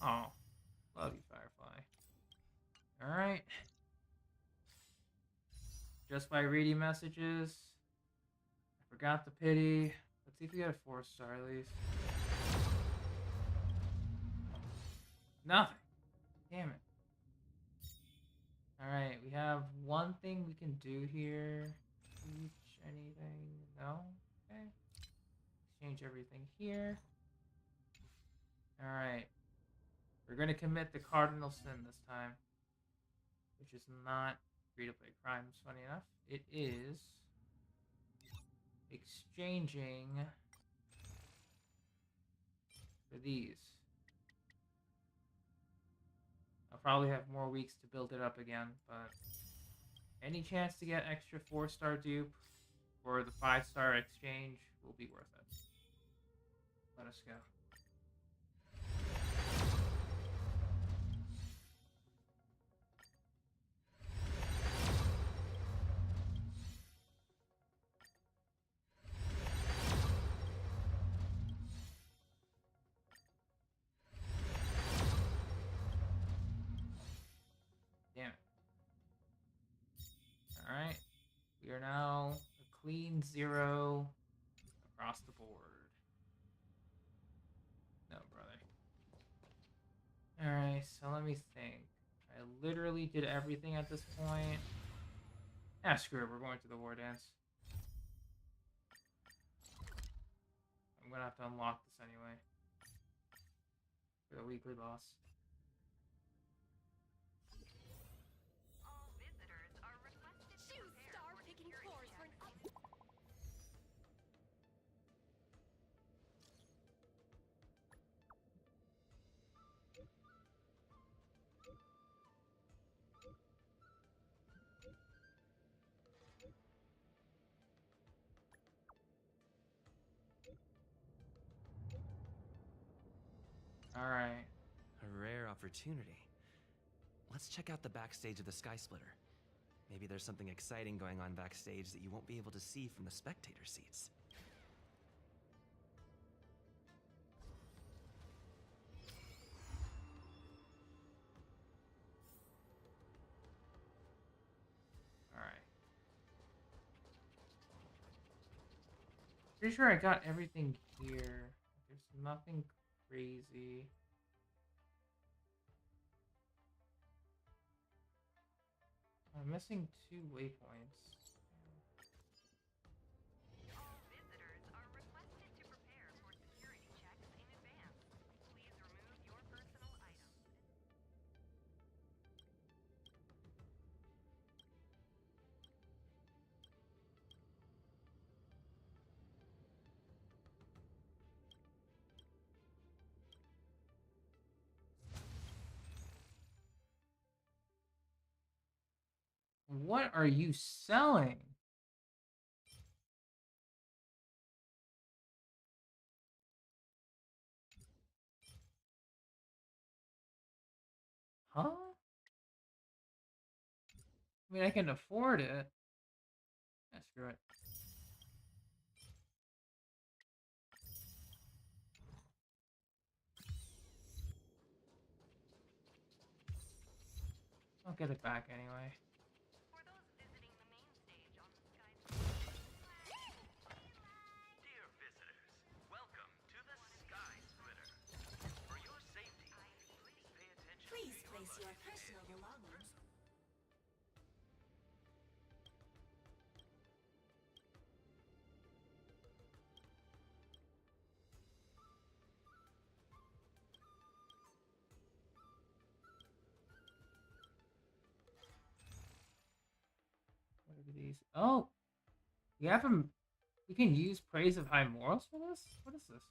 Oh, love you, Firefly. Alright. Just by reading messages. I forgot the pity. Let's see if we get a 4-star at least. Nothing. Damn it. Alright, we have one thing we can do here. Teach anything? No? Okay. Exchange everything here. Alright. We're going to commit the cardinal sin this time. Which is not free-to-play crimes, funny enough. It is exchanging for these. I'll probably have more weeks to build it up again, but any chance to get extra 4-star dupe for the 5-star exchange will be worth it. Let us go. Damn it. Alright. We are now a clean 0 across the board. No, brother. Alright, so let me think. I literally did everything at this point. Ah, screw it. We're going to the war dance. I'm gonna have to unlock this anyway. For the weekly boss. Choose star-picking floors for an up. Alright. A rare opportunity. Let's check out the backstage of the Sky Splitter. Maybe there's something exciting going on backstage that you won't be able to see from the spectator seats. Pretty sure I got everything here. There's nothing crazy. I'm missing 2 waypoints. All visitors are requested to prepare for security checks in advance. Please remove your personal items. What are you selling? Huh? I mean, I can afford it. Yeah, screw it. I'll get it back anyway. For those visiting the main stage on the Sky Dear visitors, welcome to the Sky Splitter. For your safety, please pay attention. Please place your personal belongings. What are these? Oh! We have them. We can use Praise of High Morals for this? What is this?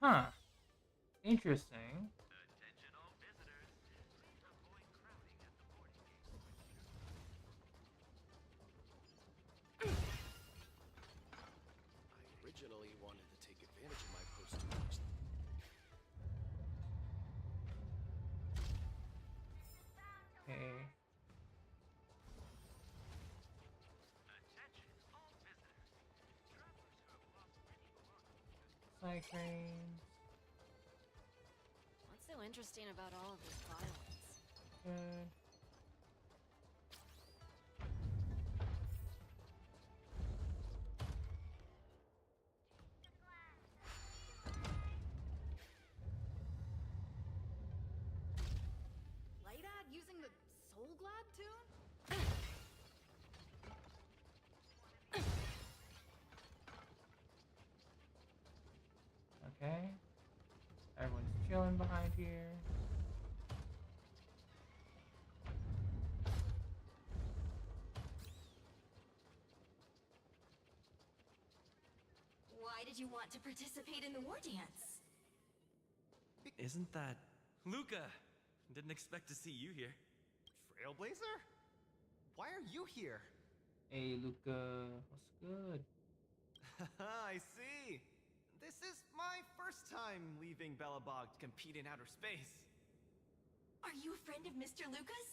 Huh. Interesting. Attention all visitors. Please avoid crowding at the boarding gate. I originally wanted to take advantage of my post too much. Okay. Attention all visitors. Travelers who have lost any belongings. Cycranes. What's so interesting about all of this violence? Good. Light ad using the Soul Glad tune? Okay. Everyone's chilling behind here. Why did you want to participate in the war dance? Isn't that... Luca! Didn't expect to see you here. Trailblazer? Why are you here? Hey, Luca. What's good? I see. This is my first time leaving Belobog to compete in outer space. Are you a friend of Mr. Lucas?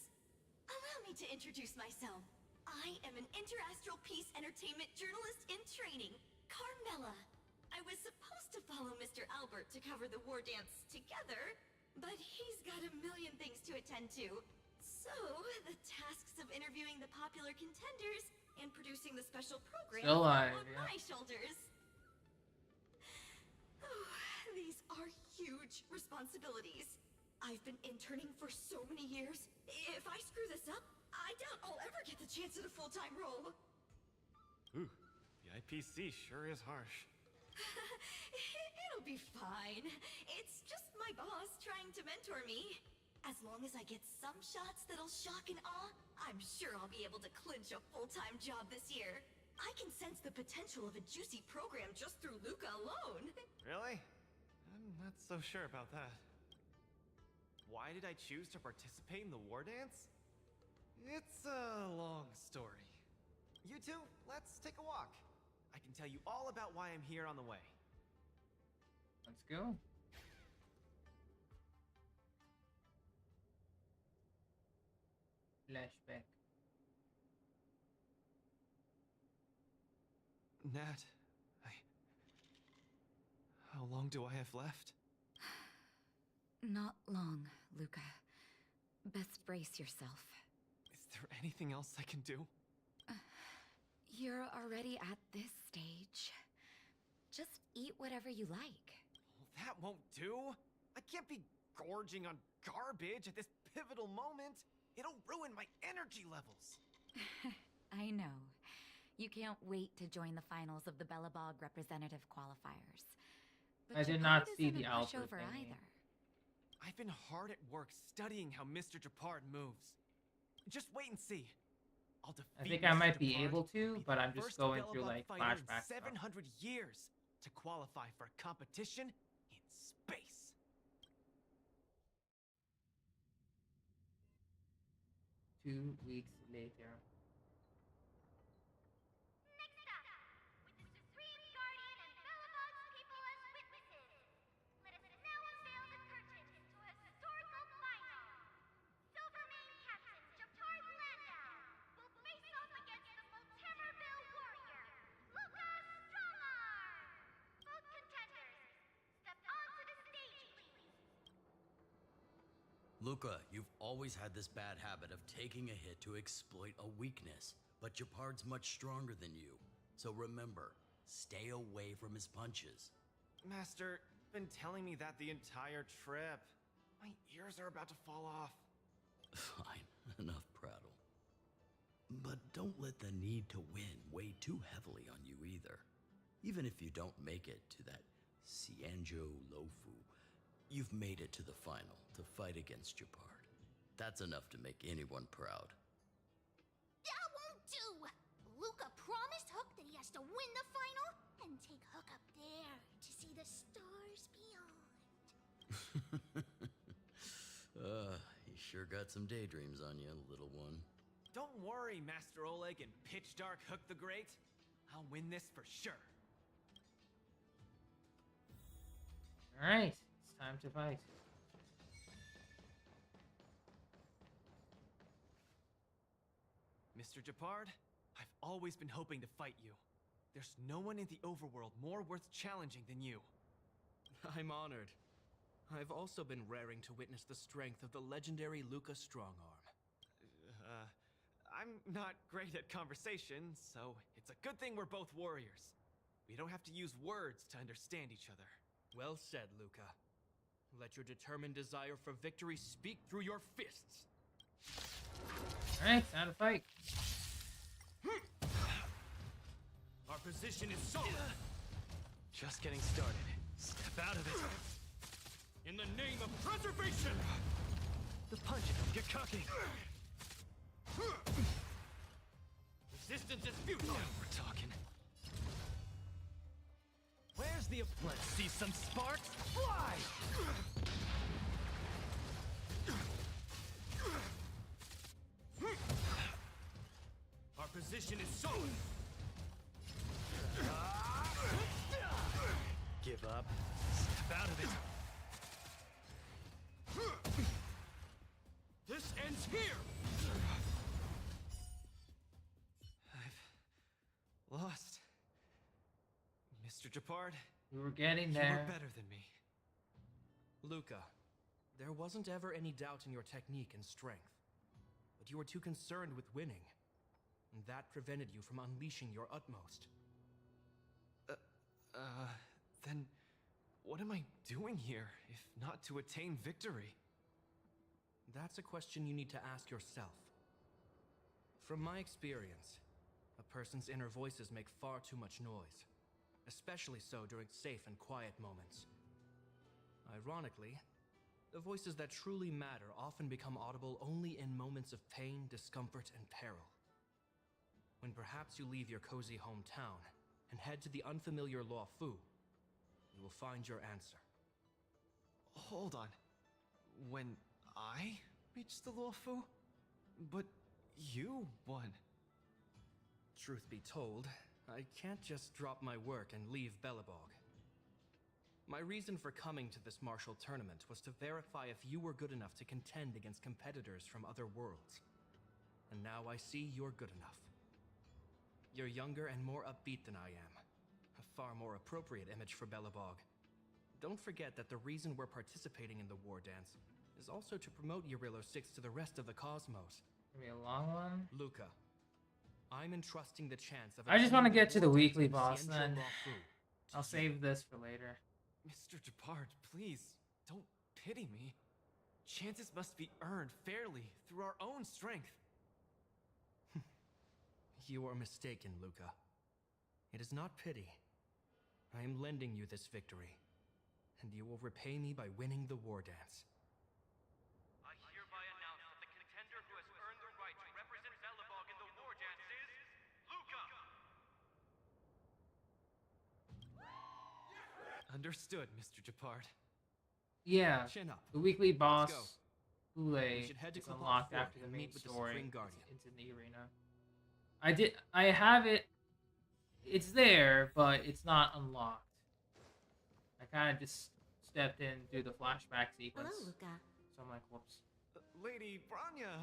Allow me to introduce myself. I am an interastral peace entertainment journalist in training, Carmela. I was supposed to follow Mr. Albert to cover the war dance together, but he's got a million things to attend to. So, the tasks of interviewing the popular contenders and producing the special program Still are alive, on yeah. my shoulders. Oh, these are huge responsibilities. I've been interning for so many years. If I screw this up, I doubt I'll ever get the chance at a full-time role. Ooh, the IPC sure is harsh. It'll be fine. It's just my boss trying to mentor me. As long as I get some shots that'll shock and awe, I'm sure I'll be able to clinch a full-time job this year. I can sense the potential of a juicy program just through Luca alone. Really? I'm not so sure about that. Why did I choose to participate in the war dance? It's a long story. You two, let's take a walk. I can tell you all about why I'm here on the way. Let's go. Flashback. Nat, how long do I have left? Not long. Luca. Best brace yourself. Is there anything else I can do? You're already at this stage. Just eat whatever you like. That won't do. I can't be gorging on garbage at this pivotal moment. It'll ruin my energy levels. I know. You can't wait to join the finals of the Belobog representative qualifiers. But I did your not part see isn't the a Alfred pushover thingy. either. I've been hard at work studying how Mr. Japard moves. Just wait and see. I'll defeat I think I Mr. might be Japard, able to, be but the I'm just first going through Belobog like fighter in flashbacks. 700 years to qualify for a competition in space. 2 weeks later. Next up, with the Supreme Guardian and Belobog's people as witnesses, let us now unveil the curtain to a historical final. Silvermane Captain Japard Landau will face off against the Volterreville warrior, Luca Strongarm. Both contenders, step onto the stage, please. Luca, you've always had this bad habit of taking a hit to exploit a weakness, but Japard's much stronger than you. So remember, stay away from his punches. Master, been telling me that the entire trip. My ears are about to fall off. Fine, enough prattle. But don't let the need to win weigh too heavily on you either. Even if you don't make it to that Xianzhou Lofu, you've made it to the final to fight against Japard. That's enough to make anyone proud. That won't do! Luca promised Hook that he has to win the final and take Hook up there to see the stars beyond. You sure got some daydreams on you, little one. Don't worry, Master Oleg and Pitch Dark Hook the Great. I'll win this for sure. Alright, it's time to fight. Mr. Japard, I've always been hoping to fight you. There's no one in the overworld more worth challenging than you. I'm honored. I've also been raring to witness the strength of the legendary Luca Strongarm. I'm not great at conversation, so it's a good thing we're both warriors. We don't have to use words to understand each other. Well said, Luca. Let your determined desire for victory speak through your fists. Alright, time to fight. Our position is solid. Just getting started. Step out of it. In the name of preservation! The punches get cocky. Resistance is futile. We're talking. Where's the let's see some sparks fly! Our position is solid. Give up. Step out of it. This ends here. I've lost. Mr. Japard, We were getting you there. were better than me. Luca, there wasn't ever any doubt in your technique and strength. But you were too concerned with winning. And that prevented you from unleashing your utmost. Then what am I doing here, if not to attain victory? That's a question you need to ask yourself. From my experience, a person's inner voices make far too much noise, especially so during safe and quiet moments. Ironically, the voices that truly matter often become audible only in moments of pain, discomfort, and peril. When perhaps you leave your cozy hometown and head to the unfamiliar Luofu, you will find your answer. Hold on. When I reached the Luofu? But you won. Truth be told, I can't just drop my work and leave Belobog. My reason for coming to this martial tournament was to verify if you were good enough to contend against competitors from other worlds. And now I see you're good enough. You're younger and more upbeat than I am. A far more appropriate image for Belobog. Don't forget that the reason we're participating in the war dance is also to promote Eurilo 6 to the rest of the cosmos. Gonna be a long one. Luca, I'm entrusting the chance of... I just want to get to the war weekly dance boss with then. Xianzhou Luofu I'll save this for later. Mr. Gepard, please, don't pity me. Chances must be earned fairly through our own strength. You are mistaken, Luca. It is not pity. I am lending you this victory, and you will repay me by winning the war dance. I hereby announce that the contender who has earned the right to represent Belobog in the war dance is Luca! Understood, Mr. Gepard. Yeah, Chin up. the weekly boss, Let's go. Boule, We should head to is Cobalt unlocked Fort after the and main meet with the story Supreme Guardian. into the arena. I have it. It's there, but it's not unlocked. I kind of just stepped in through the flashback sequence. Hello, Luca. So I'm like, whoops. Lady Branya!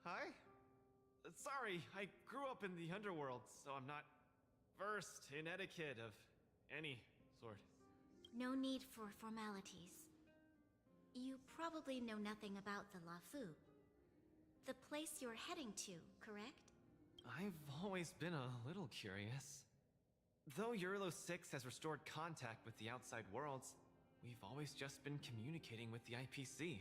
Hi? Sorry, I grew up in the underworld, so I'm not versed in etiquette of any sort. No need for formalities. You probably know nothing about the Luofu. The place you're heading to, correct? I've always been a little curious. Though Eurilo 6 has restored contact with the outside worlds, we've always just been communicating with the IPC.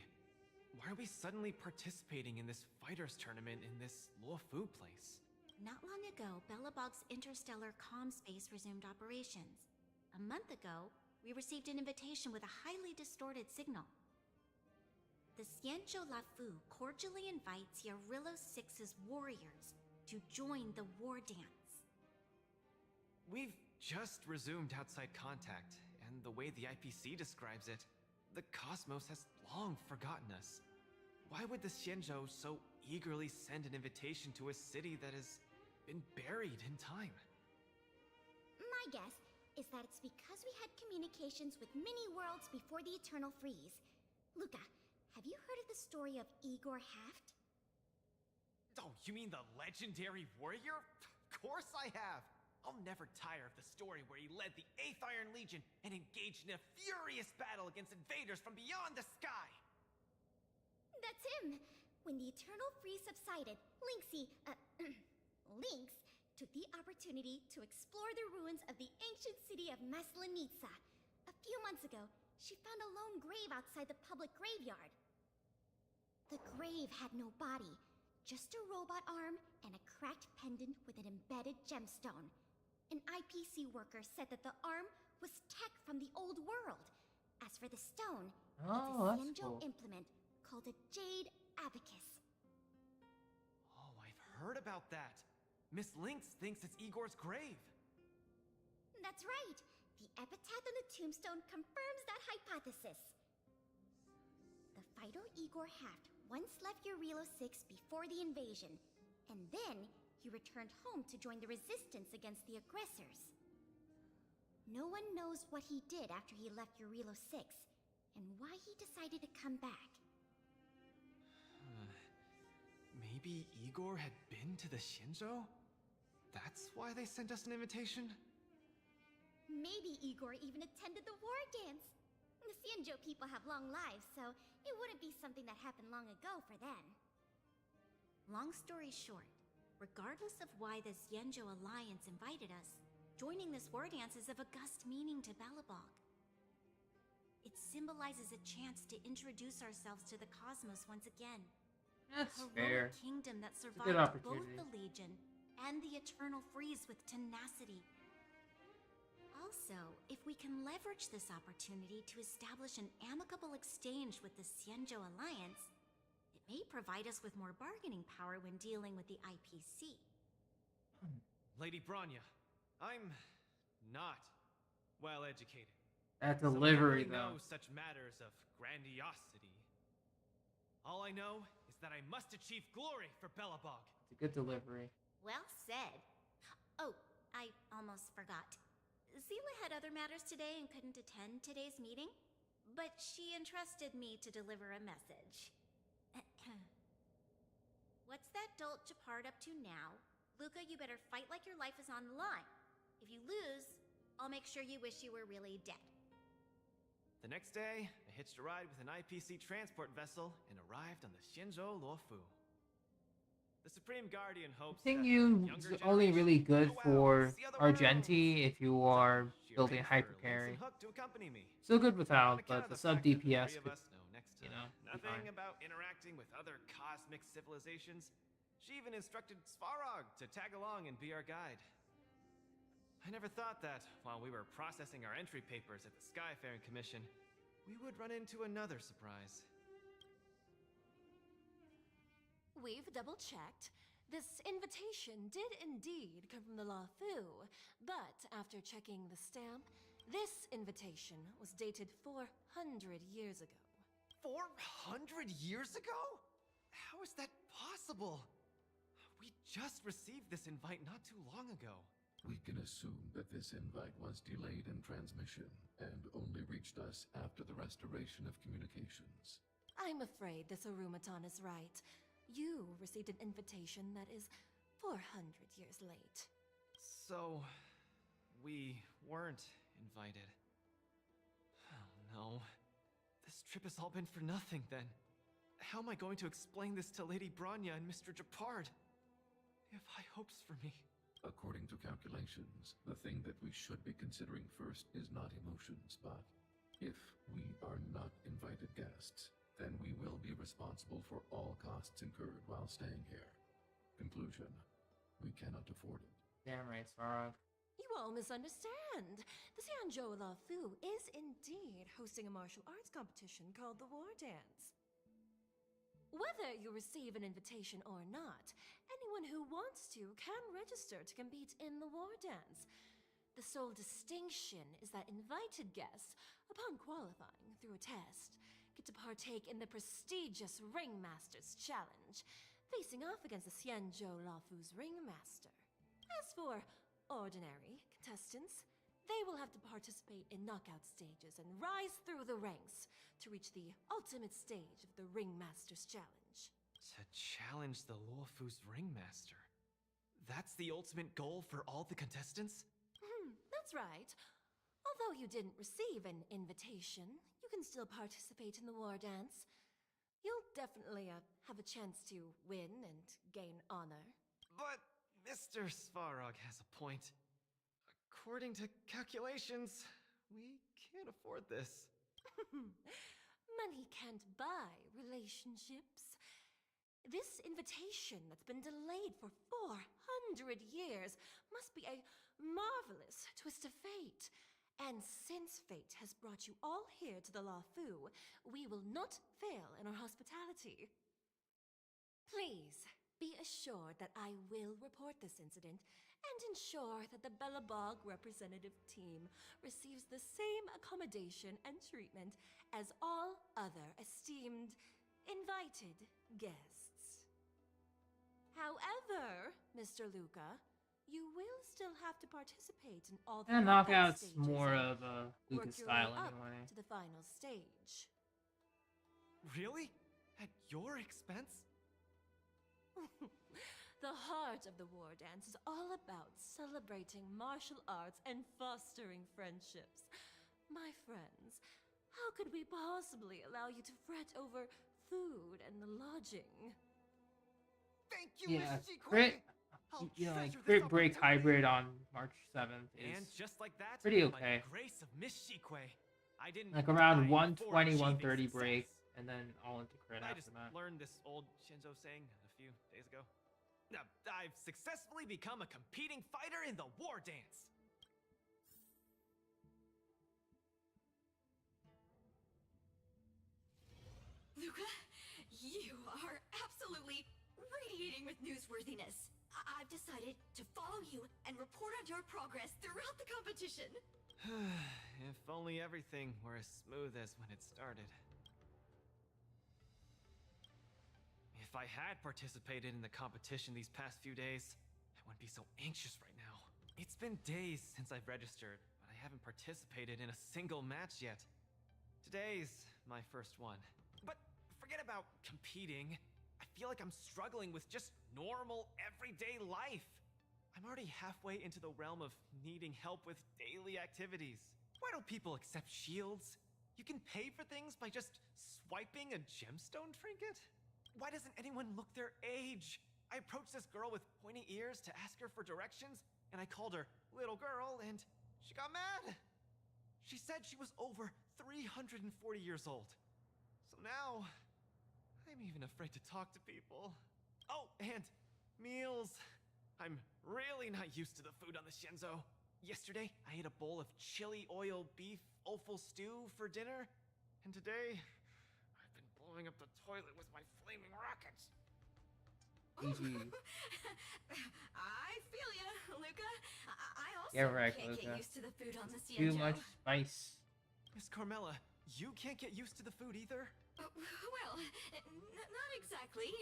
Why are we suddenly participating in this fighters tournament in this Luofu place? Not long ago, Belobog's interstellar comm space resumed operations. A month ago, we received an invitation with a highly distorted signal. The Xianzhou Luofu cordially invites Eurilo 6's warriors to join the war dance. We've just resumed outside contact, and the way the IPC describes it, the cosmos has long forgotten us. Why would the Xianzhou so eagerly send an invitation to a city that has been buried in time? My guess is that it's because we had communications with many worlds before the Eternal Freeze. Luca, have you heard of the story of Igor Haft? Oh, you mean the legendary warrior? Of course I have! I'll never tire of the story where he led the 8th Iron Legion and engaged in a furious battle against invaders from beyond the sky! That's him! When the Eternal Freeze subsided, Lynx took the opportunity to explore the ruins of the ancient city of Maslenitsa. A few months ago, she found a lone grave outside the public graveyard. The grave had no body, just a robot arm and a cracked pendant with an embedded gemstone. An IPC worker said that the arm was tech from the old world. As for the stone, it's a Xianzhou implement called a Jade Abacus. Oh, I've heard about that. Miss Lynx thinks it's Igor's grave. That's right. The epitaph on the tombstone confirms that hypothesis. The fighter Igor Haft once left Eurilo 6 before the invasion, and then he returned home to join the resistance against the aggressors. No one knows what he did after he left Eurilo 6, and why he decided to come back. Maybe Igor had been to the Xianzhou? That's why they sent us an invitation? Maybe Igor even attended the war dance. The Xianzhou people have long lives, so it wouldn't be something that happened long ago for them. Long story short, regardless of why the Xianzhou Alliance invited us, joining this war dance is of august meaning to Belobog. It symbolizes a chance to introduce ourselves to the cosmos once again. That's a fair. heroic kingdom that It's a good survived both opportunity. the Legion and the Eternal Freeze with tenacity. Also, if we can leverage this opportunity to establish an amicable exchange with the Xianzhou Alliance, it may provide us with more bargaining power when dealing with the IPC. Lady Branya, I'm not well educated. That So I don't delivery, really though. know such matters of grandiosity. All I know is that I must achieve glory for Belobog. It's a good delivery. Well said. Oh, I almost forgot. Zila had other matters today and couldn't attend today's meeting, but she entrusted me to deliver a message. What's that dolt Gepard up to now? Luca, you better fight like your life is on the line. If you lose, I'll make sure you wish you were really dead. The next day, I hitched a ride with an IPC transport vessel and arrived on the Xianzhou Luofu. The Supreme Guardian hopes that the younger only really good generation for the other Argenti if you are She building arranged hyper for Lynx carry. and Hook to accompany me. Still good without, On account but of the the sub fact that the DPS three of could, us know next to you know, be nothing fine. about interacting with other cosmic civilizations. She even instructed Svarog to tag along and be our guide. I never thought that while we were processing our entry papers at the Skyfaring Commission, we would run into another surprise. We've double-checked. This invitation did indeed come from the Luofu, but after checking the stamp, this invitation was dated 400 years ago. 400 years ago? How is that possible? We just received this invite not too long ago. We can assume that this invite was delayed in transmission and only reached us after the restoration of communications. I'm afraid this Arumaton is right. You received an invitation that is 400 years late. So, we weren't invited. Oh no. This trip has all been for nothing then. How am I going to explain this to Lady Bronya and Mr. Japard? They have high hopes for me. According to calculations, the thing that we should be considering first is not emotions, but if we are not invited guests, then we will be responsible for all costs incurred while staying here. Conclusion: we cannot afford it. Damn right, Svarog. You all misunderstand. The Xianzhou Luofu is indeed hosting a martial arts competition called the War Dance. Whether you receive an invitation or not, anyone who wants to can register to compete in the War Dance. The sole distinction is that invited guests, upon qualifying through a test, get to partake in the prestigious Ringmaster's Challenge, facing off against the Xianzhou Luofu's Ringmaster. As for ordinary contestants, they will have to participate in knockout stages and rise through the ranks to reach the ultimate stage of the Ringmaster's Challenge. To challenge the Luofu's Ringmaster. That's the ultimate goal for all the contestants? That's right. Although you didn't receive an invitation, you can still participate in the War Dance. You'll definitely have a chance to win and gain honor. But Mr. Svarog has a point. According to calculations, we can't afford this. Money can't buy relationships. This invitation that's been delayed for 400 years must be a marvelous twist of fate. And since fate has brought you all here to the Luofu, we will not fail in our hospitality. Please be assured that I will report this incident and ensure that the Belobog representative team receives the same accommodation and treatment as all other esteemed, invited guests. However, Mr. Luca, you will still have to participate in all the And knockout Knockout's stages more and of a work Lucas your style way up anyway. to the final stage. Really? At your expense? The heart of the War Dance is all about celebrating martial arts and fostering friendships. My friends, how could we possibly allow you to fret over food and lodging? Thank you, Yeah, Miss Sequoia. Crit, I'll like treasure Crit this Break opportunity. Hybrid on March 7th And is just like that, pretty by okay. the grace of Miss Shikwe, I didn't Like around die before 120, achieving 130 success. break, and then all into Crit I after just that. learned this old Xianzhou saying a few days ago. Now, I've successfully become a competing fighter in the War Dance. Luca, you are absolutely radiating with newsworthiness. I've decided to follow you and report on your progress throughout the competition. If only everything were as smooth as when it started. If I had participated in the competition these past few days, I wouldn't be so anxious right now. It's been days since I've registered, but I haven't participated in a single match yet. Today's my first one. But forget about competing. I feel like I'm struggling with just normal, everyday life. I'm already halfway into the realm of needing help with daily activities. Why don't people accept shields? You can pay for things by just swiping a gemstone trinket? Why doesn't anyone look their age? I approached this girl with pointy ears to ask her for directions, and I called her little girl, and she got mad. She said she was over 340 years old. So now, I'm even afraid to talk to people. Oh, and meals. I'm really not used to the food on the Xianzhou. Yesterday, I ate a bowl of chili oil beef offal stew for dinner, and today, I've been blowing up the toilet with my flaming rockets. I feel ya, Luca. I also Yeah, right, can't Luca. get used to the food on the Too Xianzhou. much spice. Miss Carmela, you can't get used to the food either? Well, not exactly.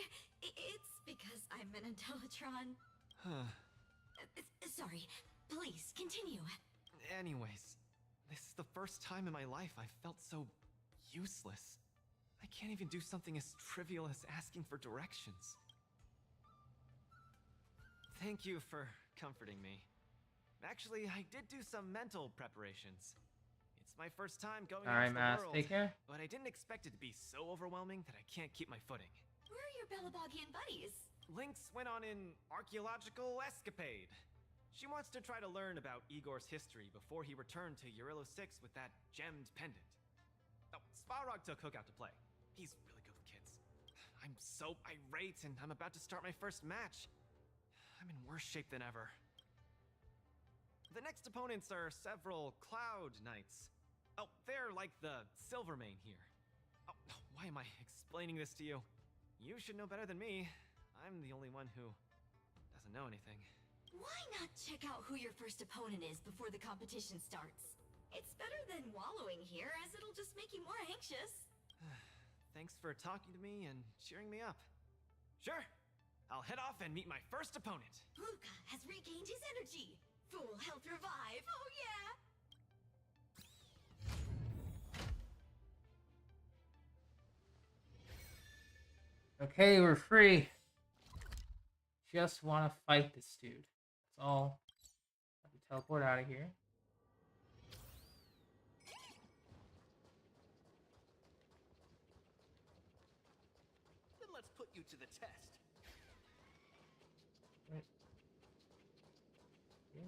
It's because I'm an Intellatron. Huh. Sorry. Please, continue. Anyways, this is the first time in my life I've felt so useless. I can't even do something as trivial as asking for directions. Thank you for comforting me. Actually, I did do some mental preparations. It's my first time going out to the world, take care. but I didn't expect it to be so overwhelming that I can't keep my footing. Where are your Belabogian buddies? Lynx went on an archaeological escapade. She wants to try to learn about Igor's history before he returned to Urilla 6 with that gemmed pendant. Oh, Svarog took Hook out to play. He's really good with kids. I'm so irate, and I'm about to start my first match. I'm in worse shape than ever. The next opponents are several Cloud Knights. Oh, they're like the Silvermane here. Oh, why am I explaining this to you? You should know better than me. I'm the only one who doesn't know anything. Why not check out who your first opponent is before the competition starts? It's better than wallowing here, as it'll just make you more anxious. Thanks for talking to me and cheering me up. Sure, I'll head off and meet my first opponent. Luca has regained his energy. Full health revive, oh yeah! Okay, we're free. Just want to fight this dude. That's all. Let me teleport out of here. Then let's put you to the test. Right. Yeah.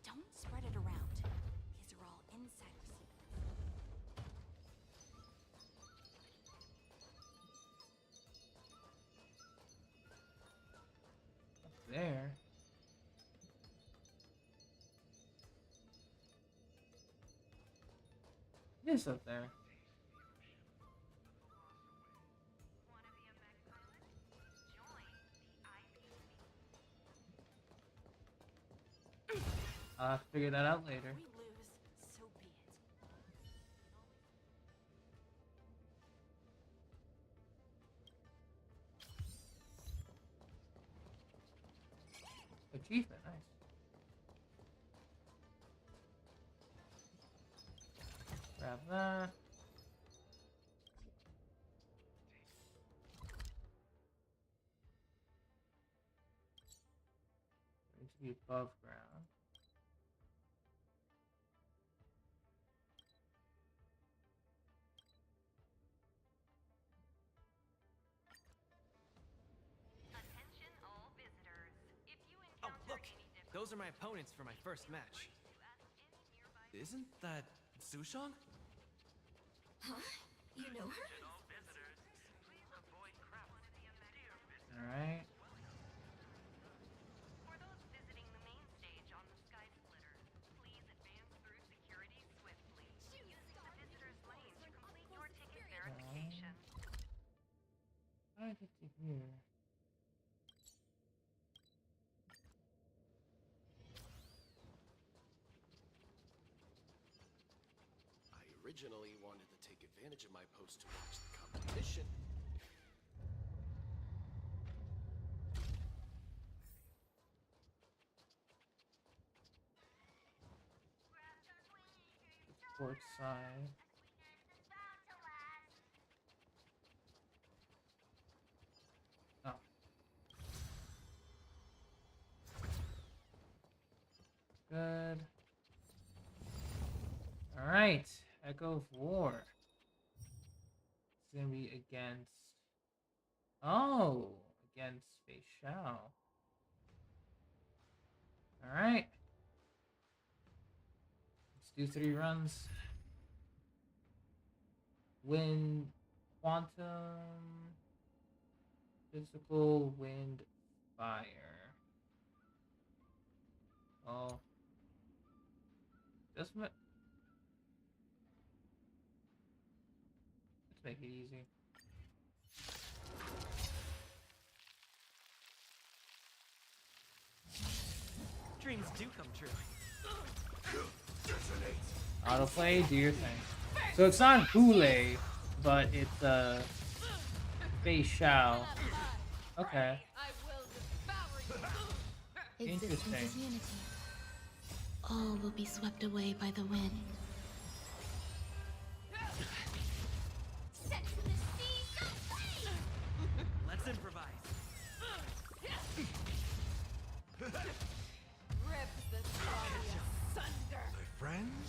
Don't spread it around. These are all insects. Up there. It is up there. I'll have to figure that out later. We lose, so be it. Achievement, nice. Grab that. Need to be above ground. Attention all visitors. If you Oh, encounter look! any Those are my opponents for my first match. Isn't that Sushang? Huh? You know her? Alright. For those visiting the main stage on the Sky Splitter, please advance through security swiftly. Use the visitor's lane to complete your ticket verification. How did I get to here? I originally wanted to take advantage of my post to watch the competition. port side. Oh. Good. Alright, Echo of War. It's gonna be against... Oh! Against Feixiao. Alright. Let's do 3 runs. Wind, quantum, physical, wind, fire. Oh. Let's make it easy. Dreams do come true. Autoplay, do your thing. So it's not Hule, but it's Feixiao. Okay. Existence is Interesting. unity. All will be swept away by the wind. Let's improvise. Rip the body asunder. My friends?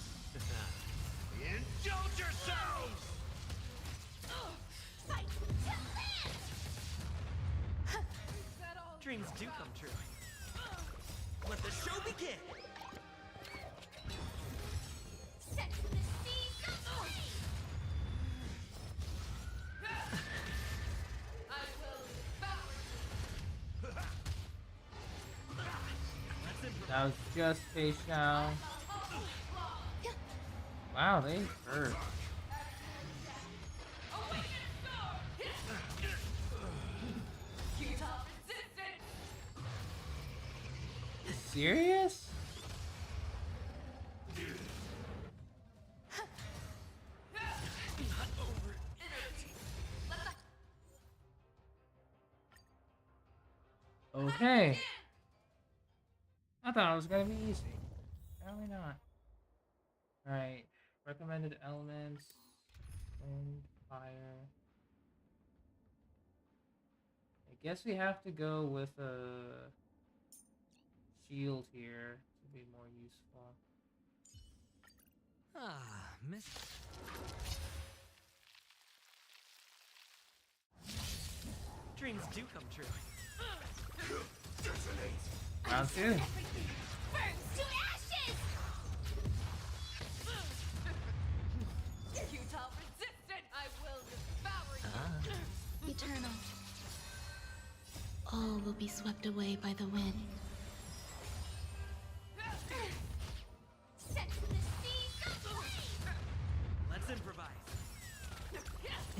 Indulge yourselves! Fight Dreams do come true. Let the show begin. That was just Feixiao. Wow, they hurt. Serious? Okay. I thought it was gonna be easy. Apparently not. Alright. Recommended elements. Wind, fire. I guess we have to go with a shield here to be more useful. Ah, miss. Dreams do come true. Round 2. burns to ashes. Futile resistance. I will devour you. Eternal. All will be swept away by the wind. Let's improvise.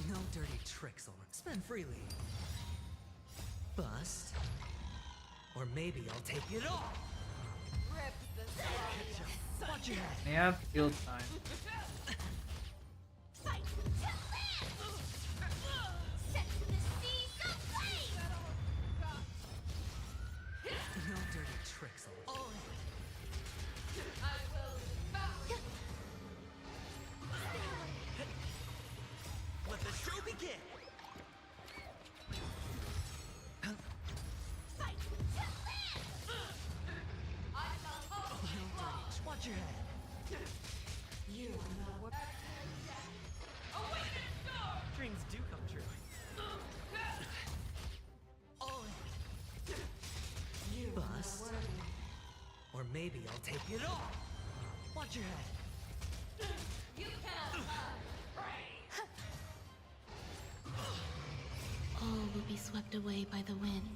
No dirty tricks, Ulrich. Spend freely. Bust. Or maybe I'll take it all. Rip the body Watch your head. They have field time. Fight to live. Set the seas ablaze. No dirty tricks, Ulrich. I will devour. Let the show begin. Fight to live. I shall hold you long. Watch your head. You know what? Awaken sword. Dreams do come true. You Bust. Or maybe I'll take it all. Watch your head. You cannot lie. All will be swept away by the wind.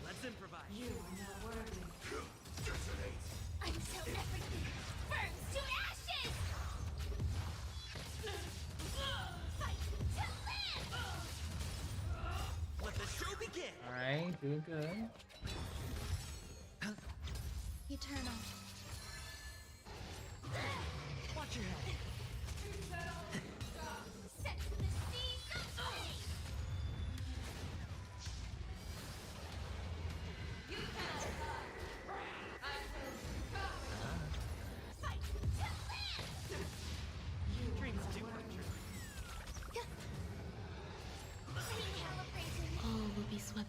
Let's improvise. You are not worthy. Until everything burns to ashes. Fight to live. Let the show begin. Alright, doing good. Eternal. Watch your head. Set the seas ablaze.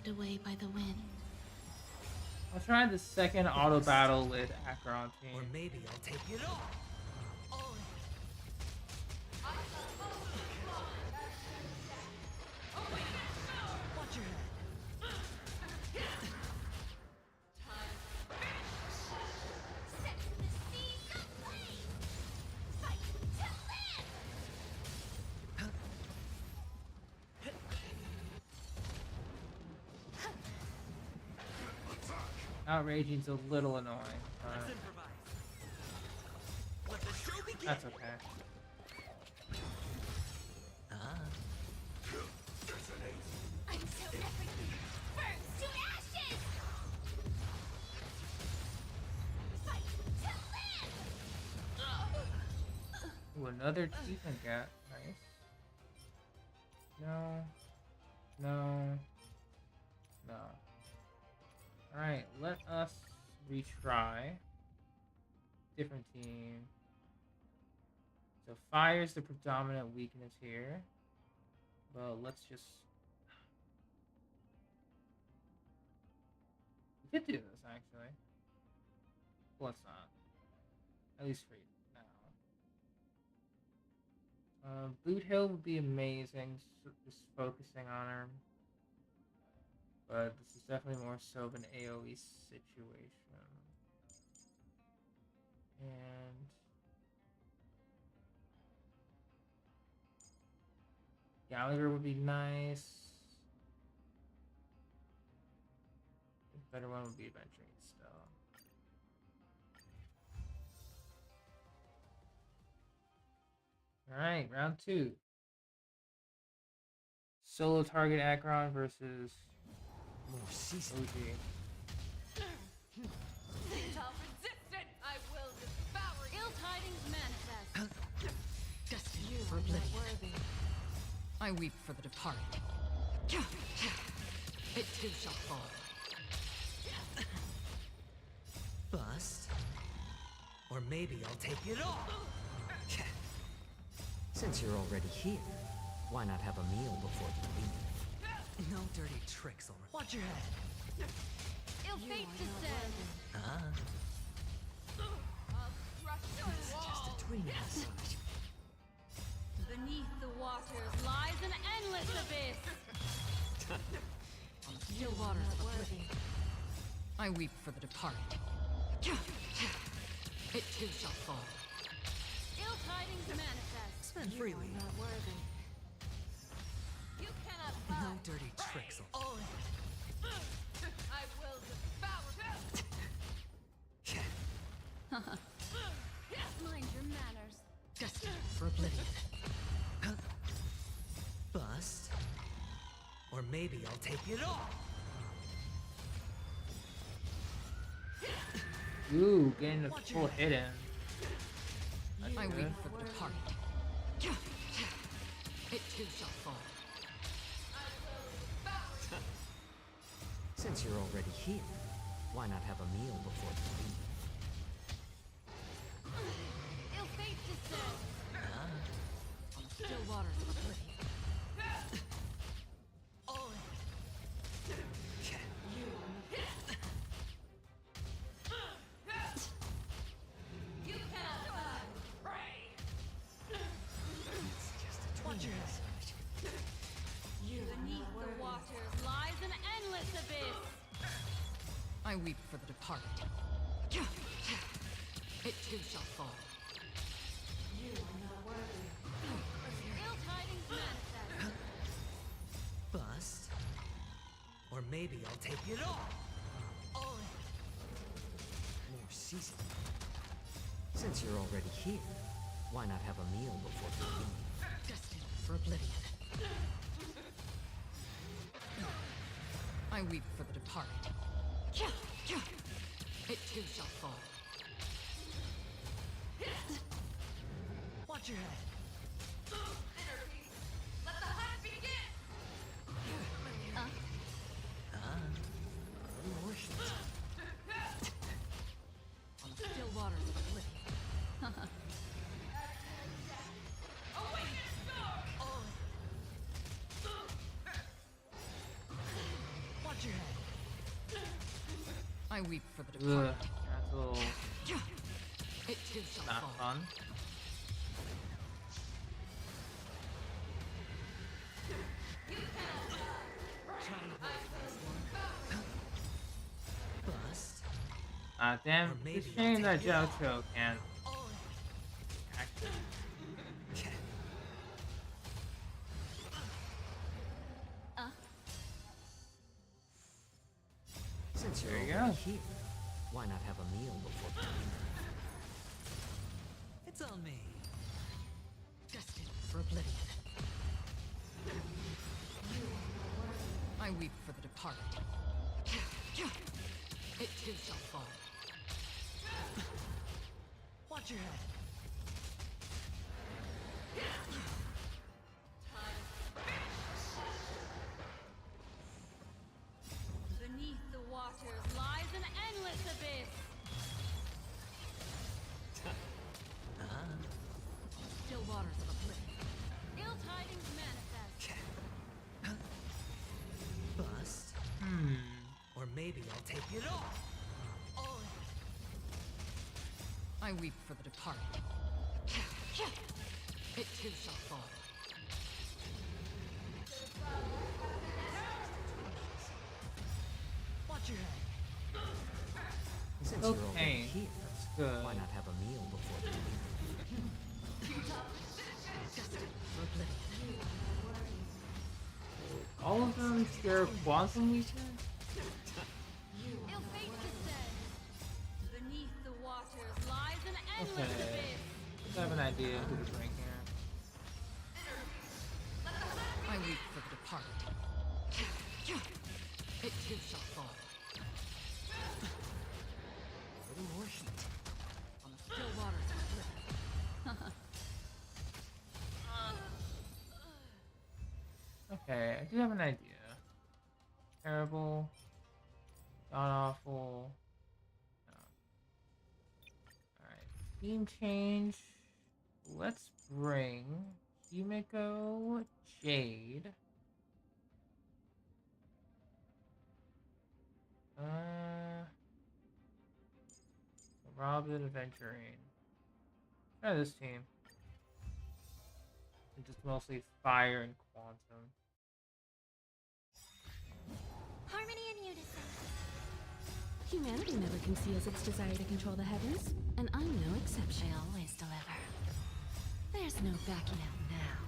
swept away by the wind. I'll try the second auto battle with Acheron team. Or maybe I'll take it all. Watch your head. Outraging's a little annoying, but that's okay. I'm so everything. Burns to ashes! Fight to live! Ooh, another achievement gap. Nice. No. No. No. Alright, let us retry. Different team. So fire's the predominant weakness here. Well, let's just... We could do this, actually. Well, let's not. At least for now. Boot Hill would be amazing, just focusing on her. But this is definitely more so of an AoE situation. And... Gallagher would be nice. The better one would be Adventuring still. Alright, round 2. Solo target Acheron versus OG. Resistant, I will devour you. Ill tidings manifest. Destiny You for are not oblivion. worthy. I weep for the departed. It too shall fall. Bust. Or maybe I'll take it all. Since you're already here, why not have a meal before you leave? No dirty tricks, alright. Watch your head. Ill fate descends. I'll crush your walls. Between us. Beneath the waters lies an endless abyss. On the still waters of oblivion. I weep for the departed. It too shall fall. Ill tidings manifest. Spend You freely. are not worthy. You cannot No fight. dirty tricks, alright. I will devour. Mind your manners. Destiny for oblivion. Bust. Or maybe I'll take it all. Ooh, getting a full hit in. That's I good. weep for the departed. It too shall fall. Since you're already here, why not have a meal before you leave? Ill fate descends. On the still waters of oblivion. You cannot fight. Watch your head. Beneath the waters lies an endless abyss. I weep for the departed. It too shall fall. You are not worthy. Ill tidings manifest. Bust. Or maybe I'll take it all. More season. Since you're already here, why not have a meal before you leave? Destiny for oblivion. I weep for the departed. It too shall fall. Watch your head. Let the hunt begin. On the still waters of oblivion. Watch I weep for the Ugh, departed. that's a little It too shall not fall. fun. Bust. Damn, Or it's maybe a shame I'll that take it off. Xianzhou can't actually. Since There you're you already go. here, why not have a meal before dinner? It's on me. Destined for oblivion. I weep for the departed. It too shall fall. Watch your head. Beneath the waters lies an endless abyss. Still waters of oblivion. Ill tidings manifest. Bust. Or maybe I'll take it off. I weep for the departed. It too shall fall. Watch your head. Since you're Okay, already here, that's good. why not have a meal before dinner? Destined for oblivion. All of them share quantum weakness? Ill fate descends. Beneath the waters lies an endless Okay. abyss. I have an idea who to bring here. I weep for the departed. It too shall fall. A little more heat. On the still waters of oblivion. Okay, I do have an idea. Terrible. God awful. No. Alright. Team change. Let's bring Himiko, Jade. Robin, Adventuring. Try this team. It's just mostly fire and quantum. Harmony and unison. Humanity never conceals its desire to control the heavens, and I'm no exception. They always deliver. There's no backing out now.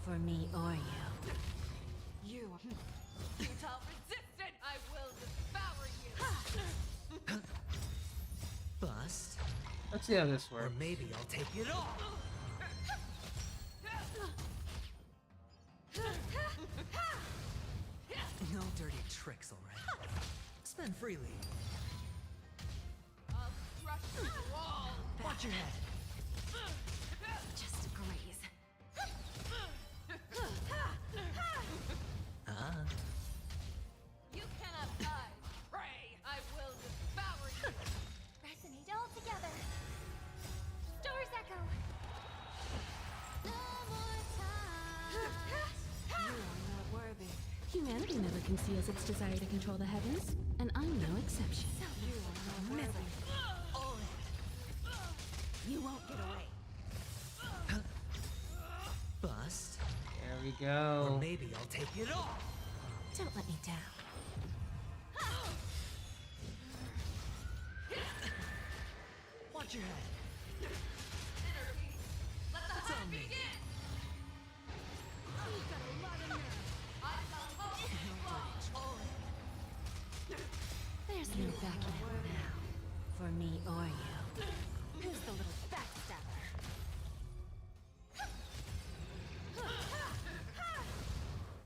For me or you. You are futile resistant! I will devour you! Bust. Let's see how this Or works. maybe I'll take it off. No dirty tricks, alright? Spend freely. I'll crush you all! Watch your head. Just a graze. You cannot hide! Pray! I will devour you! Resonate all together. Stars echo. No more time. You are not worthy. Humanity never conceals its desire to control the heavens, and I'm no exception. You are not worthy. You won't get away. Bust. There we Or go. maybe I'll take it off. Don't let me down. Watch your head. Let the hunt begin! You've got a lot of nerve. I shall hold you all. There's no backing out now. For me or you. Who's the little backstabber?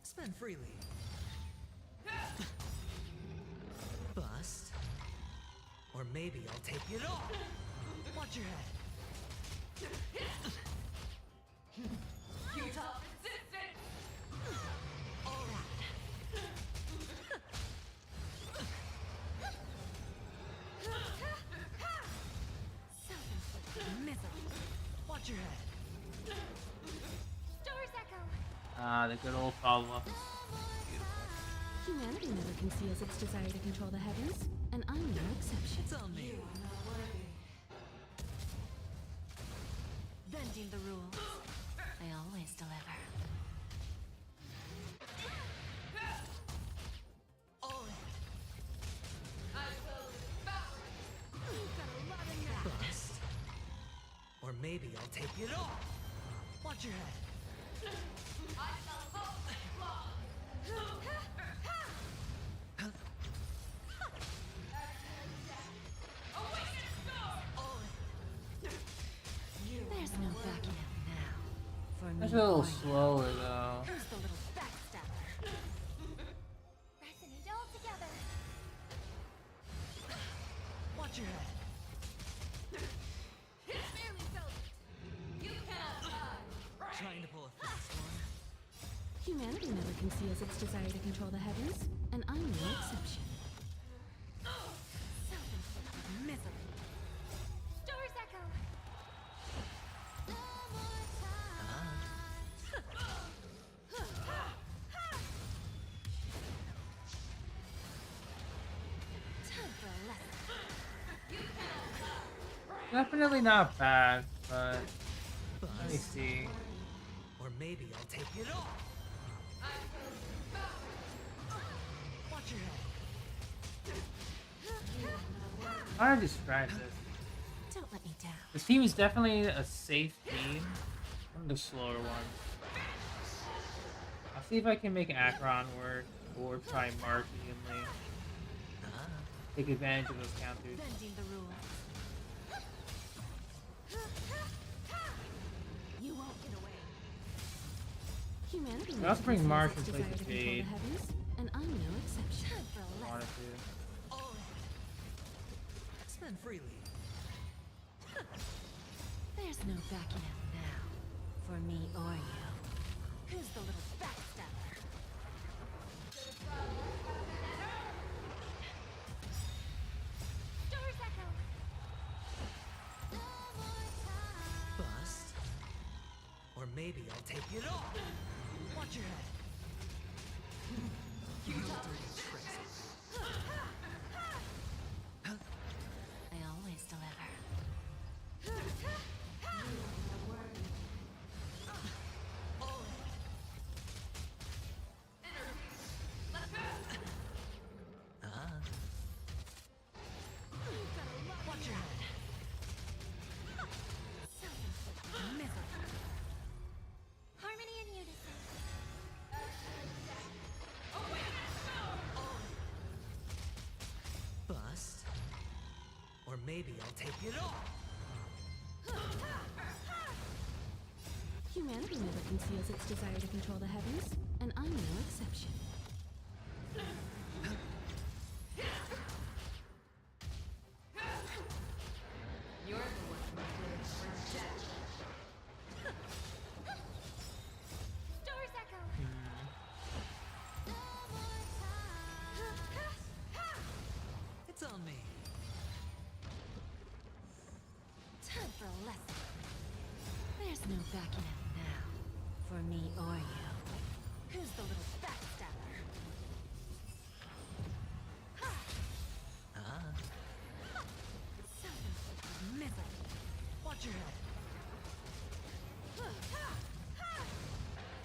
Spend freely. Bust. Or maybe I'll take it off. Watch your head. Futile resistant! Self-inflicted misery. Watch your head. Stars echo. The good old follow-up. Humanity never conceals its desire to control the heavens, and I'm no exception. It's on me. Bending the rules. I always deliver. All in. Bust. Or maybe I'll take it off. Watch your head. There's no backing out now. For me. That's a little slower though. Who's the little backstabber? Resonate all together. Watch your head. Barely felt it. You cannot die. Trying to pull a fast one. Humanity never conceals its desire to control the heavens, and I'm no exception. Self-inflicted misery. Store's echo. Time for a lesson. Definitely not bad, but let me see. Or maybe I'll take it off. Watch your head. How do I describe this? Don't let me down. This team is definitely a safe team. One of the slower ones. I'll see if I can make Akron work or try Mark evenly. Take advantage of those counters. Bending the rules. You won't get away. Humanity We never also bring conceals Marsh its in place desire of to control the Jade. heavens, and I'm no exception. Time for a I lesson. wanted to. All in. Spend freely. There's no backing out now. For me or you. Who's the little backstabber? Store's echo. Bust. Or maybe I'll take it off. Watch your head. You dirty tricks. I always deliver. Watch your head. Self-inflicted misery. Harmony and unison. Bust. Or maybe I'll take it off. Humanity never conceals its desire to control the heavens, and I'm no exception. You're the one who lives for death. Store's echo. It's on me. Time for a lesson. There's no backing out now. For me or you. Who's the little backstabber? Self-inflicted misery. Watch your head.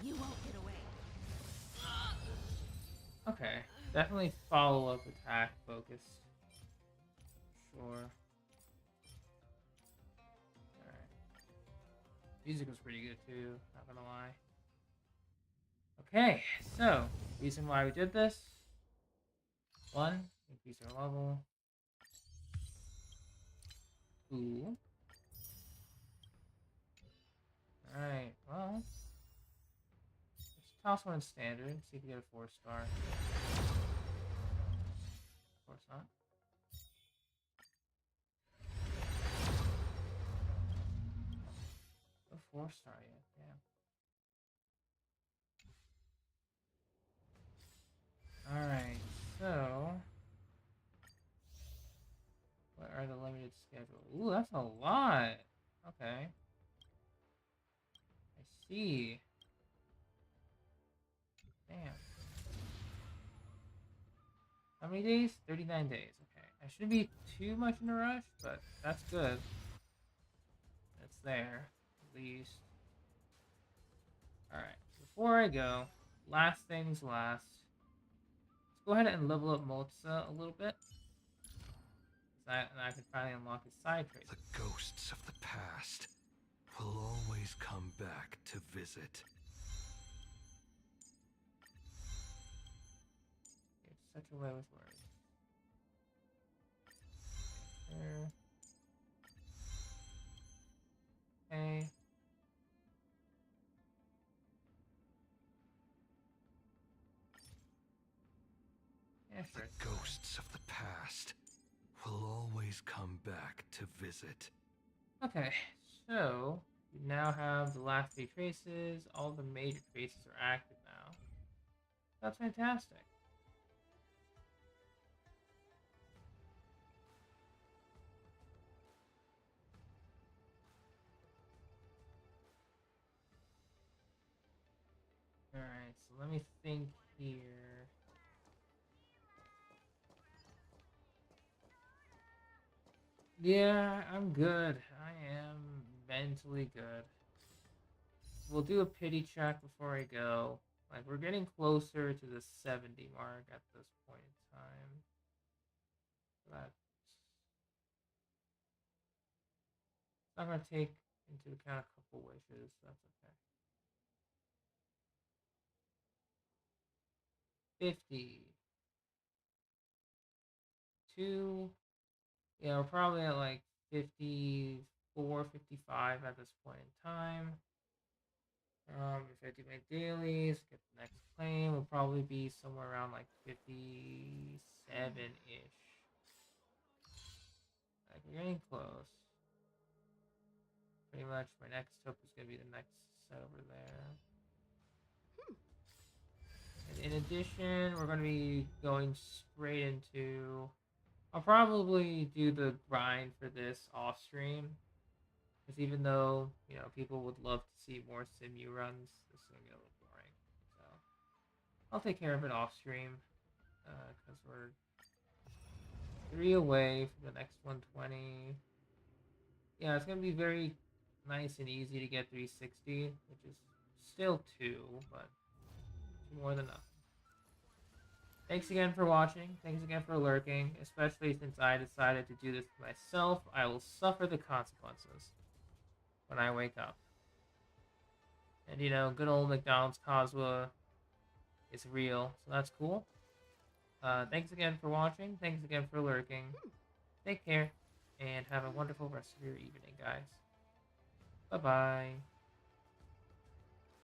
You won't get away. Okay, definitely follow-up attack focused. Sure. Alright. Music was pretty good too, not gonna lie. Okay, so, reason why we did this. 1, increase our level. 2. Alright, well. Let's toss one in standard, see if we get a 4-star. Of course not. A 4-star yet, damn. Alright, so what are the limited schedule? Ooh, that's a lot. Okay. I see. Damn. How many days? 39 days. Okay. I shouldn't be too much in a rush, but that's good. That's there, at least. Alright. Before I go, last things last. Let's go ahead and level up Motsa a little bit. And I can finally unlock his side traits. The ghosts of the past will always come back to visit. It's such a way with words. Sure. Okay. Yeah, sure. The ghosts of the past will always come back to visit. Okay, so we now have the last 3 traces. All the major traces are active now. That's fantastic. Alright, so let me think here. Yeah, I'm good. I am mentally good. We'll do a pity check before I go. Like, we're getting closer to the 70 mark at this point in time. That's not going to take into account a couple wishes. That's okay. 50. 2. Yeah, we're probably at like 54, 55 at this point in time. If I do my dailies, get the next claim, will probably be somewhere around like 57-ish. Like, we're getting close. Pretty much my next hook is going to be the next set over there. And in addition, we're going to be going straight into... I'll probably do the grind for this off stream. Because even though, you know, people would love to see more simu runs, this is going to get a little boring. So, I'll take care of it off stream. Because we're 3 away from the next 120. Yeah, it's going to be very nice and easy to get 360, which is still 2, but more than nothing. Thanks again for watching. Thanks again for lurking, especially since I decided to do this myself. I will suffer the consequences when I wake up. And you know, good old McDonald's Kazuha is real, so that's cool. Thanks again for watching. Thanks again for lurking. Take care, and have a wonderful rest of your evening, guys. Bye-bye.